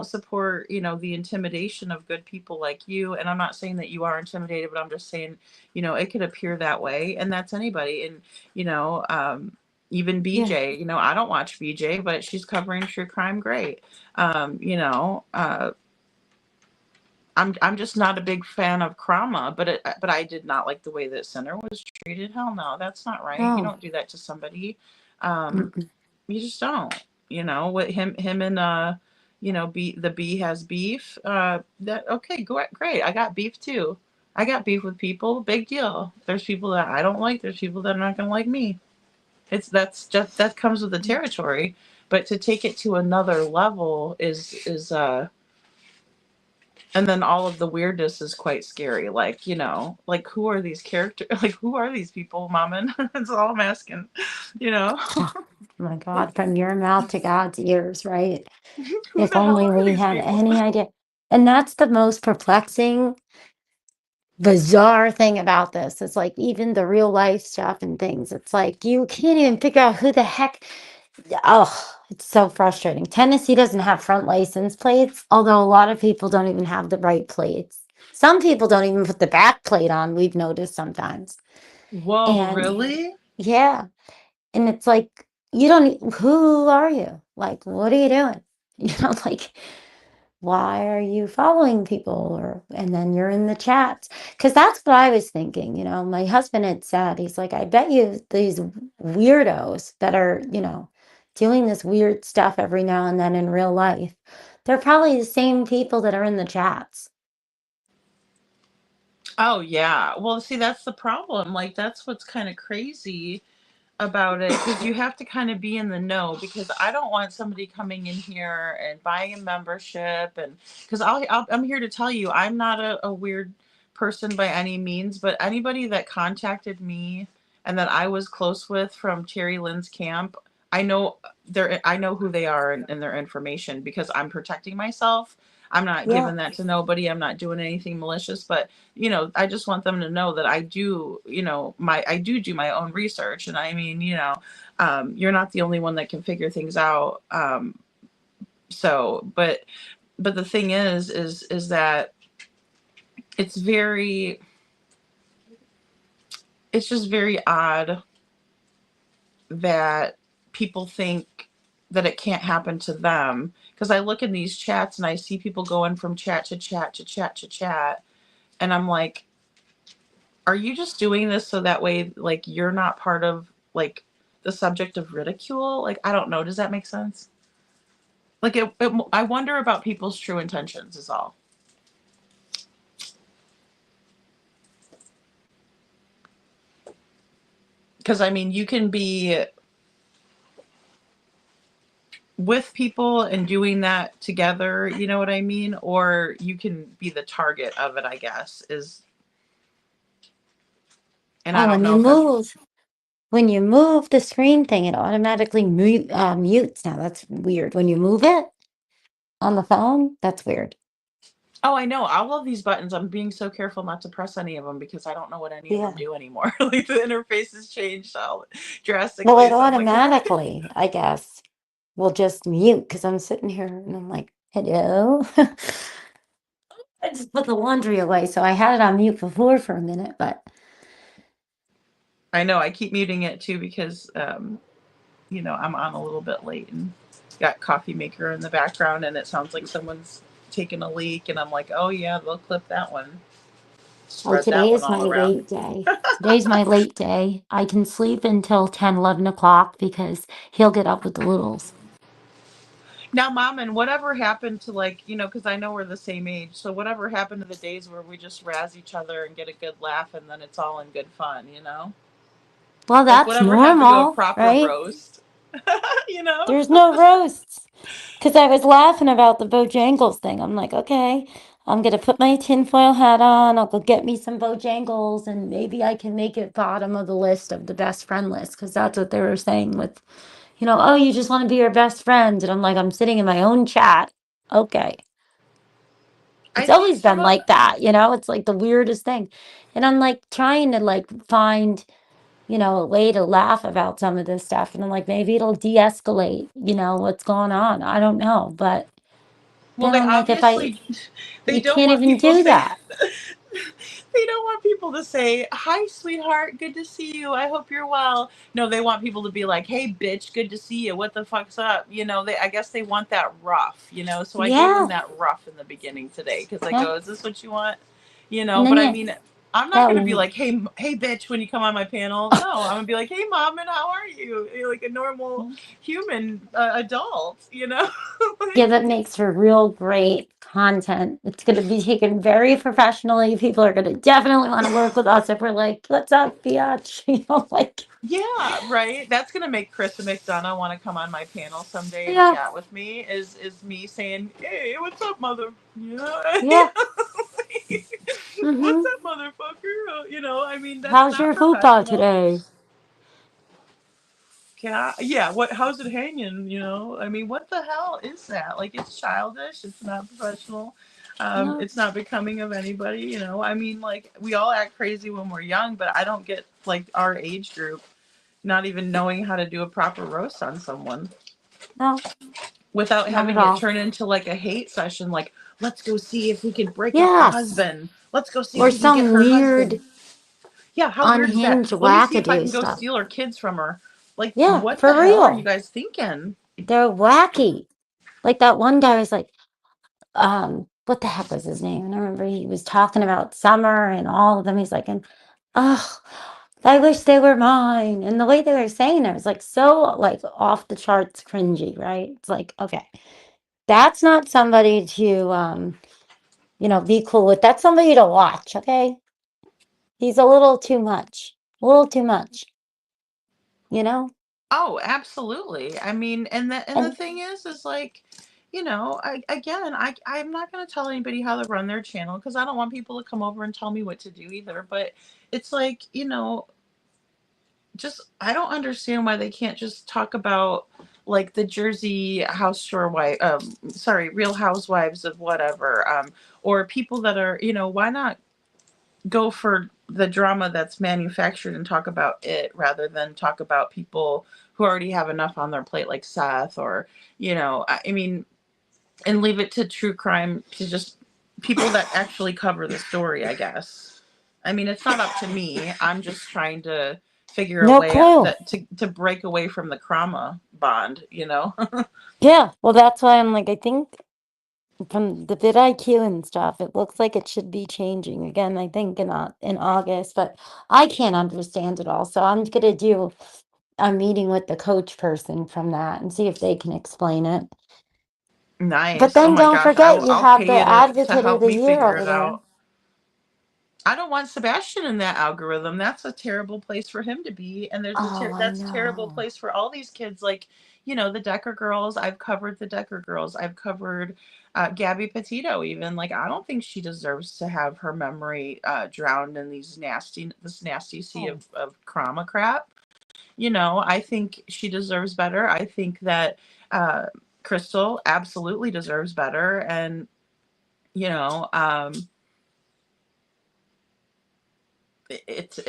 support, you know, the intimidation of good people like you. And I'm not saying that you are intimidated, but I'm just saying, you know, it could appear that way, and that's anybody. And, you know, even Yeah. BJ, you know, I don't watch BJ, but she's covering true crime great. You know, I'm just not a big fan of Krama, but I did not like the way that Center was treated. Hell no, that's not right. You Oh. don't do that to somebody. Um, Mm-mm. you just don't. You know, with him and you know, the B has beef. That okay, great. I got beef too. I got beef with people. Big deal. There's people that I don't like. There's people that are not gonna like me. That's just, that comes with the territory. But to take it to another level is and then all of the weirdness is quite scary. Like, you know, like who are these characters? Like who are these people, Mommin? That's all I'm asking. You know, Oh my God, from your mouth to God's ears, right? who If the hell only are we these had people? any idea. And that's the most perplexing, bizarre thing about this. It's like even the real life stuff and things. It's like you can't even figure out who the heck. Oh, it's so frustrating. Tennessee doesn't have front license plates, although a lot of people don't even have the right plates. Some people don't even put the back plate on, we've noticed sometimes. Whoa, And really? yeah, and it's like, you don't, who are you? Like, what are you doing? Like, why are you following people? And then you're in the chats. Because that's what I was thinking. My husband had said, he's like, I bet you these weirdos that are, doing this weird stuff every now and then in real life, they're probably the same people that are in the chats. Oh yeah. Well, see, that's the problem. Like that's what's kind of crazy. about it because you have to kind of be in the know, because I don't want somebody coming in here and buying a membership, and because I'm here to tell you I'm not a weird person by any means, but anybody that contacted me and that I was close with from Terry Lynn's camp, I know who they are and their information, because I'm protecting myself. I'm not Yeah. giving that to nobody. I'm not doing anything malicious, but I just want them to know that I do, I do my own research. And I mean, you're not the only one that can figure things out. But the thing is that it's just very odd that people think that it can't happen to them. Because I look in these chats and I see people going from chat to chat to chat to chat. And I'm like, are you just doing this so that way, like, you're not part of, like, the subject of ridicule? Like, I don't know. Does that make sense? Like, I wonder about people's true intentions is all. Because, I mean, you can be with people and doing that together, you know what I mean? Or you can be the target of it, I guess, and I Oh, don't know if that's... when you move the screen thing, it automatically mutes. Now that's weird. When you move it on the phone, that's weird. Oh, I know. All of these buttons, I'm being so careful not to press any of them because I don't know what any of them Yeah. do anymore. Like, the interface has changed so Well, drastically. it So I'm like, automatically, I guess, will just mute because I'm sitting here and I'm like, hello. I just put the laundry away, so I had it on mute before for a minute, but I know I keep muting it too because, I'm on a little bit late and got coffee maker in the background and it sounds like someone's taking a leak. And I'm like, oh, yeah, they'll clip that one. oh, Spread that today one is my all around. late day. Today's my late day. I can sleep until 10, 11 o'clock because he'll get up with the littles. Now, Mom, and whatever happened to, like, because I know we're the same age. So whatever happened to the days where we just razz each other and get a good laugh and then it's all in good fun? Well, Like, that's whatever happened to a normal, proper right? roast? you know? There's no roasts. Because I was laughing about the Bojangles thing. I'm like, okay, I'm going to put my tinfoil hat on. I'll go get me some Bojangles and maybe I can make it bottom of the list of the best friend list. Because that's what they were saying with, oh, you just want to be your best friend. And I'm like, I'm sitting in my own chat. Okay. I It's think always some been of... like that, it's like the weirdest thing. And I'm like trying to like find a way to laugh about some of this stuff. And I'm like, maybe it'll de-escalate, what's going on. I don't know. But Well, then they I'm like, obviously... They you don't can't want even people do saying... that. They don't want people to say, hi, sweetheart, good to see you. I hope you're well. No, they want people to be like, hey, bitch, good to see you. What the fuck's up? I guess they want that rough. So I gave them Yeah. that rough in the beginning today because I Yeah. go, is this what you want? And But then I mean, I'm not that, going to be like, hey, bitch, when you come on my panel. No, I'm going to be like, hey, mom, and how are you? You're like a normal human adult. yeah, that makes for real great content. It's going to be taken very professionally. People are going to definitely want to work with us if we're like, what's up, biatch? Like, Yeah, right. That's gonna make Chris and McDonough want to come on my panel someday and yeah, chat with me. Is me saying, "Hey, what's up, mother? yeah. What's Mm-hmm. up, motherfucker?" I mean, that's How's not your fupa professional. today? Yeah. What? How's it hanging? I mean, what the hell is that? Like, it's childish. It's not professional. No, It's not becoming of anybody. I mean, like, we all act crazy when we're young, but I don't get like our age group not even knowing how to do a proper roast on someone no, without not at having it all. turn into like a hate session. Like, let's go see if we can break up the Yes. husband. Let's go see if Or we can get some her husband. weird Yeah, how weird is that? unhinged Let me see if I wackadoo can go stuff. steal her kids from her. Like, Yeah, what the for hell are you real. guys thinking? They're wacky. Like that one guy was like, what the heck was his name? And I remember he was talking about summer and all of them. He's like, and oh, I wish they were mine. And the way they were saying it was like so like off the charts cringy, right? It's like, okay, that's not somebody to be cool with. That's somebody to watch, okay? He's a little too much. A little too much. you know? Oh, absolutely. I mean, and the And thing is like, I'm not going to tell anybody how to run their channel because I don't want people to come over and tell me what to do either. But it's like, just I don't understand why they can't just talk about like the Jersey House Shore wife, sorry, Real Housewives of whatever, or people that are, why not go for the drama that's manufactured and talk about it rather than talk about people who already have enough on their plate, like Seth, or I mean, and leave it to true crime to just people that actually cover the story, I guess. I mean, it's not up to me. I'm just trying to figure a no way clue. that to break away from the trauma bond. Yeah, well, that's why I'm like, I think from the vidIQ and stuff, it looks like it should be changing again, I think in August, but I can't understand it all. So I'm gonna do a meeting with the coach person from that and see if they can explain it. But Nice. Oh then my don't gosh, forget you I'll have pay the you to advocate of help the me year figure over it there. out. I don't want Sebastian in that algorithm. That's a terrible place for him to be. And Oh, I that's a terrible know. place for all these kids. Like, the Decker girls. I've covered the Decker girls. I've covered Gabby Petito. Even like, I don't think she deserves to have her memory drowned in this nasty sea Oh. of trauma crap. I think she deserves better. I think that Crystal absolutely deserves better. And you know, um, it's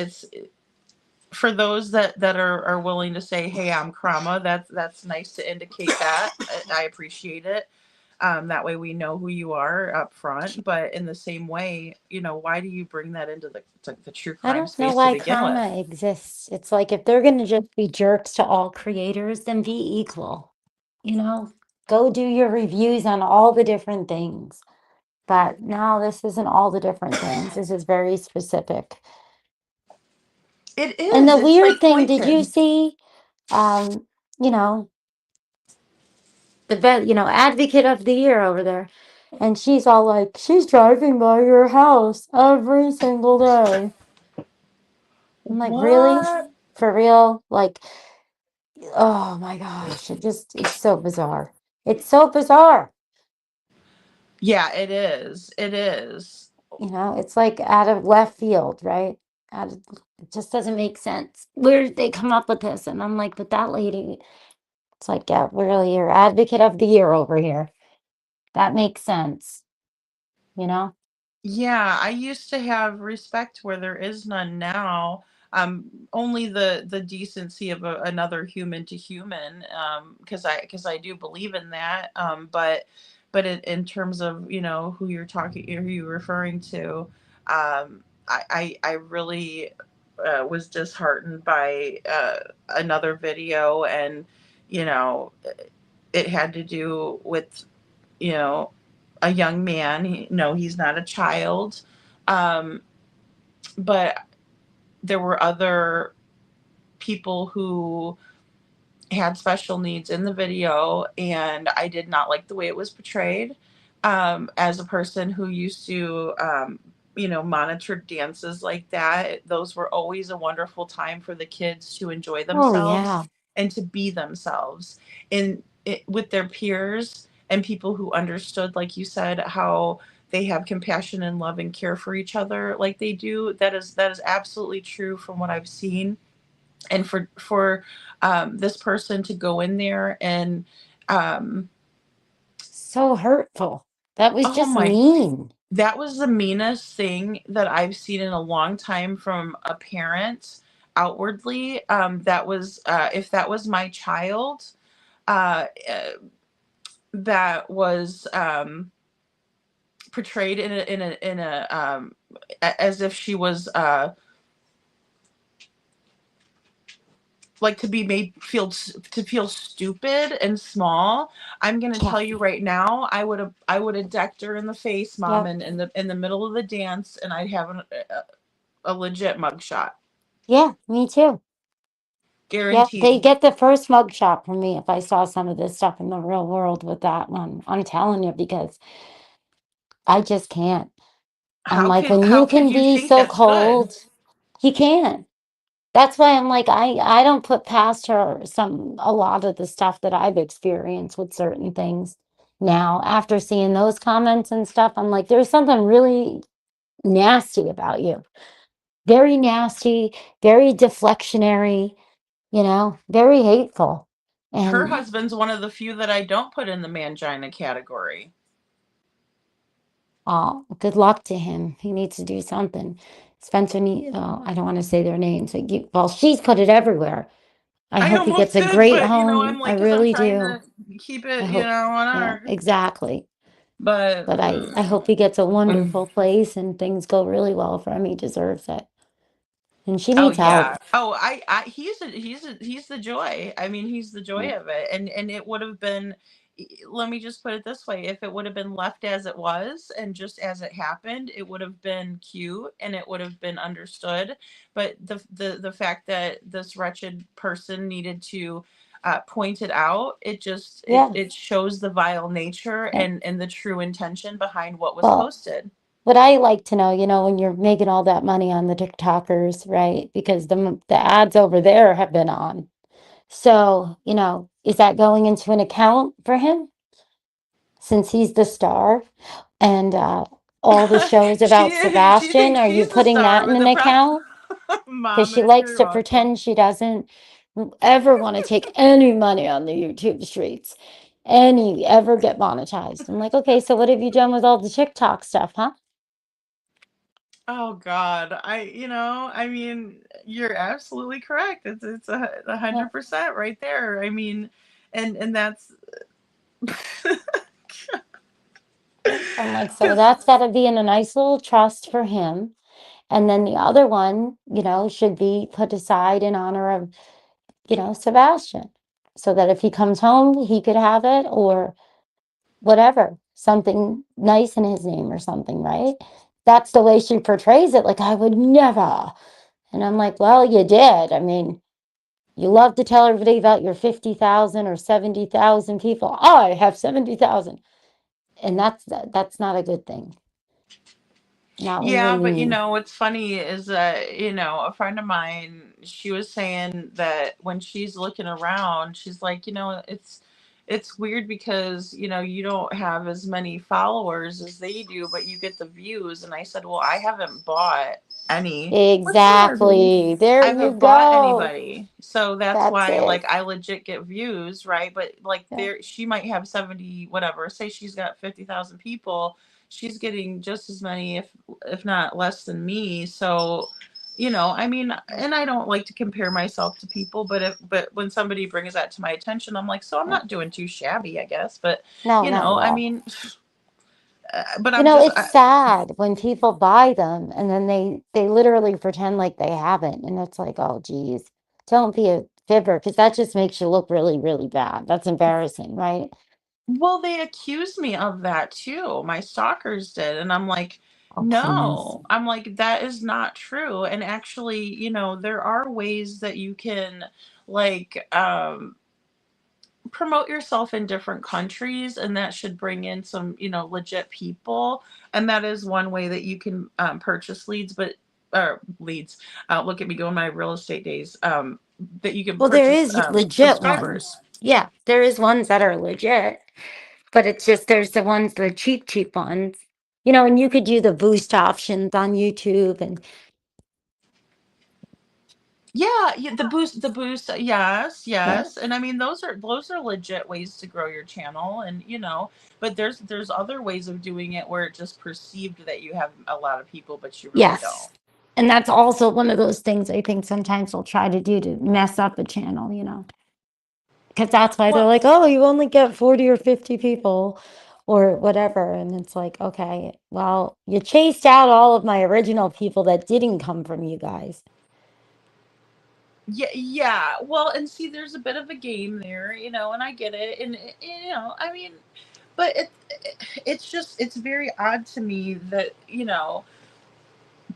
for those that are willing to say, "Hey, I'm Krama." That's nice to indicate that. I appreciate it. That way we know who you are up front. But in the same way, why do you bring that into the true I crime don't know space to why begin with? karma exists. It's like if they're gonna just be jerks to all creators, then be equal. You know, go do your reviews on all the different things. But no, this isn't all the different things. This is very specific. It And is. the It's weird like thing, did you pointed. see, you know, advocate of the year over there? And she's all like, she's driving by your house every single day. I'm like, really? What? For real? Like, oh my gosh, it's so bizarre. It's so bizarre. Yeah, it is. It is. It's like out of left field, right? It just doesn't make sense. Where did they come up with this? And I'm like, but that lady, it's like, yeah, really, your advocate of the year over here. That makes sense, you know? Yeah, I used to have respect where there is none now. Only the decency of another human to human, because I do believe in that. But in terms of who you're talking, who you're referring to, I really was disheartened by another video, and you know it had to do with you know a young man. No, he's not a child. Um, but there were other people who had special needs in the video, and I did not like the way it was portrayed. As a person who used to, monitor dances like that, those were always a wonderful time for the kids to enjoy Oh, themselves yeah. and to be themselves with their peers and people who understood, like you said, how they have compassion and love and care for each other like they do. That is absolutely true from what I've seen. And for this person to go in there and um, So hurtful. That was oh just my, mean. that was the meanest thing that I've seen in a long time from a parent outwardly. That was if that was my child, uh, uh, that was portrayed as if she was like to be made feel stupid and small. I'm gonna Yeah. tell you right now, I would have decked her in the face, mom, Yep. and in the middle of the dance, and I'd have a legit mugshot, Yeah, me too. Yep. They guaranteed. get the first mugshot from me if I saw some of this stuff in the real world with that one. I'm telling you, because I just can't. I'm How like, could when how you could can you be think so that's good? cold, he can. That's why I'm like, I don't put past her a lot of the stuff that I've experienced with certain things. Now, after seeing those comments and stuff, I'm like, there's something really nasty about you. Very nasty, very deflectionary, very hateful. Her And husband's one of the few that I don't put in the mangina category. oh, good luck to him. He needs to do something. Spencer I don't want to say their names. Well, she's put it everywhere. I I hope he gets almost a did, great but you know, I'm home. I like, because I'm really trying do. to keep I it, you hope, know, on yeah, our. exactly. But But I hope he gets a wonderful place and things go really well for him. He deserves it. And she oh needs yeah. help. Oh, he's the joy. I mean, he's the joy of it. And it would have been, let me just put it this way, if it would have been left as it was and just as it happened, it would have been cute and it would have been understood. But the fact that this wretched person needed to point it out, Yeah. it shows the vile nature Yeah. and the true intention behind what was Well, posted. what I like to know, when you're making all that money on the TikTokers, right? Because the ads over there have been on. So, is that going into an account for him since he's the star? And all the shows about She Sebastian, thinks are you she's the putting star, that in but an the account? Because she Mommin, likes you're to awesome. pretend she doesn't ever want to take any money on the YouTube streets, any ever get monetized. I'm like, okay, so what have you done with all the TikTok stuff, huh? Oh God, I mean, you're absolutely correct. It's a Yeah. 100% right there. I mean, and that's I'm like, so because that's got to be in a nice little trust for him. And then the other one, should be put aside in honor of, Sebastian, so that if he comes home, he could have it or whatever, something nice in his name or something, right? That's the way she portrays it. Like, I would never. And I'm like, well, you did. I mean, you love to tell everybody about your 50,000 or 70,000 people. I have 70,000. And that's not a good thing. Not when you're Yeah, but mean. what's funny is that, a friend of mine, she was saying that when she's looking around, she's like, it's weird because, you don't have as many followers as they do, but you get the views. And I said, well, I haven't bought any. What's the matter, baby? Exactly. There I you haven't bought go. anybody. So that's That's why, it. like, I legit get views, right? But like Yeah. there, she might have 70, whatever. Say she's got 50,000 people, she's getting just as many, if not less than me. So, I mean, and I don't like to compare myself to people, but when somebody brings that to my attention, I'm like, so I'm Yeah. not doing too shabby, I guess. But, No, not at I all. mean, but I'm just, It's sad when people buy them and then they literally pretend like they haven't. And it's like, oh, geez, don't be a fibber because that just makes you look really, really bad. That's embarrassing, right? well, they accused me of that too. My stalkers did. And I'm like, Oh, please. no, I'm like, that is not true. And actually, there are ways that you can, like, promote yourself in different countries, and that should bring in some legit people, and that is one way that you can purchase leads, but leads, look at me going my real estate days, that you can Well, there purchase is legit ones. subscribers. Yeah, there is ones that are legit, but it's just there's the ones, the cheap, cheap ones. And you could do the boost options on YouTube and Yeah, yeah, the boost, yes, yeah. yes. And I mean, those are legit ways to grow your channel, and but there's other ways of doing it where it just perceived that you have a lot of people, but you really don't. Yes. And that's also one of those things I think sometimes they'll try to do to mess up a channel. Because that's why they're Well, like, oh, you only get 40 or 50 people or whatever. And it's like, okay, well, you chased out all of my original people that didn't come from you guys. yeah, yeah. Well, and see, there's a bit of a game there, and I get it, and I mean, but it's just it's very odd to me that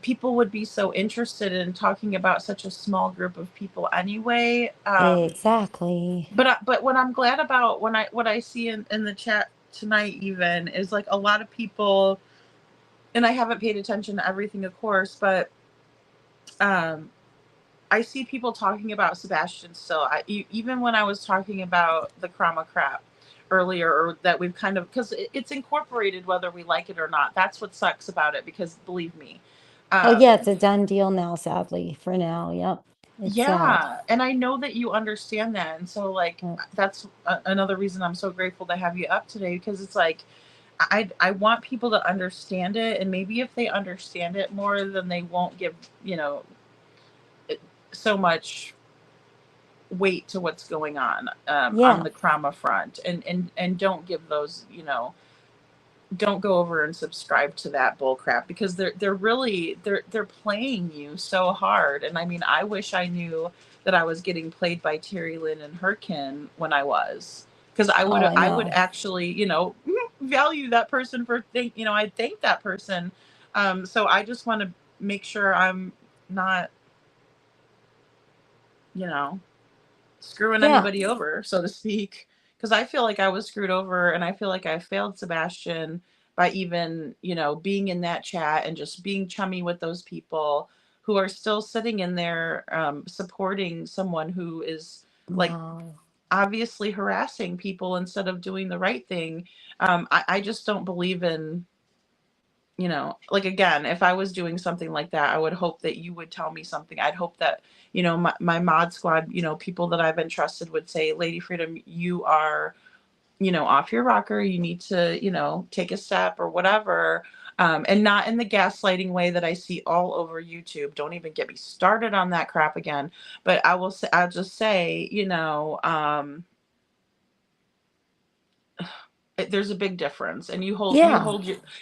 people would be so interested in talking about such a small group of people anyway. Exactly. But what I'm glad about, what I see in the chat tonight even, is like a lot of people, and I haven't paid attention to everything, of course, but um I see people talking about Sebastian still. Even when I was talking about the Krama crap earlier, or that we've kind of, because it's incorporated whether we like it or not. That's what sucks about it, because believe me, Oh yeah, um, it's a done deal now, sadly, for now. Yep. It's sad. yeah, and I know that you understand that, and so like Yep. that's another reason I'm so grateful to have you up today, because it's like I want people to understand it, and maybe if they understand it more, then they won't give, so much weight to what's going on Yeah. the Krama front, and don't give those, don't go over and subscribe to that bull crap, because they're really they're playing you so hard. And I mean, I wish I knew that I was getting played by Terry Lynn and her kin when I was, because Oh, I I would know. actually, value that person for I'd thank that person. So I just want to make sure I'm not, you know screwing Yeah. anybody over, so to speak. Because I feel like I was screwed over, and I feel like I failed Sebastian by even, being in that chat and just being chummy with those people who are still sitting in there, supporting someone who is like Wow. obviously harassing people instead of doing the right thing. I just don't believe in, like, again, if I was doing something like that, I would hope that you would tell me something. I'd hope that, my mod squad, people that I've entrusted would say, Lady Freedom, you are, off your rocker. You need to, take a step or whatever. And not in the gaslighting way that I see all over YouTube. Don't even get me started on that crap again. But I'll just say, there's a big difference, and Yeah.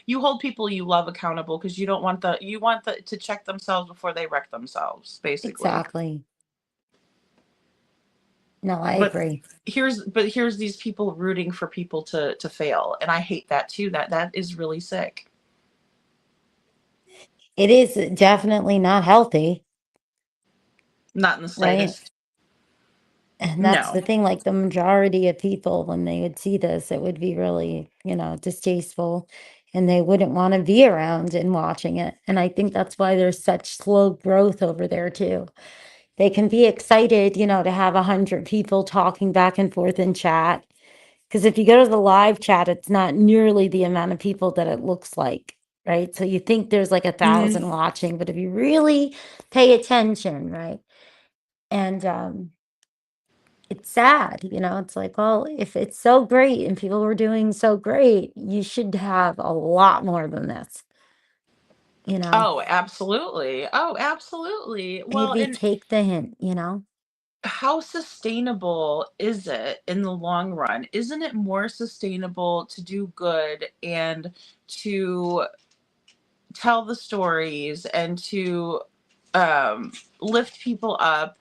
you hold people you love accountable, because you want the to check themselves before they wreck themselves, basically. Exactly. No, I But agree. here's these people rooting for people to fail, and I hate that too. That is really sick. It is definitely not healthy, Not in the right? slightest. And that's No. the thing, like the majority of people, when they would see this, it would be really, distasteful, and they wouldn't want to be around and watching it. And I think that's why there's such slow growth over there too. They can be excited, to have 100 people talking back and forth in chat. Because if you go to the live chat, it's not nearly the amount of people that it looks like, right? So you think there's like Hmm. 1,000 watching, but if you really pay attention, right? And it's sad, it's like, well, if it's so great and people were doing so great, you should have a lot more than this, you know? Oh, absolutely. Oh, absolutely. Well, Maybe and take the hint. how sustainable is it in the long run? Isn't it more sustainable to do good and to tell the stories and to, lift people up?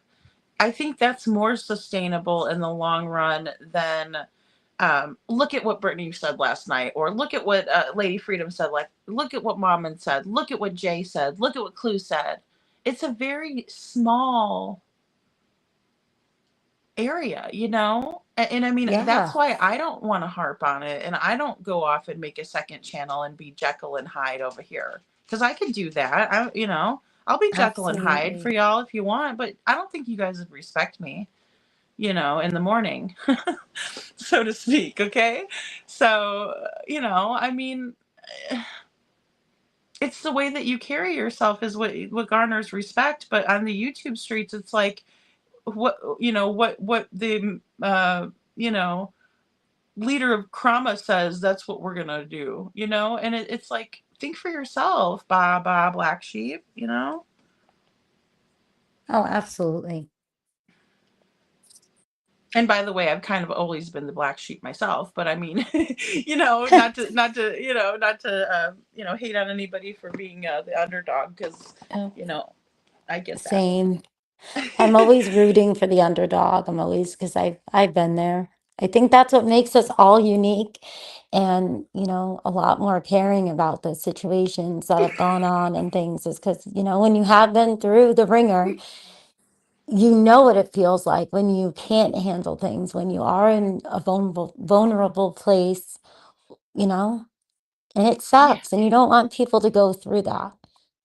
I think that's more sustainable in the long run than, look at what Brittany said last night, or look at what, Lady Freedom said. Like, look at what Mommin said. Look at what Jay said. Look at what Clue said. It's a very small area, and I mean, that's Yeah, why I don't want to harp on it, and I don't go off and make a second channel and be Jekyll and Hyde over here, because I could do that. I'll be Jekyll and Hyde for absolutely. y'all if you want, but I don't think you guys would respect me, in the morning, so to speak. Okay, so, I mean, it's the way that you carry yourself is what garners respect. But on the YouTube streets, it's like, what the, you know leader of Krama says, that's what we're gonna do, and it's like, think for yourself, ba black sheep. Oh, absolutely. And by the way, I've kind of always been the black sheep myself, but I mean, not to hate on anybody for being, the underdog, because Oh, you know I get that. same. I'm always rooting for the underdog. I'm always, because I've been there. I think that's what makes us all unique, and a lot more caring about the situations that have gone on and things, is because when you have been through the ringer, you know what it feels like when you can't handle things, when you are in a vulnerable place, you know, and it Yeah. sucks, and you don't want people to go through that.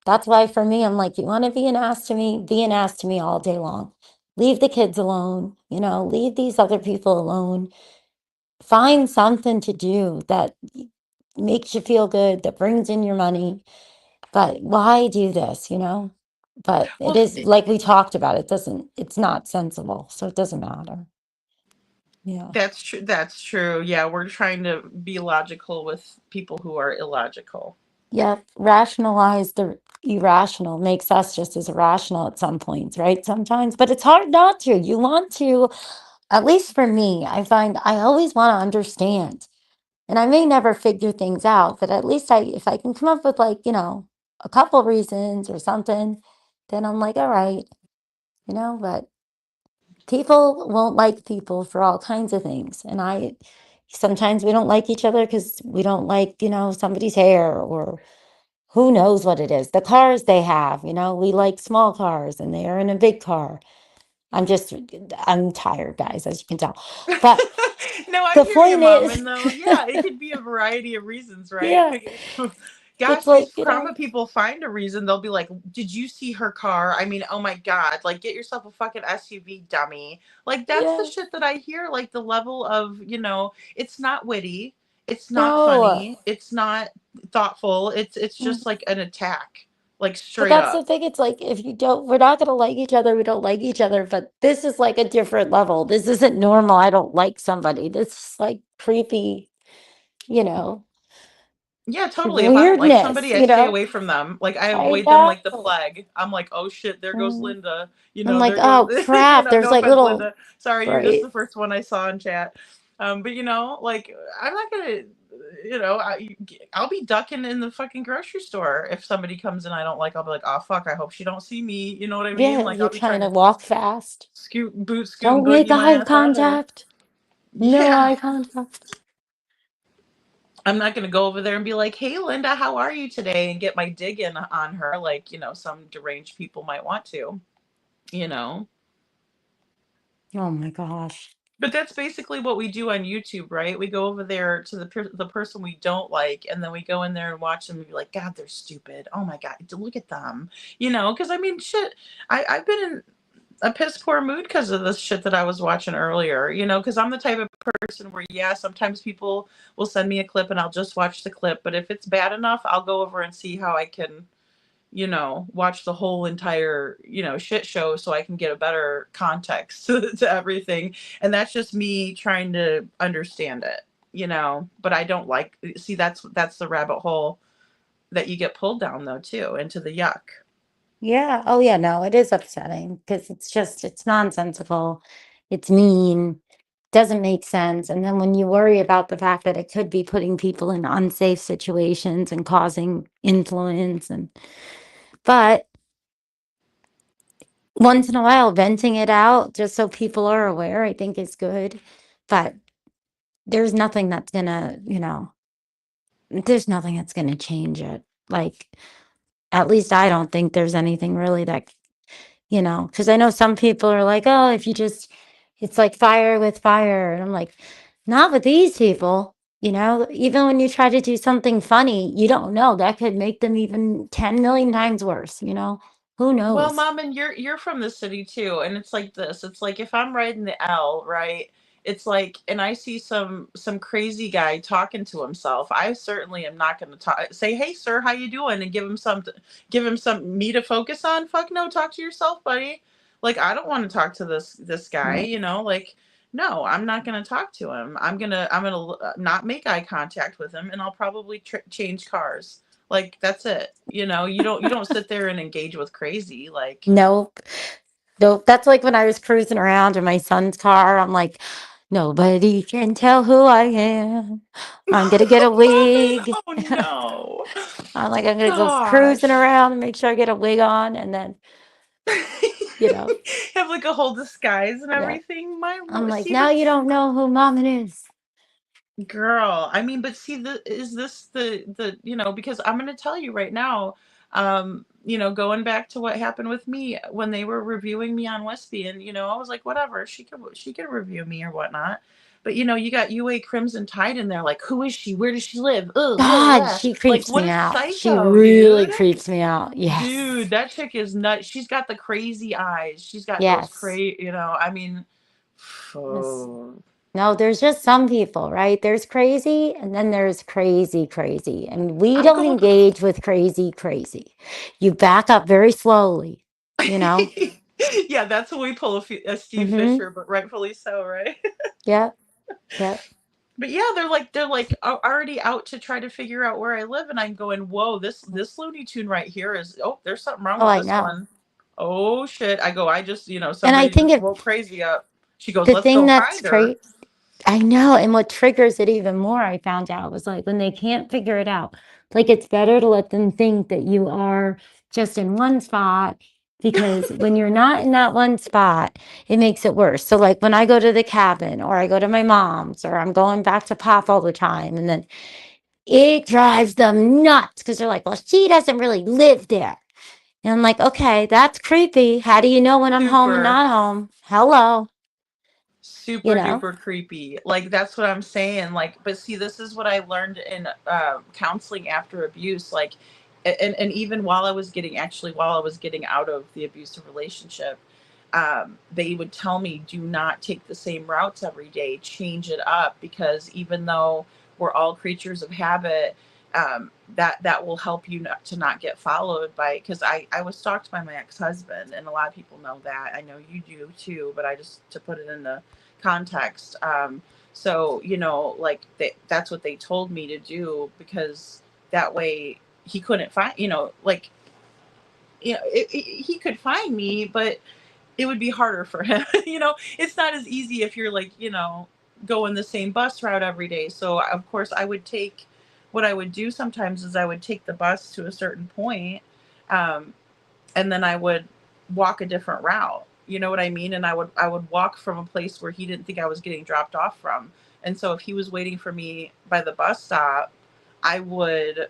That's why for me, I'm like, you want to be an ass to me? Be an ass to me all day long. Leave the kids alone, leave these other people alone. Find something to do that makes you feel good, that brings in your money. But why do this, But it Well, is like we talked about, it's not sensible, so it doesn't matter. Yeah. that's true. That's true. Yeah, we're trying to be logical with people who are illogical. Yep. Rationalize the irrational makes us just as irrational at some points, right? Sometimes, but it's hard not to. You want to, at least for me, I find I always want to understand. And I may never figure things out, but at least if I can come up with like, a couple reasons or something, then I'm like, all right, but people won't like people for all kinds of things. And sometimes we don't like each other because we don't like, somebody's hair or who knows what it is. The cars they have, we like small cars and they are in a big car. I'm tired, guys, as you can tell. But No, I the hear you, point Mom. is, And though, yeah, it could be a variety of reasons, right? yeah, Gosh, it's these like, karma people find a reason. They'll be like, "Did you see her car? I mean, oh my god! Like, get yourself a fucking SUV, dummy!" Like, that's the yeah, shit that I hear. Like, the level of, it's not witty, it's not no. funny, it's not thoughtful. It's just like an attack, like But straight that's the up. thing. It's like if we're not gonna like each other, we don't like each other. But this is like a different level. This isn't normal. I don't like somebody. This is like creepy, you know, Yeah, totally. If I don't like weirdness, somebody, I stay away from them. Like I I avoid them like the know. plague. I'm like, oh shit, there goes Mm. Linda. I'm like, There goes oh crap. There's no like offense, little, Linda. Sorry, you're just right. the first one I saw in chat. But like I'm not gonna, I'll be ducking in the fucking grocery store if somebody comes in I don't like. I'll be like, oh fuck, I hope she don't see me. You know what I mean? Yeah, Like you're I'll be trying trying to to walk fast. scoot and Don't make boogie my eye ass out of there. contact. No Yeah. eye contact. I'm not going to go over there and be like, "Hey, Linda, how are you today?" and get my dig in on her like, some deranged people might want to, you know. Oh my gosh. But that's basically what we do on YouTube, right? We go over there to the person we don't like, and then we go in there and watch them and be like, "God, they're stupid. Oh my God, look at them." Because I mean, shit, I've been in a piss poor mood because of this shit that I was watching earlier, because I'm the type of person where, yeah, sometimes people will send me a clip and I'll just watch the clip. But if it's bad enough, I'll go over and see how I can, watch the whole entire, shit show so I can get a better context to everything. And that's just me trying to understand it, but I don't see, that's the rabbit hole that you get pulled down though, too, into the yuck. Yeah. Oh, yeah. No, it is upsetting because it's nonsensical. It's mean, doesn't make sense. And then when you worry about the fact that it could be putting people in unsafe situations and causing influence but once in a while, venting it out just so people are aware, I think is good. But there's nothing that's gonna, there's nothing that's gonna change it. Like, at least I don't think there's anything really that because I know some people are like, oh, if you just, it's like fire with fire. And I'm like, not with these people. Even when you try to do something funny, you don't know. That could make them even 10 million times worse, Who Well, knows? Mom, and you're from the city too, and it's like this. It's like if I'm riding the L, right? It's like, and I see some crazy guy talking to himself. I certainly am not going to say, "Hey, sir, how you doing?" and give him some me to focus on. Fuck no, talk to yourself, buddy. Like I don't want to talk to this guy. Right. Like no, I'm not going to talk to him. I'm gonna not make eye contact with him, and I'll probably change cars. Like that's it. You don't sit there and engage with crazy like. Nope. Nope. That's like when I was cruising around in my son's car. I'm like, nobody can tell who I am. I'm gonna get a Mommy, wig. oh no. I'm gonna go cruising Gosh. around and make sure I get a wig on, and then you know, Have like a whole disguise and yeah. everything. I'm like, See, now but you don't know who Mommin is. girl, I mean, but see, is this the because I'm gonna tell you right now, going back to what happened with me when they were reviewing me on Wispy, and I was like, whatever, she could review me or whatnot. But you got UA Crimson Tide in there, like, who is she? Where does she live? God, she Like, creeps what me a out. She psycho, really dude. creeps me out. Dude, Yes. that chick is nuts. She's got the crazy eyes. She's got those Yes. crazy, I mean, Yes. oh, No, there's just some people, right? There's crazy, and then there's crazy, crazy. And we I'm don't going. engage with crazy, crazy. You back up very slowly, you know? Yeah, that's when we pull a Steve Mm-hmm. Fisher, but rightfully so, right? Yep. Yep. But yeah, they're like already out to try to figure out where I live, and I'm going, whoa, this Looney Tune right here is, oh, there's something wrong Oh, with I this know. one. Oh shit. I go, I just, And I somebody think just if woke crazy up. She goes, the let's thing go that's find her. crazy, I know. And what triggers it even more, I found out, was like when they can't figure it out. Like it's better to let them think that you are just in one spot, because when you're not in that one spot, it makes it worse. So, like when I go to the cabin or I go to my mom's or I'm going back to Pop all the time, and then it drives them nuts because they're like, well, she doesn't really live there. And I'm like, okay, that's creepy. How do you know when I'm home and Super. not home? Hello, you Super know? duper creepy. Like, that's what I'm saying. Like, but see, this is what I learned in counseling after abuse. Like, and even while I was getting out of the abusive relationship, they would tell me, do not take the same routes every day, change it up, because even though we're all creatures of habit, that will help you not get followed by, because I was stalked by my ex-husband, and a lot of people know that. I know you do too, but I just, to put it in the context. So, like, that's what they told me to do, because that way he couldn't find, like, he could find me, but it would be harder for him. It's not as easy if you're like, going the same bus route every day. So of course what I would do sometimes is I would take the bus to a certain point, um, and then I would walk a different route. You know what I mean? And I would walk from a place where he didn't think I was getting dropped off from. And so if he was waiting for me by the bus stop, I would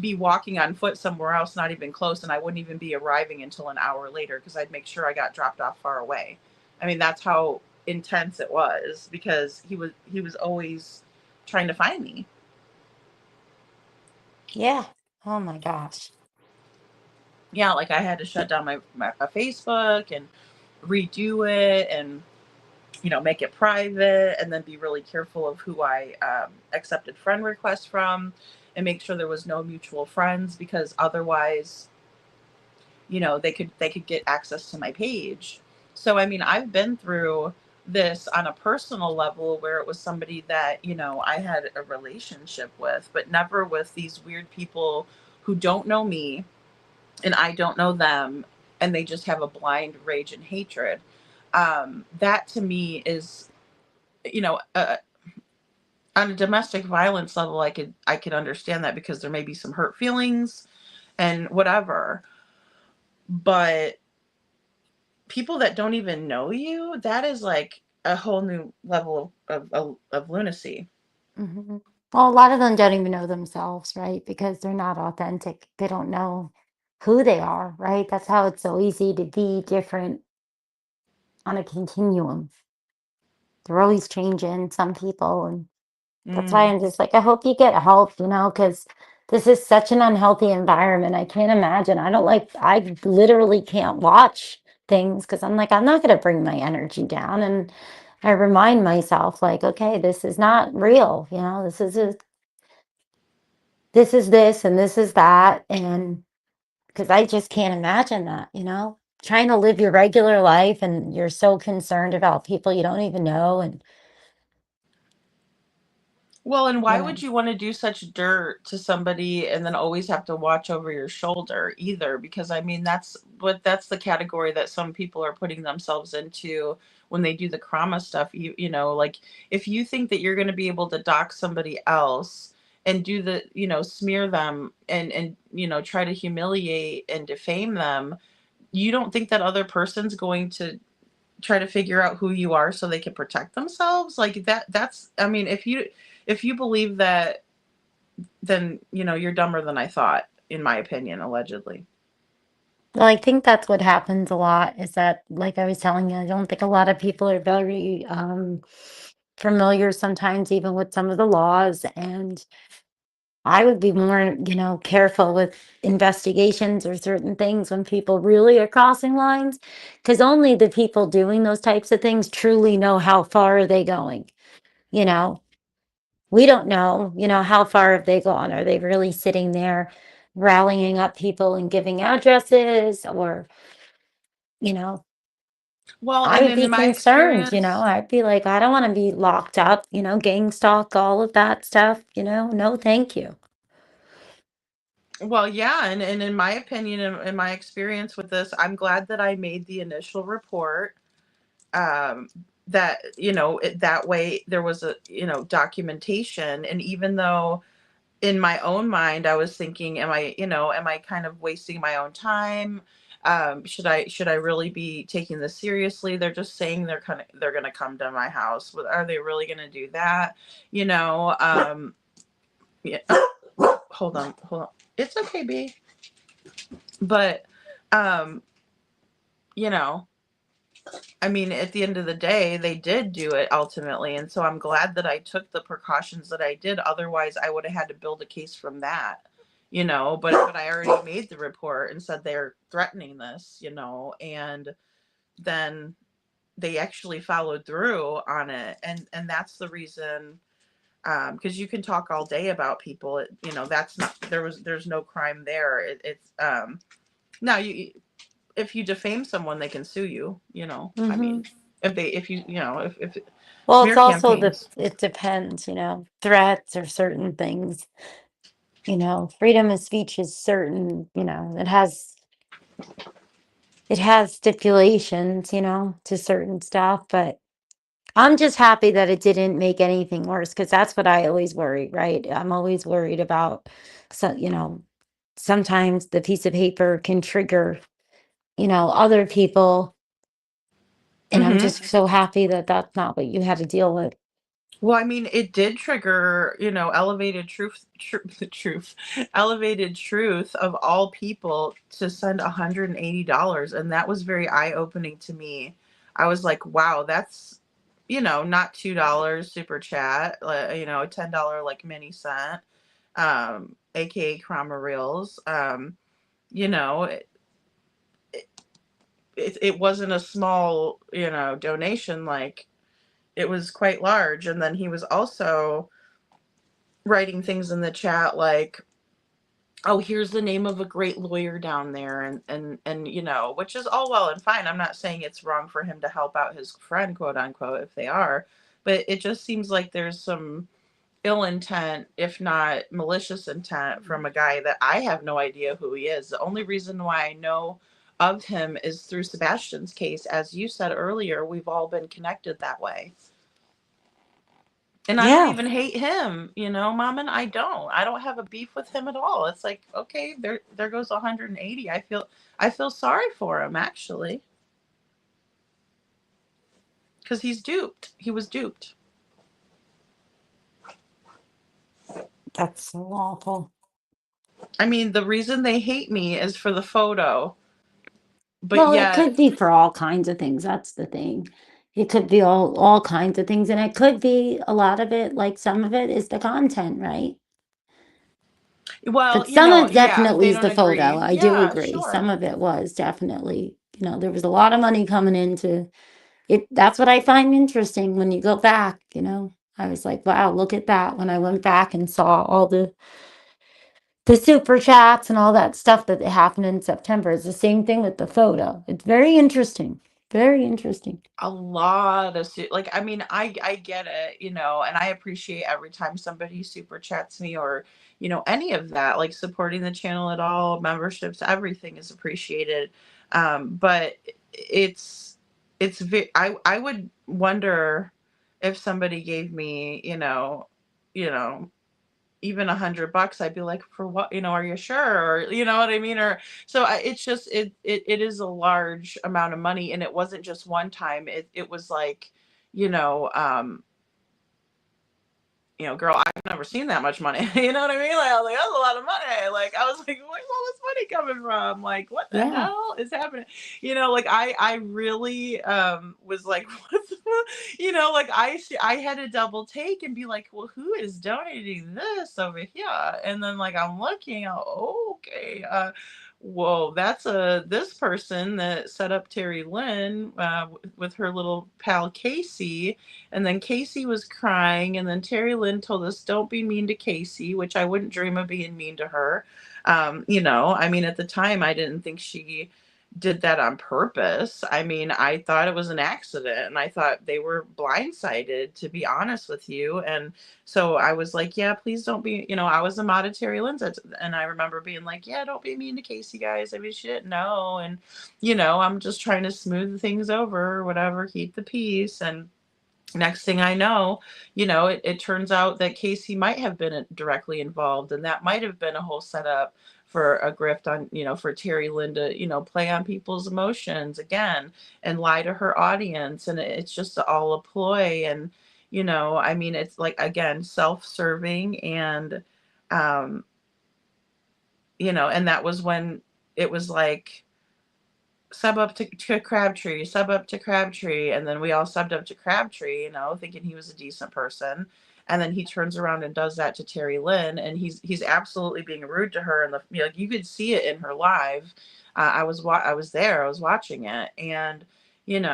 be walking on foot somewhere else, not even close, and I wouldn't even be arriving until an hour later, because I'd make sure I got dropped off far away. I mean, that's how intense it was, because he was always trying to find me. Yeah. Oh my gosh. Yeah, like I had to shut down my Facebook and redo it, and make it private, and then be really careful of who I accepted friend requests from, and make sure there was no mutual friends, because otherwise, they could get access to my page. So I mean, I've been through this on a personal level, where it was somebody that I had a relationship with, but never with these weird people who don't know me and I don't know them, and they just have a blind rage and hatred. That to me is, you know, uh, on a domestic violence level, I could understand that, because there may be some hurt feelings and whatever. But people that don't even know you, that is like a whole new level of lunacy. Hmm. Well, a lot of them don't even know themselves, right? Because they're not authentic. They don't know who they are, right? That's how it's so easy to be different on a continuum. They're always changing, some people. And that's why Mm. I'm just like, I hope you get help, because this is such an unhealthy environment. I can't imagine. I literally can't watch things because I'm like, I'm not going to bring my energy down. And I remind myself, like, okay, this is not real. This is this and this is that. And because I just can't imagine that, trying to live your regular life and you're so concerned about people you don't even know. And, Well, and you why know, would you want to do such dirt to somebody and then always have to watch over your shoulder either? Because I mean, that's the category that some people are putting themselves into when they do the trauma stuff. Like, if you think that you're going to be able to dox somebody else and do smear them, and try to humiliate and defame them, you don't think that other person's going to try to figure out who you are so they can protect themselves? Like, that's, I mean, if you believe that, then you're dumber than I thought. in my opinion, allegedly. Well, I think that's what happens a lot is that, like I was telling you, I don't think a lot of people are very familiar sometimes even with some of the laws. And I would be more, careful with investigations or certain things when people really are crossing lines, because only the people doing those types of things truly know how far are they going. You know, we don't know, how far have they gone? Are they really sitting there rallying up people and giving addresses or, you know, Well, I and would in be my concerned, experience, I'd be like, I don't want to be locked up, gang stalk, all of that stuff, no, thank you. well, yeah, and in my opinion, in my experience with this, I'm glad that I made the initial report. Um, that that way there was a documentation, and even though in my own mind I was thinking, am I kind of wasting my own time? Should I really be taking this seriously? They're just saying they're gonna come to my house. Are they really gonna do that? Yeah. Hold on. It's okay, B. But um, you know, I mean, at the end of the day, they did do it ultimately, and so I'm glad that I took the precautions that I did. Otherwise, I would have had to build a case from that, But I already made the report and said they're threatening this, and then they actually followed through on it, and that's the reason. Because you can talk all day about people, that's not there's no crime there. It's now you if you defame someone, they can sue you. I Hmm. mean, if you if Well, it's smear also campaigns. it depends, threats or certain things, freedom of speech is certain, it has stipulations, to certain stuff, but I'm just happy that it didn't make anything worse because that's what I always worry, right? I'm always worried about, so, sometimes the piece of paper can trigger, other people. And I'm Hmm. just so happy that that's not what you had to deal with. Well, I mean, it did trigger, elevated truth, elevated truth of all people to send $180, and that was very eye opening to me. I was like, wow, that's not $2 super chat, $10 like mini cent, aka Krama Reels. You know, it, it wasn't a small, donation. Like, it was quite large. And then he was also writing things in the chat like, oh, here's the name of a great lawyer down there, and which is all well and fine. I'm not saying it's wrong for him to help out his friend, quote unquote, if they are, but it just seems like there's some ill intent, if not malicious intent, from a guy that I have no idea who he is. The only reason why I know of him is through Sebastian's case. As you said earlier, we've all been connected that way. And I don't Yeah, even hate him, Mommin. I don't have a beef with him at all. It's like, okay, there goes 180. I feel sorry for him, actually, because he's duped. He was duped. that's so awful. I mean, the reason they hate me is for the photo, but Well, it yet, could be for all kinds of things. That's the thing. It could be all kinds of things, and it could be a lot of it, like some of it is the content, right? well, But some of yeah, if definitely they is don't the photo. agree, I do yeah, agree. sure. Some of it was definitely, there was a lot of money coming into it. That's what I find interesting when you go back. I was like, wow, look at that. When I went back and saw all the super chats and all that stuff that happened in September. It's the same thing with the photo. It's very interesting. Very interesting. A lot of like, I mean, I get it, and I appreciate every time somebody super chats me, or any of that, like supporting the channel at all, memberships, everything is appreciated. But I would wonder if somebody gave me, you know even $100, I'd be like, for what? Are you sure? Or you know what I mean? Or so it's just it is a large amount of money, and it wasn't just one time. It was like, you know, um, girl, I've never seen that much money. You know what I mean? Like, I was like, that's a lot of money. Like, I was like, where's all this money coming from? Like, what the Yeah. hell is happening? Like, I really was like, what the, like, I had to double take and be like, well, who is donating this over here? And then, like, I'm looking, okay, whoa, that's this person that set up Terry Lynn with her little pal Casey. And then Casey was crying, and then Terry Lynn told us, don't be mean to Casey, which I wouldn't dream of being mean to her. I mean, at the time, I didn't think she did that on purpose. I mean, I thought it was an accident, and I thought they were blindsided, to be honest with you. And so I was like, yeah, please don't be, I was a mod of Terry Lynn's, and I remember being like, yeah, don't be mean to Casey, guys. I mean, she didn't know. And, I'm just trying to smooth things over or whatever, keep the peace. And next thing I know, it turns out that Casey might have been directly involved, and that might have been a whole setup for a grift on, for Terry Lynn to, play on people's emotions again and lie to her audience. And it's just all a ploy. And, I mean, it's like, again, self-serving. And, and that was when it was like, sub up to Crabtree, sub up to Crabtree. And then we all subbed up to Crabtree, thinking he was a decent person. And then he turns around and does that to Terry Lynn, and he's absolutely being rude to her. And like, you could see it in her live. I was there, I was watching it. And, it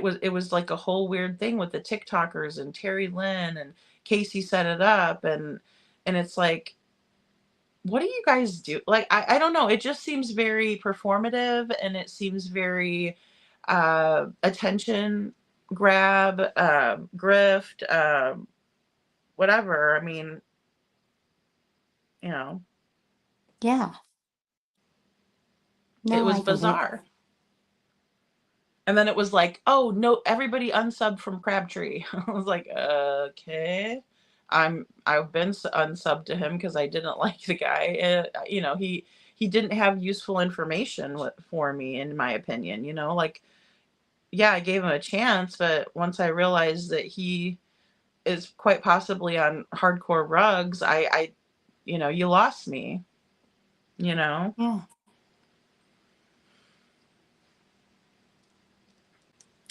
was like a whole weird thing with the TikTokers and Terry Lynn, and Casey set it up. And it's like, what do you guys do? Like, I don't know. It just seems very performative, and it seems very attention grab, grift, whatever. I mean, Yeah. it No, was I get it. bizarre. And then it was like, oh no, everybody unsub from Crabtree. I was like, okay. I've been unsubbed to him because I didn't like the guy. He didn't have useful information for me, in my opinion. Like, yeah, I gave him a chance, but once I realized that he is quite possibly on hardcore rugs, you lost me. Yeah.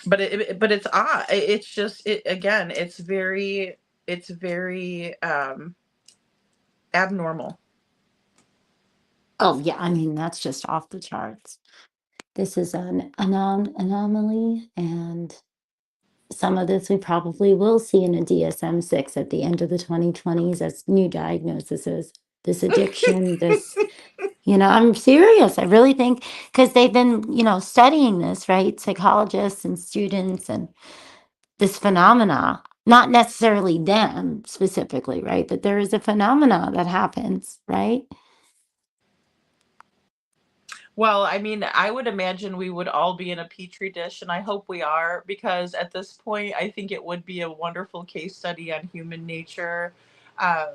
But it's odd. It's just, again, it's very abnormal. Oh, yeah. I mean, that's just off the charts. This is an anomaly, and some of this we probably will see in a DSM-6 at the end of the 2020s as new diagnoses. This addiction, I'm serious. I really think, because they've been, studying this, right? Psychologists and students, and this phenomena, not necessarily them specifically, right? But there is a phenomena that happens, right? Well, I mean, I would imagine we would all be in a petri dish, and I hope we are, because at this point, I think it would be a wonderful case study on human nature, um,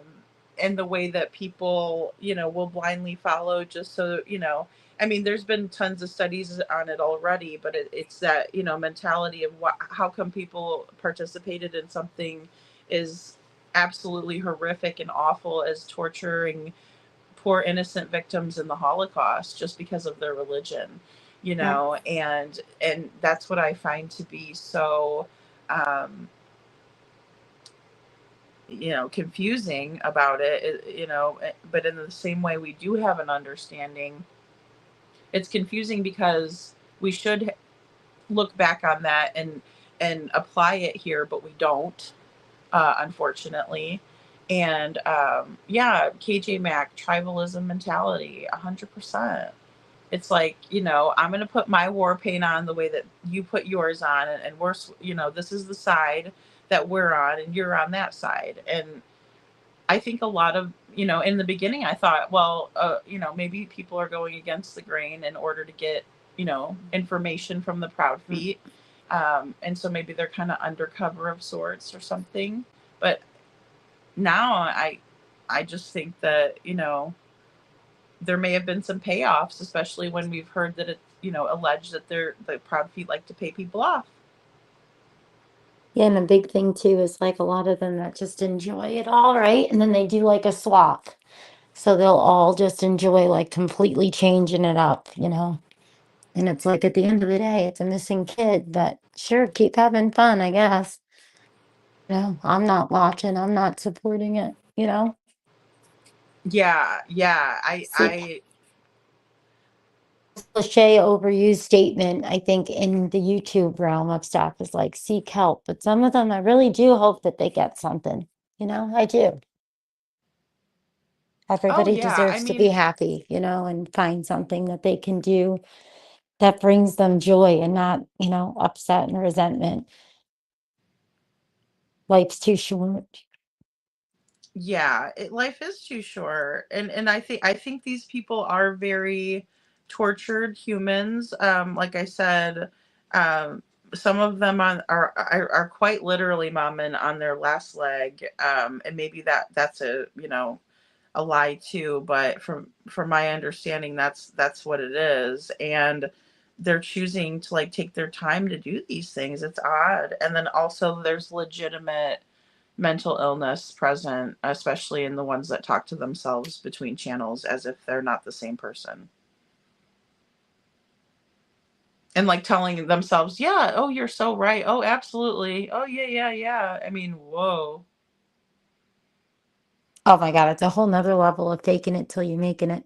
and the way that people, will blindly follow just so, I mean, there's been tons of studies on it already, but it's that, mentality of how come people participated in something is absolutely horrific and awful as torturing poor innocent victims in the Holocaust just because of their religion, Yeah. and that's what I find to be so, um, confusing about it, but in the same way we do have an understanding. It's confusing because we should look back on that and apply it here, but we don't, unfortunately. And yeah, KJ Mac, tribalism mentality, 100%. It's like, I'm going to put my war paint on the way that you put yours on, and we're, this is the side that we're on, and you're on that side. And I think a lot of, in the beginning, I thought, well, maybe people are going against the grain in order to get, information from the Proud Feet. And so maybe they're kind of undercover of sorts or something. But now I just think that, there may have been some payoffs, especially when we've heard that it's, alleged that the Proud Feet like to pay people off. Yeah, and a big thing too is like a lot of them that just enjoy it all, right? And then they do like a swap. So they'll all just enjoy like completely changing it up, you know? And it's like at the end of the day, it's a missing kid, but sure, keep having fun, I guess. No, I'm not watching, I'm not supporting it, you know? Yeah, yeah. See, cliche overused statement, I think, in the YouTube realm of stuff is like seek help. But some of them, I really do hope that they get something. You know, I do. Oh Everybody yeah. I deserves to be mean, happy, you know, and find something that they can do that brings them joy and not, you know, upset and resentment. Life's too short. yeah, life is too short, and I think these people are very tortured humans. Like I said, um, some of them are quite literally Mommin on their last leg, and maybe that's a lie too. But from my understanding, that's what it is, and they're choosing to like take their time to do these things. It's odd, and then also there's legitimate mental illness present, especially in the ones that talk to themselves between channels as if they're not the same person. And like telling themselves, yeah, oh, you're so right. Oh, absolutely. Oh, yeah, yeah, yeah. I mean, whoa. Oh my God, it's a whole nother level of faking it till you're making it.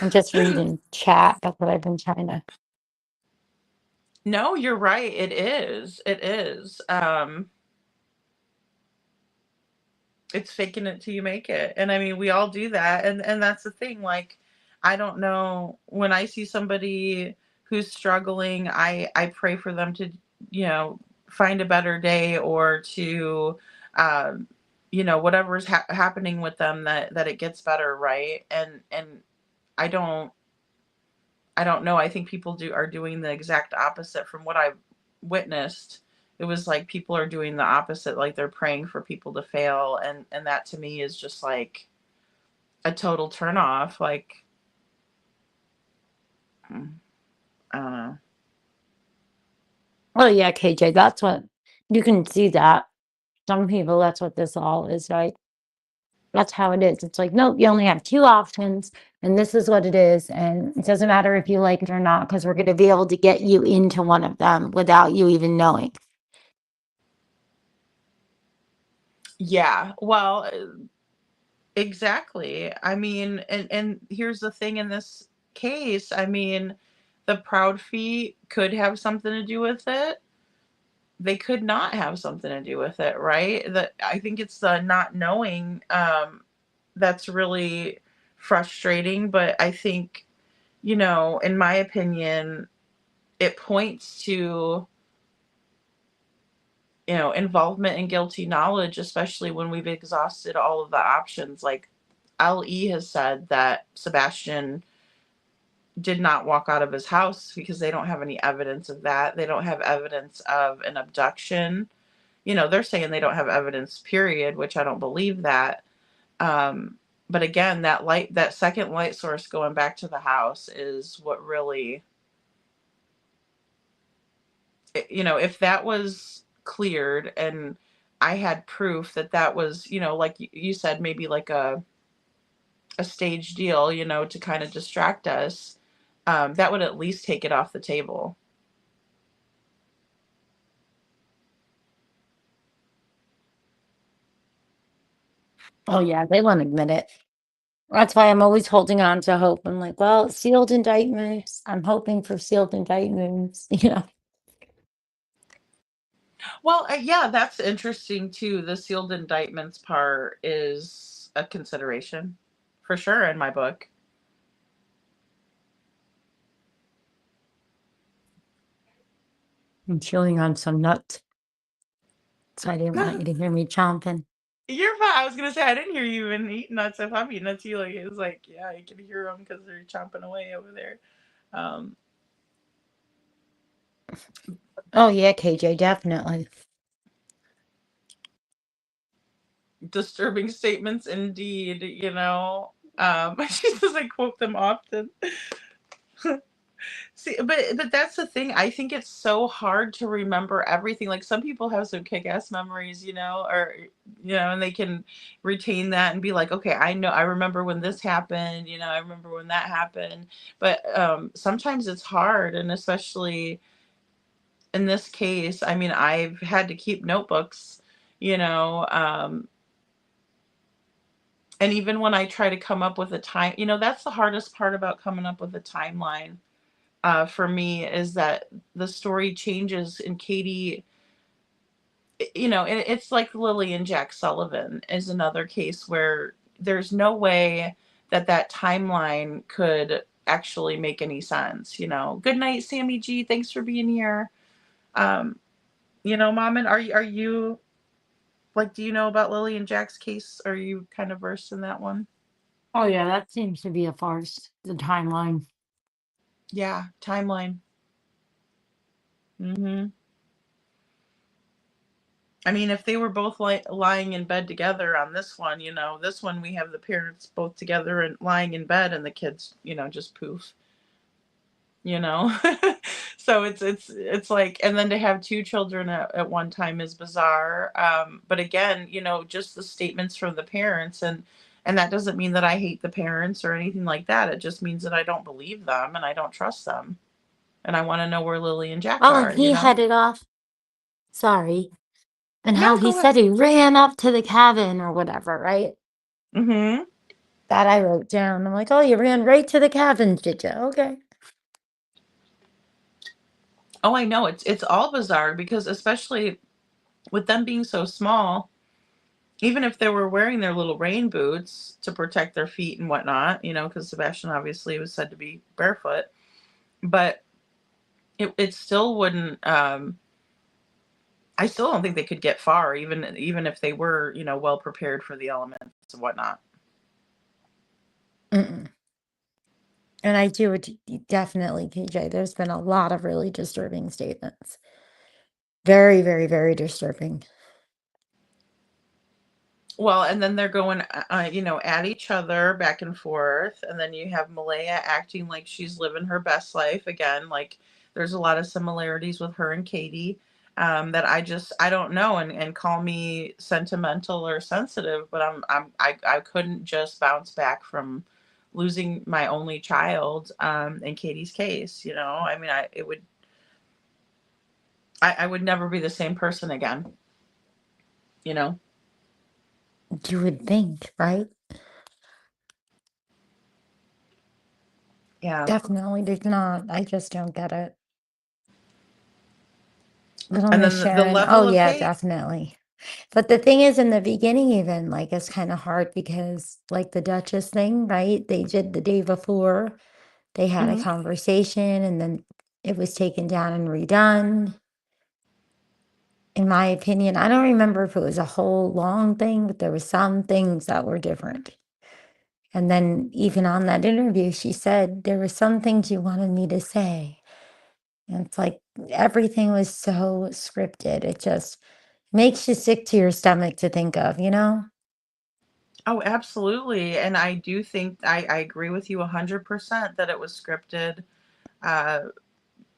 I'm just reading chat. That's what I've been trying to. No, you're right. It is. It is. It's faking it till you make it. And I mean, we all do that. And that's the thing. Like, I don't know, when I see somebody who's struggling, I pray for them to, you know, find a better day, or to um whatever's happening with them, that it gets better, right? And I don't know. I think people are doing the exact opposite from what I've witnessed. It was like people are doing the opposite, like they're praying for people to fail, and that to me is just like a total turn off. Like, I don't know. Oh yeah, KJ, that's what you can see that. Some people, that's what this all is, right? That's how it is. It's like, nope, you only have two options, and this is what it is. And it doesn't matter if you like it or not, because we're going to be able to get you into one of them without you even knowing. Yeah, well, exactly. I mean, and here's the thing in this case. I mean, the proud feet could have something to do with it. They could not have something to do with it, right? That, I think it's the not knowing, that's really frustrating. But I think, in my opinion, it points to, involvement in guilty knowledge, especially when we've exhausted all of the options. Like, LE has said that Sebastian did not walk out of his house because they don't have any evidence of that. They don't have evidence of an abduction. They're saying they don't have evidence, period, which I don't believe that. Um, but again, that second light source going back to the house is what really, if that was cleared and I had proof that was, like you said, maybe like a stage deal, to kind of distract us, that would at least take it off the table. Oh yeah, they won't admit it. That's why I'm always holding on to hope. I'm like, well, sealed indictments. I'm hoping for sealed indictments, you know. Well, yeah, that's interesting too. The sealed indictments part is a consideration for sure in my book. I'm chewing on some nuts, so I didn't want you to hear me chomping. You're fine. I was gonna say I didn't hear you even eat nuts. If I'm eating nuts, you like it's like, yeah, you can hear them because they're chomping away over there. Um, Oh yeah, KJ, definitely. Disturbing statements indeed. She says I quote them often. See, but that's the thing. I think it's so hard to remember everything. Like some people have some kick-ass memories, or and they can retain that and be like, okay, I know, I remember when this happened. I remember when that happened. But sometimes it's hard, and especially in this case, I mean, I've had to keep notebooks, you know, um, and even when I try to come up with a time, that's the hardest part about coming up with a timeline for me is that the story changes and Katie, it's like Lily and Jack Sullivan is another case where there's no way that timeline could actually make any sense. Good night, Sammy G. Thanks for being here. Um, Mommin, are you like, do you know about Lily and Jack's case? Are you kind of versed in that one? Oh yeah, that seems to be a farce. The timeline. Yeah, timeline. hmm I mean, if they were both lying in bed together on this one, this one we have the parents both together and lying in bed, and the kids, just poof, you know. So it's like, and then to have two children at one time is bizarre. But again, just the statements from the parents, and that doesn't mean that I hate the parents or anything like that. It just means that I don't believe them and I don't trust them, and I want to know where Lily and Jack Oh, and are. he headed off. Sorry. And how No, he go ahead. said he ran up to the cabin or whatever, right? Mm-hmm. That I wrote down. I'm like, oh, you ran right to the cabin, did you? Okay. Oh, I know. It's all bizarre because especially with them being so small, even if they were wearing their little rain boots to protect their feet and whatnot, because Sebastian obviously was said to be barefoot, but it still wouldn't. I still don't think they could get far, even if they were, well prepared for the elements and whatnot. Mm-mm. And I do definitely, KJ. There's been a lot of really disturbing statements. Very, very, very disturbing. Well, and then they're going, at each other back and forth. And then you have Malaya acting like she's living her best life again. Like there's a lot of similarities with her and Katie that I don't know. And call me sentimental or sensitive, but I couldn't just bounce back from losing my only child in Katie's case. I mean, I would never be the same person again, you know? You would think, right? Yeah. Definitely did not. I just don't get it. Little And Miss then the Sharon. Oh, level of yeah, hate. definitely. But the thing is, in the beginning, even, like, it's kind of hard because, like, the Duchess thing, right? They did the day before, they had a Mhm. conversation, and then it was taken down and redone. In my opinion, I don't remember if it was a whole long thing, but there were some things that were different. And then even on that interview, she said, there were some things you wanted me to say. And it's like everything was so scripted. It just makes you sick to your stomach to think of, you know? Oh, absolutely. And I do think I agree with you 100% that it was scripted, uh,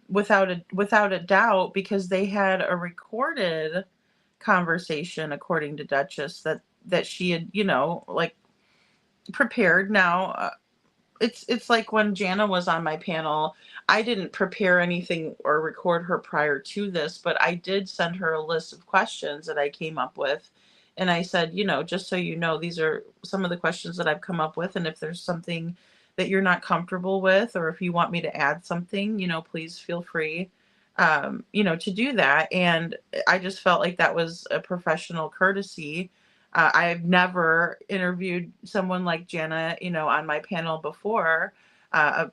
without a doubt, because they had a recorded conversation, according to Duchess, that she had, like prepared. Now, it's like when Jana was on my panel, I didn't prepare anything or record her prior to this, but I did send her a list of questions that I came up with. And I said, just so you know, these are some of the questions that I've come up with. And if there's something that you're not comfortable with, or if you want me to add something, please feel free, to do that. And I just felt like that was a professional courtesy. I've never interviewed someone like Jana, on my panel before, a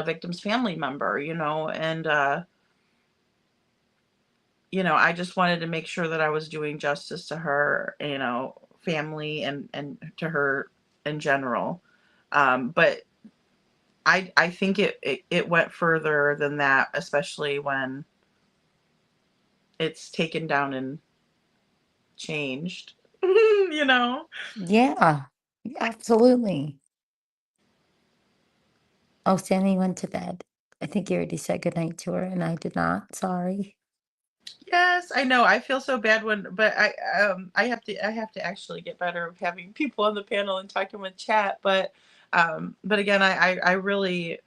victim's family member, and I just wanted to make sure that I was doing justice to her, family and to her in general. But I think it went further than that, especially when it's taken down and changed, you know? Yeah, absolutely. Oh, Sammy went to bed. I think you already said goodnight to her, and I did not. Sorry. Yes, I know. I feel so bad but I have to actually get better of having people on the panel and talking with chat. But again, I really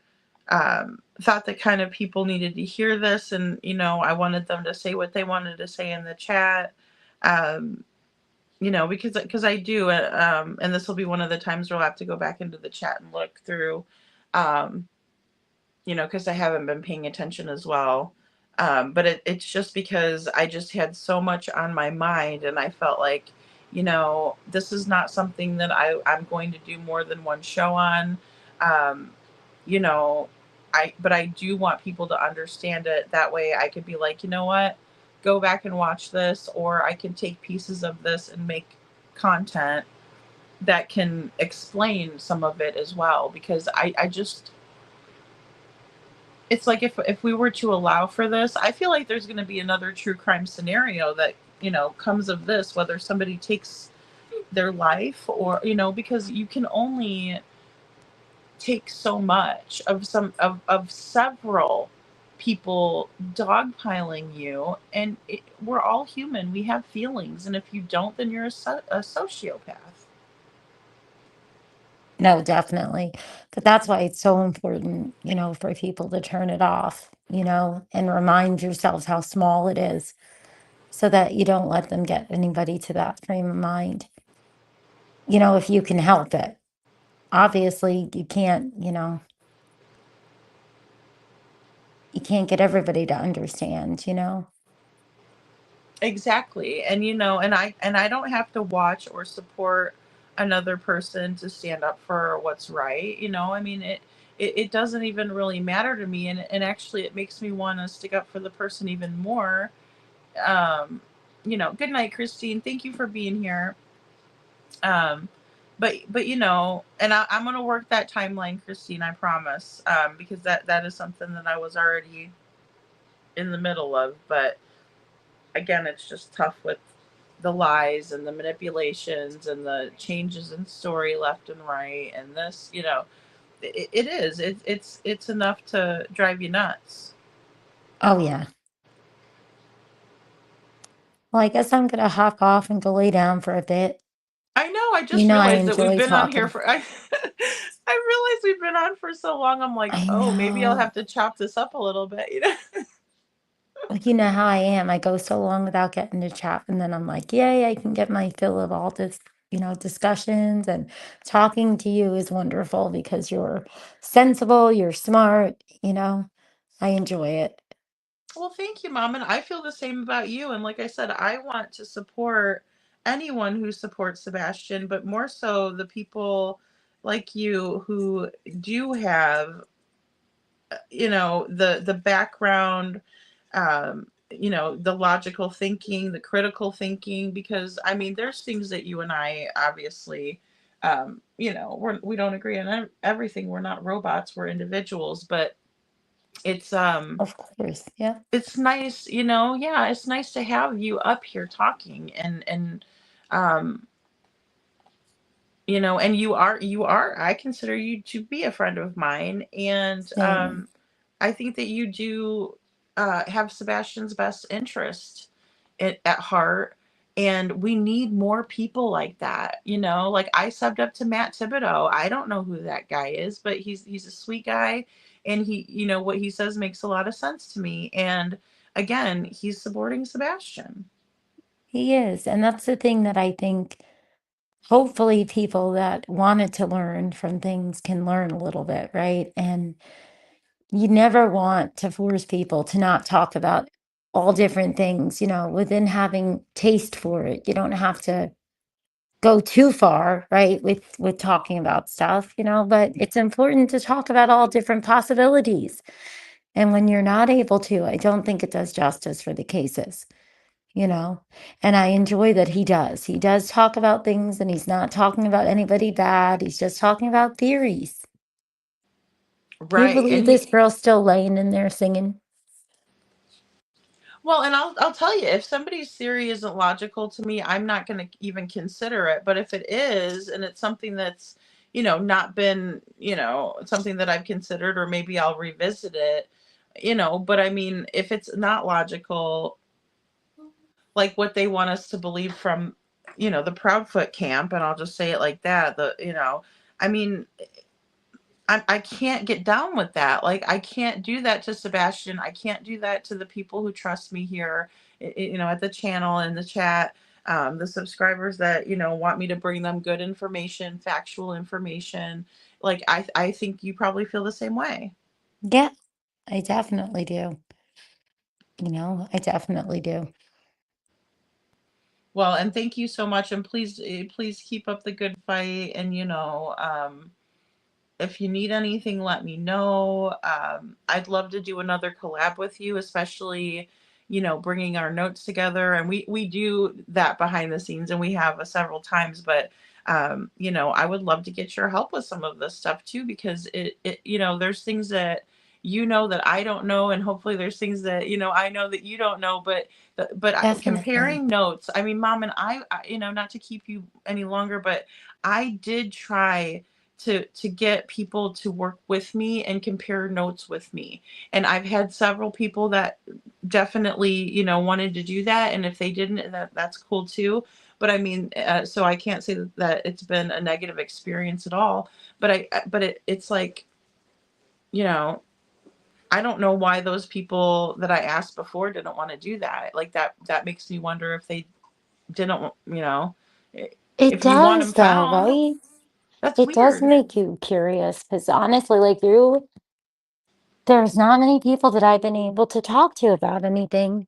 thought that kind of people needed to hear this, and I wanted them to say what they wanted to say in the chat. Um, because I do, and this will be one of the times where I'll have to go back into the chat and look through. Um, because I haven't been paying attention as well. But it's just because I just had so much on my mind, and I felt like, this is not something that I'm going to do more than one show on. Um, you know, but I do want people to understand it. That way I could be like, you know what, go back and watch this, or I can take pieces of this and make content that can explain some of it as well. Because I just, it's like if we were to allow for this, I feel like there's going to be another true crime scenario that comes of this, whether somebody takes their life or because you can only take so much of of several people dogpiling you, and we're all human, we have feelings, and if you don't, then you're a sociopath. No, definitely. But that's why it's so important, for people to turn it off, and remind yourselves how small it is so that you don't let them get anybody to that frame of mind, if you can help it. Obviously, you can't get everybody to understand. Exactly. And and I don't have to watch or support another person to stand up for what's right. I mean, it doesn't even really matter to me, and actually it makes me want to stick up for the person even more. Good night, Christine. Thank you for being here. But and I'm gonna work that timeline, Christine, I promise. Because that is something that I was already in the middle of, but again, it's just tough with the lies and the manipulations and the changes in story left and right, and this, it is, it's enough to drive you nuts. Oh, yeah. Well, I guess I'm gonna hop off and go lay down for a bit. I know, I just I realized that we've enjoy been on here talking. for I realized we've been on for so long. I'm like, I oh, maybe I'll know. have to chop this up a little bit. Well, you know how I am. I go so long without getting to chat, and then I'm like, yay, I can get my fill of all this, discussions. And talking to you is wonderful because you're sensible, you're smart. I enjoy it. Well, thank you, Mom. And I feel the same about you. And like I said, I want to support anyone who supports Sebastian, but more so the people like you who do have, the background, the logical thinking, the critical thinking, because I mean, there's things that you and I obviously, we don't agree on everything. We're not robots, we're individuals, but it's, Of course. Yeah. it's nice, yeah, it's nice to have you up here talking, and um and you are, I consider you to be a friend of mine, and Same. I think that you do have Sebastian's best interest at heart, and we need more people like that. Like I subbed up to Matt Thibodeau. I don't know who that guy is, but he's a sweet guy, and he, what he says makes a lot of sense to me. And again, he's supporting Sebastian. He is. And that's the thing that I think hopefully people that wanted to learn from things can learn a little bit, right? And you never want to force people to not talk about all different things, within having taste for it. You don't have to go too far, right, with talking about stuff, but it's important to talk about all different possibilities. And when you're not able to, I don't think it does justice for the cases, you know. And I enjoy that he does. He does talk about things and he's not talking about anybody bad. He's just talking about theories. Can you Right. believe And this girl's still laying in there singing? well, and I'll tell you, if somebody's theory isn't logical to me, I'm not going to even consider it. But if it is, and it's something that's, not been, something that I've considered, or maybe I'll revisit it, but I mean, if it's not logical, like what they want us to believe from, the Proudfoot camp, and I'll just say it like that, I mean, I can't get down with that. Like, I can't do that to Sebastian. I can't do that to the people who trust me here, at the channel and the chat, the subscribers that, want me to bring them good information, factual information. Like, I think you probably feel the same way. Yeah, I definitely do. I definitely do. Well, and thank you so much. And please keep up the good fight. And, if you need anything, let me know. I'd love to do another collab with you, especially, bringing our notes together. And we do that behind the scenes, and we have several times. But, I would love to get your help with some of this stuff too, because there's things that that I don't know, and hopefully there's things that I know that you don't know. But Definitely. comparing notes. I mean, Mom, and not to keep you any longer, but I did try to get people to work with me and compare notes with me. And I've had several people that definitely, wanted to do that. And if they didn't, that's cool too. But I mean, so I can't say that it's been a negative experience at all. But it's like, you know, I don't know why those people that I asked before didn't want to do that. Like, that makes me wonder if they didn't, It if you want them does though, found, right? that's It does weird. make you curious because honestly, like there's not many people that I've been able to talk to about anything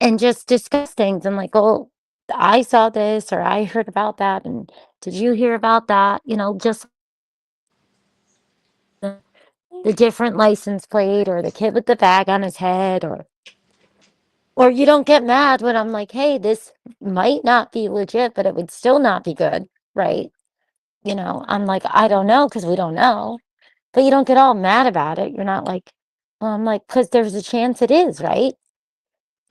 and just discuss things. I'm like, oh, I saw this or I heard about that. And did you hear about that? Just the different license plate or the kid with the bag on his head or you don't get mad when I'm like, hey, this might not be legit, but it would still not be good, right? I'm like, I don't know because we don't know. But you don't get all mad about it. You're not like, well, I'm like, because there's a chance it is, right?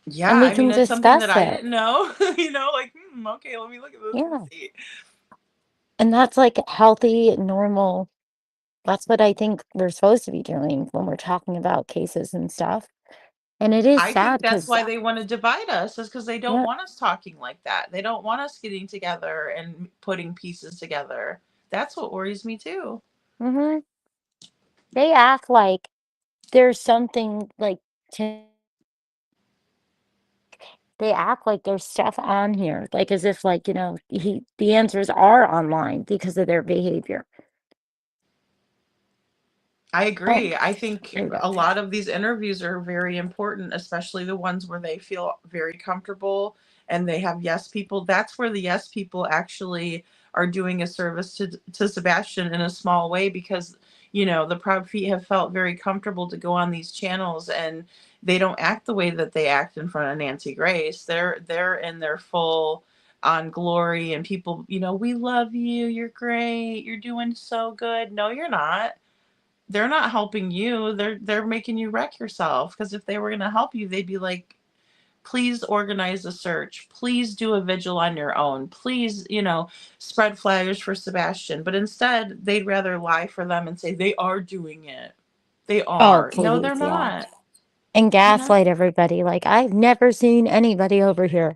Yeah, And we I mean, can it's something that discuss I it. didn't know, like, okay, let me look at this and Yeah. see. And that's like healthy, normal. That's what I think we're supposed to be doing when we're talking about cases and stuff. And it is I sad think that's because, why they want to divide us, is because they don't yeah, want us talking like that. They don't want us getting together and putting pieces together. That's what worries me too. hmm they act like there's something like, to, they act like there's stuff on here, like as if like, the answers are online because of their behavior. I Oh, agree. I think there you go. a lot of these interviews are very important, especially the ones where they feel very comfortable and they have yes people. That's where the yes people actually are doing a service to Sebastian in a small way, because the Proud Feet have felt very comfortable to go on these channels, and they don't act the way that they act in front of Nancy Grace. They're in their full on glory, and people, we love you, you're great, you're doing so good. No, you're not. They're not helping you. They're making you wreck yourself, because if they were going to help you, they'd be like, please organize a search, please do a vigil on your own, please, spread flyers for Sebastian. But instead, they'd rather lie for them and say they are doing it. They Oh, are. No, please, they're yeah. not. And you know gaslight everybody. Like, I've never seen anybody over here.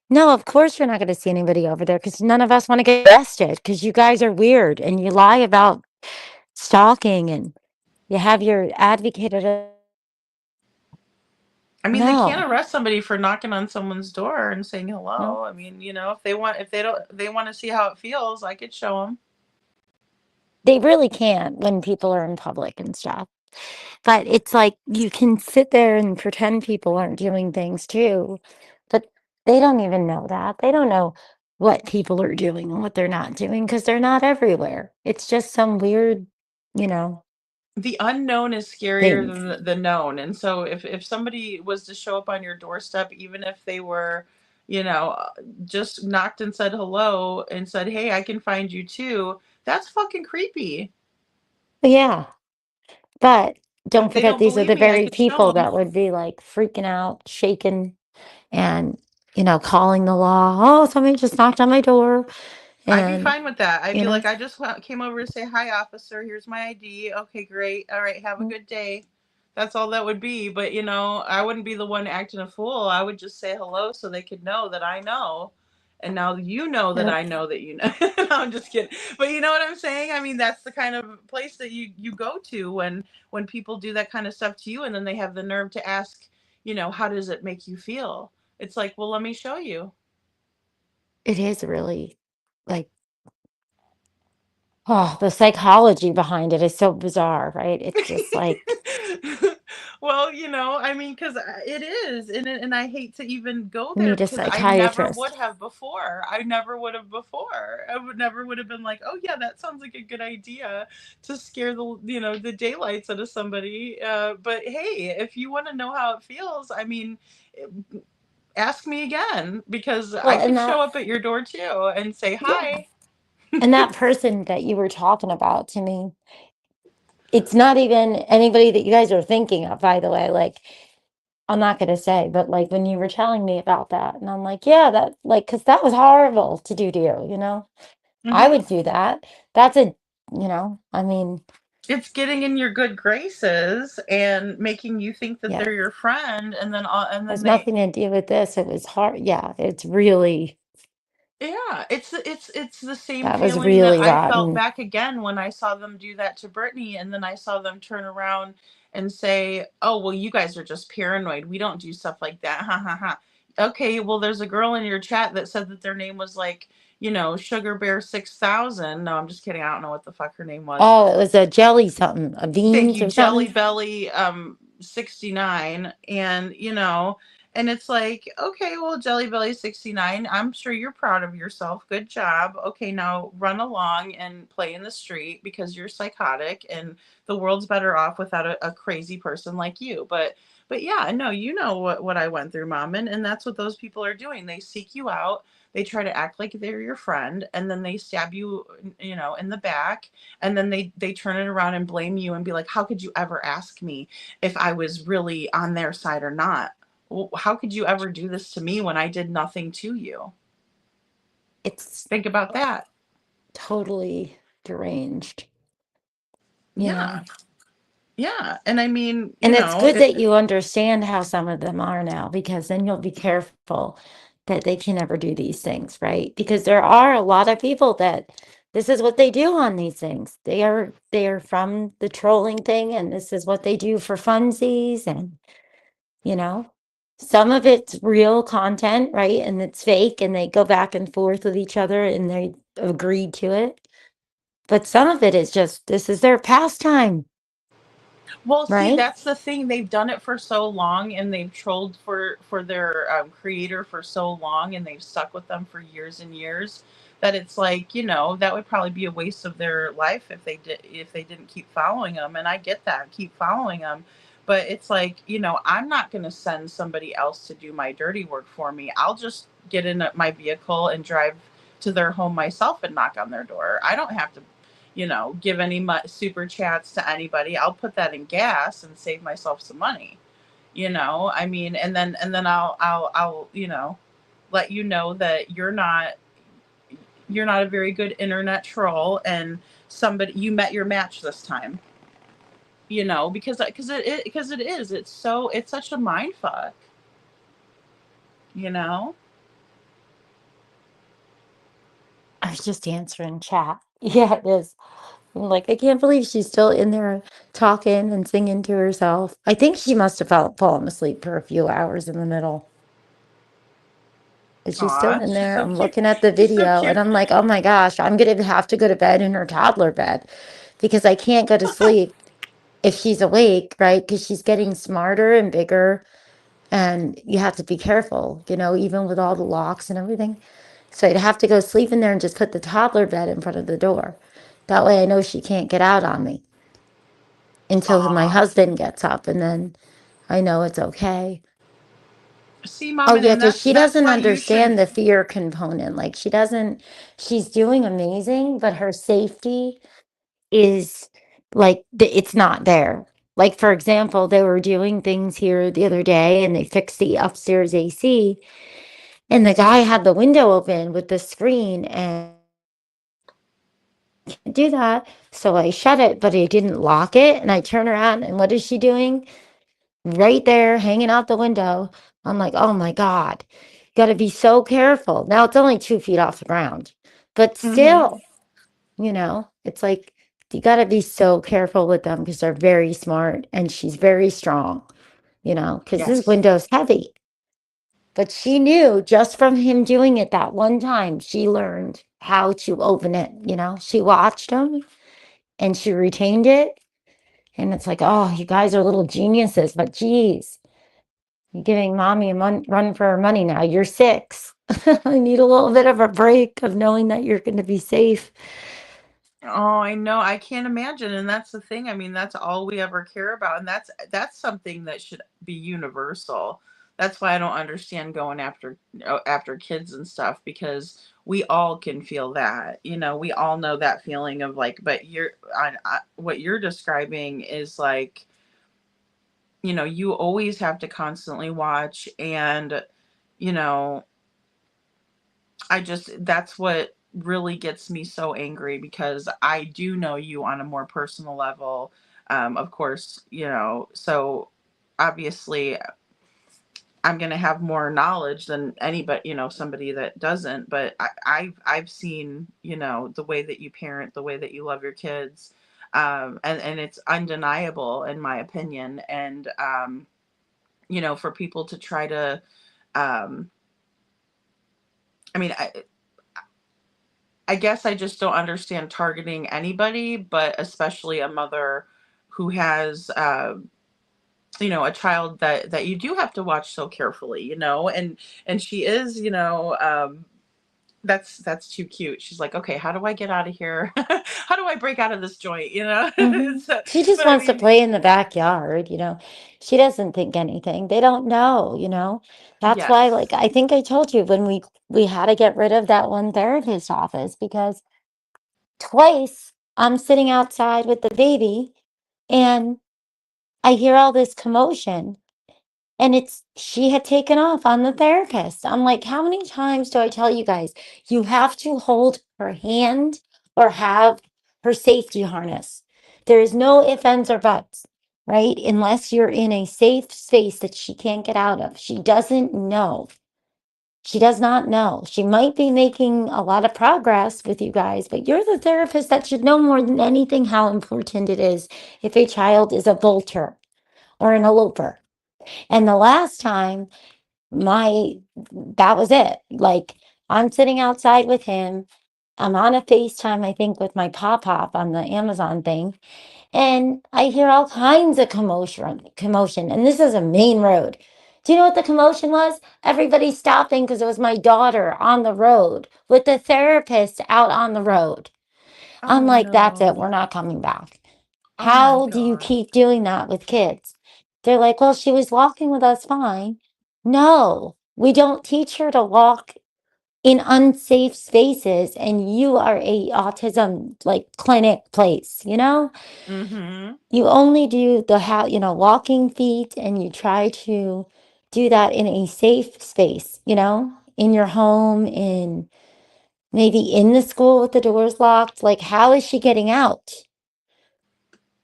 No, of course you're not going to see anybody over there because none of us want to get arrested because you guys are weird and you lie about stalking and you have your advocate at a. I mean, they can't No, arrest somebody for knocking on someone's door and saying no, hello. I mean, if they don't, they want to see how it feels, I could show them. they really can't when people are in public and stuff. But it's like you can sit there and pretend people aren't doing things too, but they don't even know that. They don't know what people are doing and what they're not doing because they're not everywhere. It's just some weird, you know, The unknown is scarier thing. than the known. And so if somebody was to show up on your doorstep, even if they were, just knocked and said hello and said, hey, I can find you too, that's fucking creepy. Yeah. But But don't if they forget, don't these are believe the me, I very could show people them. that would be like freaking out, shaking, and, calling the law. Oh, somebody just knocked on my door. I'd be And, fine with that. I'd you be know, like, I just came over to say hi, officer. Here's my ID. Okay, great. All right, have a good day. That's all that would be. But I wouldn't be the one acting a fool. I would just say hello so they could know that I know. And now you know that yep, I know that you know. No, I'm just kidding. But you know what I'm saying? I mean, that's the kind of place that you go to when people do that kind of stuff to you, and then they have the nerve to ask, how does it make you feel? It's like, well, let me show you. it is really like, oh, the psychology behind it is so bizarre, right? It's just like, Well, I mean, because it is, and I hate to even go there need a because I never would psychiatrist. have before. I never would have before. I would never would have been like, oh yeah, that sounds like a good idea to scare the daylights out of somebody. But hey, if you want to know how it feels, I mean, eh, ask me again because Well, I and could show that, up at your door too and say yeah. hi. And that person that you were talking about to me, it's not even anybody that you guys are thinking of, by the way. Like, I'm not going to say, but like when you were telling me about that, and I'm like, yeah, that, like, because that was horrible to do to you, you know? I Hmm. would do that. That's a, I mean, It's getting in your good graces and making you think that yeah, they're your friend, and then has they. nothing to do with this. It was hard. Yeah, it's really, Yeah, it's the same that was feeling that really I felt rotten. back again when I saw them do that to Brittany, and then I saw them turn around and say, "Oh, well, you guys are just paranoid. We don't do stuff like that." Ha ha ha. Okay, well, there's a girl in your chat that said that their name was like, Sugar Bear 6000. No, I'm just kidding. I don't know what the fuck her name was. Oh, it was a jelly something, a Thank beans you, or Jelly something. Belly 69. And it's like, okay, well, Jelly Belly 69, I'm sure you're proud of yourself. Good job. Okay, now run along and play in the street because you're psychotic and the world's better off without a crazy person like you. But yeah, no, you know what I went through, Mom, and that's what those people are doing. They seek you out, they try to act like they're your friend, and then they stab you, in the back, and then they turn it around and blame you and be like, how could you ever ask me if I was really on their side or not? Well, how could you ever do this to me when I did nothing to you? It's Think about that. totally deranged, you know. Yeah. Yeah, and I mean, And it's good that you understand how some of them are now, because then you'll be careful that they can never do these things, right? Because there are a lot of people that this is what they do on these things. They are from the trolling thing, and this is what they do for funsies, and you know, some of it's real content, right? And it's fake, and they go back and forth with each other and they agreed to it. But some of it is just this is their pastime, Well, see, right? that's the thing. They've done it for so long, and they've trolled for their creator for so long, and they've stuck with them for years and years. That it's like, that would probably be a waste of their life if they didn't keep following them. And I get that, keep following them, but it's like, I'm not going to send somebody else to do my dirty work for me. I'll just get in my vehicle and drive to their home myself and knock on their door. I don't have to give any super chats to anybody. I'll put that in gas and save myself some money. I mean, and then I'll let you know that you're not a very good internet troll, and somebody you met your match this time. Because it is. It's such a mind fuck. You know. I was just answering chat. Yeah, it is. I'm like, I can't believe she's still in there talking and singing to herself. I think she must have fallen asleep for a few hours in the middle. Is she still Aw, in she's there? so I'm cute. looking at the She's so video and cute. I'm like, oh my gosh, I'm gonna have to go to bed in her toddler bed because I can't go to sleep if she's awake, right? Because she's getting smarter and bigger, and you have to be careful, even with all the locks and everything. So I'd have to go sleep in there and just put the toddler bed in front of the door. That way I know she can't get out on me until my Aw. husband gets up, and then I know it's okay. See, Oh mom, yeah, and because that's she that's doesn't why you should. understand the fear component. Like she doesn't, she's doing amazing, but her safety is like it's not there. Like for example, they were doing things here the other day and they fixed the upstairs AC, and the guy had the window open with the screen, and Can't do that. So I shut it, but I didn't lock it. And I turn around, and what is she doing? Right there, hanging out the window. I'm like, oh my God, got to be so careful. Now it's only 2 feet off the ground, but Mm-hmm. still, it's like you got to be so careful with them because they're very smart and she's very strong, because this Yes. window's heavy. But she knew just from him doing it that one time, she learned how to open it. She watched him and she retained it. And it's like, oh, you guys are little geniuses, but geez, you're giving mommy a run for her money now. You're 6. I need a little bit of a break of knowing that you're going to be safe. Oh, I know. I can't imagine. And that's the thing. I mean, that's all we ever care about. And that's something that should be universal. That's why I don't understand going after kids and stuff, because we all can feel that. We all know that feeling of like, but what you're describing is like, you always have to constantly watch. And you know that's what really gets me so angry, because I do know you on a more personal level. Of course, so obviously I'm going to have more knowledge than anybody, somebody that doesn't. But I've seen, the way that you parent, the way that you love your kids. And it's undeniable in my opinion. And, for people to try to, um, I mean, I guess I just don't understand targeting anybody, but especially a mother who has, a child that you do have to watch so carefully, and she is, that's too cute. She's like, okay, how do I get out of here? How do I break out of this joint? So, She just but I wants to mean, play in the backyard. She doesn't think anything. They don't know. That's why, yes. like, I think I told you when we had to get rid of that one therapist office because twice I'm sitting outside with the baby and I hear all this commotion. And she had taken off on the therapist. I'm like, how many times do I tell you guys, you have to hold her hand or have her safety harness? There is no ifs, ands, or buts, right? Unless you're in a safe space that she can't get out of. She doesn't know. She does not know. She might be making a lot of progress with you guys, but you're the therapist that should know more than anything how important it is if a child is a bolter or an eloper. And the last time that was it. Like I'm sitting outside with him. I'm on a FaceTime, I think, with my pop on the Amazon thing, and I hear all kinds of commotion. And this is a main road. Do you know what the commotion was? Everybody stopping because it was my daughter on the road with the therapist out on the road. I'm Oh like, that's it. We're no. not coming back. Oh my How do you gosh. keep doing that with kids? They're like, well, she was walking with us fine. No, we don't teach her to walk in unsafe spaces. And you are a autism like clinic place. Mm-hmm. You only do the walking feet, and you try to do that in a safe space, in your home, in maybe in the school with the doors locked. Like, how is she getting out?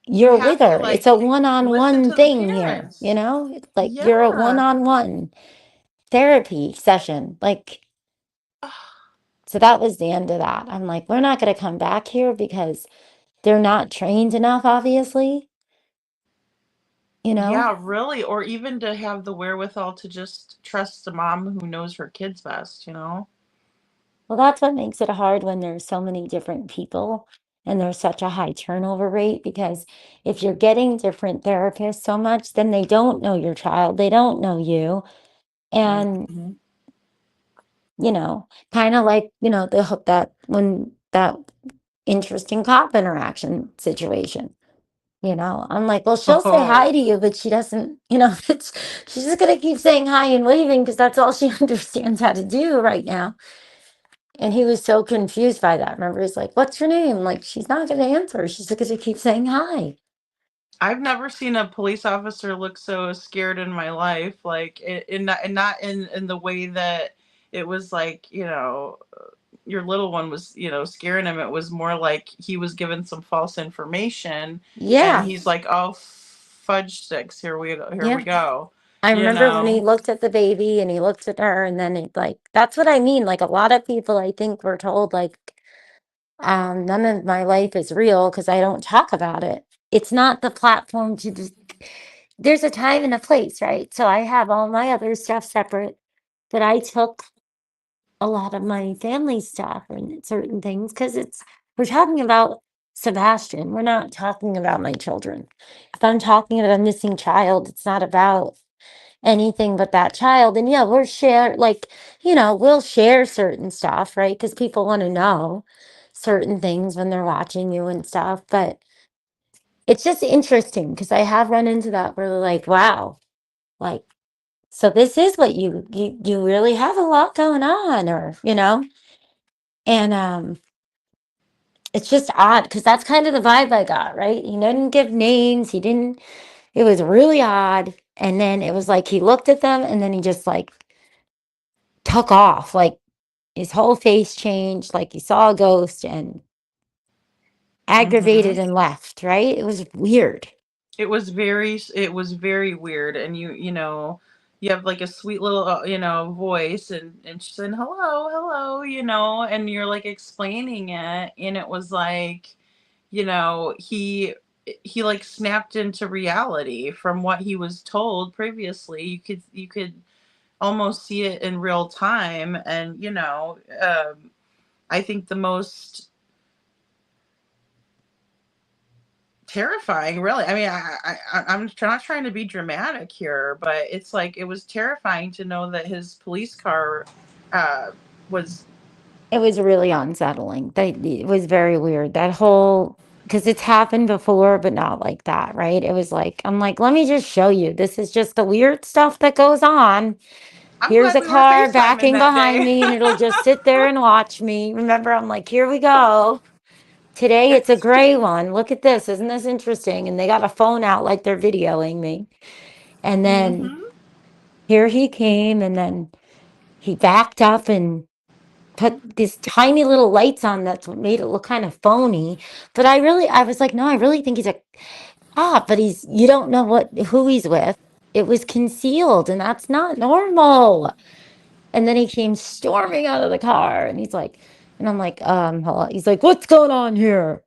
You You're with have to her. It's a like listen one-on-one to the thing here, parents. It's like you're a Yeah. one-on-one therapy session. Like, so that was the end of that. I'm like, we're not going to come back here because they're not trained enough, obviously, you know? Yeah, really. Or even to have the wherewithal to just trust the mom who knows her kids best. Well, that's what makes it hard when there's so many different people and there's such a high turnover rate because if you're getting different therapists so much, then they don't know your child, they don't know you. And Mm-hmm. kind of like, that when that interesting cop interaction situation, I'm like, well, she'll say hi Oh, to you, but she doesn't, she's just going to keep saying hi and waving because that's all she understands how to do right now. And he was so confused by that. Remember, he's like, what's your name? Like, she's not going to answer. She's going to keep saying hi. I've never seen a police officer look so scared in my life. Like, not in the way that it was like, your little one was, scaring him. It was more like he was given some false information, and Yeah. he's like, "Oh, fudge sticks, here we go, here Yeah. we go." I You remember when he know. looked at the baby and he looked at her and then he like that's what I mean. Like a lot of people I think were told like none of my life is real because I don't talk about it. It's not the platform to just there's a time and a place, right? So I have all my other stuff separate, but I took a lot of my family stuff and certain things because we're talking about Sebastian. We're not talking about my children. If I'm talking about a missing child, it's not about anything but that child. And yeah, we'll share like, we'll share certain stuff, right? Because people want to know certain things when they're watching you and stuff. But it's just interesting because I have run into that where they're like, wow, like, so this is what you really have a lot going on, or and it's just odd because that's kind of the vibe I got, right? He didn't give names, he didn't, it was really odd. And then it was like he looked at them and then he just like took off, like his whole face changed, like he saw a ghost and Hmm. aggravated and left, right? It was weird. It was very weird, and you have like a sweet little voice, and she's saying hello, hello, and you're like explaining it, and it was like, he like snapped into reality from what he was told previously. You could almost see it in real time, and I think the most terrifying, really. I mean, I'm not trying to be dramatic here, but it's like it was terrifying to know that his police car uh was. It was really unsettling. It was very weird. That whole, because it's happened before, but not like that, right? It was like, I'm like, let me just show you. This is just the weird stuff that goes on. I'm Here's glad a we were car FaceTiming backing that behind day. me, and it'll just sit there and watch me. Remember, I'm like, here we go. Today it's a It's gray one. Look at this. Isn't this interesting? And they got a phone out like they're videoing me. And then hmm here he came, and then he backed up and put these tiny little lights on that's what made it look kind of phony. But I was like, no, I really think he's a cop, but you don't know who he's with. It was concealed, and that's not normal. And then he came storming out of the car, and he's like, and I'm like, hello. He's like, what's going on here?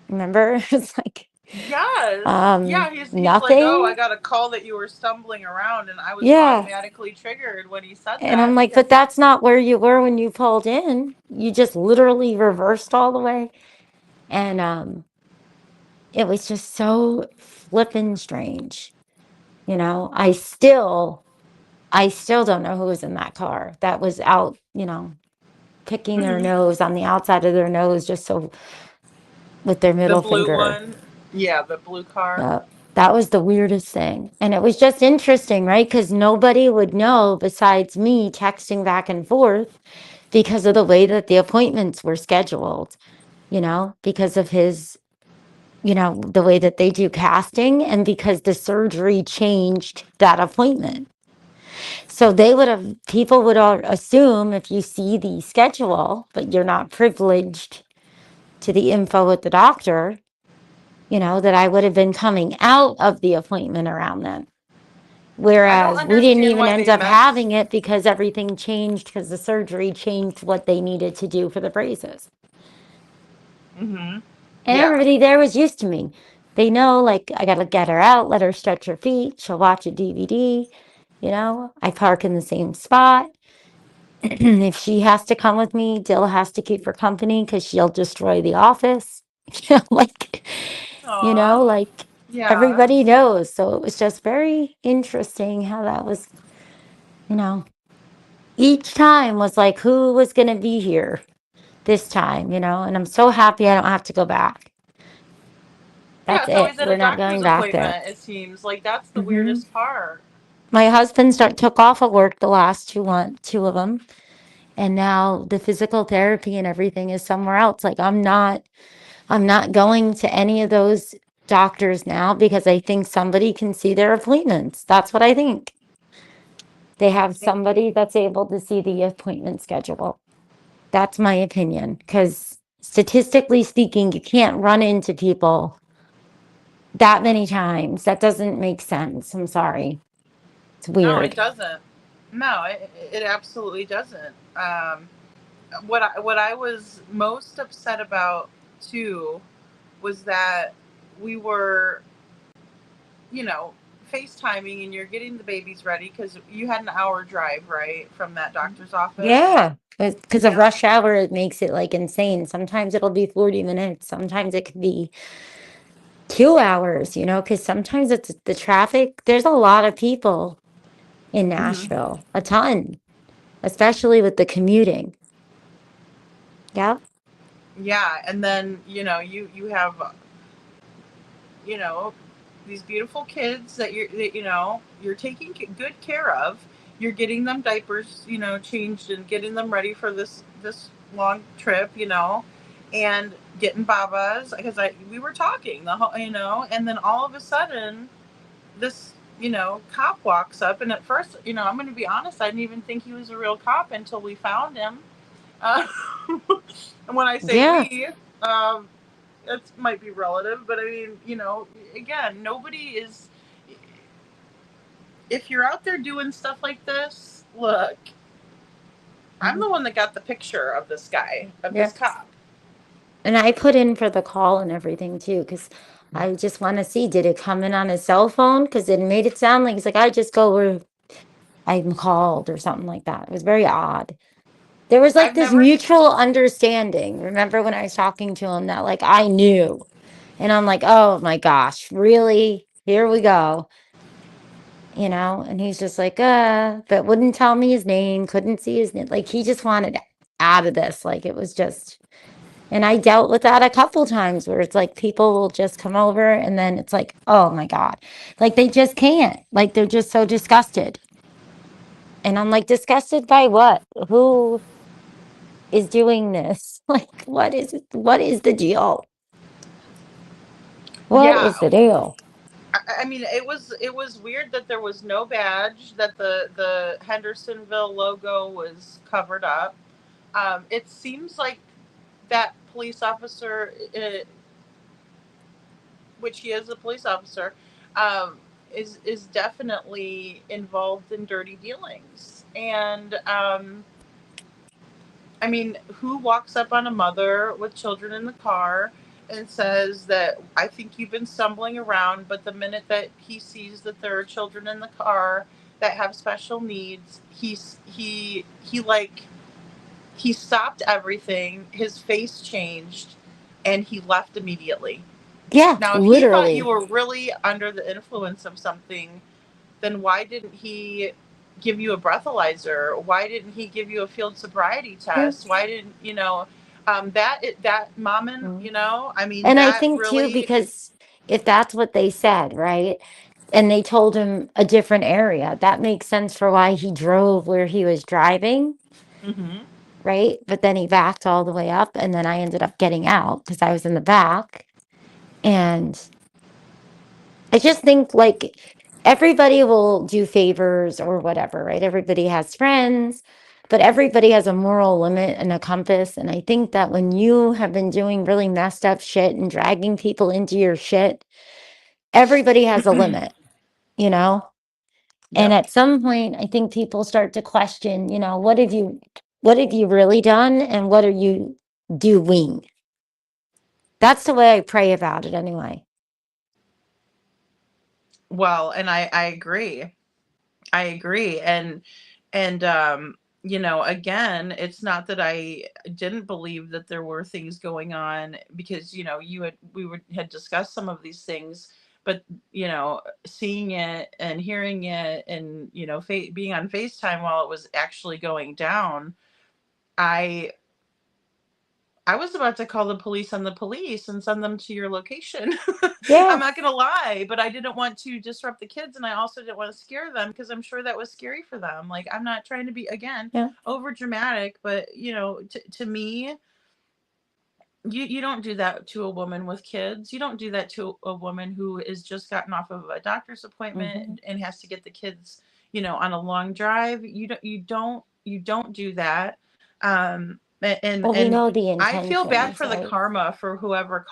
Remember? It's like, Yes. Yeah, he's like, "Oh, I nothing. got a call that you were stumbling around," and I was Yeah. automatically triggered when he said And I'm that like, but because. that's not where you were when you pulled in. You just literally reversed all the way. And it was just so flippin' strange. I still don't know who was in that car that was out, picking their Mhm. nose on the outside of their nose just so with their The middle blue finger. one. Yeah, the blue car. Yeah, that was the weirdest thing. And it was just interesting, right? Because nobody would know besides me texting back and forth because of the way that the appointments were scheduled, because of his, the way that they do casting and because the surgery changed that appointment. So people would all assume if you see the schedule, but you're not privileged to the info with the doctor, that I would have been coming out of the appointment around then. I don't Whereas we didn't understand even why end they up mess. having it because everything changed because the surgery changed what they needed to do for the braces. Mhm. And Yeah. everybody there was used to me. They know, like, I got to get her out, let her stretch her feet. She'll watch a DVD. I park in the same spot. If she has to come with me, Dill has to keep her company because she'll destroy the office. Like, Aw. like Yeah. everybody knows. So it was just very interesting how that was, you know, each time was like, who was going to be here this time, and I'm so happy I don't have to go back. Yeah, That's it's it. always at a We're not doctor's going back there. appointment, it seems. Like, that's the Hmm. weirdest part. My husband took off of work the last two of them. And now the physical therapy and everything is somewhere else. Like I'm not going to any of those doctors now because I think somebody can see their appointments. That's what I think. They have somebody that's able to see the appointment schedule. That's my opinion, because statistically speaking, you can't run into people that many times. That doesn't make sense. I'm sorry. It's No, it weird. doesn't. No, it absolutely doesn't. What I was most upset about too was that we were, you know, FaceTiming and you're getting the babies ready because you had an hour drive, right, from that doctor's office. Yeah. Because of Yep. rush hour, it makes it like insane. Sometimes it'll be 40 minutes. Sometimes it could be 2 hours, because sometimes it's the traffic. There's a lot of people in Nashville, a ton, especially with the commuting. Yeah. Yeah, and then you have you know these beautiful kids that you're taking good care of. You're getting them diapers, changed and getting them ready for this long trip, and getting babas because we were talking the whole, and then all of a sudden this cop walks up, and at first, I'm going to be honest, I didn't even think he was a real cop until we found him. uh, and when I say Yeah. we, um, that might be relative, but I mean, again, nobody is. If you're out there doing stuff like this, look, I'm the one that got the picture of this guy, of Yeah. this cop. And I put in for the call and everything too, because I just want to see, did it come in on his cell phone? Because it made it sound like he's like, I just go where I'm called or something like that. It was very odd. There was like I've this never. mutual understanding. Remember when I was talking to him that like I knew, and I'm like, oh my gosh, really? Here we go. And he's just like, but wouldn't tell me his name, couldn't see his name. Like he just wanted out of this. Like it was just, and I dealt with that a couple times where it's like people will just come over and then it's like, oh my God, like they just can't. Like they're just so disgusted. And I'm like, disgusted by what? Who is doing this? Like, what is it? What is the deal? What Yeah, is the deal? I mean, it was weird that there was no badge, that the Hendersonville logo was covered up. It seems like that police officer, which he is a police officer, is definitely involved in dirty dealings. And I mean, who walks up on a mother with children in the car and says that I think you've been stumbling around, but the minute that he sees that there are children in the car that have special needs, he stopped everything, his face changed, and he left immediately. Yeah, Now, if he thought you literally. were really under the influence of something, then why didn't he give you a breathalyzer? Why didn't he give you a field sobriety Yeah. test? Why didn't that Mommin? Mhm. I mean, And I that think too, really. because if that's what they said, right? And they told him a different area, that makes sense for why he drove where he was driving, Hmm. right? But then he backed all the way up, and then I ended up getting out because I was in the back. And I just think like everybody will do favors or whatever, right? Everybody has friends, but everybody has a moral limit and a compass. And I think that when you have been doing really messed up shit and dragging people into your shit, everybody has a limit, you know? And Yep. at some point, I think people start to question, what have you really done and what are you doing? That's the way I pray about it anyway. Well, and I agree. I agree. And again, it's not that I didn't believe that there were things going on, because had discussed some of these things, but seeing it and hearing it, and being on FaceTime while it was actually going down, I I was about to call the police on the police and send them to your location. I'm Yeah. not going to lie, but I didn't want to disrupt the kids, and I also didn't want to scare them, because I'm sure that was scary for them. Like, I'm not trying to be, again, Yeah. over dramatic, but to me, you don't do that to a woman with kids. You don't do that to a woman who is just gotten off of a doctor's appointment Mhm. and has to get the kids, on a long drive, you don't do that. And Well, we know the I feel bad intentions, for the right? karma for whoever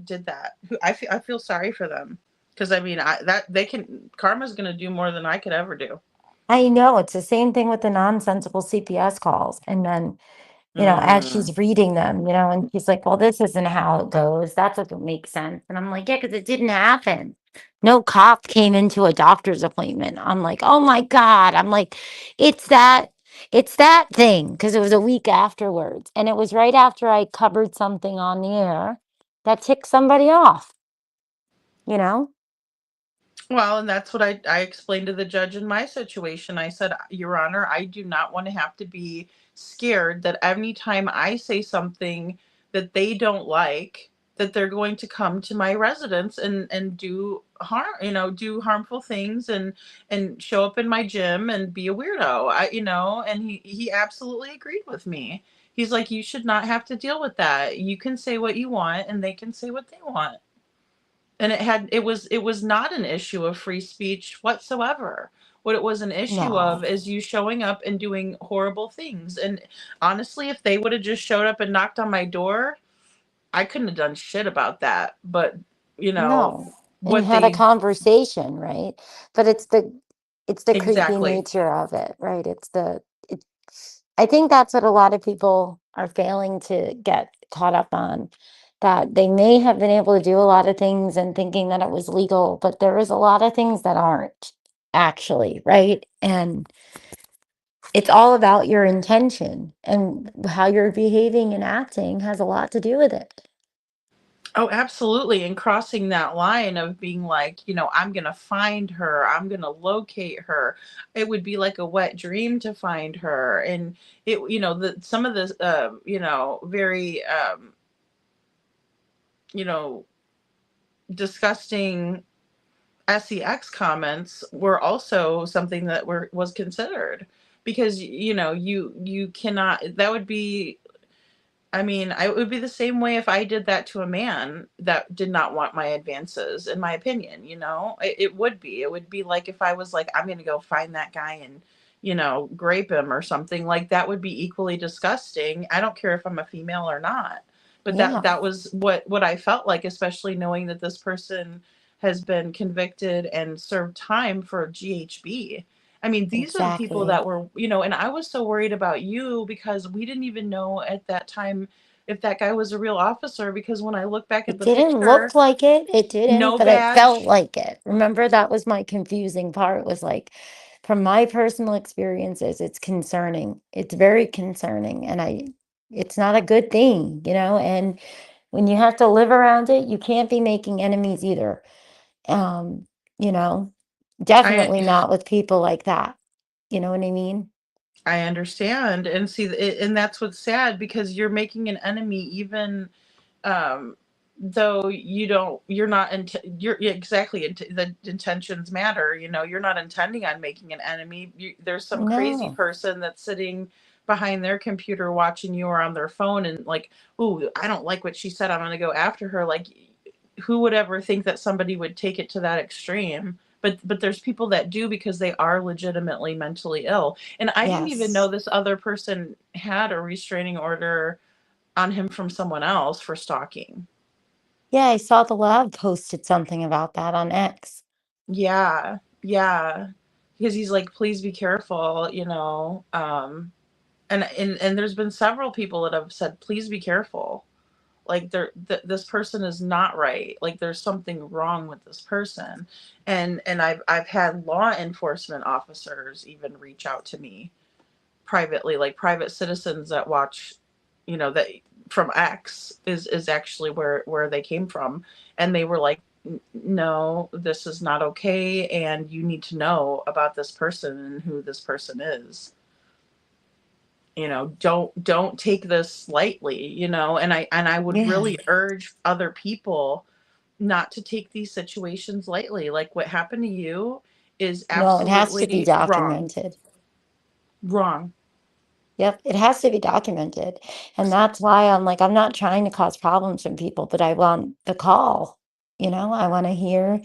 did that. I feel sorry for them, because I mean, that they can karma's going to do more than I could ever do. I know it's the same thing with the nonsensical CPS calls. And then, as Mm. she's reading them, and she's like, well, this isn't how it goes. That doesn't make sense. And I'm like, yeah, because it didn't happen. No cop came into a doctor's appointment. I'm like, oh my God. I'm like, it's that, it's that thing. Because it was a week afterwards. And it was right after I covered something on the air that ticked somebody off, you know? Well, and that's what I explained to the judge in my situation. I said, Your Honor, I do not want to have to be scared that anytime I say something that they don't like, that they're going to come to my residence and do harm, do harmful things, and show up in my gym and be a weirdo. And he absolutely agreed with me. He's like, you should not have to deal with that. You can say what you want and they can say what they want. And it was not an issue of free speech whatsoever. What it was an issue No, of is you showing up and doing horrible things. And honestly, if they would have just showed up and knocked on my door, I couldn't have done shit about that. But you know no. And what had a they conversation, right? But it's the creepy exactly. nature of it, right? It, I think that's what a lot of people are failing to get caught up on, that they may have been able to do a lot of things and thinking that it was legal, but there is a lot of things that aren't actually, right? And it's all about your intention, and how you're behaving and acting has a lot to do with it. Oh, absolutely. And crossing that line of being like, I'm going to find her, I'm going to locate her. It would be like a wet dream to find her. And some of the, very, you know, disgusting sex comments were also something that was considered, because, you cannot, that would be, I mean, it would be the same way if I did that to a man that did not want my advances, in my opinion, it would be like if I was like, I'm going to go find that guy and, grape him or something. Like, that would be equally disgusting. I don't care if I'm a female or not. But that Yeah, that was what I felt like, especially knowing that this person has been convicted and served time for GHB. I mean, these are the people exactly. that were, and I was so worried about you because we didn't even know at that time if that guy was a real officer, because when I look back at It the didn't look picture, like it didn't, no but it felt badge. like it. Remember, that was my confusing part, was like, from my personal experiences, it's concerning. It's very concerning, and it's not a good thing, and when you have to live around it, you can't be making enemies either. Um, you know, I Definitely not with people like that. You know what I mean? I understand, and see, and that's what's sad, because you're making an enemy, even um though you're not you're yeah, exactly, the intentions matter. You're not intending on making an enemy. There's some crazy No. person that's sitting behind their computer watching you, or on their phone, and like, ooh, I don't like what she said, I'm going to go after her. Like, who would ever think that somebody would take it to that extreme? But there's people that do, because they are legitimately mentally ill. And I didn't even know Yes. this other person had a restraining order on him from someone else for stalking. Yeah, I saw the lab posted something about that on X. Yeah, yeah. Because he's like, please be careful, and there's been several people that have said, please be careful. Like, this person is not right. Like, there's something wrong with this person. And I've had law enforcement officers even reach out to me privately, like private citizens that watch, that from X is actually where they came from. And they were like, No, this is not okay, and you need to know about this person and who this person is. Don't take this lightly. And I would Yeah. really urge other people not to take these situations lightly. Like, what happened to you is No, it has to be absolutely wrong. documented. Wrong. Yep, it has to be documented. And that's why I'm like, I'm not trying to cause problems from people, but I want the call. I want to hear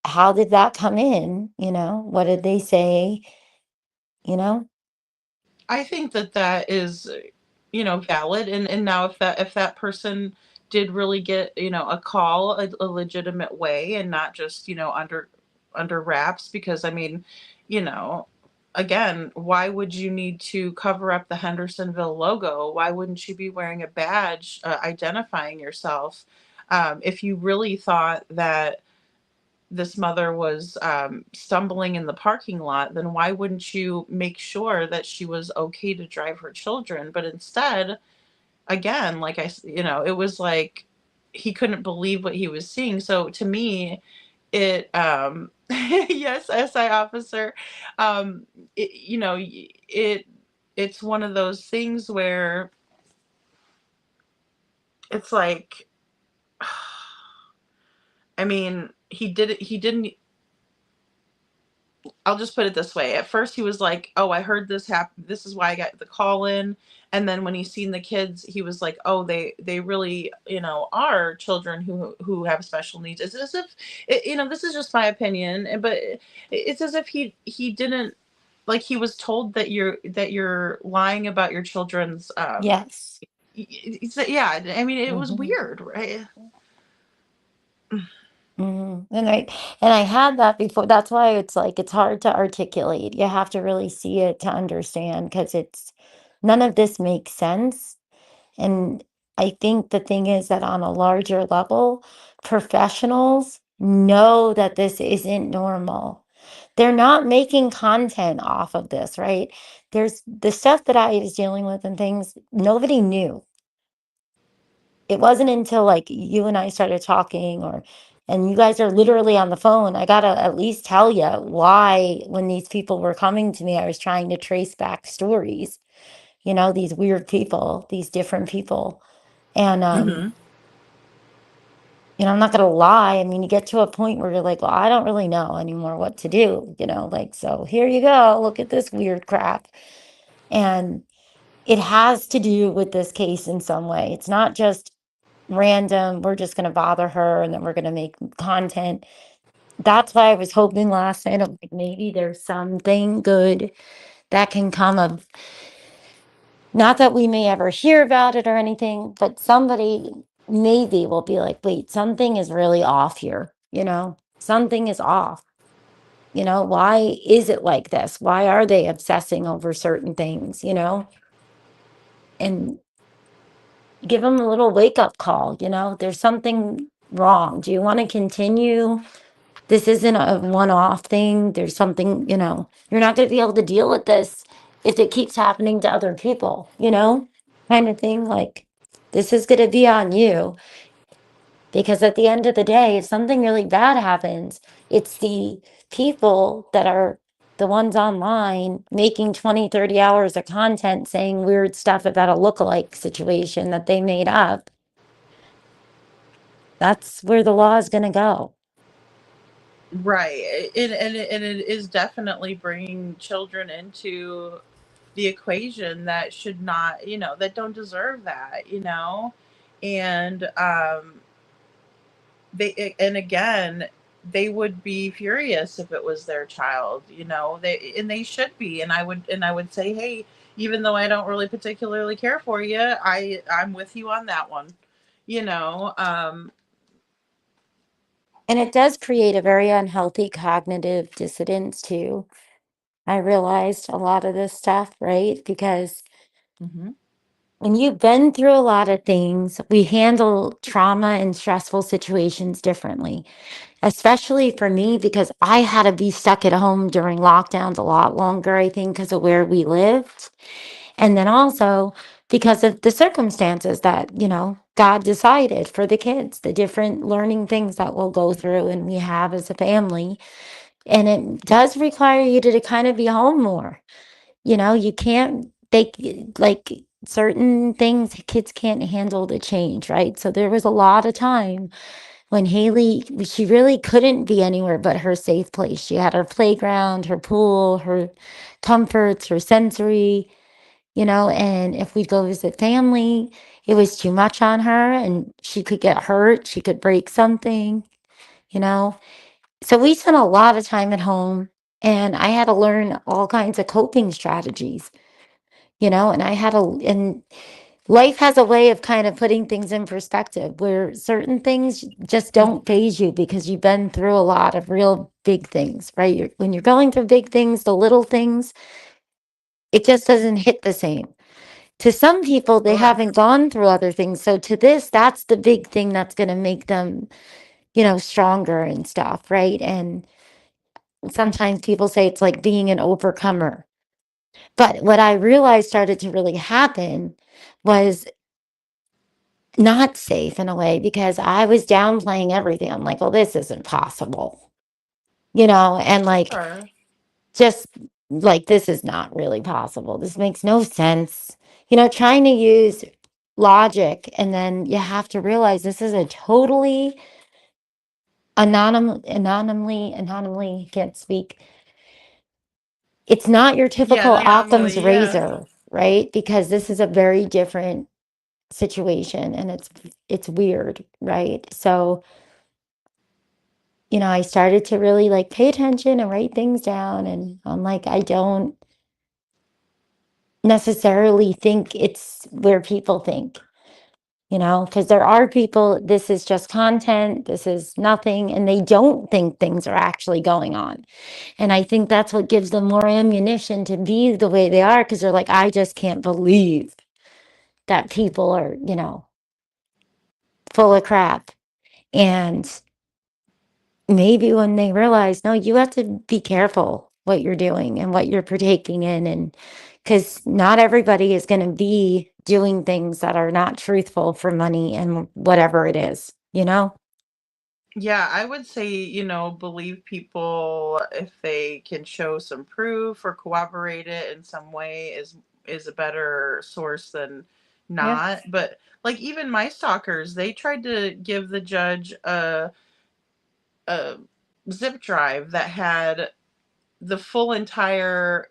how did that come in? What did they say? You know? I think that that is, valid. And now if that person did really get, a call a legitimate way and not just, under wraps, because I mean, you know, again, why would you need to cover up the Hendersonville logo? Why wouldn't you be wearing a badge identifying yourself? If you really thought that this mother was stumbling in the parking lot, then why wouldn't you make sure that she was okay to drive her children? But instead, again, like it was like he couldn't believe what he was seeing. So to me, it yes, SI officer, it, it's one of those things where it's like, I mean, he didn't. I'll just put it this way. At first, he was like, "Oh, I heard this happen. This is why I got the call in." And then when he seen the kids, he was like, "Oh, they really, are children who have special needs." It's as if, this is just my opinion, but it's as if he didn't, like, he was told that you're lying about your children's. Yes. Yeah. I mean, it was Hmm. weird, right? And I had that before. That's why it's like it's hard to articulate. You have to really see it to understand because it's none of this makes sense. And I think the thing is that on a larger level, professionals know that this isn't normal. They're not making content off of this, right? There's the stuff that I was dealing with and things nobody knew. It wasn't until like you and I started talking and you guys are literally on the phone. I gotta at least tell you why when these people were coming to me, I was trying to trace back stories, these weird people, these different people. And Hmm. I'm not gonna lie. I mean, you get to a point where you're like, well, I don't really know anymore what to do, like, so here you go, look at this weird crap. And it has to do with this case in some way. It's not just random, we're just gonna bother her and then we're gonna make content. That's why I was hoping last night, I'm like, maybe there's something good that can come of not that we may ever hear about it or anything, but somebody maybe will be like, wait, something is really off here, something is off. Why is it like this? Why are they obsessing over certain things, and give them a little wake up call, there's something wrong. Do you want to continue? This isn't a one off thing. There's something, you're not going to be able to deal with this if it keeps happening to other people, kind of thing. Like, this is going to be on you because at the end of the day, if something really bad happens, it's the people that are the ones online making 20, 30 hours of content saying weird stuff about a lookalike situation that they made up. That's where the law is going to go. Right. And it is definitely bringing children into the equation that should not, that don't deserve that. And and again, they would be furious if it was their child. They should be. And I would say, hey, even though I don't really particularly care for you, I'm with you on that one. You know, And it does create a very unhealthy cognitive dissonance too. I realized a lot of this stuff, right? Because mhm. when you've been through a lot of things, we handle trauma and stressful situations differently, especially for me, because I had to be stuck at home during lockdowns a lot longer, I think, because of where we lived. And then also because of the circumstances that, God decided for the kids, the different learning things that we'll go through and we have as a family. And it does require you to kind of be home more. You can't, like certain things, kids can't handle the change, right? So there was a lot of time when Haley, she really couldn't be anywhere but her safe place. She had her playground, her pool, her comforts, her sensory, and if we'd go visit family, it was too much on her and she could get hurt. She could break something, you know. So we spent a lot of time at home, and I had to learn all kinds of coping strategies, and and life has a way of kind of putting things in perspective where certain things just don't phase you because you've been through a lot of real big things, right? When you're going through big things, the little things, it just doesn't hit the same. To some people, they Sure. haven't gone through other things. So to this, that's the big thing that's going to make them, stronger and stuff, right? And sometimes people say it's like being an overcomer. But what I realized started to really happen was not safe in a way because I was downplaying everything. I'm like, well, this isn't possible, and like, Sure. just like, this is not really possible. This makes no sense, trying to use logic. And then you have to realize this is a totally anonymously can't speak. It's not your Yeah, typical an Occam's anomaly. Yeah. razor, right? Because this is a very different situation and it's weird, right? So, I started to really like pay attention and write things down, and I'm like, I don't necessarily think it's where people think, because there are people, this is just content, this is nothing, and they don't think things are actually going on. And I think that's what gives them more ammunition to be the way they are, because they're like, I just can't believe that people are, full of crap. And maybe when they realize, no, you have to be careful what you're doing and what you're partaking in. And because not everybody is going to be doing things that are not truthful for money and whatever it is, Yeah, I would say, believe people if they can show some proof or corroborate it in some way is a better source than Yeah. not. But like even my stalkers, they tried to give the judge a zip drive that had the full entire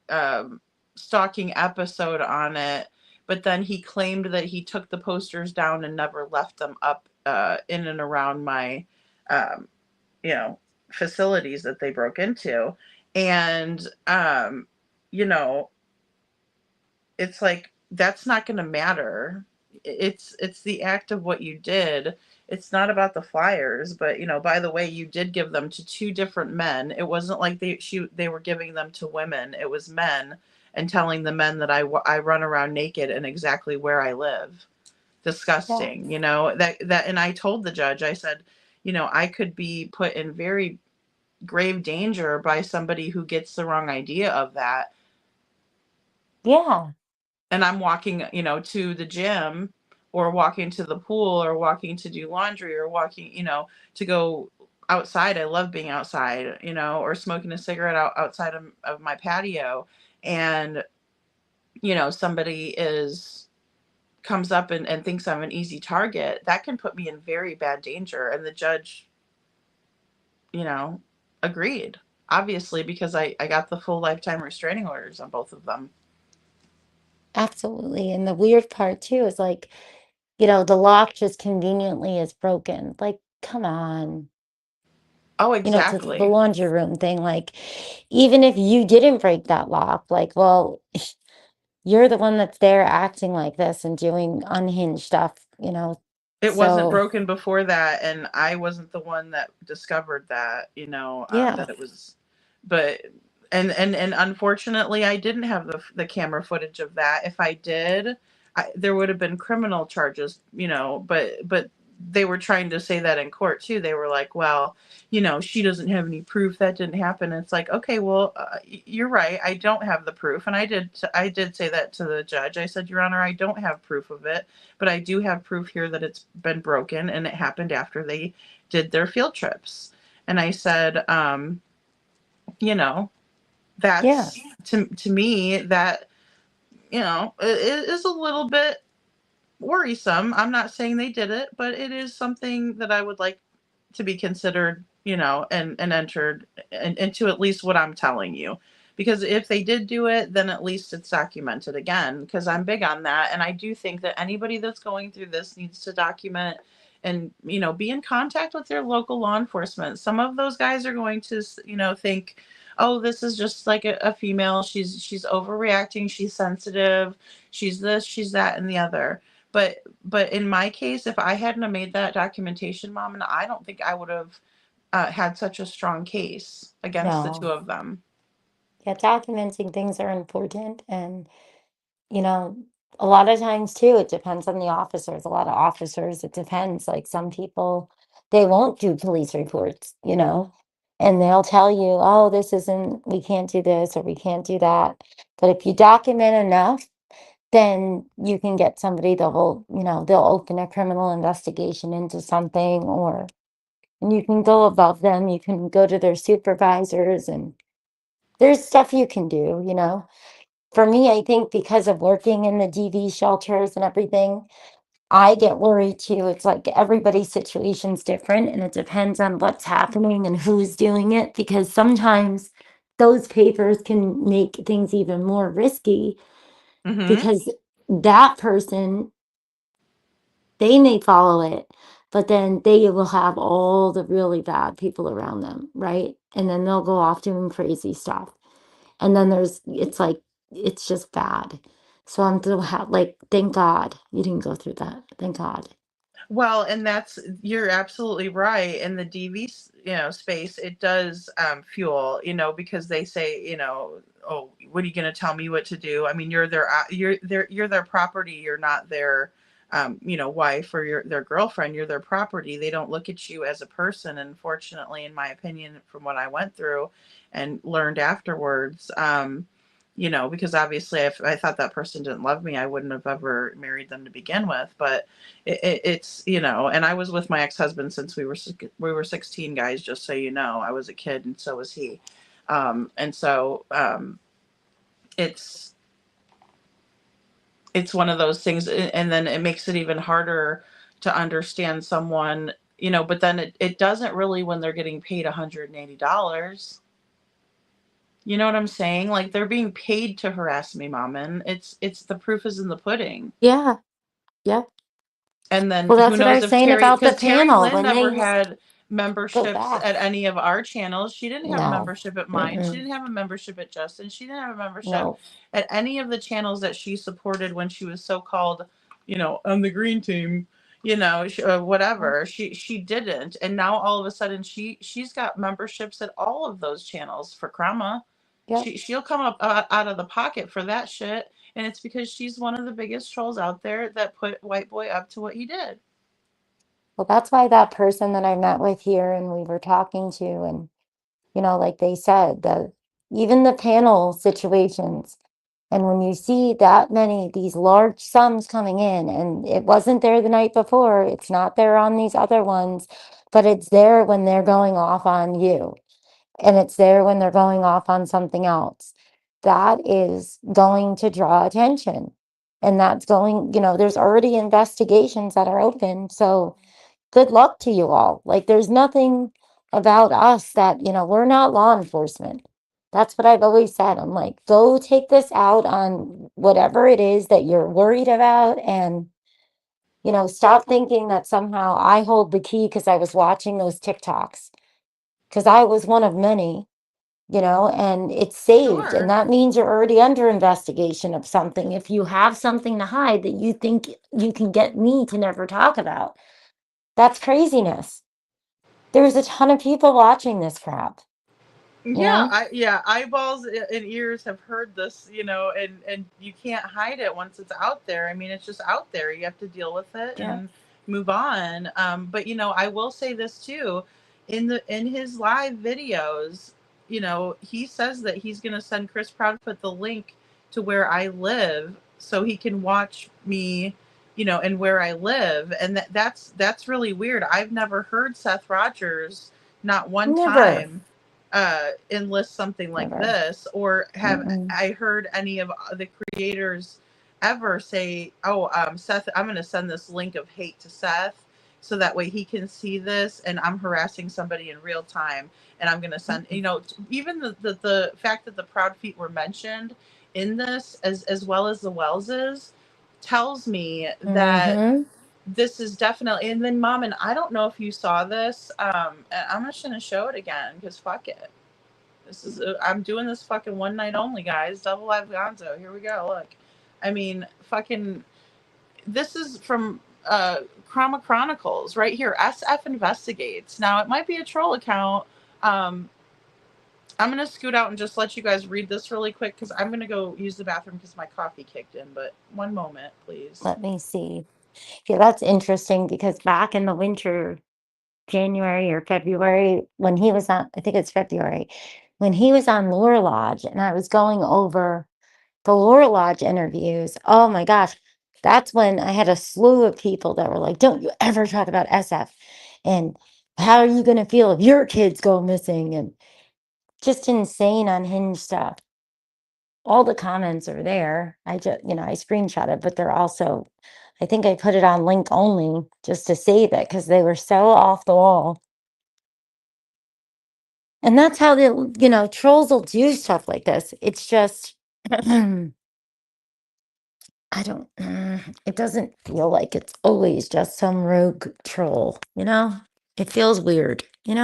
stalking episode on it, but then he claimed that he took the posters down and never left them up in and around my um, you know, facilities that they broke into. And, you know, it's like, that's not going to matter. It's the act of what you did. It's not about the flyers, but by the way, you did give them to two different men. It wasn't like they were giving them to women. It was men, and telling the men that I run around naked and exactly where I live. Yeah. Disgusting, that. And I told the judge, I said, I could be put in very grave danger by somebody who gets the wrong idea of that. Yeah. And I'm walking, to the gym, or walking to the pool, or walking to do laundry, or walking, to go outside. I love being outside, or smoking a cigarette outside of my patio. And, somebody comes up and thinks I'm an easy target. That can put me in very bad danger. And the judge, you know, agreed, obviously, because I got the full lifetime restraining orders on both of them. Absolutely. And the weird part too is like, the lock just conveniently is broken. Like, come on. Oh, To the exactly. laundry room thing, like, even if you didn't break that lock, like, well, you're the one that's there acting like this and doing unhinged stuff, It wasn't so broken before that, and I wasn't the one that discovered that, yeah. that it was. But and unfortunately, I didn't have the camera footage of that. If I did, there would have been criminal charges, But they were trying to say that in court too. They were like, well, she doesn't have any proof that didn't happen. It's like, okay, well, you're right. I don't have the proof, and I did say that to the judge. I said, Your Honor, I don't have proof of it, but I do have proof here that it's been broken, and it happened after they did their field trips. And I said, you know, Yeah. that's to me that it is a little bit worrisome. I'm not saying they did it, but it is something that I would like to be considered, and entered into at least what I'm telling you. Because if they did do it, then at least it's documented again, because I'm big on that. And I do think that anybody that's going through this needs to document be in contact with your local law enforcement. Some of those guys are going to think, oh, this is just like a female, she's overreacting, she's sensitive, she's this, she's that, and the other. But in my case, if I hadn't have made that documentation, Mom, and I don't think I would have had such a strong case against the two No. of them. Yeah, documenting things are important. And, you know, a lot of times too, it depends on the officers. A lot of officers, it depends. Like some people, they won't do police reports, and they'll tell you, oh, we can't do this or we can't do that. But if you document enough, then you can get somebody that will, they'll open a criminal investigation into something, and you can go above them. You can go to their supervisors, and there's stuff you can do. For me, I think because of working in the DV shelters and everything, I get worried too. It's like everybody's situation's different and it depends on what's happening and who's doing it, because sometimes those papers can make things even more risky Mm-hmm. because that person, they may follow it, but then they will have all the really bad people around them, right? And then they'll go off doing crazy stuff. And then it's just bad. So I'm so like, thank God you didn't go through that. Thank God. Well, and you're absolutely right. In the DV, space, it does fuel, because they say, oh, what are you going to tell me what to do? I mean, you're their property. You're not their, wife or their girlfriend. You're their property. They don't look at you as a person. And fortunately, in my opinion, from what I went through and learned afterwards, because obviously if I thought that person didn't love me, I wouldn't have ever married them to begin with. But it's, and I was with my ex-husband since we were 16, guys, just so you know. I was a kid and so was he. And so it's one of those things, and then it makes it even harder to understand someone, but then it doesn't really when they're getting paid $180. You know what I'm saying? Like they're being paid to harass me, Mommin. It's the proof is in the pudding. Yeah. Yeah. And then Well, who that's what I knows was if saying Terry, about the because Terry panel Lynn when never they had go memberships back. at any of our channels. She didn't have a No. membership at mine. She Mm-mm. didn't have a membership at Justin. She didn't have a membership No. at any of the channels that she supported when she was so called, on the green team, whatever. She didn't. And now all of a sudden she's got memberships at all of those channels for Krama. Yep. She'll come up out of the pocket for that shit, and it's because she's one of the biggest trolls out there that put White Boy up to what he did. Well, that's why that person that I met with here and we were talking to, and like they said, even the panel situations, and when you see that many these large sums coming in, and it wasn't there the night before, it's not there on these other ones, but it's there when they're going off on you, and it's there when they're going off on something else. That is going to draw attention. And that's there's already investigations that are open. So good luck to you all. Like, there's nothing about us that, we're not law enforcement. That's what I've always said. I'm like, go take this out on whatever it is that you're worried about. And, stop thinking that somehow I hold the key because I was watching those TikToks. Because I was one of many, and it's saved. And Sure. that means you're already under investigation of something. If you have something to hide that you think you can get me to never talk about, that's craziness. There's a ton of people watching this crap, you Yeah, know? eyeballs and ears have heard this, and you can't hide it once it's out there. I mean, it's just out there. You have to deal with it Yeah. and move on. But I will say this too, in his live videos, he says that he's going to send Chris Proudfoot the link to where I live so he can watch me, and where I live, and that's really weird. I've never heard Seth Rogers not one Never, time enlist something like never. this, or have Mm-mm. I heard any of the creators ever say, oh, Seth, I'm going to send this link of hate to Seth so that way he can see this, and I'm harassing somebody in real time, and I'm going to send, even the fact that the Proud Feet were mentioned in this, as well as the Welleses, tells me that Mm-hmm. this is definitely, and then Mommin, I don't know if you saw this. And I'm just gonna show it again because fuck it. This is I'm doing this fucking one night only, guys. Double live gonzo. Here we go. Look, I mean, fucking. This is from Chroma Chronicles right here. SF investigates. Now it might be a troll account. I'm gonna scoot out and just let you guys read this really quick because I'm gonna go use the bathroom because my coffee kicked in. But one moment, please. Let me see. Yeah, that's interesting because back in the winter, January or February, when he was on, I think it's February, when he was on Lore Lodge and I was going over the Lore Lodge interviews, oh my gosh, that's when I had a slew of people that were like, don't you ever talk about SF. And how are you going to feel if your kids go missing? And just insane unhinged stuff. All the comments are there. I just, I screenshot it, but they're also, I think I put it on link only just to save it because they were so off the wall. And that's how the, trolls will do stuff like this. It's just, I don't, it doesn't feel like it's always just some rogue troll, It feels weird, It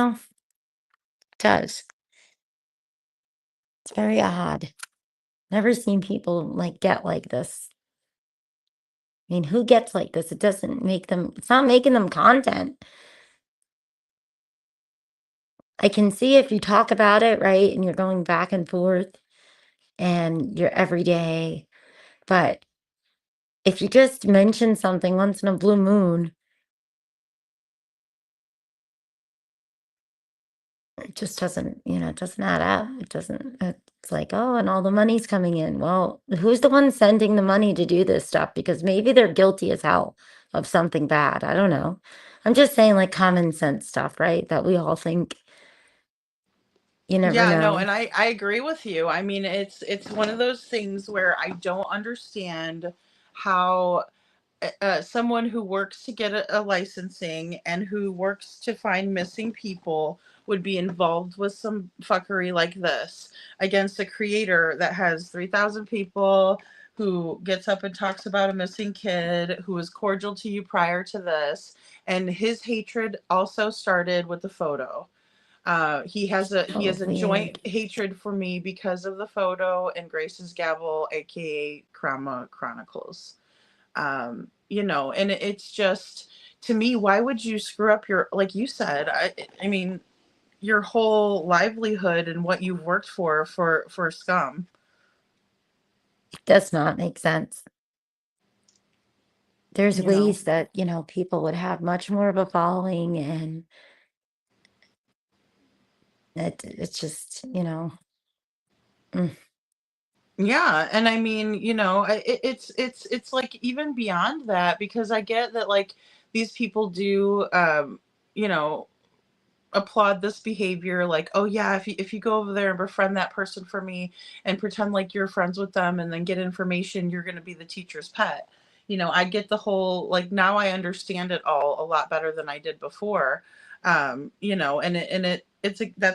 does. It's very odd. Never seen people like get like this. I mean, who gets like this? It doesn't make them, it's not making them content. I can see if you talk about it, right? And you're going back and forth and you're every day. But if you just mention something once in a blue moon, it just doesn't, it doesn't add up. It doesn't, it's like, oh, and all the money's coming in. Well, who's the one sending the money to do this stuff? Because maybe they're guilty as hell of something bad. I don't know. I'm just saying like common sense stuff, right? That we all think. You never Yeah, know. no, and I agree with you. I mean, it's one of those things where I don't understand how someone who works to get a licensing and who works to find missing people would be involved with some fuckery like this against a creator that has 3,000 people, who gets up and talks about a missing kid, who was cordial to you prior to this, and his hatred also started with the photo. He has a joint hatred for me because of the photo and Grace's gavel, aka Krama Chronicles. And it's just, to me, why would you screw up your, like you said, I mean, your whole livelihood and what you've worked for scum? It does not make sense. There's ways that, people would have much more of a following, and it's just, Yeah, and I mean, it's like even beyond that, because I get that like these people do you know applaud this behavior, like, oh yeah, if you go over there and befriend that person for me and pretend like you're friends with them and then get information, you're going to be the teacher's pet. I get the whole, like, now I understand it all a lot better than I did before. That's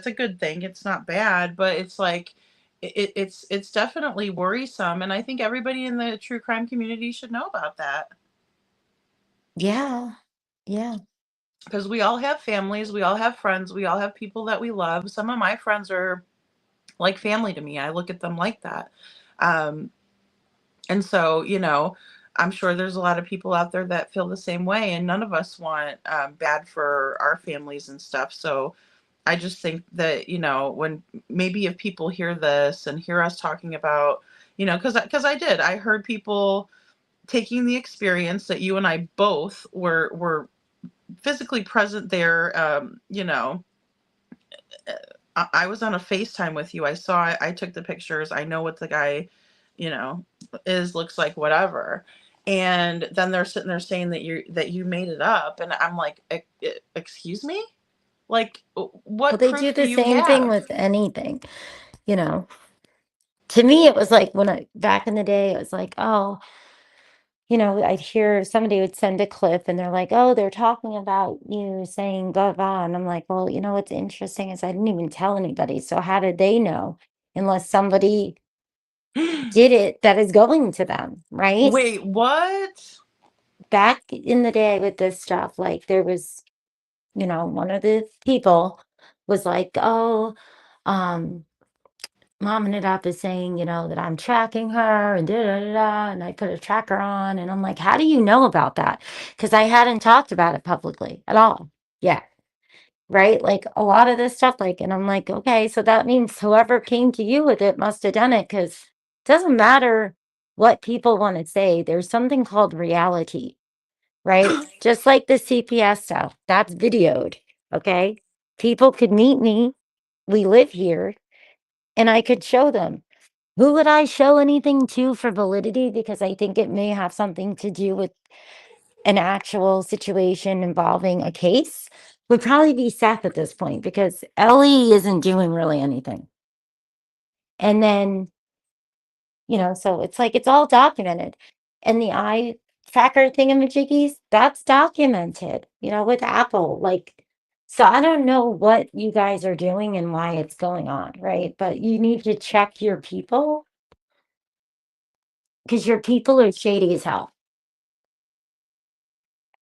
a good thing. It's not bad, but it's like it's definitely worrisome, and I think everybody in the true crime community should know about that. yeah. Because we all have families, we all have friends, we all have people that we love. Some of my friends are like family to me. I look at them like that. Um, and so, I'm sure there's a lot of people out there that feel the same way, and none of us want bad for our families and stuff. So I just think that, when maybe if people hear this and hear us talking about, because I heard people taking the experience that you and I both were physically present there. I was on a FaceTime with you. I took the pictures. I know what the guy, you know, looks like, whatever. And then they're sitting there saying that you made it up. And I'm like, excuse me? Like, Well, what they do proof do the you same thing have? with anything, you know. To me, it was like back in the day, it was like, oh, I'd hear somebody would send a clip and they're like, oh, they're talking about you saying blah, blah. And I'm like, well, what's interesting is I didn't even tell anybody. So how did they know? Unless somebody did it that is going to them, right? Wait, what? back in the day with this stuff, like there was, one of the people was like, oh, um, Momming it up is saying, that I'm tracking her and da da da da, and I put a tracker on, and I'm like, how do you know about that? Because I hadn't talked about it publicly at all yet, right? Like a lot of this stuff, like, and I'm like, okay, so that means whoever came to you with it must have done it, because it doesn't matter what people want to say. There's something called reality, right? Just like the CPS stuff, that's videoed, okay? People could meet me. We live here, and I could show them. Who would I show anything to for validity? Because I think it may have something to do with an actual situation involving a case. Would probably be Seth at this point, because Ellie isn't doing really anything. And then, so it's like it's all documented. And the eye tracker thingamajiggies, that's documented, with Apple. Like, so I don't know what you guys are doing and why it's going on, right? But you need to check your people, because your people are shady as hell,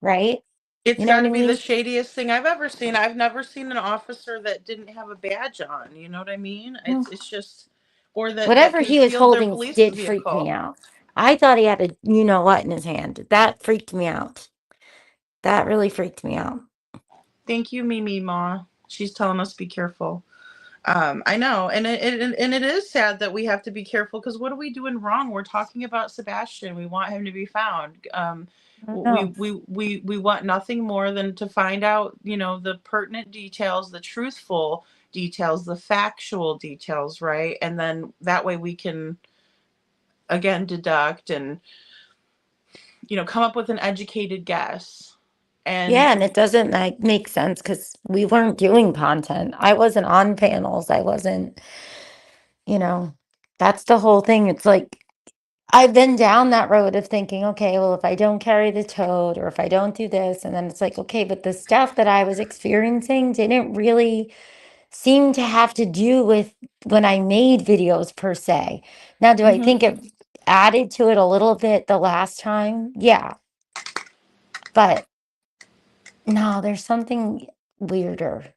right? It's You know got what I to be the mean? shadiest thing I've ever seen. I've never seen an officer that didn't have a badge on. You know what I mean? Mm. It's just, or that Whatever he was concealed their holding police did freak me vehicle. out. I thought he had a what in his hand. That freaked me out. That really freaked me out. Thank you, Mimi Ma. She's telling us be careful. I know, and it is sad that we have to be careful, because what are we doing wrong? We're talking about Sebastian. We want him to be found. No. We want nothing more than to find out, the pertinent details, the truthful details, the factual details, right? And then that way we can again deduct and come up with an educated guess. And Yeah, and it doesn't make sense because we weren't doing content. I wasn't on panels. I wasn't, you know, that's the whole thing. It's like I've been down that road of thinking, okay, well, if I don't carry the tote or if I don't do this, and then it's like, okay, but the stuff that I was experiencing didn't really seem to have to do with when I made videos per se. Now, do I Mhm. think it added to it a little bit the last time? Yeah, but no, there's something weirder,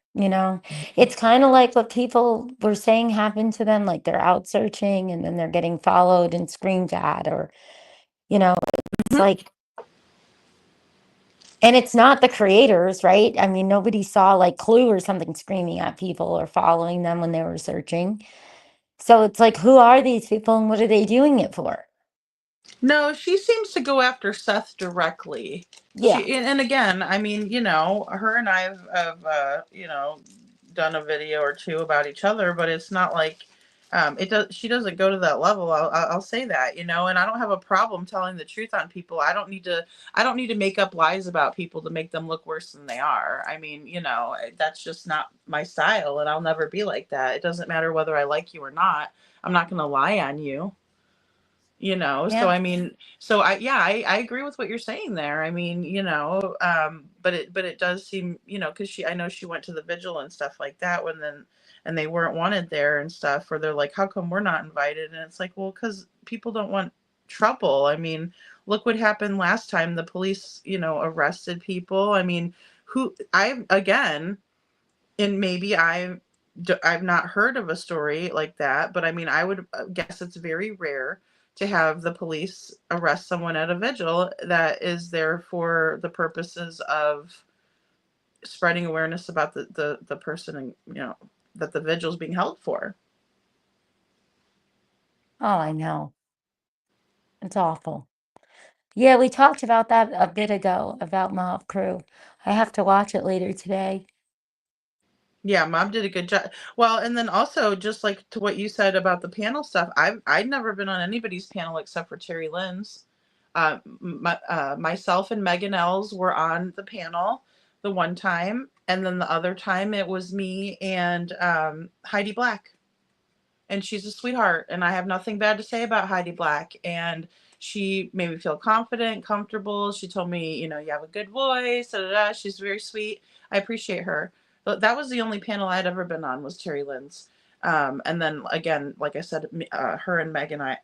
It's kind of like what people were saying happened to them, like they're out searching and then they're getting followed and screamed at, or, it's like, and it's not the creators, right? I mean, nobody saw like Clue or something screaming at people or following them when they were searching. So it's like, who are these people and what are they doing it for? No, she seems to go after Seth directly. Yeah. And again, I mean, her and I have done a video or two about each other, but it's not like it does. She doesn't go to that level. I'll say that, and I don't have a problem telling the truth on people. I don't need to make up lies about people to make them look worse than they are. I mean, that's just not my style, and I'll never be like that. It doesn't matter whether I like you or not. I'm not going to lie on you. So Yeah. I mean, I agree with what you're saying there. I mean, but it does seem, because I know she went to the vigil and stuff like that and they weren't wanted there and stuff, or they're like, how come we're not invited? And it's like, well, because people don't want trouble. I mean, look what happened last time. The police, arrested people. I mean, and maybe I've not heard of a story like that, but I mean, I would guess it's very rare to have the police arrest someone at a vigil that is there for the purposes of spreading awareness about the person, and that the vigil is being held for. Oh, I know. It's awful. Yeah, we talked about that a bit ago about Mob Crew. I have to watch it later today. Yeah, Mom did a good job. Well, and then also just like to what you said about the panel stuff, I'd never been on anybody's panel except for Terry Lynn's. Myself and Megan Els were on the panel the one time, and then the other time it was me and Heidi Black. And she's a sweetheart, and I have nothing bad to say about Heidi Black. And she made me feel confident, comfortable. She told me, you have a good voice. Da, da, da. She's very sweet. I appreciate her. But that was the only panel I'd ever been on, was Terry Lynn's. And then again, like I said, her and Meg and I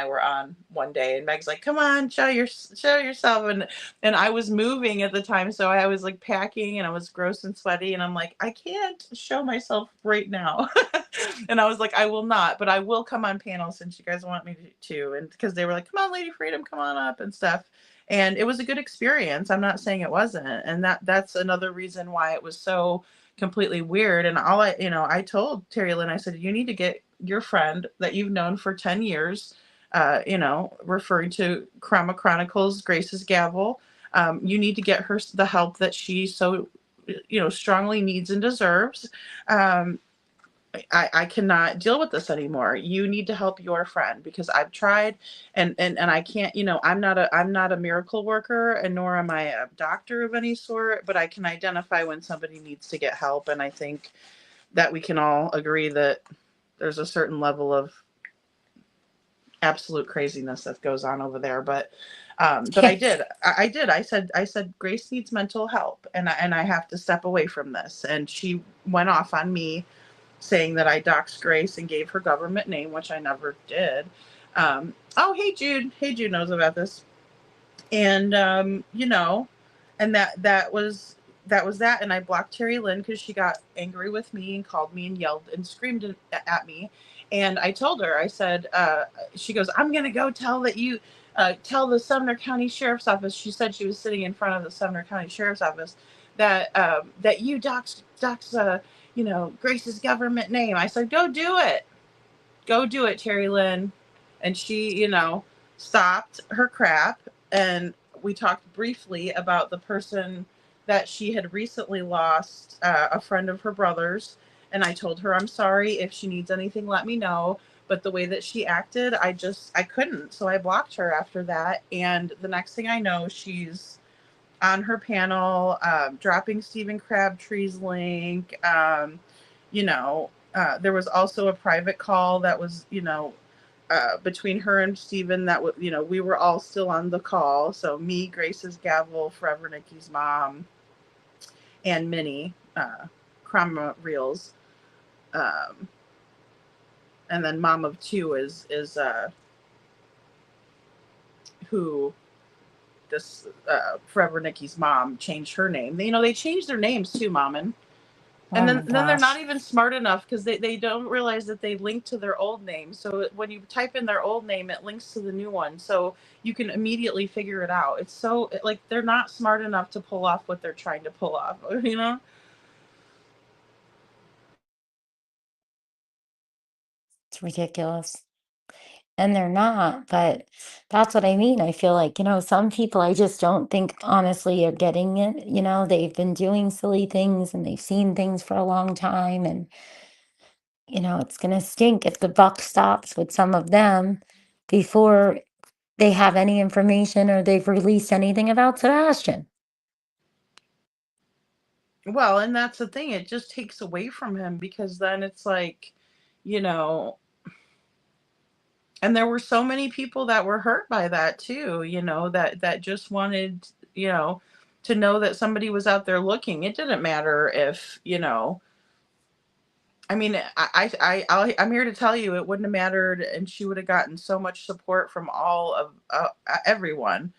were on one day, and Meg's like, "Come on, show yourself." And I was moving at the time, so I was like packing, and I was gross and sweaty, and I'm like, I can't show myself right now. And I was like, I will not, but I will come on panels since you guys want me to, and because they were like, "Come on, Lady Freedom, come on up," and stuff. And it was a good experience. I'm not saying it wasn't, and that's another reason why it was so completely weird. And I told Terry Lynn, I said, you need to get your friend that you've known for 10 years, referring to Krama Chronicles, Grace's gavel. You need to get her the help that she so, strongly needs and deserves. I cannot deal with this anymore. You need to help your friend, because I've tried and I can't, I'm not a miracle worker, and nor am I a doctor of any sort, but I can identify when somebody needs to get help. And I think that we can all agree that there's a certain level of absolute craziness that goes on over there. But I did. I said Grace needs mental help, and I have to step away from this. And she went off on me, saying that I doxed Grace and gave her government name, which I never did. Oh, hey Jude. Hey, Jude knows about this. And, and that was that. And I blocked Terry Lynn because she got angry with me and called me and yelled and screamed at me. And I told her, I said, she goes, I'm going to go tell the Sumner County Sheriff's Office. She said she was sitting in front of the Sumner County Sheriff's Office that you dox Grace's government name. I said, go do it, Terry Lynn. And she, stopped her crap. And we talked briefly about the person that she had recently lost, a friend of her brother's. And I told her, I'm sorry. If she needs anything, let me know. But the way that she acted, I couldn't. So I blocked her after that. And the next thing I know, she's on her panel, dropping Stephen Crabtree's link. There was also a private call that was, between her and Stephen that we were all still on the call. So me, Grace's gavel, Forever Nikki's mom, and Minnie, Crama Reels. And then mom of two is who this Forever Nikki's mom changed her name. They changed their names too, Mommin. And then they're not even smart enough, because they don't realize that they link to their old name. So when you type in their old name, it links to the new one. So you can immediately figure it out. It's so, like, they're not smart enough to pull off what they're trying to pull off, It's ridiculous. And they're not, but that's what I mean. I feel like, some people I just don't think honestly are getting it. They've been doing silly things and they've seen things for a long time. And, it's going to stink if the buck stops with some of them before they have any information or they've released anything about Sebastian. Well, and that's the thing. It just takes away from him, because then it's like, and there were so many people that were hurt by that too, that just wanted, to know that somebody was out there looking. It didn't matter if, I mean, I'm here to tell you, it wouldn't have mattered, and she would have gotten so much support from all of everyone.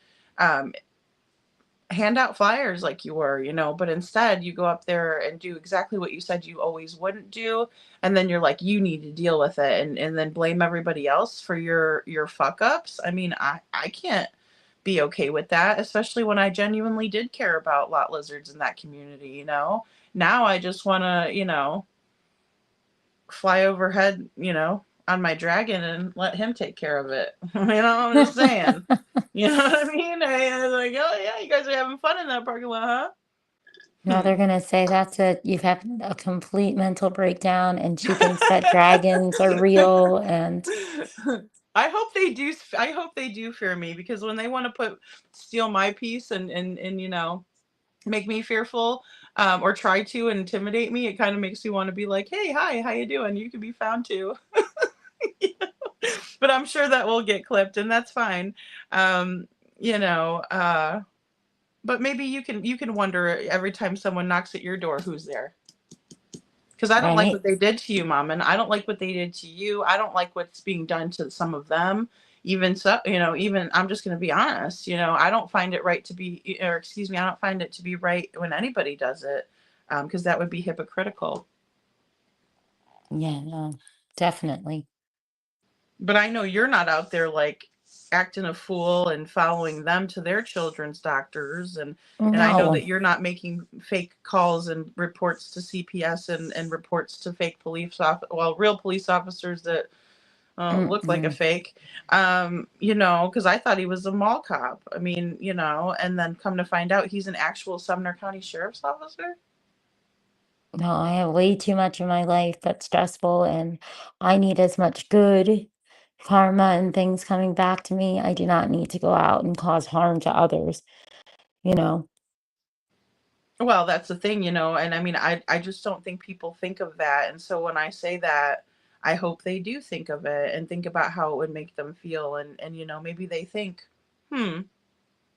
Hand out flyers like you were, but instead you go up there and do exactly what you said you always wouldn't do. And then you're like, you need to deal with it, and then blame everybody else for your fuck ups. I mean, I can't be okay with that, especially when I genuinely did care about lot lizards in that community. Now I just want to, fly overhead, on my dragon and let him take care of it. I'm just saying. You know what I mean? I was like, oh yeah, you guys are having fun in that parking lot, huh? No, they're going to say that's it. You've had a complete mental breakdown, and she thinks that dragons are real. And I hope they do. I hope they do fear me, because when they want to steal my peace and make me fearful, or try to intimidate me, it kind of makes me want to be like, hey, hi, how you doing? You can be found too. But I'm sure that will get clipped, and that's fine. But maybe you can wonder every time someone knocks at your door, who's there. Because I don't like right? what they did to you, Mom, and I don't like what they did to you. I don't like what's being done to some of them. Even so, even I'm just going to be honest. I don't find it right to be, or excuse me, I don't find it to be right when anybody does it, because that would be hypocritical. Yeah, no, definitely. But I know you're not out there like acting a fool and following them to their children's doctors, and I know No. that you're not making fake calls and reports to CPS and reports to fake real police officers that look like a Mm-mm. fake, because I thought he was a mall cop. I mean, and then come to find out he's an actual Sumner County Sheriff's officer. No, I have way too much in my life that's stressful, and I need as much good karma and things coming back to me. I do not need to go out and cause harm to others, you know? Well, that's the thing, and I mean, I just don't think people think of that. And so when I say that, I hope they do think of it and think about how it would make them feel. And maybe they think, hmm,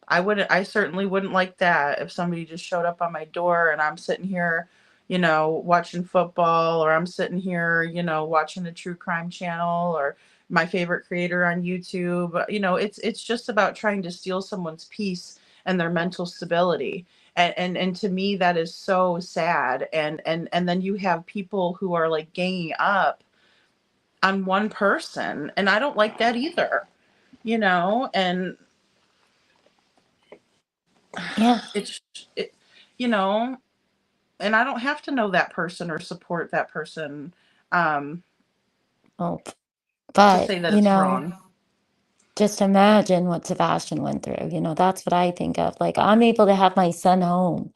I certainly wouldn't like that if somebody just showed up on my door and I'm sitting here, watching football, or I'm sitting here, watching a true crime channel, or my favorite creator on YouTube. It's just about trying to steal someone's peace and their mental stability. And to me that is so sad. And then you have people who are like ganging up on one person, and I don't like that either. And Yeah. it's it, you know and I don't have to know that person or support that person, um Oh, to but, say that it's wrong. just imagine what Sebastian went through. That's what I think of. Like, I'm able to have my son home,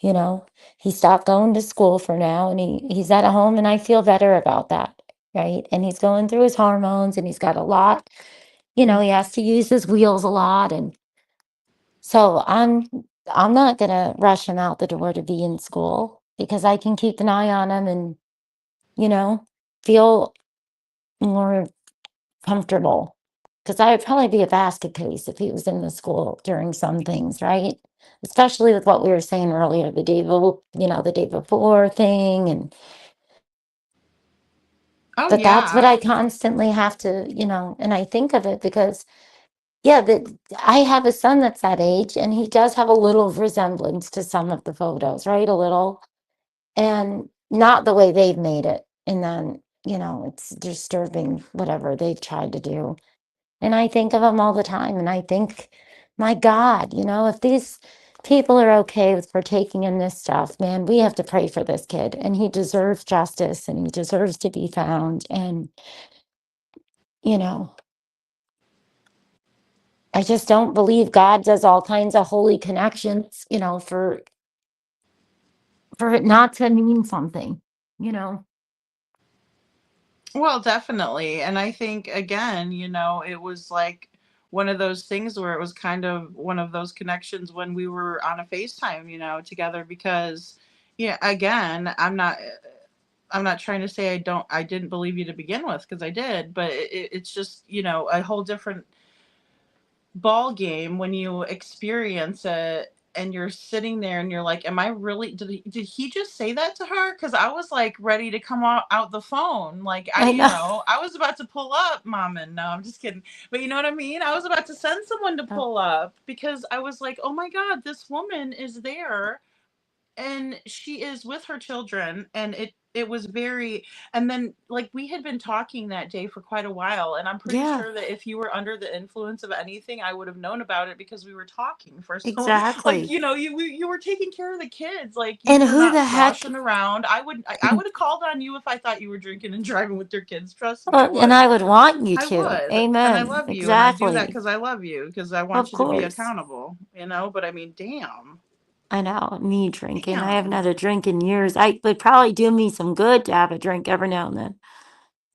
you know? He stopped going to school for now, and he's at home, and I feel better about that, right? And he's going through his hormones, and he's got a lot, he has to use his wheels a lot, and so I'm not gonna rush him out the door to be in school because I can keep an eye on him and, you know, feel more comfortable. Because I would probably be a basket case if he was in the school during some things, right? Especially with what we were saying earlier, the day before thing. Oh But that's what yeah. I constantly have to, and I think of it because, yeah, that I have a son that's that age, and he does have a little resemblance to some of the photos, right? A little, and not the way they've made it. And then, it's disturbing, whatever they've tried to do. And I think of them all the time. And I think, my God, if these people are okay with partaking in this stuff, man, we have to pray for this kid. And he deserves justice, and he deserves to be found. And, you know, I just don't believe God does all kinds of holy connections, for it not to mean something, you know. Well, definitely. And I think again, it was like one of those things where it was kind of one of those connections when we were on a FaceTime, together, because yeah, again, I'm not trying to say I didn't believe you to begin with, because I did, but it's just, a whole different ball game when you experience it, and you're sitting there and you're like, am I really, did he just say that to her? Because I was like ready to come out the phone, like I know. I was about to pull up, Mommin. No, I'm just kidding. But you know what I mean, I was about to send someone to pull up, because I was like, oh my God, this woman is there and she is with her children. And it was very, and then like we had been talking that day for quite a while, and I'm pretty Yeah, sure that if you were under the influence of anything, I would have known about it, because we were talking for so, like, exactly. you were taking care of the kids, like you And were who not the heck? sloshing around. I would have called on you if I thought you were drinking and driving with your kids. Trust me, I And would. I would want you I to. would. And I Amen. love you, and I do that Exactly. because I love you, because I want Of you to be course. accountable, but I mean, damn. I know. Me drinking. I haven't Damn. had a drink in years. I would probably do me some good to have a drink every now and then.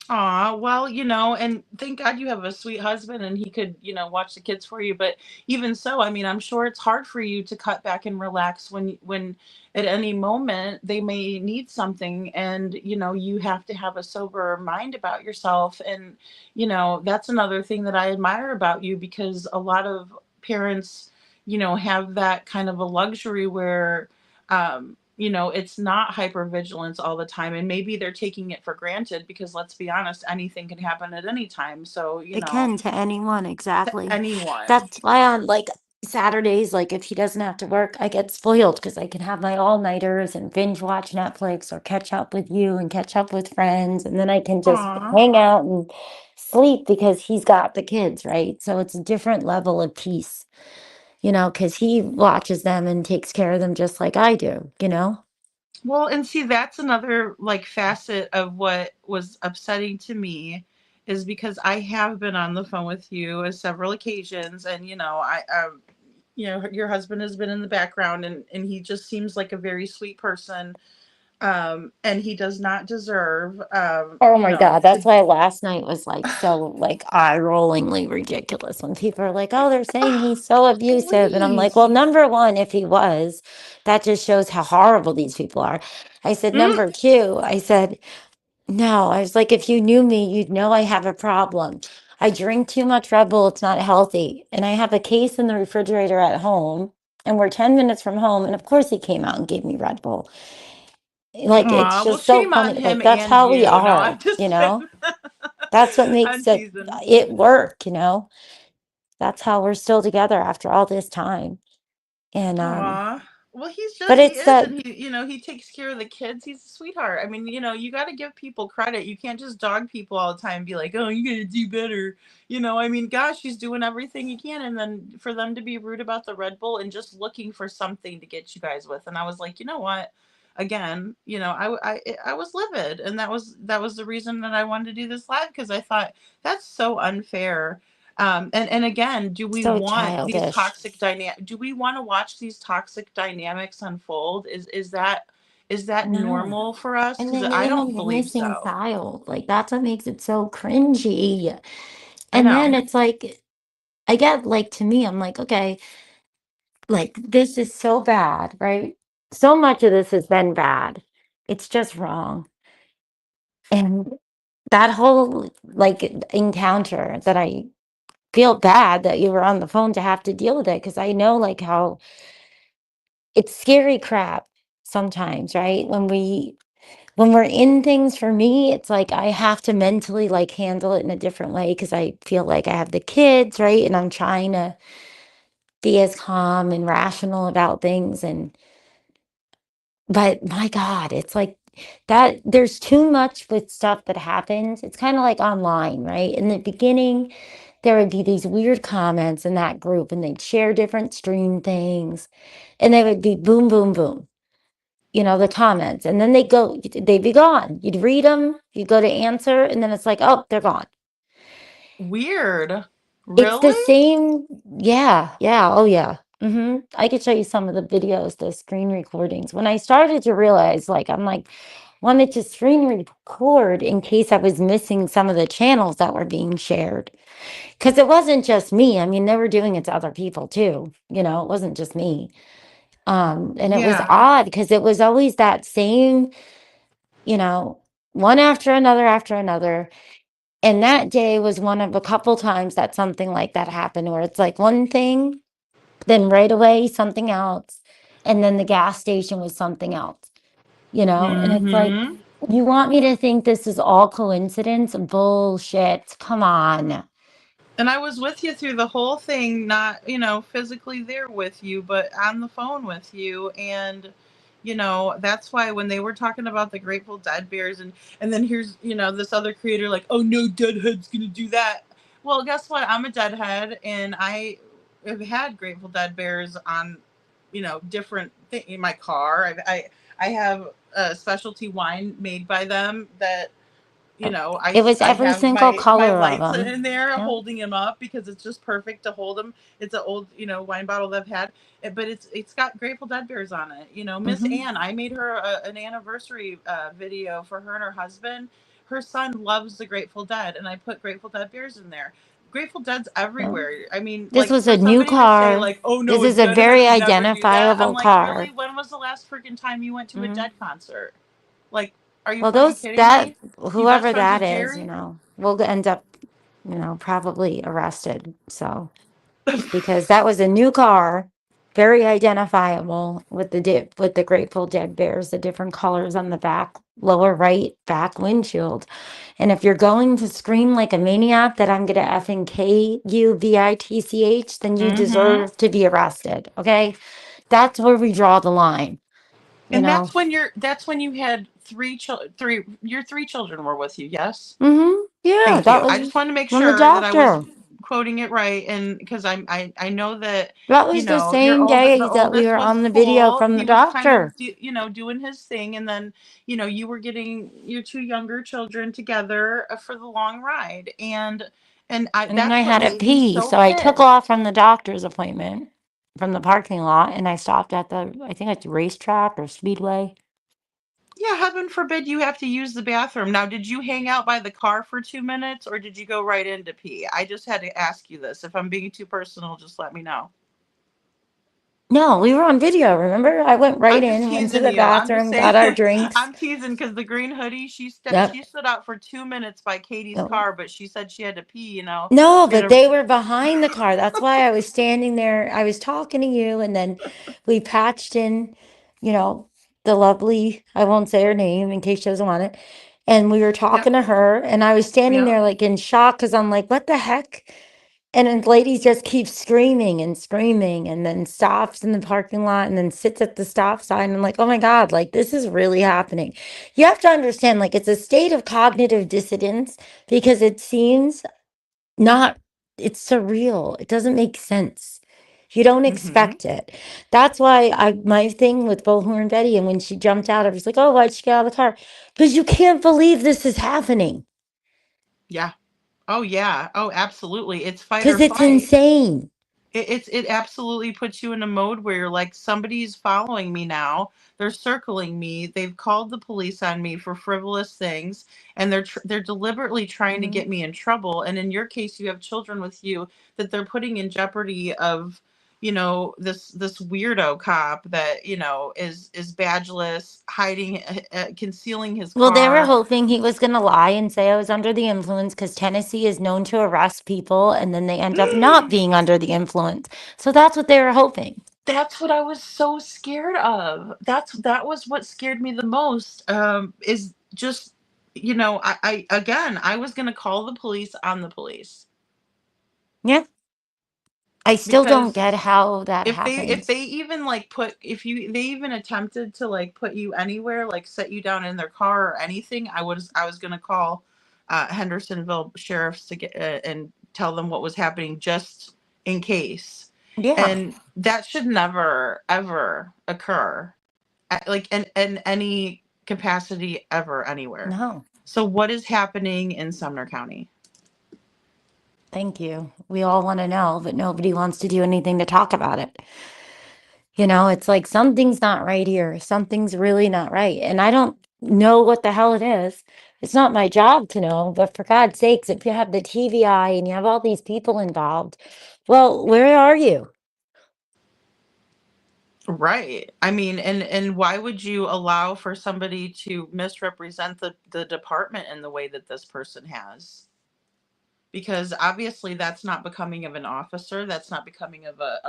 Aw, well, and thank God you have a sweet husband and he could, watch the kids for you. But even so, I mean, I'm sure it's hard for you to cut back and relax when at any moment they may need something, and, you have to have a sober mind about yourself. And, that's another thing that I admire about you, because a lot of parents, have that kind of a luxury where, it's not hypervigilance all the time, and maybe they're taking it for granted because let's be honest, anything can happen at any time. So, It can to anyone, to exactly. anyone. That's why on like Saturdays, like if he doesn't have to work, I get spoiled because I can have my all-nighters and binge watch Netflix or catch up with you and catch up with friends. And then I can just Aw. hang out and sleep because he's got the kids, right? So it's a different level of peace, because he watches them and takes care of them just like I do. Well, and see, that's another like facet of what was upsetting to me is because I have been on the phone with you on several occasions, and your husband has been in the background, and he just seems like a very sweet person, and he does not deserve, Oh my God, to. that's why last night was like so like eye-rollingly ridiculous when people are like, oh, they're saying he's so abusive. And I'm like, Please. well, number one, if he was, that just shows how horrible these people are. I said, Mm. number two, I said, no, I was like, if you knew me, you'd know I have a problem. I drink too much Red Bull, it's not healthy. And I have a case in the refrigerator at home, and we're 10 minutes from home. And of course he came out and gave me Red Bull. Like it's Aw, well, just so shame on funny. him Like that's and how we you. No, I'm are, just you kidding. know? That's what I'm makes teasing. it work. That's how we're still together after all this time. And Aw. Well, but he it's is, that and he takes care of the kids. He's a sweetheart. I mean, you got to give people credit. You can't just dog people all the time and be like, oh, you got to do better. I mean, gosh, he's doing everything he can, and then for them to be rude about the Red Bull and just looking for something to get you guys with, and I was like, you know what? Again, I was livid, and that was the reason that I wanted to do this live because I thought that's so unfair. And again, do we so want these childish. toxic dynamic? Do we want to watch these toxic dynamics unfold? Is that No. normal for us? And Because then I even don't the believe missing so. child, like that's what makes it so cringy. I And then know. it's like I get like to me, I'm like, okay, like this is so bad, right? So much of this has been bad. It's just wrong. And that whole like encounter that I feel bad that you were on the phone to have to deal with it because I know like how it's scary crap sometimes, right? When we're in things for me, it's like I have to mentally like handle it in a different way because I feel like I have the kids, right? And I'm trying to be as calm and rational about things but my God, it's like that there's too much with stuff that happens. It's kind of like online, right? In the beginning, there would be these weird comments in that group and they'd share different stream things and they would be boom, boom, boom, the comments. And then they'd be gone. You'd read them, you go to answer, and then it's like, oh, they're gone. Weird. It's the Really? same. Yeah, yeah, oh yeah. I could show you some of the videos, the screen recordings. When I started to realize, like, I'm like, wanted to screen record in case I was missing some of the channels that were being shared. Because it wasn't just me. I mean, they were doing it to other people too. It wasn't just me. And it was Yeah. odd because it was always that same, you know, one after another. And that day was one of a couple times that something like that happened where it's like one thing, then right away something else, and then the gas station was something else. And it's like, Mm-hmm. you want me to think this is all coincidence? Bullshit. Come on. And I was with you through the whole thing, not, physically there with you, but on the phone with you. And, that's why when they were talking about the Grateful Dead bears and then here's, this other creator like, oh no, Deadhead's gonna do that. Well, guess what? I'm a Deadhead and I have had Grateful Dead bears on, different thing in my car. I have a specialty wine made by them that It was I every have single my color of lights them. in there Yeah. holding him up because it's just perfect to hold him. It's an old wine bottle that I've had, but it's got Grateful Dead bears on it. Miss hmm Ann, I made her an anniversary video for her and her husband. Her son loves the Grateful Dead, and I put Grateful Dead bears in there. Grateful Dead's So everywhere. I mean, this like was for a new somebody to say car. like, "Oh no, This a is a Deadhead very would never do that," I'm identifiable like, really? car. When was the last freaking time you went to a hmm Dead concert? Like, are you Well, fucking those kidding that me? You best whoever friends that with is, Jerry? will end up, probably arrested. So because that was a new car. very identifiable with the Grateful Dead bears, the different colors on the back, lower right back windshield. And if you're going to scream like a maniac that I'm gonna effing KUVITCH, then you deserve to be arrested. Okay, that's where we draw the line. You And know. that's when you had your three children were with you, yes? Yeah, Thank that you. I was just wanted to make from the sure that I was doctor. quoting it right, and because I know that, That you was the know, your same day the that we oldest were was on the video cool. from the He was kind doctor. of doing his thing, and then you were getting your two younger children together for the long ride, and And then I that's what had to made me pee, so so I took pissed. off from the doctor's appointment from the parking lot and I stopped at I think it's racetrack or speedway. Yeah, heaven forbid you have to use the bathroom. Now, did you hang out by the car for 2 minutes, or did you go right in to pee? I just had to ask you this. If I'm being too personal, just let me know. No, we were on video, remember? I went right I'm just in, went to teasing the you. I'm just bathroom, saying. got our drinks. I'm teasing because the green hoodie, Yep. she stood out for 2 minutes by Katie's No. car, but she said she had to pee. No, She had but a they were behind the car. That's why I was standing there. I was talking to you, and then we patched in, you know, the lovely, I won't say her name in case she doesn't want it. And we were Yep, talking to her, and I was standing yep. there like in shock because I'm like, what the heck? And then the lady just keeps screaming and then stops in the parking lot and then sits at the stop sign. I'm like, oh my God, like this is really happening. You have to understand, like, it's a state of cognitive dissonance because it seems not, it's surreal. It doesn't make sense. You don't Hmm. expect it. That's why my thing with Bullhorn Betty, and when she jumped out, I was like, oh, why'd she get out of the car? Because you can't believe this is happening. Yeah. Oh yeah. Oh, absolutely. It's fight or Because it's flight. insane. It absolutely puts you in a mode where you're like, somebody's following me now. They're circling me. They've called the police on me for frivolous things, and they're deliberately trying to Mhm. get me in trouble. And in your case, you have children with you that they're putting in jeopardy of, this weirdo cop that is badgeless, hiding, concealing his Well, they were car. hoping he was going to lie and say I was under the influence because Tennessee is known to arrest people and then they end up not being under the influence. So that's what they were hoping. That's what I was so scared of. That was what scared me the most. Is just, I again, I was gonna call the police on the police Yeah. I still don't because get how that if happens. they even like they even attempted to like put you anywhere, like set you down in their car or anything, I was gonna call Hendersonville sheriffs to get and tell them what was happening just in case. Yeah. And that should never ever occur, like in any capacity ever anywhere. No. So what is happening in Sumner County? Thank you. We all want to know, but nobody wants to do anything to talk about it. It's like something's not right here. Something's really not right. And I don't know what the hell it is. It's not my job to know, but for God's sakes, if you have the TVI and you have all these people involved, well, where are you? Right. I mean, and why would you allow for somebody to misrepresent the department in the way that this person has? Because obviously that's not becoming of an officer. That's not becoming of a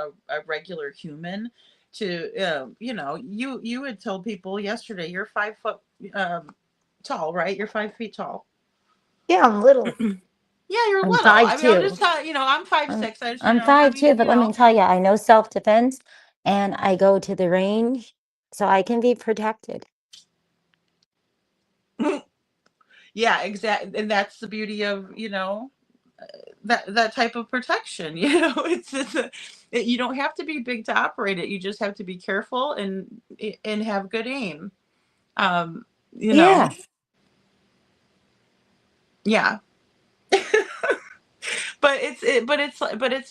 regular human. To you had told people yesterday you're 5 foot tall, right? You're 5 feet tall. Yeah, I'm little. Yeah, you're I'm little. five I mean, I'm two. just telling I'm five I'm six. I just I'm five having two, but let me tell you, I know self-defense and I go to the range so I can be protected. yeah, exactly, and that's the beauty of that type of protection. You don't have to be big to operate it. You just have to be careful and have good aim. Um, you know, Yeah. yeah. But it's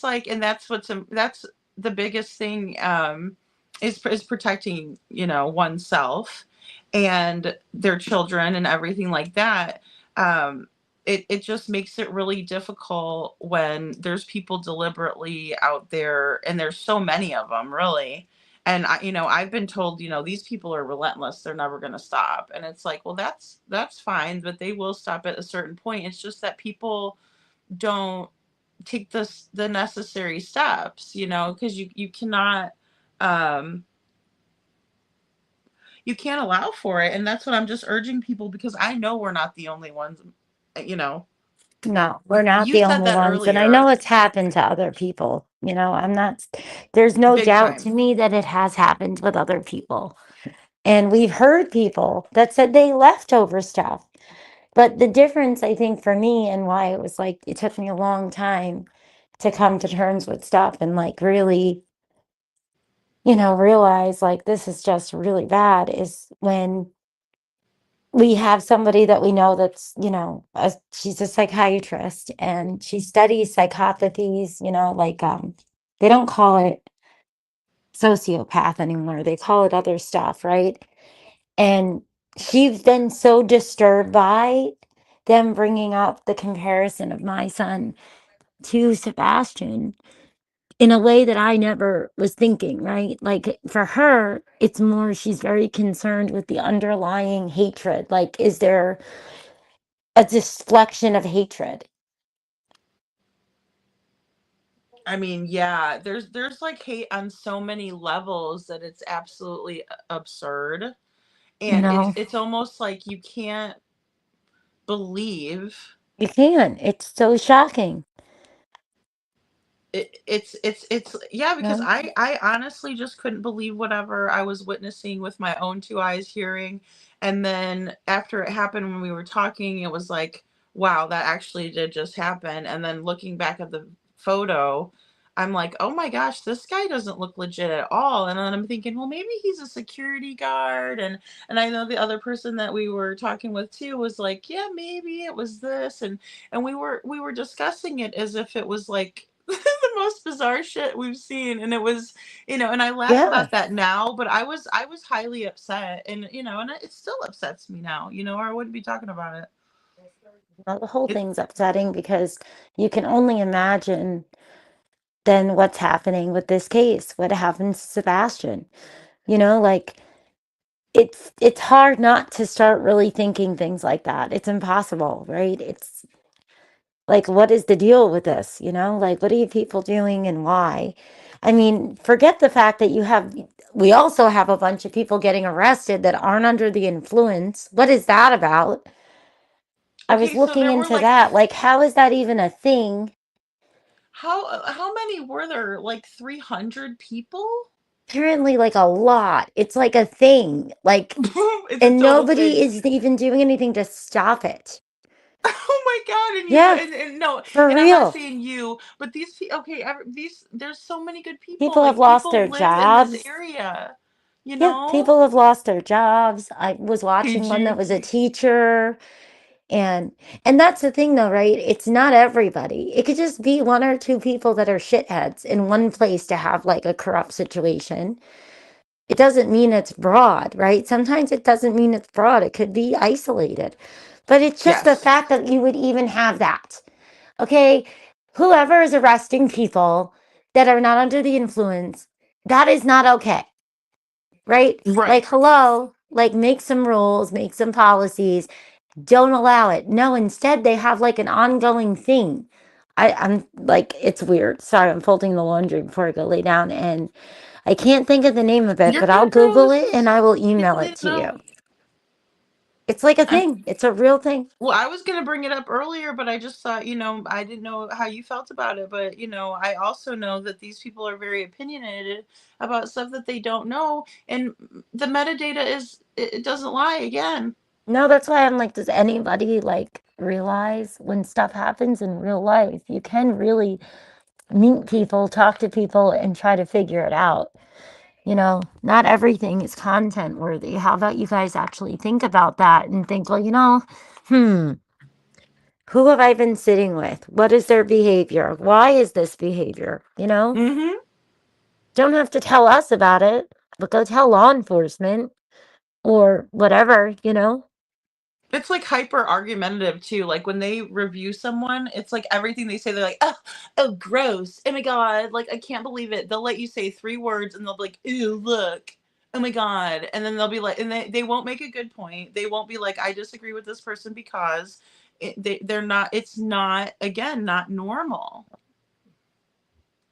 like, and that's the biggest thing, is protecting oneself and their children and everything like that. It just makes it really difficult when there's people deliberately out there, and there's so many of them, really. And I've been told, these people are relentless, they're never going to stop. And it's like, well, that's fine, but they will stop at a certain point. It's just that people don't take the necessary steps, because you cannot um, you can't allow for it. And that's what I'm just urging people, because I know we're not the only ones, you know. No, we're not You the said only that ones. And I know earlier. it's happened to other people. You know, I'm not, there's no Big doubt to time. me that it has happened with other people. And we've heard people that said they left over stuff. But the difference, I think, for me and why it was like, it took me a long time to come to terms with stuff and like really, you know, realize like this is just really bad is when we have somebody that we know that's, you know, she's a psychiatrist and she studies psychopathies, you know, like they don't call it sociopath anymore. They call it other stuff, right? And she's been so disturbed by them bringing up the comparison of my son to Sebastian in a way that I never was thinking, right? Like for her, it's more she's very concerned with the underlying hatred. Like, is there a deflection of hatred? I mean, yeah, there's like hate on so many levels that it's absolutely absurd. You And know, it's almost like you can't believe you can. It's so shocking. it's yeah, You because know? I honestly just couldn't believe whatever I was witnessing with my own two eyes hearing. And then after it happened, when we were talking, it was like, wow, that actually did just happen. And then looking back at the photo, I'm like, oh my gosh, this guy doesn't look legit at all. And then I'm thinking, well, maybe he's a security guard. And I know the other person that we were talking with too was like, yeah, maybe it was this. And we were discussing it as if it was like the most bizarre shit we've seen. And it was, and I laugh Yeah. about that now, but I was highly upset. And and it still upsets me now, or I wouldn't be talking about it. Well, the whole it thing's upsetting because you can only imagine then what's happening with this case, what happened to Sebastian. You know, like it's hard not to start really thinking things like that. It's impossible, right? It's like, what is the deal with this? You know, like, what are you people doing and why? I mean, forget the fact that we also have a bunch of people getting arrested that aren't under the influence. What is that about? I was okay, so looking there were into like, that. Like, how is that even a thing? how many were there? Like 300 people? Apparently, like a lot. It's like a thing. Like, It's a and total nobody thing. is even doing anything to stop it. Oh my god! And you Yeah, and no, for and I'm not real. saying you, but okay, these there's so many good people. People have Like lost their people live in this jobs. area, you Yeah, know. people have lost their jobs. I was watching one that PG. was a teacher and that's the thing though, right? It's not everybody. It could just be one or two people that are shitheads in one place to have like a corrupt situation. It doesn't mean it's broad, right? Sometimes it doesn't mean it's broad. It could be isolated. But it's just the Yes. fact that you would even have that. Okay? Whoever is arresting people that are not under the influence, that is not okay. Right? Like, Right. hello, like make some rules, make some policies. Don't allow it. No, instead they have like an ongoing thing. I'm like, it's weird. Sorry, I'm folding the laundry before I go lay down and I can't think of the name of it, You're but I'll good, girl. Google This it and is I will people email need it to to you. know. It's like a I'm thing. It's a real thing. Well, I was gonna bring it up earlier, but I just thought, I didn't know how you felt about it. But I also know that these people are very opinionated about stuff that they don't know, and the metadata it doesn't lie again. No, that's why I'm like, does anybody like realize when stuff happens in real life, you can really meet people, talk to people, and try to figure it out. You know, not everything is content worthy. How about you guys actually think about that and think, well, hmm, who have I been sitting with? What is their behavior? Why is this behavior? You know, Mm-hmm. don't have to tell us about it, but go tell law enforcement or whatever, you know? It's like hyper argumentative too. Like when they review someone, it's like everything they say, they're like, oh, gross. Oh my God. Like, I can't believe it. They'll let you say 3 words and they'll be like, ew, look. Oh my God. And then they'll be like, and they won't make a good point. They won't be like, I disagree with this person because they're not, it's not, again, not normal.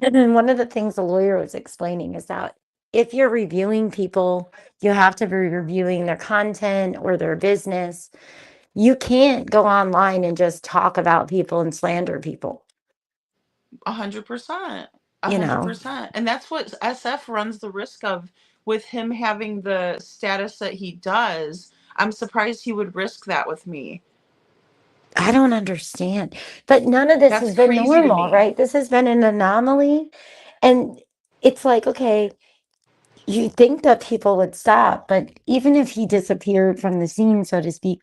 And then one of the things the lawyer was explaining is that if you're reviewing people, you have to be reviewing their content or their business. You can't go online and just talk about people and slander people, 100%. A you hundred know. percent. And that's what SF runs the risk of with him having the status that he does. I'm surprised he would risk that with me. I don't understand. But none of this That's has been crazy to normal, me. right? This has been an anomaly. And it's like, okay, you think that people would stop, but even if he disappeared from the scene, so to speak,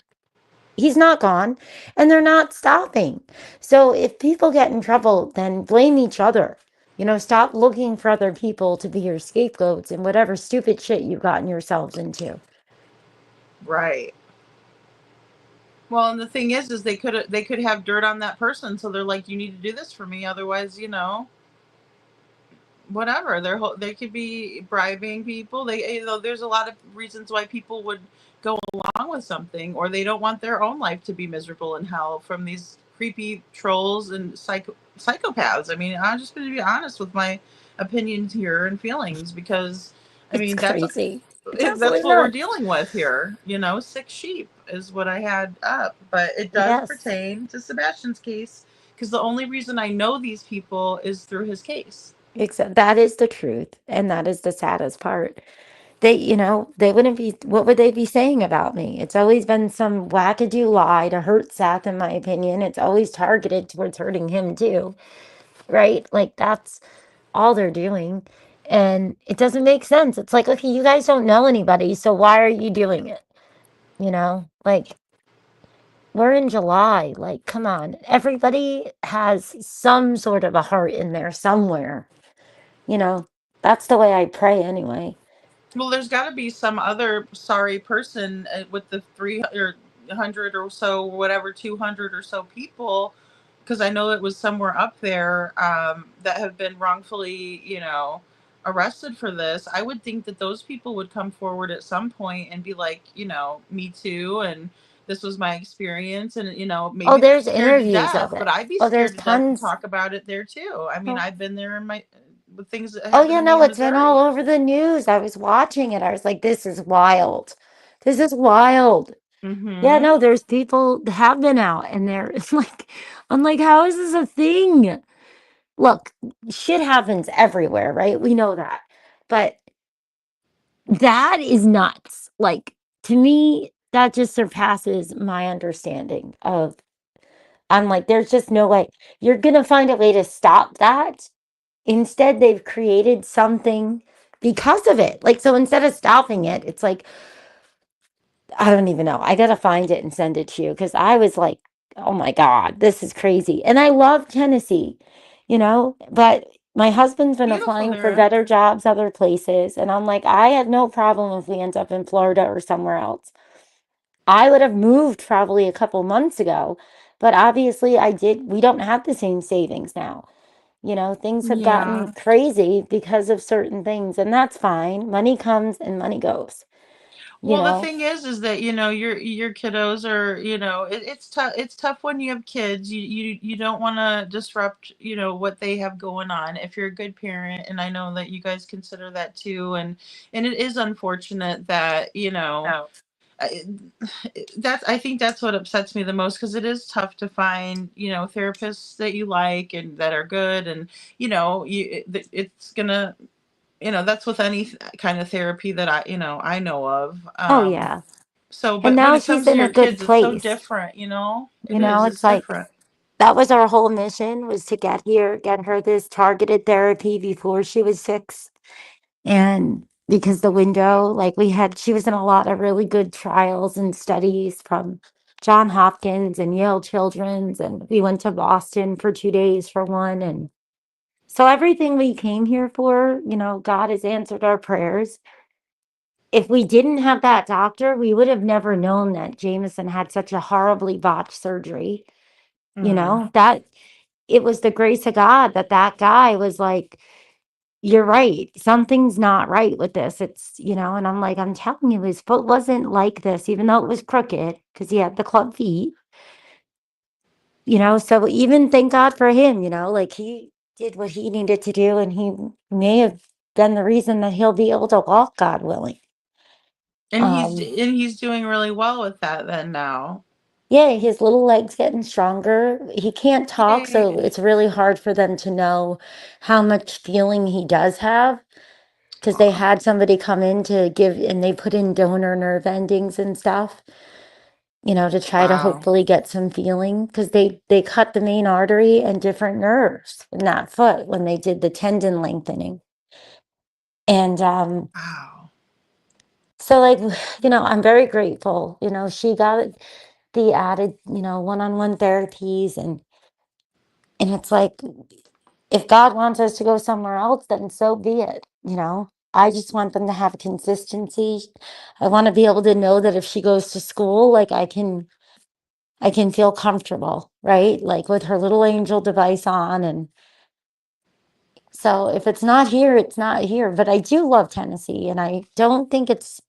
he's not gone and they're not stopping. So if people get in trouble, then blame each other. Stop looking for other people to be your scapegoats and whatever stupid shit you've gotten yourselves into. Right. Well, and the thing is they could have dirt on that person, so they're like, you need to do this for me, otherwise, whatever. They could be bribing people. There's a lot of reasons why people would go along with something, or they don't want their own life to be miserable in hell from these creepy trolls and psychopaths. I mean, I'm just going to be honest with my opinions here and feelings, because I It's mean crazy. It's that's absolutely what we're nuts. dealing with here. Sick sheep is what I had up, but it does Yes. pertain to Sebastian's case, because the only reason I know these people is through his case. Except that is the truth. And that is the saddest part. They wouldn't be, what would they be saying about me? It's always been some wackadoo lie to hurt Seth, in my opinion. It's always targeted towards hurting him too, right? Like that's all they're doing. And it doesn't make sense. It's like, okay, you guys don't know anybody, so why are you doing it? Like we're in July. Like, come on. Everybody has some sort of a heart in there somewhere. You know, that's the way I pray anyway. Well, there's got to be some other sorry person with the 300 or so, whatever, 200 or so people, because I know it was somewhere up there, that have been wrongfully, arrested for this. I would think that those people would come forward at some point and be like, me too, and this was my experience, and Oh, maybe they're there's scared to interviews death, of but it. I'd be Oh, there's scared to death to tons. talk about it there too. I mean, Oh, I've been there in my with things that oh, happened yeah, to me no, in it's been all Missouri. over the news. I was watching it. I was like, this is wild. This is wild. Yeah, Mm-hmm. no, there's people that have been out and they're it's like, I'm like, how is this a thing? Look, shit happens everywhere, right? We know that. But that is nuts. Like, to me, that just surpasses my understanding of, I'm like, there's just no way. You're gonna find a way to stop that. Instead, they've created something because of it. Like, so instead of stopping it, it's like, I don't even know. I gotta find it and send it to you because I was like, oh my God, this is crazy. And I love Tennessee, but my husband's been Beautiful applying for there. better jobs other places. And I'm like, I have no problem if we end up in Florida or somewhere else. I would have moved probably a couple months ago, but obviously we don't have the same savings now. Things have gotten Yeah. crazy because of certain things, and that's fine. Money comes and money goes, you Well, the know. thing is that your kiddos are, it's tough. It's tough when you have kids. You don't want to disrupt, what they have going on. If you're a good parent, and I know that you guys consider that too, and it is unfortunate that I- I think that's what upsets me the most, because it is tough to find therapists that you like and that are good, and it's gonna that's with any kind of therapy that I know of. Oh yeah. So, And but when now it she's comes to in a your good kids, it's so place. different. It's It's like different. that was our whole mission, was to get her this targeted therapy before she was 6. And because the window, like she was in a lot of really good trials and studies from John Hopkins and Yale Children's, and we went to Boston for 2 days for one. And so everything we came here for, God has answered our prayers. If we didn't have that doctor, we would have never known that Jameson had such a horribly botched surgery. Mm. That it was the grace of God that that guy was like, you're right. Something's not right with this. And I'm like, I'm telling you, his foot wasn't like this, even though it was crooked because he had the club feet. So even thank God for him, like he did what he needed to do, and he may have then the reason that he'll be able to walk, God willing. And Um, he's doing really well with that then now. yeah, his little legs getting stronger. He can't talk, so Yay. it's really hard for them to know how much feeling he does have. Because they Aw. had somebody come in to give, and they put in donor nerve endings and stuff, to try to Wow. hopefully get some feeling. Because they cut the main artery and different nerves in that foot when they did the tendon lengthening. And Wow. so, like, I'm very grateful. She got the added, one-on-one therapies, and it's like, if God wants us to go somewhere else, then so be it. I just want them to have consistency. I want to be able to know that if she goes to school, like I can feel comfortable, right? Like with her little angel device on. And so if it's not here, it's not here. But I do love Tennessee, and I don't think it's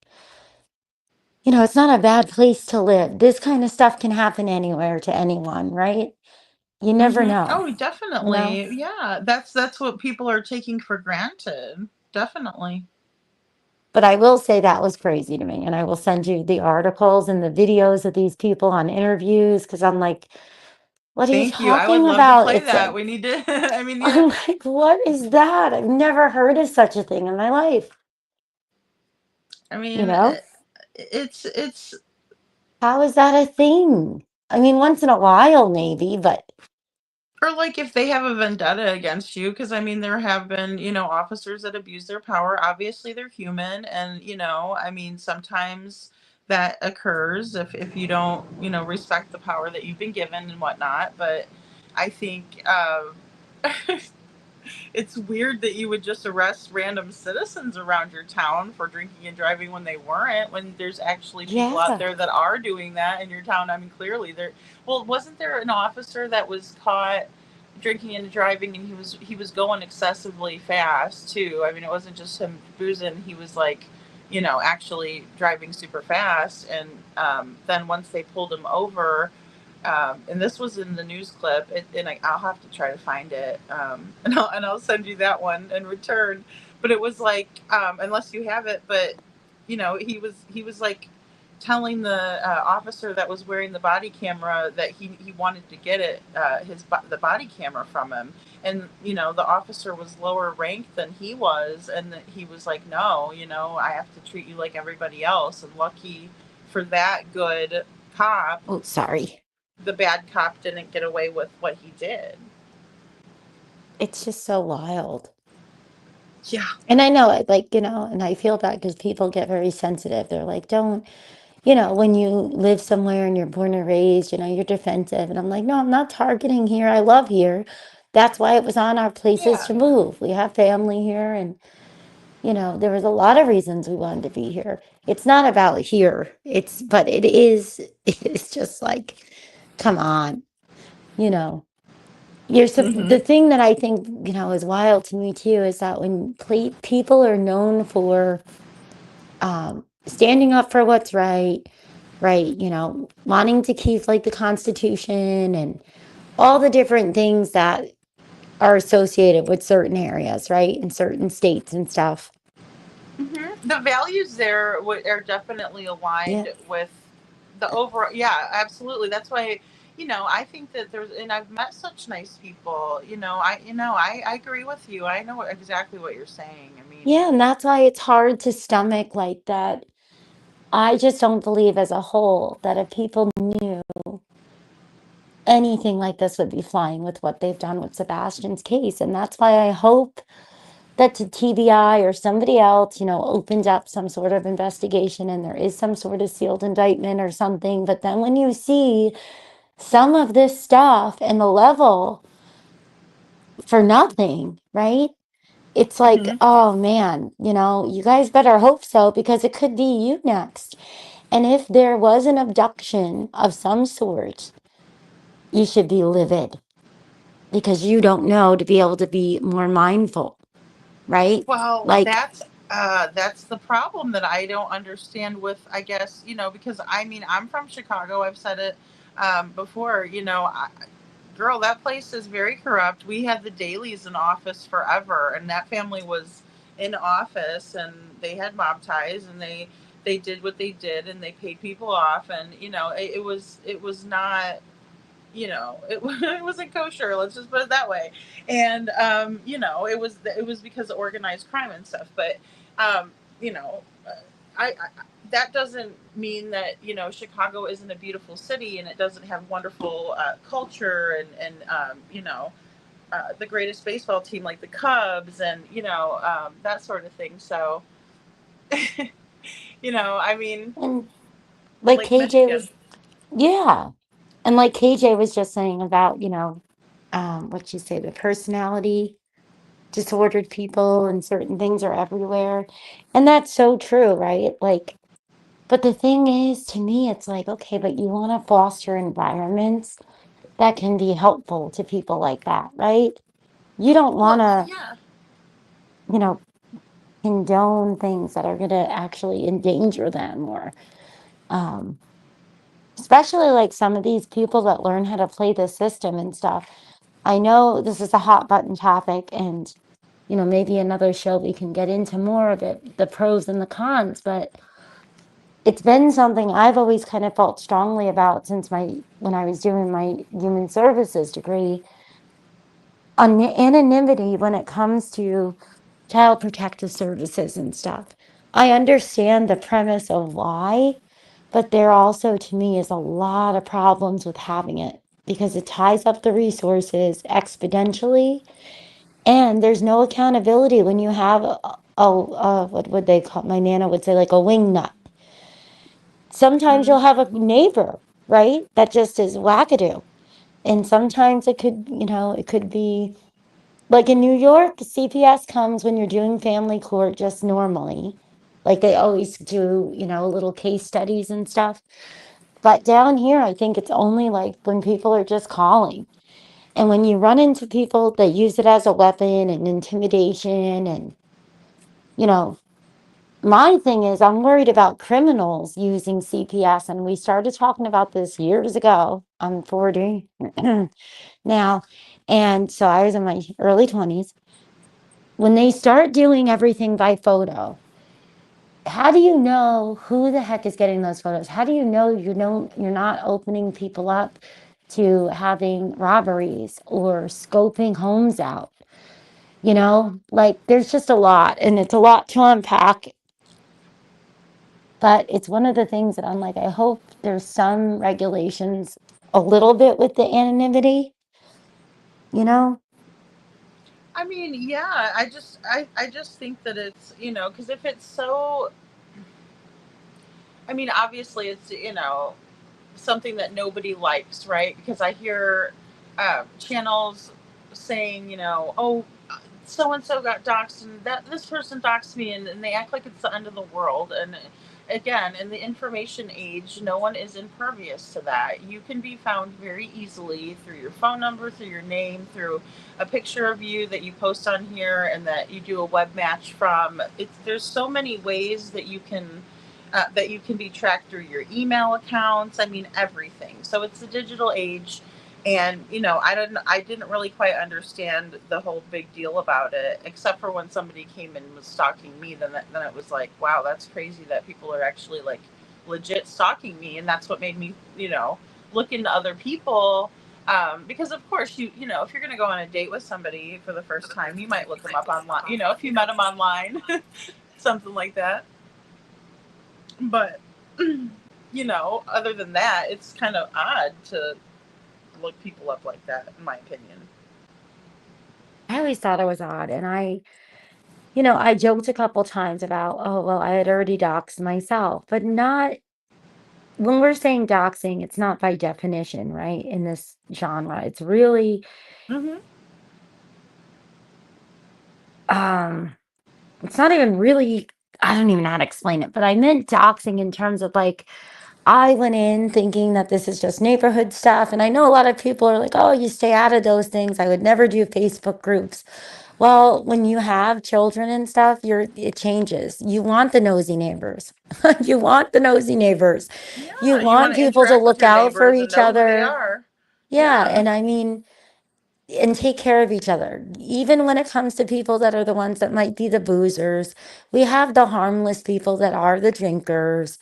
not a bad place to live. This kind of stuff can happen anywhere to anyone, right? You never know, Oh, you know? definitely. Yeah, that's what people are taking for granted. Definitely. But I will say that was crazy to me. And I will send you the articles and the videos of these people on interviews, because I'm like, what are you Thank you. I would talking love to about? play It's that. a, We need to. I mean, yeah. I'm like, what is that? I've never heard of such a thing in my life. I You mean, know, it's how is that a thing? I mean, once in a while, maybe, but or like if they have a vendetta against you, because I mean, there have been, officers that abuse their power. Obviously, they're human, and I mean, sometimes that occurs if you don't, respect the power that you've been given and whatnot. But I think it's weird that you would just arrest random citizens around your town for drinking and driving when they weren't, when there's actually people out yeah. there that are doing that in your town. I mean, clearly there. Well, wasn't there an officer that was caught drinking and driving, and he was going excessively fast too? I mean, it wasn't just him boozing. He was like, actually driving super fast. And then once they pulled him over, and this was in the news clip, and I'll have to try to find it, and I'll send you that one in return. But it was like, unless you have it, but he was like telling the officer that was wearing the body camera that he wanted to get the body camera from him, and the officer was lower ranked than he was, and that he was like, no, I have to treat you like everybody else. And lucky for that good cop, Oh, sorry. the bad cop didn't get away with what he did. It's just so wild. Yeah. And I know it, like, and I feel bad because people get very sensitive. They're like, don't, when you live somewhere and you're born and raised, you're defensive. And I'm like, no, I'm not targeting here. I love here. That's why it was on our places Yeah. to move. We have family here. And, there was a lot of reasons we wanted to be here. It's not about here. But it is, it's just like, come on, you know. The Mm-hmm. thing that I think, is wild to me too is that when people are known for standing up for what's right, right, wanting to keep like the Constitution and all the different things that are associated with certain areas, right, in certain states and stuff. The values there are definitely Yeah. aligned with the overall. Yeah, absolutely. That's why, I think that and I've met such nice people. I agree with you. I know exactly what you're saying. I mean, Yeah, and that's why it's hard to stomach like that. I just don't believe as a whole that if people knew anything like this would be flying with what they've done with Sebastian's case. And that's why I hope that the TBI or somebody else, opens up some sort of investigation and there is some sort of sealed indictment or something. But then when you see some of this stuff and the level for nothing, right? It's like, hmm oh man, you guys better hope so because it could be you next. And if there was an abduction of some sort, you should be livid because you don't know to be able to be more mindful, right? well, Like, that's the problem that I don't understand with, I guess, because I mean, I'm from Chicago. I've said it before. Girl, that place is very corrupt. We had the Dailies in office forever, and that family was, in office, and they had mob ties, and they did what they did, and they paid people off, and it was not, it wasn't kosher. Let's just put it that way. And it was because of organized crime and stuff. But um, you know, I that doesn't mean that Chicago isn't a beautiful city and it doesn't have wonderful culture and the greatest baseball team like the Cubs and that sort of thing. So I mean, And like Lake KJ Michigan. was, yeah. And like KJ was just saying about, what you say, the personality disordered people and certain things are everywhere. And that's so true, right? Like, but the thing is, to me, it's like, okay, but you want to foster environments that can be helpful to people like that, right? You don't want Well, to, yeah. you know, condone things that are going to actually endanger them or, um, especially like some of these people that learn how to play the system and stuff. I know this is a hot button topic, and maybe another show we can get into more of it, the pros and the cons, but it's been something I've always kind of felt strongly about since when I was doing my human services degree, on anonymity when it comes to child protective services and stuff. I understand the premise of why, but there also, to me, is a lot of problems with having it because it ties up the resources exponentially, and there's no accountability when you have what would they call? My nana would say like a wing nut. Sometimes you'll have a neighbor, right, that just is wackadoo, and sometimes it could be like in New York, CPS comes when you're doing family court just normally. Like they always do, little case studies and stuff. But down here, I think it's only like when people are just calling. And when you run into people that use it as a weapon and intimidation and, you know, my thing is I'm worried about criminals using CPS. And we started talking about this years ago. I'm 40 now. And so I was in my early 20s. When they start doing everything by photo, how do you know who the heck is getting those photos? How do you know you're not opening people up to having robberies or scoping homes out? Like there's just a lot, and it's a lot to unpack. But it's one of the things that I'm like, I hope there's some regulations a little bit with the anonymity, you know? I mean, yeah, I just think that it's, because if it's so, I mean, obviously it's, something that nobody likes, right? Because I hear channels saying, oh, so and so got doxxed, and that this person doxed me, and they act like it's the end of the world. And again, in the information age, no one is impervious to that. You can be found very easily through your phone number, through your name, through a picture of you that you post on here, and that you do a web match from. There's so many ways that you can be tracked through your email accounts. I mean, everything. So it's the digital age, and I didn't really quite understand the whole big deal about it, except for when somebody came and was stalking me. Then it was like, wow, that's crazy that people are actually like legit stalking me, and that's what made me look into other people. Because of course if you're going to go on a date with somebody for the first time, you might look them up online. If you met them online, something like that. But other than that, it's kind of odd to look people up like that, in my opinion. I always thought it was odd. And I joked a couple times about, oh, well, I had already doxed myself, but not when we're saying doxing, it's not by definition, right? In this genre, it's really, Mm-hmm. um, it's not even really, I don't even know how to explain it, but I meant doxing in terms of like, I went in thinking that this is just neighborhood stuff. And I know a lot of people are like, oh, you stay out of those things. I would never do Facebook groups. Well, when you have children and stuff, it changes. You want the nosy neighbors. You want the nosy neighbors. You Yeah, you want want to people to interact with look your out for neighbors and each know who they other. are. Yeah, Yeah. and I mean, and take care of each other. Even when it comes to people that are the ones that might be the boozers, we have the harmless people that are the drinkers,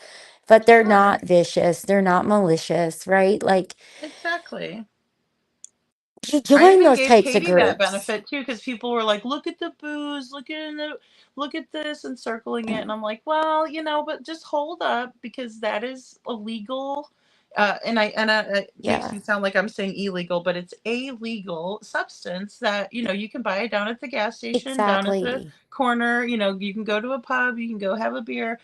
but they're Sure. not vicious, they're not malicious, right? Like, Exactly. you I join even those gave types of Katie that groups. benefit too, because people were like, "Look at the booze, look at this," and circling it, and I'm like, "Well, but just hold up, because that is illegal." And it makes Yeah, me sound like I'm saying illegal, but it's a legal substance that you can buy it down at the gas station, down at the exactly. corner. You can go to a pub, you can go have a beer.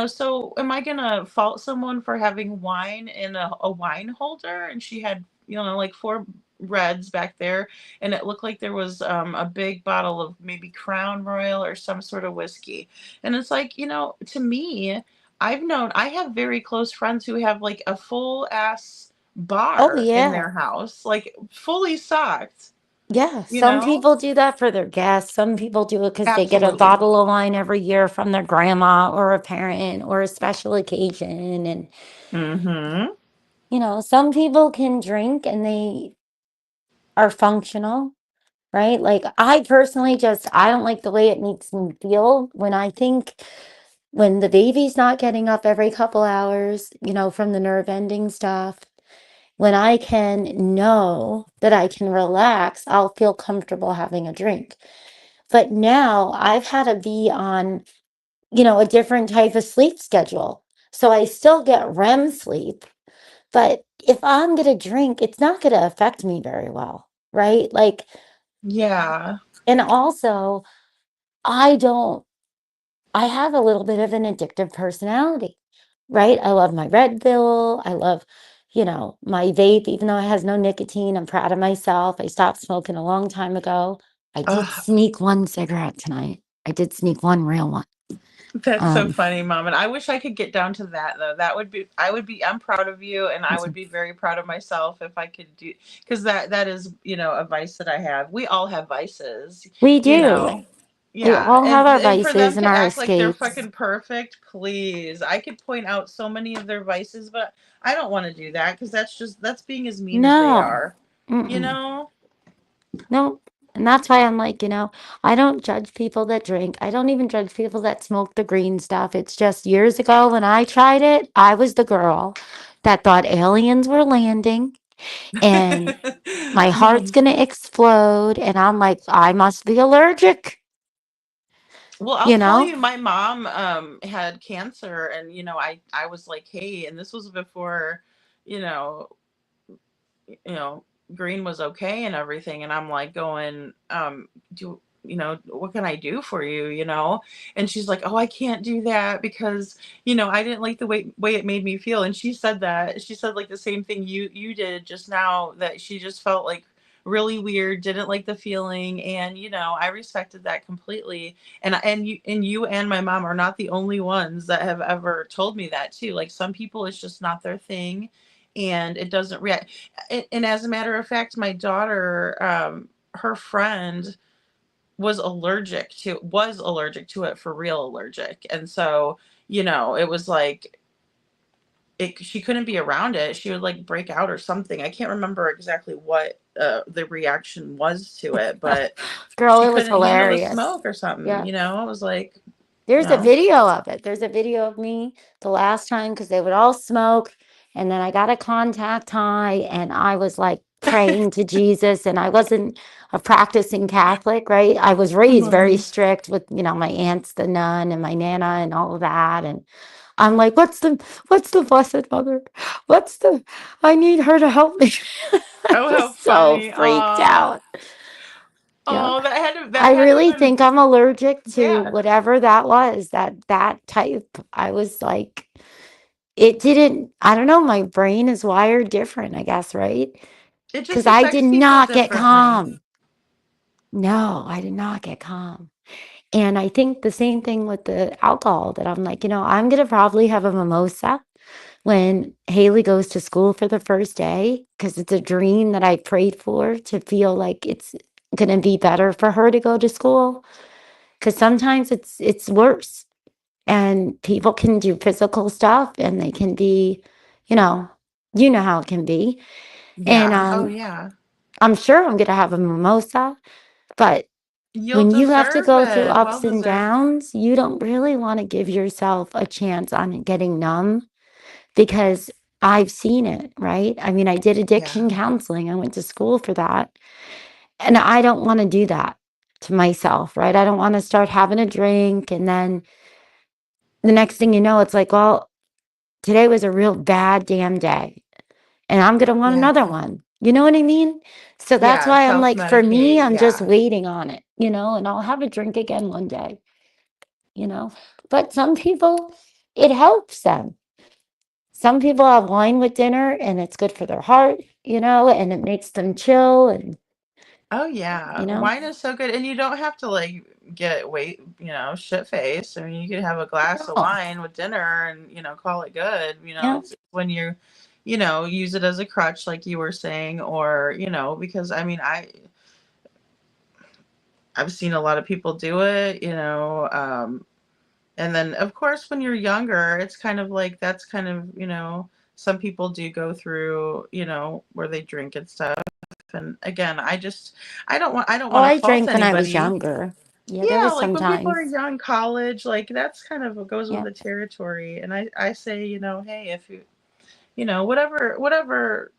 So am I gonna fault someone for having wine in a wine holder? And she had like four reds back there, and it looked like there was a big bottle of maybe Crown Royal or some sort of whiskey. And it's like, to me, I have very close friends who have like a full ass Oh, bar in yeah. their house, like fully stocked, Yeah, you some know? people do that for their guests. Some people do it because they get a Absolutely. bottle of wine every year from their grandma or a parent or a special occasion. And, Mm-hmm. some people can drink and they are functional, right? Like, I personally I don't like the way it makes me feel when the baby's not getting up every couple hours, from the nerve ending stuff. When I can know that I can relax, I'll feel comfortable having a drink. But now I've had to be on, a different type of sleep schedule. So I still get REM sleep, but if I'm going to drink, it's not going to affect me very well, right? Like, Yeah. and also, I don't, I have a little bit of an addictive personality, right? I love my Red Bull. I love, my vape, even though it has no nicotine. I'm proud of myself. I stopped smoking a long time ago. I did Ugh, sneak one cigarette tonight. I did sneak one real one. that's so Um, funny, Mom. And I wish I could get down to that though. I'm proud of you, and I would be very proud of myself if I could do, because that is, a vice that I have. We all have vices, we you do. know. We Yeah. all have our And for vices them and to our act like they're escapes. fucking perfect, please. I could point out so many of their vices, but I don't want to do that, because that's being as mean as they No. are. You Mm-mm. know? No. And that's why I'm like, I don't judge people that drink. I don't even judge people that smoke the green stuff. It's just years ago when I tried it, I was the girl that thought aliens were landing and my heart's going to explode. And I'm like, I must be allergic, Well, I'll you tell know? you, my mom had cancer, and I was like, "Hey," and this was before, you know, you know, green was okay and everything, and I'm like going, do what can I do for you, And she's like, "Oh, I can't do that, because I didn't like the way it made me feel." And she said like the same thing you did just now, that she just felt like really weird, didn't like the feeling. And I respected that completely. And you and my mom are not the only ones that have ever told me that too. Like, some people, it's just not their thing, and it doesn't react. And as a matter of fact, my daughter, her friend was allergic to it, for real allergic. And so, it was like, she couldn't be around it. She would like break out or something. I can't remember exactly what the reaction was to it, but Girl, she it was couldn't handle the hilarious. smoke or something. Yeah. It was like, you There's a know. video of it. There's a video of me the last time because they would all smoke. And then I got a contact high and I was like praying to Jesus. And I wasn't a practicing Catholic, right? I was raised very Mhm. strict with, my aunt's the nun and my nana and all of that. And I'm like, what's the Blessed Mother? I need her to help me. I Oh, was how so funny. freaked Oh, out. Yeah. oh, that I had to have really been think I'm allergic to bad. whatever that was, that type. I was like, it didn't, I don't know, my brain is wired different, I guess, right? It Because just I did affects people not get differently. calm. No, I did not get calm. And I think the same thing with the alcohol that I'm like, I'm gonna probably have a mimosa when Haley goes to school for the first day because it's a dream that I prayed for, to feel like it's gonna be better for her to go to school. Because sometimes it's worse, and people can do physical stuff and they can be, you know how it can be. And Yeah. Oh, yeah. I'm sure I'm gonna have a mimosa, but You'll when you have to deserve go through it. Well ups and deserved. downs, you don't really want to give yourself a chance on getting numb because I've seen it, right? I mean, I did addiction Yeah. counseling. I went to school for that. And I don't want to do that to myself, right? I don't want to start having a drink and then the next thing you know, it's like, well, today was a real bad damn day and I'm going to want Yeah. another one. You know what I mean? So that's Yeah. why I'm Self like, for me, medicate. I'm just Yeah. waiting on it, and I'll have a drink again one day, you know? But some people, it helps them. Some people have wine with dinner and it's good for their heart, and it makes them chill and, Oh you yeah, know, wine is so good, and you don't have to like get shit faced. I mean, you could have a glass of no, wine with dinner and call it good. yeah. It's when use it as a crutch, like you were saying, or because I mean, I've seen a lot of people do it, and then of course when you're younger, it's kind of like that's kind of some people do go through where they drink and stuff. And again, I don't Oh, want to I fault drank when I was anybody. younger. Yeah, there Yeah, was like some when people are times. young, college, like that's kind of what goes with Yeah. the territory. And I say, hey, if whatever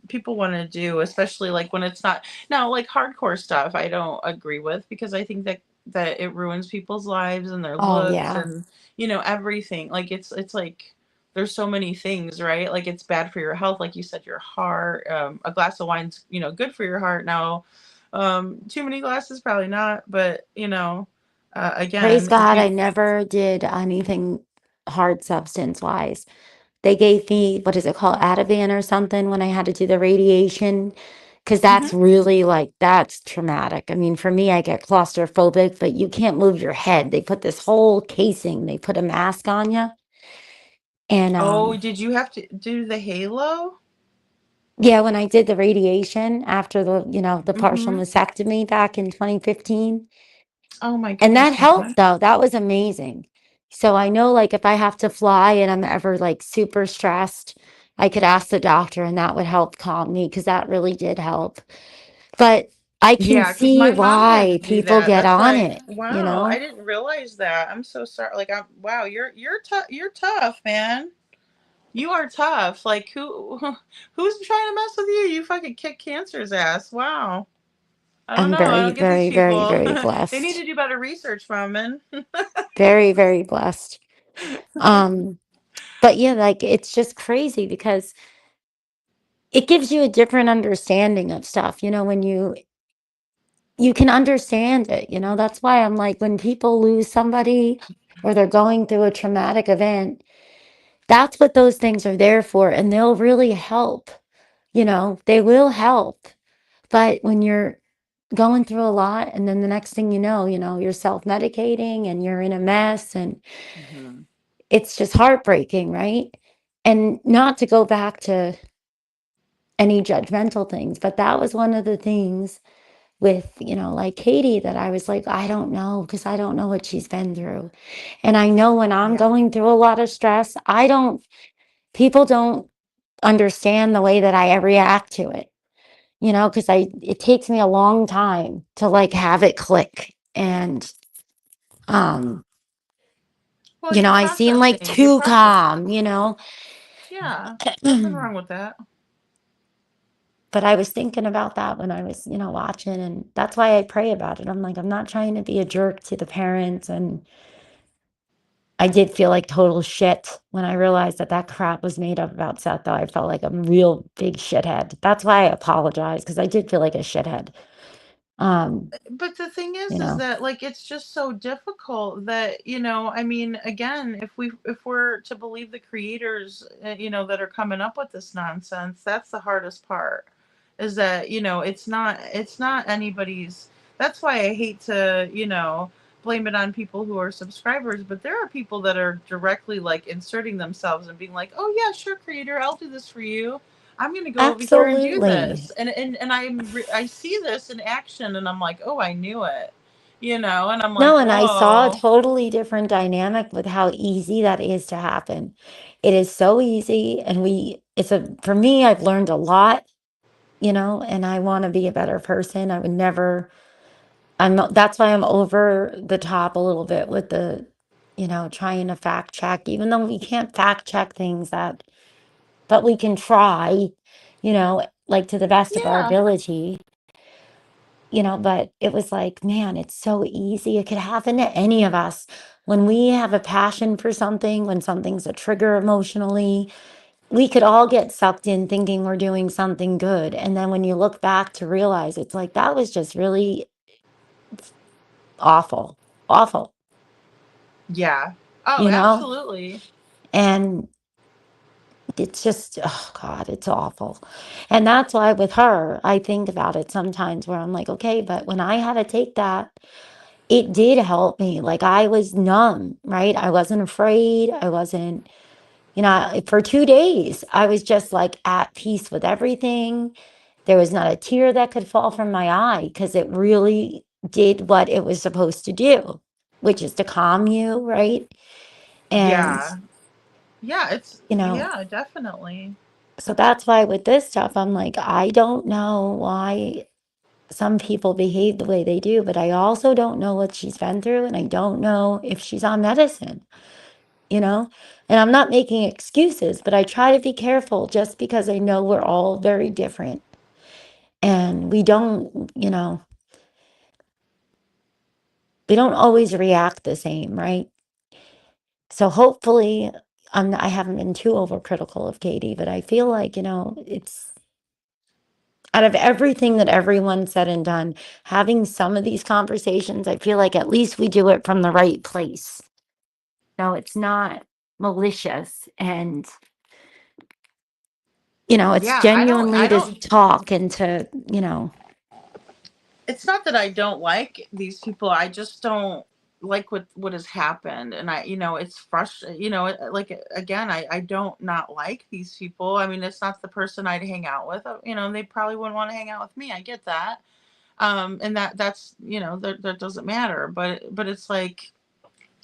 people want to do, especially like when it's not now like hardcore stuff, I don't agree with because I think that it ruins people's lives and their Oh, looks yeah. and everything. Like it's like there's so many things, right? Like it's bad for your health, like you said, your heart. A glass of wine's good for your heart. Now, too many glasses probably not, but Praise again, if God, you I never did anything hard substance wise. They gave me, what is it called, Ativan or something when I had to do the radiation. Because Mhm. that's really like, that's traumatic. I mean, for me, I get claustrophobic, but you can't move your head. They put this whole casing, they put a mask on you. And Oh, did you have to do the halo? yeah, when I did the radiation after the partial Mm-hmm. mastectomy back in 2015. Oh my And that goodness, helped man. though. That was amazing. So I know like if I have to fly and I'm ever like super stressed, I could ask the doctor and that would help calm me because that really did help. But I can Yeah, because see my mom had to why do people that. get That's on why. it, you Wow, I know? didn't realize that. I'm so sorry. Like, wow. You're tough. You're tough, man. You are tough. Like, who's trying to mess with you? You fucking kick cancer's ass. Wow. I don't I'm know. I very, don't get these very, very, people. very They need blessed. to do better research, Mommin. Very, very blessed. Um, but yeah, like it's just crazy because it gives you a different understanding of stuff, when you can understand it, that's why I'm like when people lose somebody or they're going through a traumatic event, that's what those things are there for and they'll really help, they will help. But when you're going through a lot and then the next thing you're self-medicating and you're in a mess and Hmm. it's just heartbreaking, right? And not to go back to any judgmental things, but that was one of the things with, like Katie, that I was like, I don't know, because I don't know what she's been through. And I know when I'm Yeah. going through a lot of stress, people don't understand the way that I react to it, because it takes me a long time to like have it click. And, um, Well, you're I seem like processing. You're too processing. calm, Yeah. Nothing wrong with that. but I was thinking about that when I was, watching, and that's why I pray about it. I'm like, I'm not trying to be a jerk to the parents, and I did feel like total shit when I realized that that crap was made up about Seth, though. I felt like a real big shithead. That's why I apologize, because I did feel like a shithead. Um, But the thing you is know, that like it's just so difficult that I mean, again, if we're to believe the creators, that are coming up with this nonsense, that's the hardest part. Is that it's not anybody's. That's why I hate to blame it on people who are subscribers, but there are people that are directly like inserting themselves and being like, oh yeah, sure, creator, I'll do this for you. I'm going to go over here and do absolutely. this. And I see this in action and I'm like, "Oh, I knew it." And I'm like, No, and I saw a "Whoa." totally different dynamic with how easy that is to happen. It is so easy, and for me, I've learned a lot you know, and I want to be a better person. I would never, that's why I'm over the top a little bit with the, you know, trying to fact check, even though we can't fact check things but we can try, you know, like to the best of our Yeah. ability, you know, but it was like, man, it's so easy. It could happen to any of us when we have a passion for something, when something's a trigger emotionally. We could all get sucked in thinking we're doing something good. And then when you look back to realize it's like, that was just really awful, awful, Yeah. Oh, you know? absolutely. And it's just, oh God, it's awful. And that's why with her, I think about it sometimes where I'm like, okay, but when I had to take that, it did help me. Like I was numb, right? I wasn't afraid. I wasn't, you know, for 2 days, I was just like at peace with everything. There was not a tear that could fall from my eye because it really did what it was supposed to do, which is to calm you, right? And, Yeah. Yeah, you know, yeah, definitely. so that's why with this stuff, I'm like, I don't know why some people behave the way they do, but I also don't know what she's been through, and I don't know if she's on medicine, you know? And I'm not making excuses, but I try to be careful just because I know we're all very different. And we don't, you know, we don't always react the same, right? So hopefully I haven't been too overcritical of Katie, but I feel like, you know, it's out of everything that everyone said and done, having some of these conversations, I feel like at least we do it from the right place. No, it's not malicious and, you know, it's Yeah, genuinely I to don't talk and to, you know, it's not that I don't like these people. I just don't like what has happened, and it's frustrating. Like again, I don't not like these people. I mean, it's not the person I'd hang out with. They probably wouldn't want to hang out with me. I get that. And that's that doesn't matter. But it's like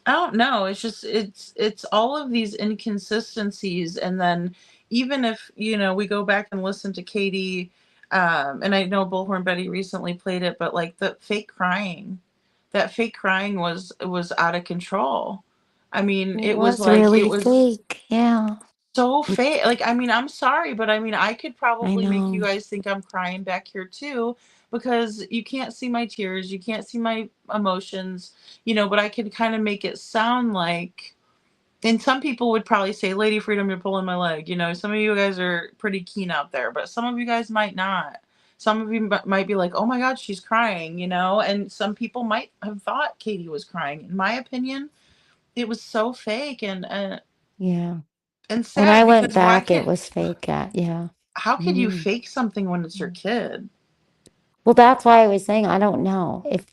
I don't know. It's just it's all of these inconsistencies, and then even if we go back and listen to Katie, and I know Bullhorn Betty recently played it, but like that fake crying was out of control. I mean, it it was was like it really was fake. Yeah. so It, fake. Like, I mean, I'm sorry, but I mean, I could I probably make you know. guys think I'm crying back here too, because you can't see my tears, you can't see my emotions, but I could kind of make it sound like, and some people would probably say, Lady Freedom, you're pulling my leg. Some of you guys are pretty keen out there, but some of you guys might not. Some of you might be like, oh my God, she's crying, and some people might have thought Katie was crying. In my opinion, it was so fake Yeah. and When I sad, went because why back, it can't was fake. Yeah. how could you Mm. fake something when it's your kid? Well, that's why I was saying I don't know if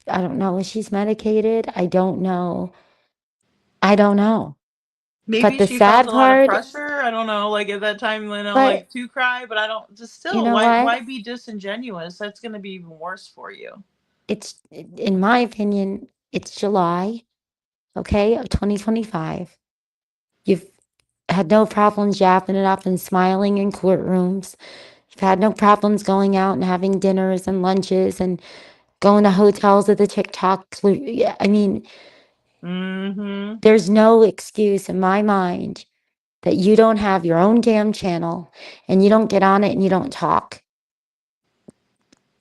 she's medicated. I don't know. But Maybe the she felt sad a lot of part, pressure. I don't know, like at that time, but like to cry, but I don't. Just you still, know why what? be disingenuous? That's going to be even worse for you. It's in my opinion, it's July, okay, of 2025. You've had no problems yapping it up and smiling in courtrooms. You've had no problems going out and having dinners and lunches and going to hotels with the TikTok. Yeah, I mean, Mm-hmm. there's no excuse in my mind that you don't have your own damn channel and you don't get on it and you don't talk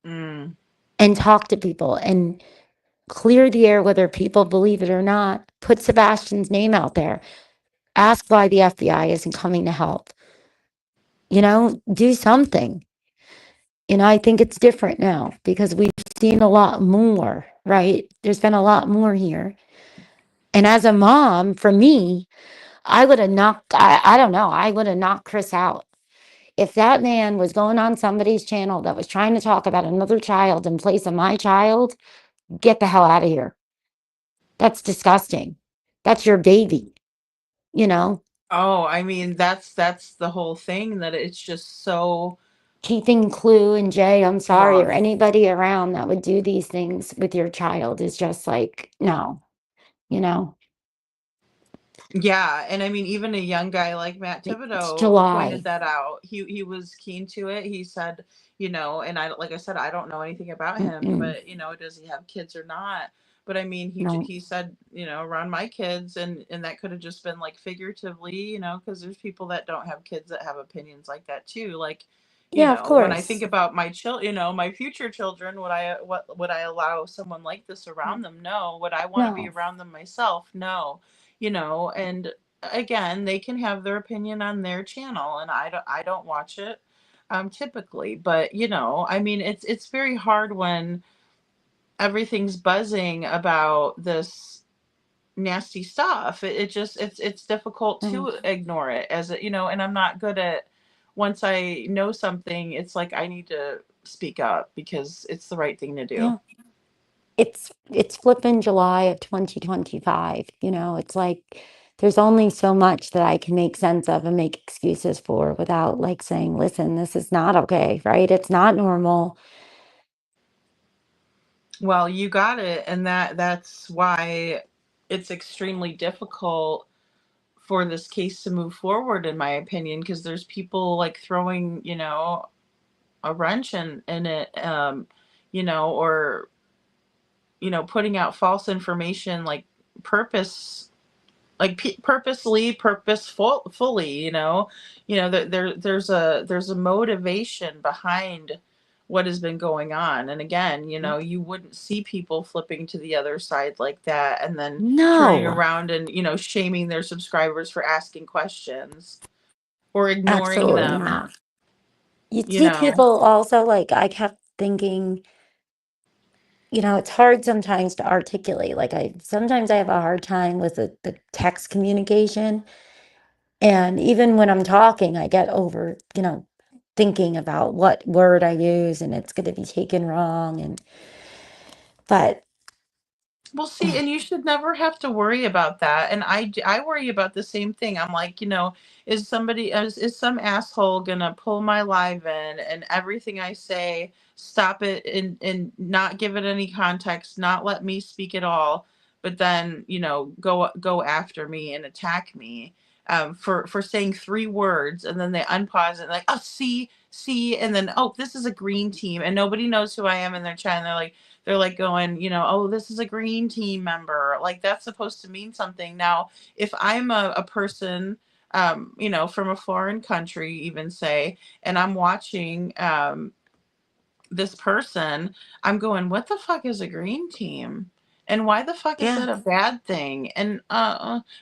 Mm. and talk to people and clear the air, whether people believe it or not. Put Sebastian's name out there. Ask why the FBI isn't coming to help. You know, do something. You know, I think it's different now because we've seen a lot more, right? There's been a lot more here. And as a mom, for me, I would have knocked, I don't know, I would have knocked Chris out. If that man was going on somebody's channel that was trying to talk about another child in place of my child, get the hell out of here. That's disgusting. That's your baby, you know? Oh, I mean, that's the whole thing, that it's just so Keeping Clue and Jay, I'm sorry, or rough. anybody around that would do these things with your child is just like, no, you know? Yeah, and I mean, even a young guy like Matt It's Thibodeau pointed July. that out. He was keen to it. He said, and I like I said, I don't know anything about him, Mm-mm. but does he have kids or not? But I mean, No. he said, around my kids, and that could have just been like figuratively, because there's people that don't have kids that have opinions like that too. Like, Yeah, of when I think course. about my my future children, would I allow someone like this around them? No. Would I want to be No. around them myself? No. And again, they can have their opinion on their channel, and I don't watch it typically, but I mean, it's very hard when everything's buzzing about this nasty stuff. It just it's difficult Mm. to ignore it as and I'm not good at, once I know something, it's like I need to speak up because it's the right thing to do. Yeah. It's flipping July of 2025. It's like there's only so much that I can make sense of and make excuses for without like saying, listen, this is not okay, right? It's not normal. Well, you got it, and that's why it's extremely difficult for this case to move forward, in my opinion, because there's people like throwing, a wrench in it, or putting out false information, like purpose, like purposely, fully, there's a motivation behind what has been going on. And again, you wouldn't see people flipping to the other side like that and then turning No, around and shaming their subscribers for asking questions or ignoring absolutely them. not. You you see know people also like I kept thinking, it's hard sometimes to articulate. Like sometimes I have a hard time with the text communication. And even when I'm talking, I get over, thinking about what word I use and it's going to be taken wrong. But Well, see, and you should never have to worry about that. And I worry about the same thing. I'm like, is some asshole gonna pull my live in and everything I say, stop it and not give it any context, not let me speak at all, but then, go after me and attack me for saying three words, and then they unpause it like, oh, see, and then, oh, this is a green team, and nobody knows who I am in their chat, and they're like going, oh, this is a green team member. Like that's supposed to mean something. Now, if I'm a person, from a foreign country, even say, and I'm watching this person, I'm going, what the fuck is a green team? And why the fuck is yeah, that a bad thing? And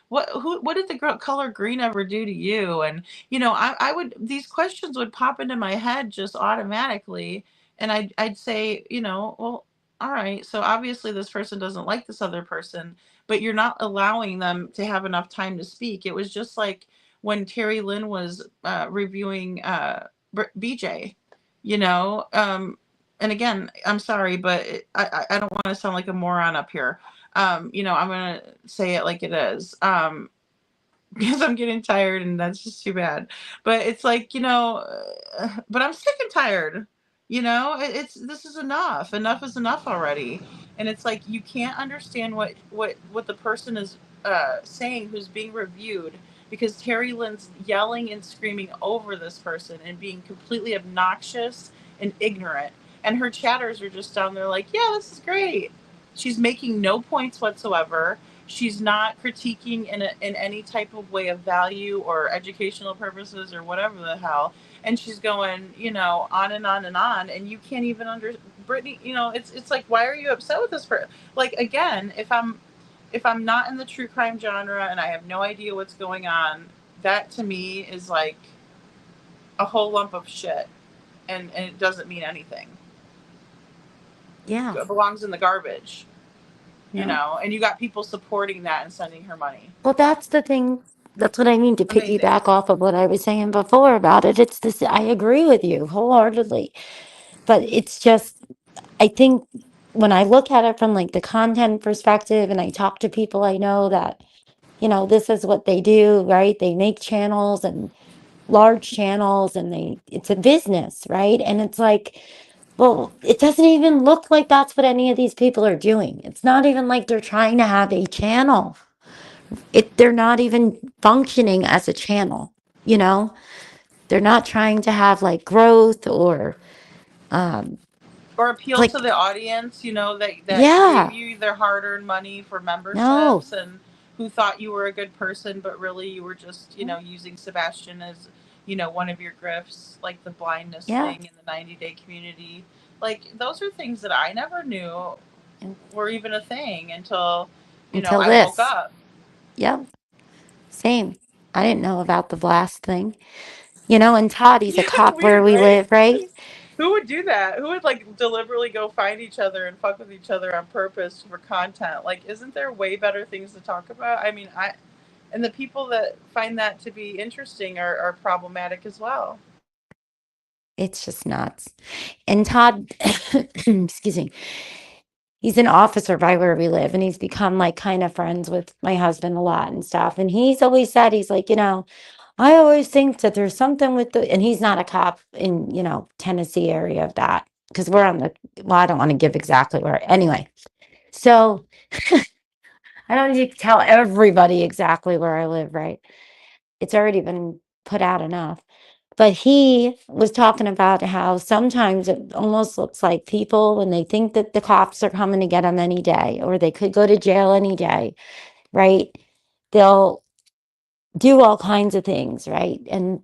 what did the color green ever do to you? And I would, these questions would pop into my head just automatically, and I'd say, well, all right, so obviously this person doesn't like this other person, but you're not allowing them to have enough time to speak. It was just like when Terry Lynn was reviewing BJ, you know and again, I'm sorry, but I don't want to sound like a moron up here. I'm gonna say it like it is, because I'm getting tired, and that's just too bad. But it's like, but I'm sick and tired. It's this is enough. Enough is enough already. And it's like you can't understand what the person is saying who's being reviewed, because Terry Lynn's yelling and screaming over this person and being completely obnoxious and ignorant. And her chatters are just down there like, yeah, this is great. She's making no points whatsoever. She's not critiquing in any type of way of value or educational purposes or whatever the hell. And she's going, on and on and on. And you can't even Brittany, it's like, why are you upset with this person? Like, again, if I'm not in the true crime genre and I have no idea what's going on, that to me is like a whole lump of shit. And it doesn't mean anything. yeah, It belongs in the garbage. yeah. And you got people supporting that and sending her money. Well, that's the thing. That's what I mean to Amazing. piggyback off of what I was saying before about it. It's this, I agree with you wholeheartedly. But it's just, I think when I look at it from like the content perspective and I talk to people I know that, this is what they do, right? They make channels and large channels and it's a business, right? And it's like, well, it doesn't even look like that's what any of these people are doing. It's not even like they're trying to have a channel, they're not even functioning as a channel, you know? They're not trying to have like growth um or appeal to like the audience, that gave yeah, you their hard-earned money for no. memberships and who thought you were a good person, but really you were just, using Sebastian as, one of your grifts, like the blindness Yeah, thing in the 90-day community. Like those are things that I never knew were even a thing until, until I woke this. up. Yep, same. I didn't know about the blast thing. And Todd, he's a Yeah, cop where weird, we right? live, right? Who would do that? Who would like deliberately go find each other and fuck with each other on purpose for content? Like, isn't there way better things to talk about? I mean, and the people that find that to be interesting are problematic as well. It's just nuts. And Todd, excuse me, he's an officer by where we live, and he's become like kind of friends with my husband a lot and stuff. And he's always said, he's like, I always think that there's something with and he's not a cop in, Tennessee area of that, because we're on well, I don't want to give exactly where. Anyway, so I don't need to tell everybody exactly where I live, right? It's already been put out enough. But he was talking about how sometimes it almost looks like people, when they think that the cops are coming to get them any day, or they could go to jail any day, right? They'll do all kinds of things, right? And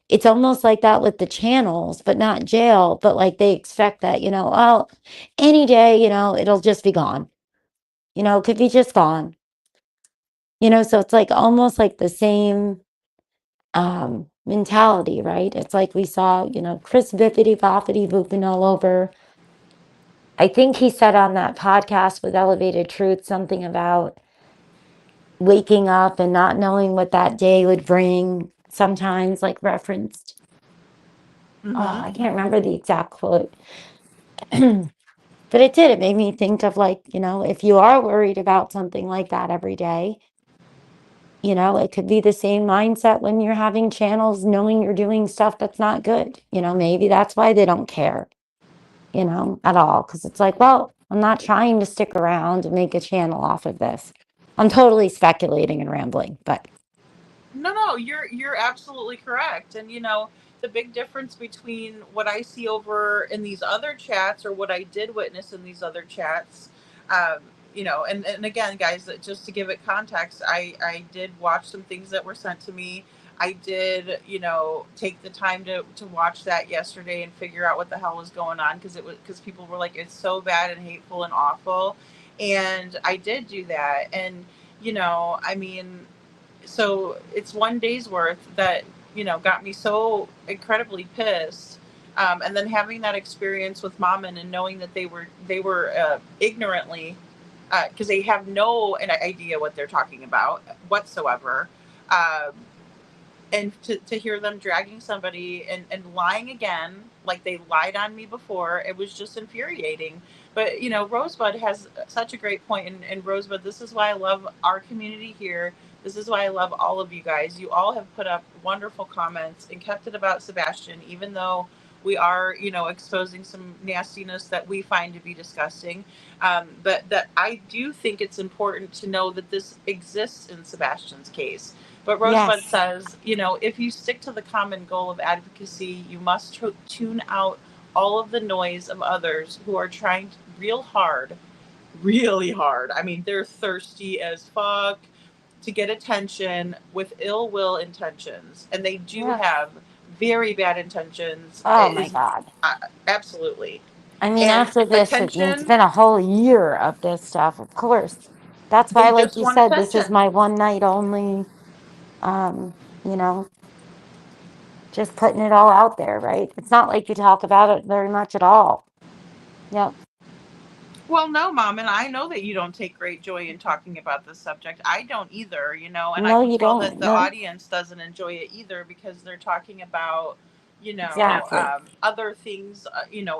it's almost like that with the channels, but not jail, but like they expect that, oh, any day, it'll just be gone. It could be just gone. So it's like almost like the same mentality, right? It's like we saw, Chris Bippity Boppity booping all over. I think he said on that podcast with Elevated Truth something about waking up and not knowing what that day would bring, sometimes like referenced. Oh, Mm-hmm. I can't remember the exact quote. But it did. It made me think of like, if you are worried about something like that every day, it could be the same mindset when you're having channels knowing you're doing stuff that's not good. Maybe that's why they don't care, at all. Because it's like, well, I'm not trying to stick around and make a channel off of this. I'm totally speculating and rambling, but No, you're absolutely correct. And the big difference between what I see over in these other chats or what I did witness in these other chats, and again, guys, just to give it context, I did watch some things that were sent to me. I did, take the time to watch that yesterday and figure out what the hell was going on, because people were like, it's so bad and hateful and awful, and I did do that. And I mean, so it's one day's worth that got me so incredibly pissed, and then having that experience with Mommin and knowing that they were ignorantly, because they have no idea what they're talking about whatsoever, um, and to hear them dragging somebody and lying again, like they lied on me before, it was just infuriating. But Rosebud has such a great point, and Rosebud, this is why I love our community here. This is why I love all of you guys. You all have put up wonderful comments and kept it about Sebastian, even though we are exposing some nastiness that we find to be disgusting, but that I do think it's important to know that this exists in Sebastian's case. But Rosebud yes. says, if you stick to the common goal of advocacy, you must tune out all of the noise of others who are trying real hard, really hard. I mean, they're thirsty as fuck to get attention with ill will intentions. And they do Yeah. have very bad intentions. Oh It my is God. absolutely. I mean, And after this, it's attention, been a whole year of this stuff, of course. That's why, they like just you want said, this is attention. my one night only, um, you know, just putting it all out there, right? It's not like you talk about it very much at all. Yep. Well, no, Mom, and I know that you don't take great joy in talking about this subject. I don't either, and I No, can you tell that don't. the No, audience doesn't enjoy it either because they're talking about, exactly. other things,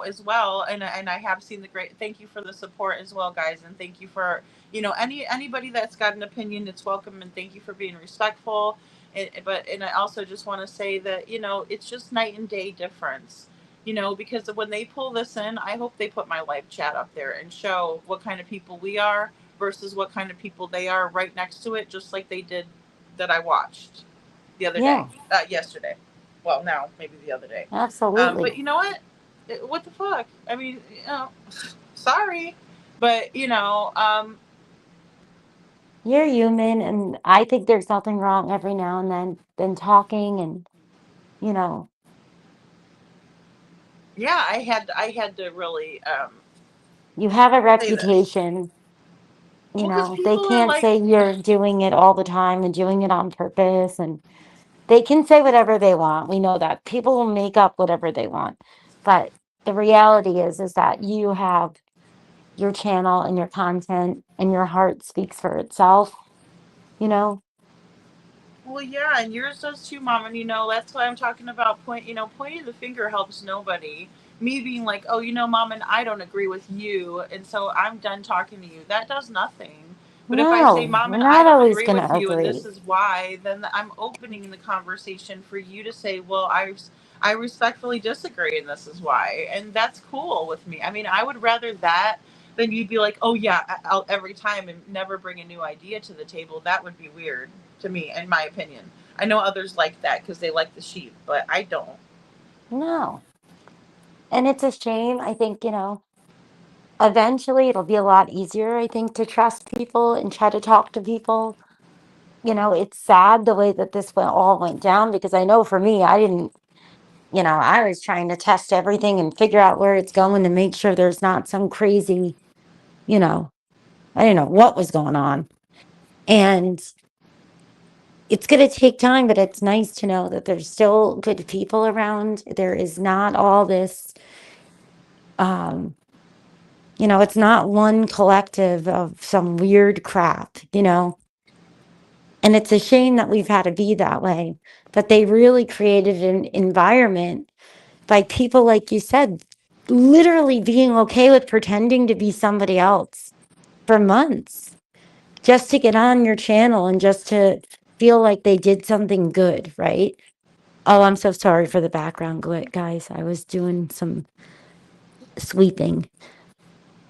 as well. And I have seen the great. Thank you for the support as well, guys, and thank you for, anybody that's got an opinion, it's welcome, and thank you for being respectful. And I also just want to say that it's just night and day difference, because when they pull this in, I hope they put my live chat up there and show what kind of people we are versus what kind of people they are right next to it, just like they did that I watched the other day, Yeah, yesterday. Well, now maybe the other day. absolutely. But you know what? What the fuck? I mean, sorry, but You're human, and I think there's nothing wrong every now and then talking and, you know, yeah, I had to really you have a say this. reputation, Well, because they people are can't like, say you're doing it all the time and doing it on purpose, and they can say whatever they want. We know that people will make up whatever they want. But the reality is that you have your channel and your content and your heart speaks for itself, you know? well, yeah, and yours does too, Mom. And that's why I'm talking about pointing the finger helps nobody. Me being like, oh, Mom, and I don't agree with you, and so I'm done talking to you. That does nothing. But if I say, No, Mom, we're and I not don't always agree gonna with you, and this agree. is why, then I'm opening the conversation for you to say, well, I respectfully disagree, and this is why, and that's cool with me. I mean, I would rather that than you'd be like, oh yeah, I'll every time and never bring a new idea to the table. That would be weird to me, in my opinion. I know others like that because they like the sheep, but I don't. No. And it's a shame. I think, eventually it'll be a lot easier, I think, to trust people and try to talk to people. It's sad the way that this all went down because I know for me, I didn't, I was trying to test everything and figure out where it's going to make sure there's not some crazy, you know, I didn't know what was going on. And it's going to take time, but it's nice to know that there's still good people around. There is not all this, um, it's not one collective of some weird crap, and it's a shame that we've had to be that way, that they really created an environment by people, like you said, literally being okay with pretending to be somebody else for months just to get on your channel and just to feel like they did something good, right? Oh, I'm so sorry for the background, guys. I was doing some sweeping.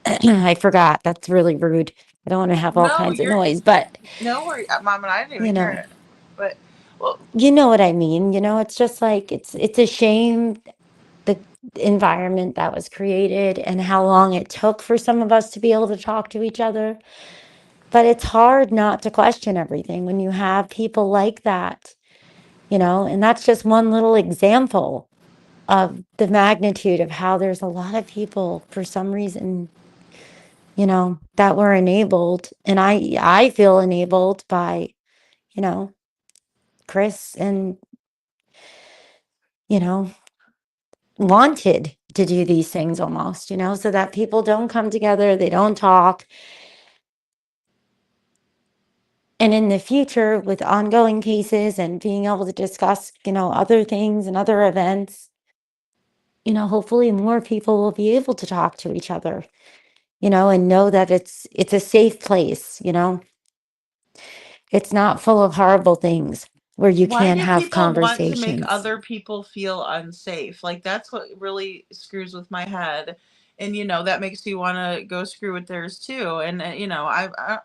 I forgot. That's really rude. I don't want to have all No, kinds of you're noise, but no worry, Mom, and I didn't you even hear know, it. But well, you know what I mean. It's just like it's a shame the environment that was created and how long it took for some of us to be able to talk to each other. But it's hard not to question everything when you have people like that, and that's just one little example of the magnitude of how there's a lot of people for some reason, that were enabled. And I feel enabled by, you know, Chris and, you know, wanted to do these things almost, so that people don't come together, they don't talk. And in the future, with ongoing cases and being able to discuss, other things and other events, hopefully more people will be able to talk to each other, and know that it's a safe place, it's not full of horrible things where you why can't do have people want to make conversations. other people feel unsafe? Like that's what really screws with my head, and that makes me want to go screw with theirs too. And I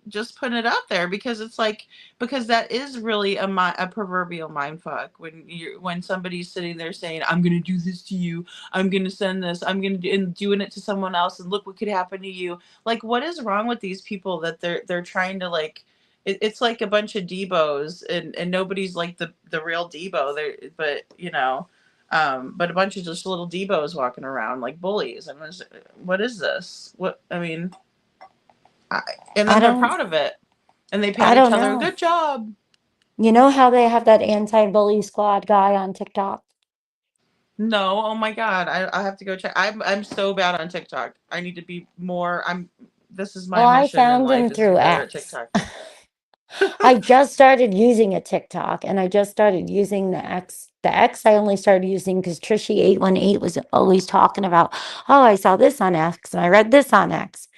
just putting it out there because it's like because that is really a proverbial mind fuck when somebody's sitting there saying I'm gonna do this to you, I'm gonna send this, I'm gonna do, and doing it to someone else, and look what could happen to you. Like what is wrong with these people that they're trying to like it's like a bunch of Debos and nobody's like the real Debo there, but but a bunch of just little Debos walking around like bullies. I mean, what is this? What I mean, I, and I then they're don't, proud of it, and they I pat each don't other. know. Good job. You know how they have that anti-bully squad guy on TikTok? No, oh my god, I have to go check. I'm so bad on TikTok. I need to be more. This is my Well, I mission in found life him is to be through better at X. TikTok. I just started using a TikTok and I just started using the X. The X I only started using because Trishy818 was always talking about, oh, I saw this on X and I read this on X.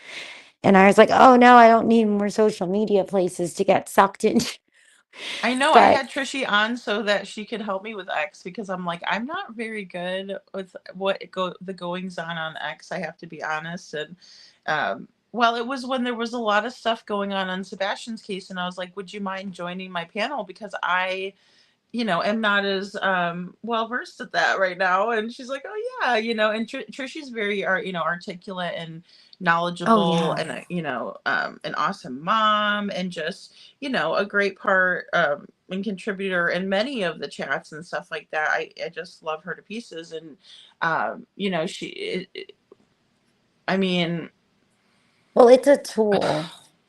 And I was like, oh no, I don't need more social media places to get sucked in. I know I But had Trishy on so that she could help me with X because I'm like I'm not very good with the goings on X. I have to be honest, and Well, it was when there was a lot of stuff going on Sebastian's case, and I was like, would you mind joining my panel? Because I, am not as well versed at that right now. And she's like, oh yeah, and Trishy's very articulate and Oh knowledgeable, yeah. and an awesome mom, and just a great part and contributor in many of the chats and stuff like that. I just love her to pieces. And I mean, Well, it's a tool.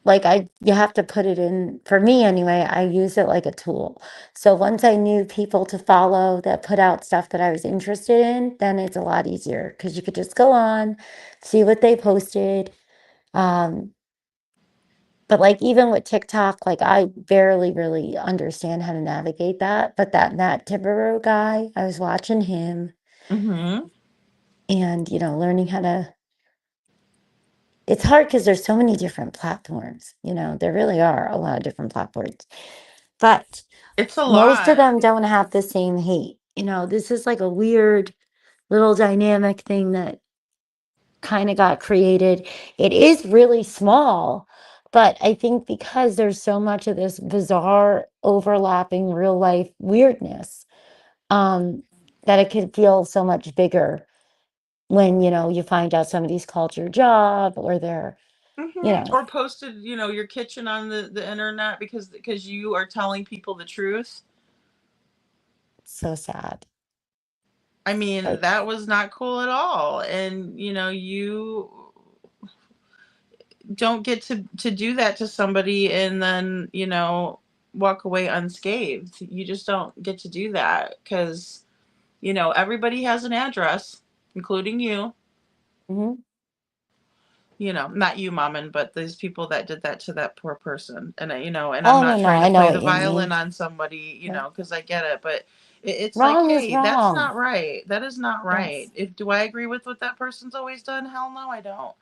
Like you have to put it in, for me anyway, I use it like a tool. So once I knew people to follow that put out stuff that I was interested in, then it's a lot easier because you could just go on, see what they posted. Um, but like even with TikTok, like I barely really understand how to navigate that. But that Matt Tiberio guy, I was watching him mhm. and, learning how to. It's hard because there's so many different platforms, there really are a lot of different platforms. But It's a most of lot. them don't have the same hate. This is like a weird little dynamic thing that kind of got created. It is really small, but I think because there's so much of this bizarre overlapping real life weirdness, um, that it could feel so much bigger when, you find out somebody's called your job or they're, Or posted, your kitchen on the internet because you are telling people the truth. so sad. I mean, Like, that was not cool at all. And you don't get to do that to somebody and then walk away unscathed. You just don't get to do that because everybody has an address, including you. mhm. Not you, Mommin, but these people that did that to that poor person. And and I'm Oh, no, not no, trying to I know play what the you violin mean. on somebody, Yeah. because I get it, but it's like, Wrong is hey, that's wrong. not right. That is not right. Yes. Do I agree with what that person's always done? Hell no, I don't.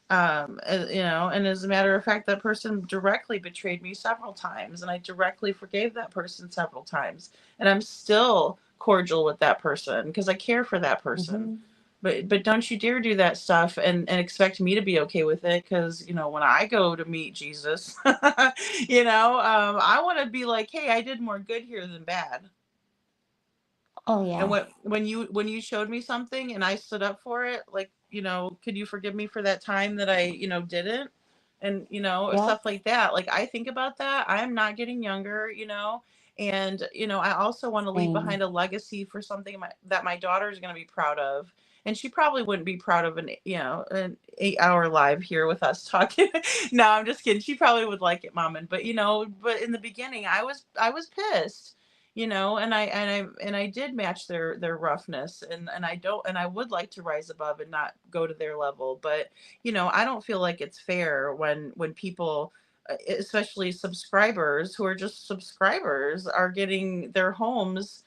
And as a matter of fact, that person directly betrayed me several times, and I directly forgave that person several times, and I'm still cordial with that person because I care for that person. Hmm. But don't you dare do that stuff and expect me to be okay with it, because when I go to meet Jesus, I want to be like, hey, I did more good here than bad. Oh, And yeah. when you showed me something and I stood up for it, like, could you forgive me for that time that I, didn't? And, Yep. stuff like that. Like, I think about that. I'm not getting younger, and, I also want to leave Same. behind a legacy for something that my daughter is going to be proud of. And she probably wouldn't be proud of an 8-hour live here with us talking. No, I'm just kidding. She probably would like it, Mom. But, but in the beginning, I was pissed, and I did match their roughness, and I would like to rise above and not go to their level. But I don't feel like it's fair when people, especially subscribers who are just subscribers, are getting their homes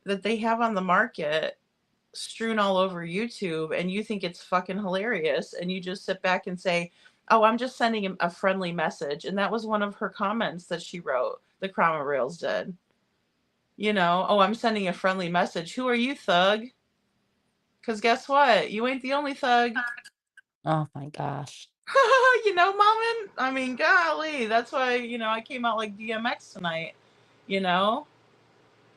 that they have on the market strewn all over YouTube, and you think it's fucking hilarious, and you just sit back and say, oh, I'm just sending him a friendly message. And that was one of her comments that she wrote, the Krama Rails did. Oh, I'm sending a friendly message. Who are you, thug? Because guess what? You ain't the only thug. Oh my gosh. Mommin? I mean, golly. That's why, I came out like DMX tonight, you know?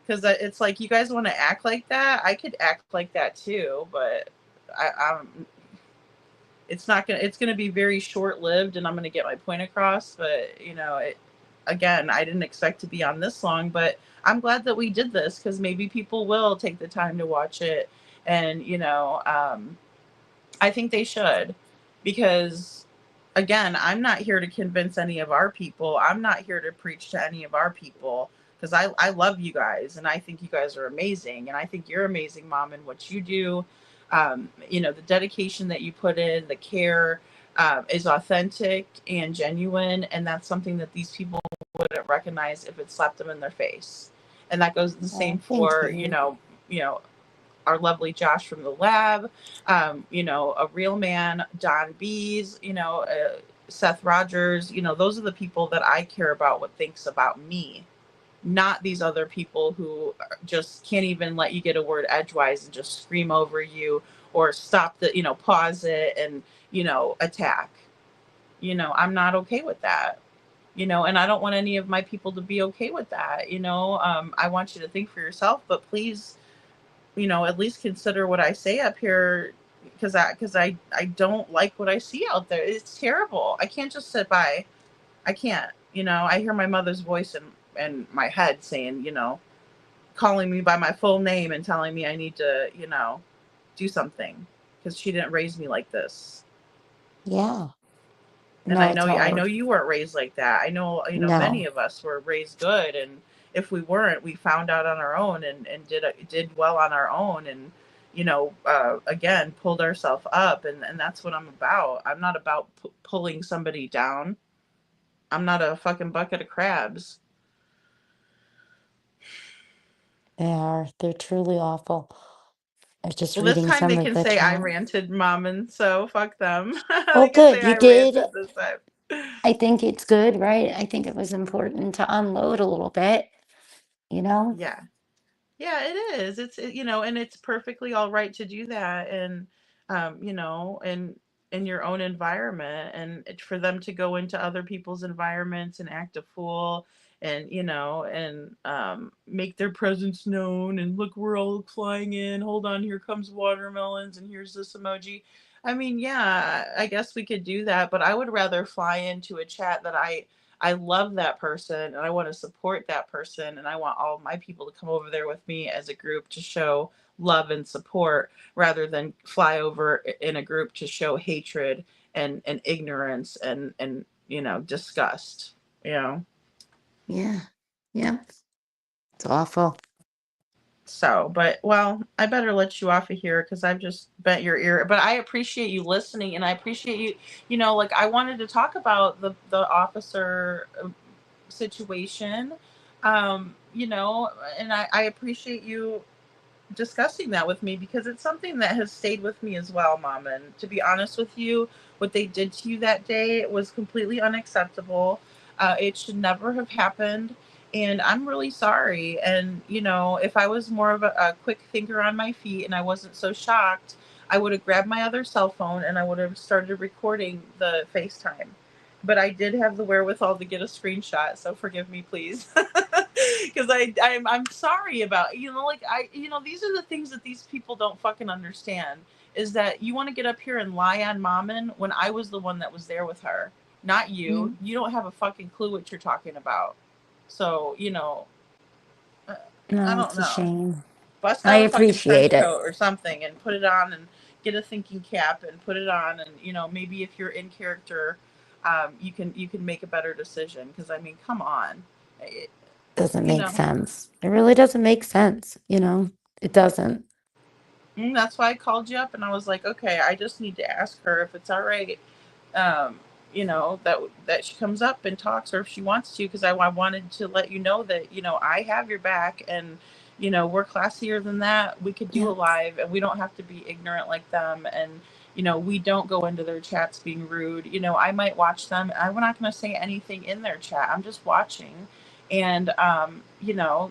Because it's like, you guys want to act like that? I could act like that too, but I'm it's gonna be very short lived, and I'm gonna get my point across. But again, I didn't expect to be on this long, but I'm glad that we did this because maybe people will take the time to watch it, and I think they should, because again, I'm not here to convince any of our people. I'm not here to preach to any of our people, because I love you guys, and I think you guys are amazing, and I think you're amazing, Mom, and what you do. The dedication that you put in, the care, is authentic and genuine, and that's something that these people wouldn't recognize if it slapped them in their face. And that goes the same Oh, thank for you. our lovely Josh from the lab, a real man, Don Bees, Seth Rogers. Those are the people that I care about what thinks about me, not these other people who just can't even let you get a word edgewise and just scream over you or stop pause it and, attack. I'm not okay with that. And I don't want any of my people to be okay with that. I want you to think for yourself, but please, at least consider what I say up here, because I don't like what I see out there. It's terrible. I can't just sit by. I can't. I hear my mother's voice in my head saying, calling me by my full name and telling me I need to, do something because she didn't raise me like this. Yeah. And No, I it's know I hard. know you weren't raised like that. I know, many No. of us were raised good, and if we weren't, we found out on our own and did well on our own, and again, pulled ourselves up, and that's what I'm about. I'm not about pulling somebody down. I'm not a fucking bucket of crabs. They're truly awful. I was just Well, this reading time some they of can the say I chat. ranted, Mommin, so fuck them. Oh, They can say good. You I did. ranted this time. I think it's good, right? I think it was important to unload a little bit, you know? Yeah. Yeah, it is. And it's perfectly all right to do that, and in your own environment, and for them to go into other people's environments and act a fool, and make their presence known, and look, we're all flying in. Hold on, here comes watermelons, and here's this emoji. I mean, yeah, I guess we could do that, but I would rather fly into a chat that I love that person and I want to support that person, and I want all of my people to come over there with me as a group to show love and support, rather than fly over in a group to show hatred and ignorance and disgust. You know. Yeah. Yeah. It's awful. So, but well, I better let you off of here because I've just bent your ear. But I appreciate you listening, and I appreciate you. Like, I wanted to talk about the officer situation, and I appreciate you discussing that with me, because it's something that has stayed with me as well, Mom. And to be honest with you, what they did to you that day was completely unacceptable. It should never have happened. And I'm really sorry. And, if I was more of a quick thinker on my feet and I wasn't so shocked, I would have grabbed my other cell phone and I would have started recording the FaceTime. But I did have the wherewithal to get a screenshot, so forgive me, please. Because I'm sorry about, like, these are the things that these people don't fucking understand, is that you want to get up here and lie on Mommin when I was the one that was there with her, not you. Mm. You don't have a fucking clue what you're talking about. So, I No, don't it's a know. shame. Bust I out a fucking appreciate trench it. coat or something and put it on, and get a thinking cap and put it on, and maybe if you're in character, you can make a better decision, because I mean, come on. It, Doesn't you make know sense. It really doesn't make sense, you know? It doesn't. that's why I called you up, and I was like, okay, I just need to ask her if it's all right, um, that she comes up and talks, or if she wants to, because I wanted to let you know that I have your back, and we're classier than that. We could do a Yeah. live, and we don't have to be ignorant like them, and we don't go into their chats being rude. I might watch them. I'm not going to say anything in their chat. I'm just watching, and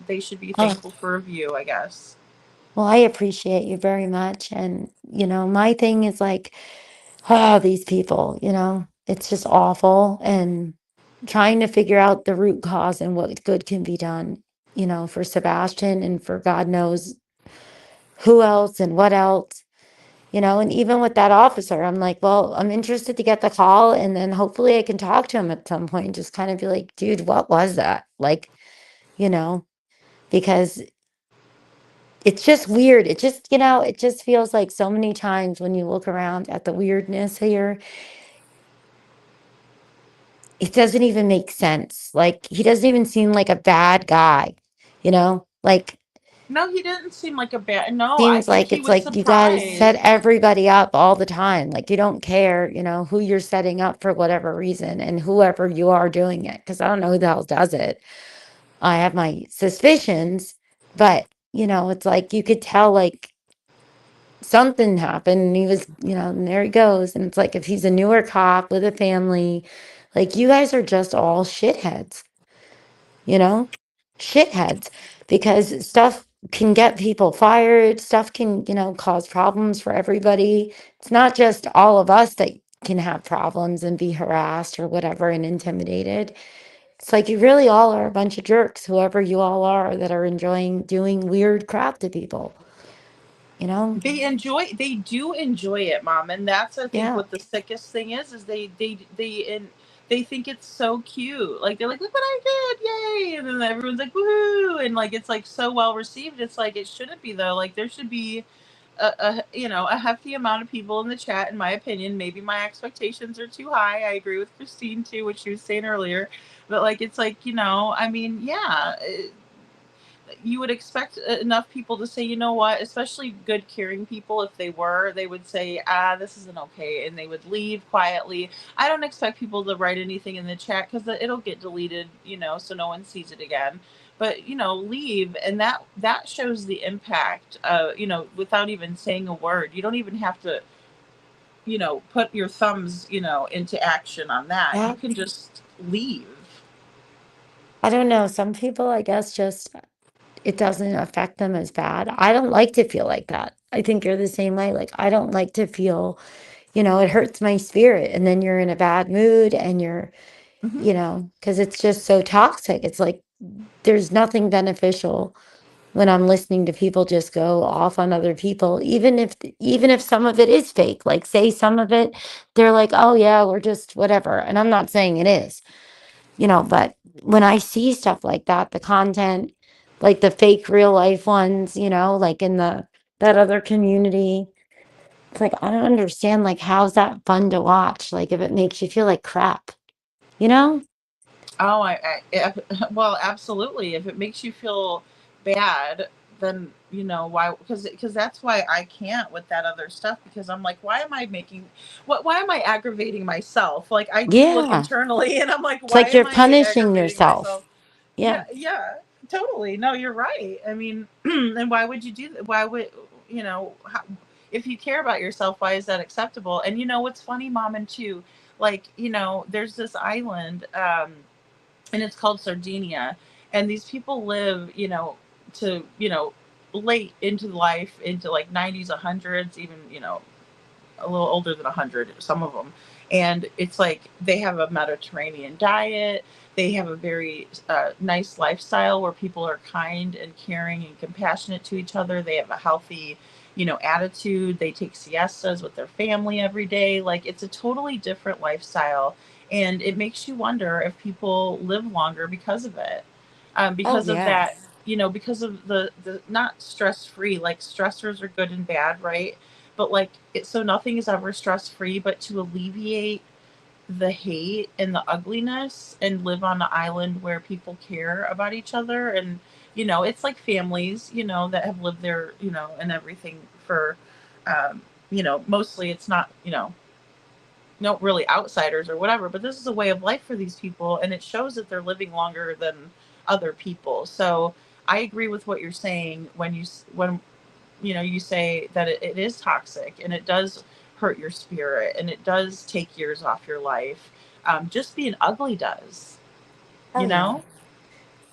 they should be Oh, thankful for a view, I guess. well, I appreciate you very much. And, my thing is like, oh, these people, it's just awful. And trying to figure out the root cause and what good can be done, for Sebastian and for God knows who else and what else. And even with that officer, I'm like, well, I'm interested to get the call, and then hopefully I can talk to him at some point and just kind of be like, dude, what was that? Like, you know, because it's just weird. It just feels like so many times when you look around at the weirdness here, it doesn't even make sense. Like, he doesn't even seem like a bad guy, like, No, he didn't seem like a bad. No, I seems think like he it's was like you guys set surprised. everybody up all the time. Like, you don't care, who you're setting up for whatever reason and whoever you are doing it. Because I don't know who the hell does it. I have my suspicions, but it's like you could tell like something happened and he was, and there he goes. And it's like if he's a newer cop with a family, like you guys are just all shitheads, you know? Shitheads, because stuff can get people fired, stuff can, cause problems for everybody. It's not just all of us that can have problems and be harassed or whatever and intimidated. It's like you really all are a bunch of jerks, whoever you all are that are enjoying doing weird crap to people, you know? They do enjoy it, Mom, and that's I think Yeah. what the sickest thing is they think it's so cute. Like they're like, look what I did, yay! And then everyone's like, woohoo! And like it's like so well received. It's like it shouldn't be though. Like there should be a hefty amount of people in the chat. In my opinion, maybe my expectations are too high. I agree with Christine too, what she was saying earlier. But like it's like I mean, yeah. You would expect enough people to say, you know what, especially good caring people, if they would say, this isn't okay, and they would leave quietly. I don't expect people to write anything in the chat because it'll get deleted, so no one sees it again. But leave, and that shows the impact. Without even saying a word, you don't even have to, put your thumbs, into action on that. Yeah. You can just leave. I don't know. Some people, I guess, just it doesn't affect them as bad. I don't like to feel like that. I think you're the same way. Like, I don't like to feel, it hurts my spirit. And then you're in a bad mood and you're, Mhm. because it's just so toxic. It's like there's nothing beneficial when I'm listening to people just go off on other people, even if some of it is fake. Like, say some of it, they're like, oh yeah, we're just whatever. And I'm not saying it is, but when I see stuff like that, the content, like the fake real life ones, like in that other community, it's like I don't understand, like, how's that fun to watch? Like, if it makes you feel like crap, you know? Oh, well, absolutely. If it makes you feel bad, then why? Because that's why I can't with that other stuff. Because I'm like, why am I making what? Why am I aggravating myself? Like I do look Yeah. internally, and I'm like, It's why like am you're I punishing aggravating yourself. myself? Yeah. Yeah, yeah, totally. No, you're right. I mean, and why would you do that? Why would if you care about yourself, why is that acceptable? And what's funny, Mom, and too, like there's this island. And it's called Sardinia. And these people live, to late into life, into like 90s, 100s, even a little older than 100, some of them. And it's like they have a Mediterranean diet. They have a very nice lifestyle where people are kind and caring and compassionate to each other. They have a healthy, attitude. They take siestas with their family every day. Like it's a totally different lifestyle. And it makes you wonder if people live longer because of it. Oh, Because of yeah. that, because of the not stress free, like stressors are good and bad, right? But like so nothing is ever stress free, but to alleviate the hate and the ugliness and live on an island where people care about each other, and it's like families that have lived there, and everything for mostly it's not no really outsiders or whatever, but this is a way of life for these people, and it shows that they're living longer than other people. So I agree with what you're saying when you say that it is toxic, and it does hurt your spirit, and it does take years off your life. Just being ugly does, Oh, you yeah.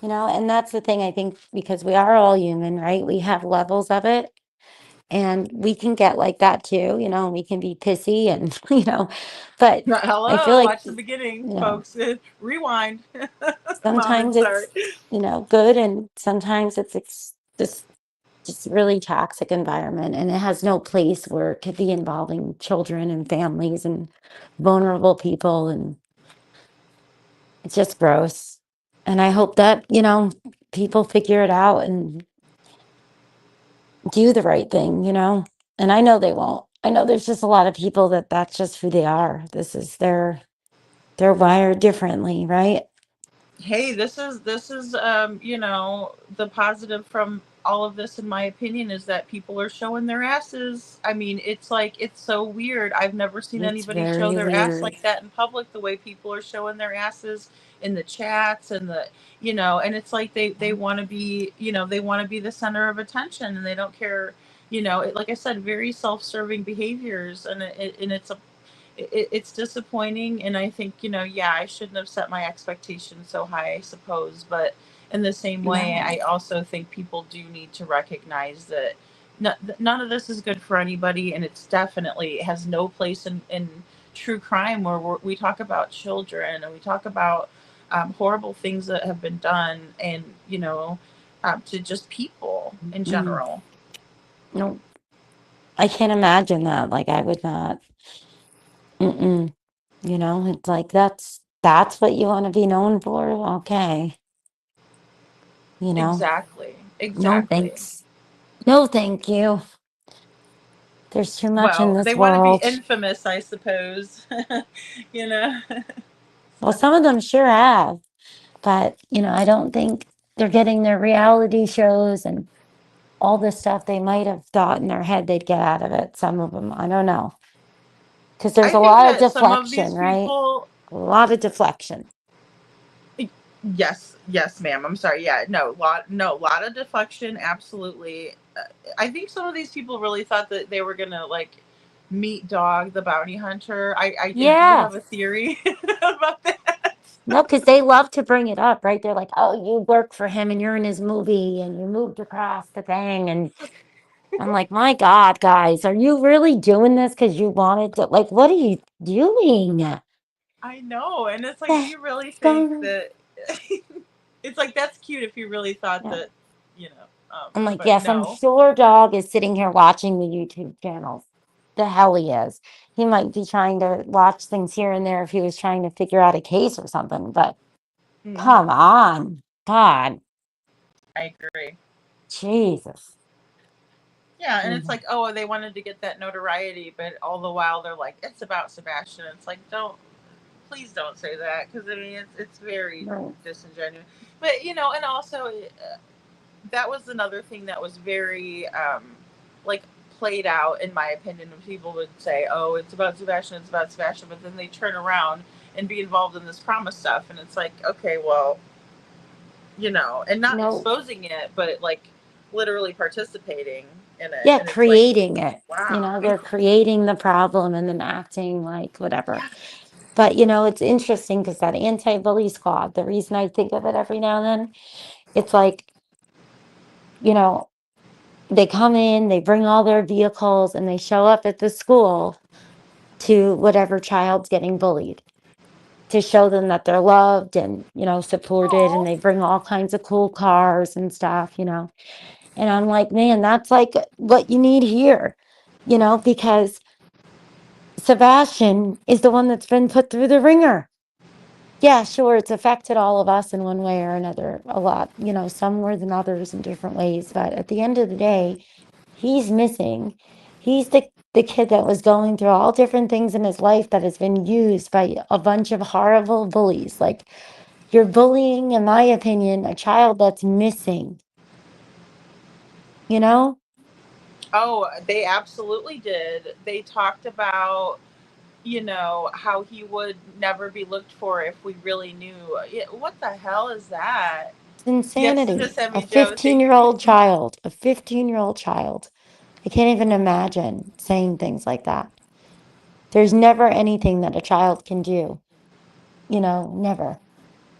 know? And that's the thing, I think, because we are all human, right? We have levels of it. And we can get like that too, we can be pissy and, but I feel Hello, like, watch the beginning, you know, folks. Rewind. Mom and sometimes start. it's, good and sometimes it's just really toxic environment and it has no place where it could be involving children and families and vulnerable people. And it's just gross. And I hope that, people figure it out and do the right thing, and I know they won't. I know there's just a lot of people that's just who they are. This is they're wired differently, right? Hey, this is the positive from all of this, in my opinion, is that people are showing their asses. I mean, it's like it's so weird. I've never seen It's anybody show very their ass weird. like that in public, the way people are showing their asses in the chats and and it's like they want to be, they want to be the center of attention, and they don't care, like I said, very self-serving behaviors, and it's disappointing. And I think yeah, I shouldn't have set my expectations so high, I suppose. But in the same way, No. I also think people do need to recognize that none of this is good for anybody, and it's definitely has no place in true crime where we talk about children and we talk about horrible things that have been done, and to just people in Mm, general. no, I can't imagine that. Like I would not. Mm-mm. It's like that's what you want to be known for. Okay, you know. Exactly. No Exactly. thanks. No, thank you. There's too much in Well, they this want to be world. infamous, I suppose. you know. Well, some of them sure have, but I don't think they're getting their reality shows and all the stuff they might have thought in their head they'd get out of it. Some of them, I don't know. Because there's I a think lot of that some of deflection, these right? people. A lot of deflection. Yes, yes, ma'am. I'm sorry. Yeah, lot of deflection. Absolutely. I think some of these people really thought that they were gonna like meet Dog, the bounty hunter. I do Yeah. have a theory about that. No, because they love to bring it up, right? They're like, oh, you work for him and you're in his movie and you moved across the thing. And I'm like, my God, guys, are you really doing this because you wanted to? Like, what are you doing? I know, and it's like, do The you really heck's think going on? that? It's like that's cute if you really thought Yeah. that, I'm like, but yes, I'm no. sure Dog is sitting here watching the YouTube channels. The hell he is. He might be trying to watch things here and there if he was trying to figure out a case or something, but Hmm. come on. God. I agree. Jesus. Yeah, and it's Mhm. like, oh, they wanted to get that notoriety, but all the while they're like, it's about Sebastian. It's like, please don't say that, because I mean, it's very Right. disingenuous. But and also that was another thing that was very like played out, in my opinion. When people would say, oh, it's about Sebastian, it's about Sebastian, but then they turn around and be involved in this trauma stuff, and it's like, okay, well, and not No. exposing it, but like literally participating in it, Yeah, and it's like, creating it. wow. They're creating the problem and then acting like whatever. Yeah. But it's interesting because that anti-bully squad, the reason I think of it every now and then, it's like, you know, they come in, they bring all their vehicles, and they show up at the school to whatever child's getting bullied to show them that they're loved and, supported, and Oh, they bring all kinds of cool cars and stuff. And I'm like, man, that's like what you need here, because Sebastian is the one that's been put through the ringer. Yeah, sure, it's affected all of us in one way or another a lot, some more than others in different ways. But at the end of the day, he's missing. He's the kid that was going through all different things in his life that has been used by a bunch of horrible bullies. Like, you're bullying, in my opinion, a child that's missing, you know? oh, they absolutely did. They talked about, how he would never be looked for if we really knew. Yeah, what the hell is that? It's Yes, insanity. A Sammy Joe, thank 15-year-old child, a 15-year-old child. I can't even imagine saying things like that. There's never anything that a child can do, never.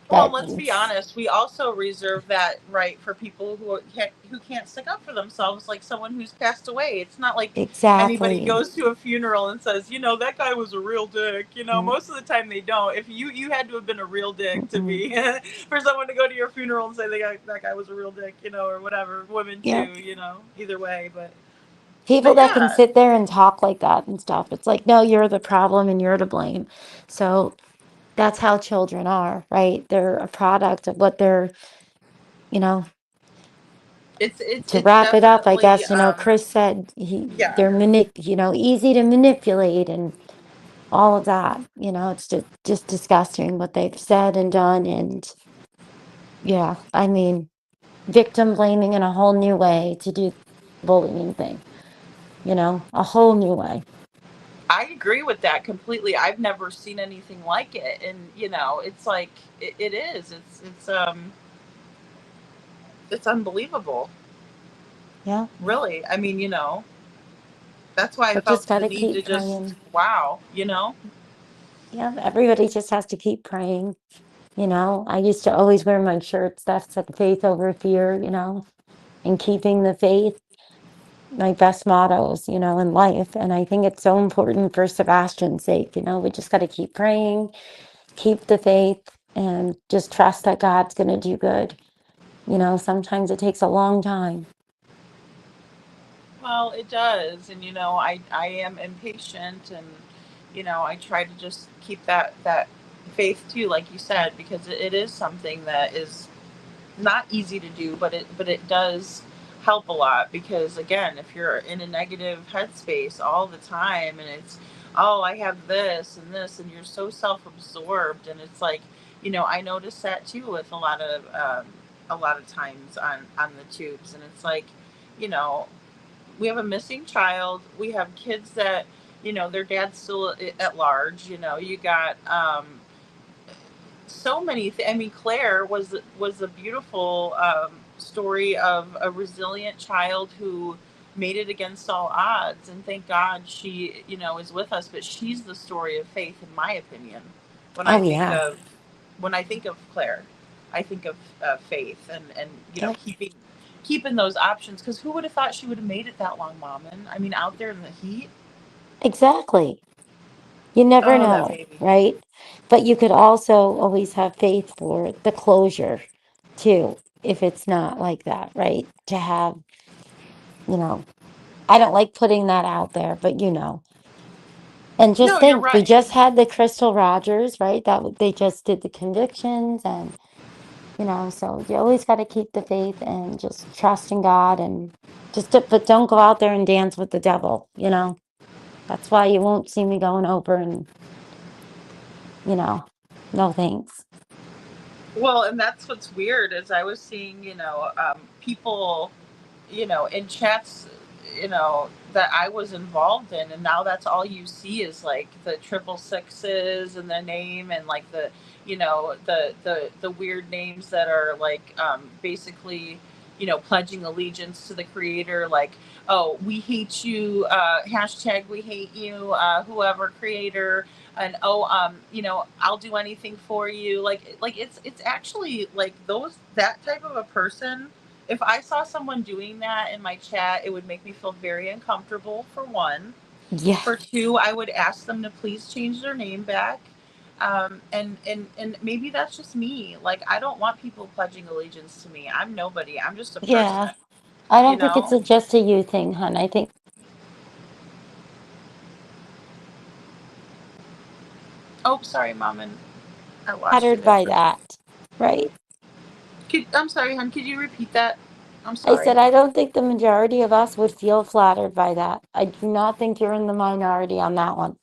Well, That and let's be it's honest. We also reserve that right for people who can't stick up for themselves, like someone who's passed away. It's not like anybody exactly. goes to a funeral and says, that guy was a real dick. Mm, Most of the time they don't. If you had to have been a real dick to mm-mm. be for someone to go to your funeral and say that guy was a real dick, or whatever. Women Yeah. too, either way. People But that can yeah, sit there and talk like that and stuff. It's like, no, you're the problem and you're to blame. So that's how children are, right? They're a product of what they're, you know, it's it's to it's wrap it up, I definitely guess, Chris said yeah. they're easy to manipulate and all of that. It's just disgusting what they've said and done. And yeah, I mean, victim blaming in a whole new way to do the bullying thing, a whole new way. I agree with that completely. I've never seen anything like it, and it's like it is. It's unbelievable. Yeah, Really. I mean, that's why I but just felt the gotta need to keep just praying. wow. Yeah, everybody just has to keep praying. I used to always wear my shirts that said faith over fear, and keeping the faith. my best mottos, in life. And I think it's so important for Sebastian's sake. We just got to keep praying, keep the faith, and just trust that God's going to do good. Sometimes it takes a long time. Well, it does, and I am impatient, and I try to just keep that faith too, like you said, because it is something that is not easy to do, but it does help a lot. Because again, if you're in a negative headspace all the time, and it's, oh, I have this and this, and you're so self-absorbed, and it's like, I notice that too with a lot of times on the tubes, and it's like, you know we have a missing child. We have kids that, their dad's still at large. You got so many. I mean, Claire was a beautiful story of a resilient child who made it against all odds, and thank God she, is with us. But she's the story of faith, in my opinion. When I Oh, think yeah. of when I think of Claire, I think of faith, and Yeah, keeping those options. Because who would have thought she would have made it that long, Mommin? I mean, out there in the heat. exactly. You never Oh, that know, baby. right? But you could also always have faith for the closure too, if it's not like that, right? To have, you know, I don't like putting that out there, but And just No, you're think, we right. just had the Crystal Rogers, right? They just did the convictions, and so you always got to keep the faith and just trust in God, and but don't go out there and dance with the devil. That's why you won't see me going over and, you know, no thanks. Well, and that's what's weird is I was seeing, people, in chats, that I was involved in, and now that's all you see is like the triple sixes and the name, and like the weird names that are like basically, pledging allegiance to the creator, like, oh, we hate you, hashtag we hate you, whoever creator, and oh, I'll do anything for you, like it's actually like that type of a person. If I saw someone doing that in my chat, it would make me feel very uncomfortable, for one. Yeah, For two, I would ask them to please change their name back. And maybe that's just me. Like, I don't want people pledging allegiance to me. I'm nobody. I'm just a person, yeah. I you don't think it's know? just a you thing, hon. I think Oh, sorry, Mom, and I lost you flattered there by for a second. that, right? I'm sorry, hon. Could you repeat that? I'm I said, sorry. I don't think the majority of us would feel flattered by that. I do not think you're in the minority on that one.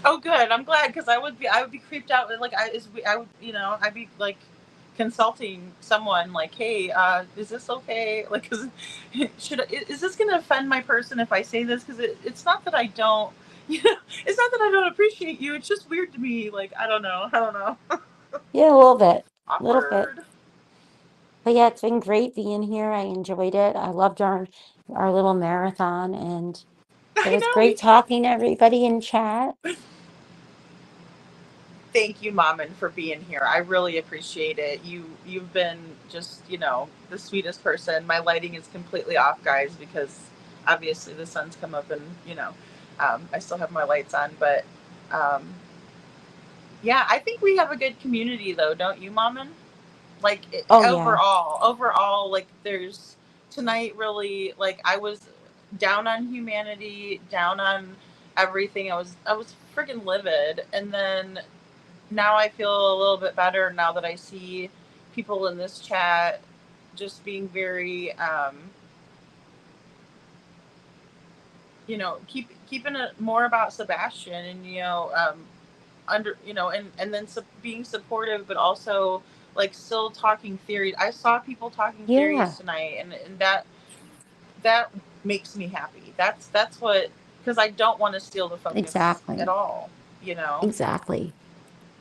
Oh, good. I'm glad, because I would be creeped out. Like, I would, I'd be like consulting someone, like, hey, is this okay? Like, cause is this going to offend my person if I say this? Because it's not that I don't, you know, it's not that I don't appreciate you. It's just weird to me. Like, I don't know. Yeah, a little bit. Awkward. But yeah, it's been great being here. I enjoyed it. I loved our little marathon, and it I was know, me great too. talking to everybody in chat. Thank you, Mommin, for being here. I really appreciate it. You've been just, the sweetest person. My lighting is completely off, guys, because obviously the sun's come up, and I still have my lights on. But um, yeah, I think we have a good community, though, don't you, Mommin? Like, Oh yeah. overall, like, there's tonight, really, like, I was down on humanity, down on everything. I was friggin' livid, and then now I feel a little bit better now that I see people in this chat just being very, keeping it more about Sebastian, and and then being supportive, but also like still talking theories. I saw people talking theories Yeah, tonight, and that makes me happy. That's what, because I don't want to steal the focus at exactly. all. You know. Exactly.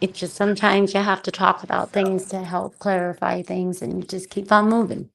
It's just sometimes you have to talk about So. things to help clarify things and just keep on moving.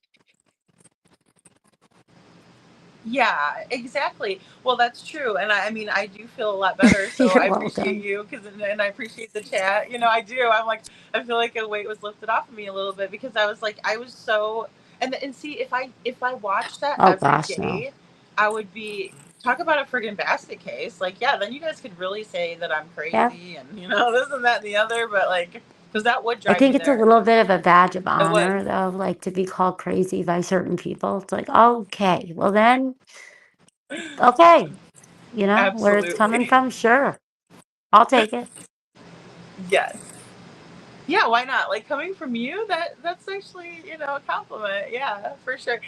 Yeah, exactly. Well, that's true, and I mean, I do feel a lot better. So You're I appreciate welcome. you, and I appreciate the chat. I do. I'm like, I feel like a weight was lifted off of me a little bit, because I was like, I was so, and see, if I watched that Oh every gosh, no. day, I would be talk about a friggin' basket case. Like, yeah, then you guys could really say that I'm Yeah. crazy and this and that and the other. But like, because that would I drive think me it's a there. little bit of a badge of It would. honor, though, like to be called crazy by certain people. It's like, okay, well then, okay, where it's coming Absolutely. from, sure, I'll take it. Yes. Yeah, why not? Like coming from you, that's actually, a compliment. Yeah, for sure.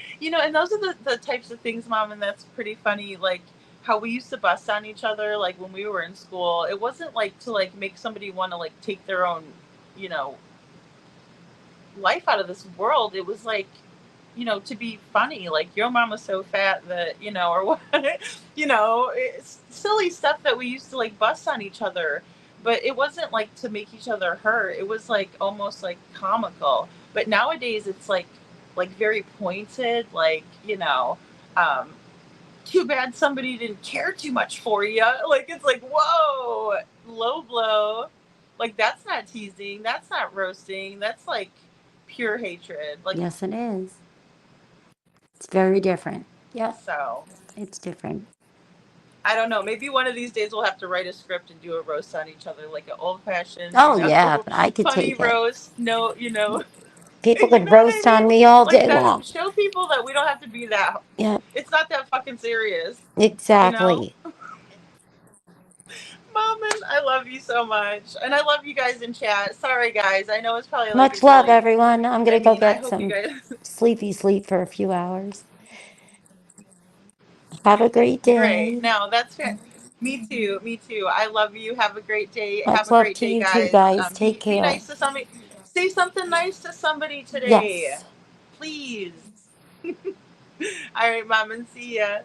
And those are the types of things, Mom, and that's pretty funny. Like how we used to bust on each other, like when we were in school. It wasn't like to like make somebody want to like take their own, you know, life out of this world. It was like, to be funny. Like your mom was so fat that, or what, it's silly stuff that we used to like bust on each other. But it wasn't like to make each other hurt. It was like almost like comical. But nowadays it's like very pointed, like, um, too bad somebody didn't care too much for you. Like it's like, whoa, low blow. Like that's not teasing. That's not roasting. That's like pure hatred. Like Yes, it is. It's very different. Yep, so. it's different. I don't know. Maybe one of these days we'll have to write a script and do a roast on each other, like an old fashioned, Oh, yeah, but I could funny take it. roast. No, People you could know what I roast on mean? me all Like day that. long. Show people that we don't have to be that. Yep, It's not that fucking serious. You know. exactly. Mommin, I love you so much, and I love you guys in chat. Sorry, guys. I know it's probably like Much it's love, really. everyone. I'm gonna I go mean, I get hope you some guys. sleepy sleep for a few hours. Have a great Great. day. No, that's fair. Me too. Me too. I love you. Have a great day. Have Much a love great to day, you too, guys. guys. Take Be care. nice to somebody. Say something nice to somebody today, Yes. please. All right, Mom, and see ya.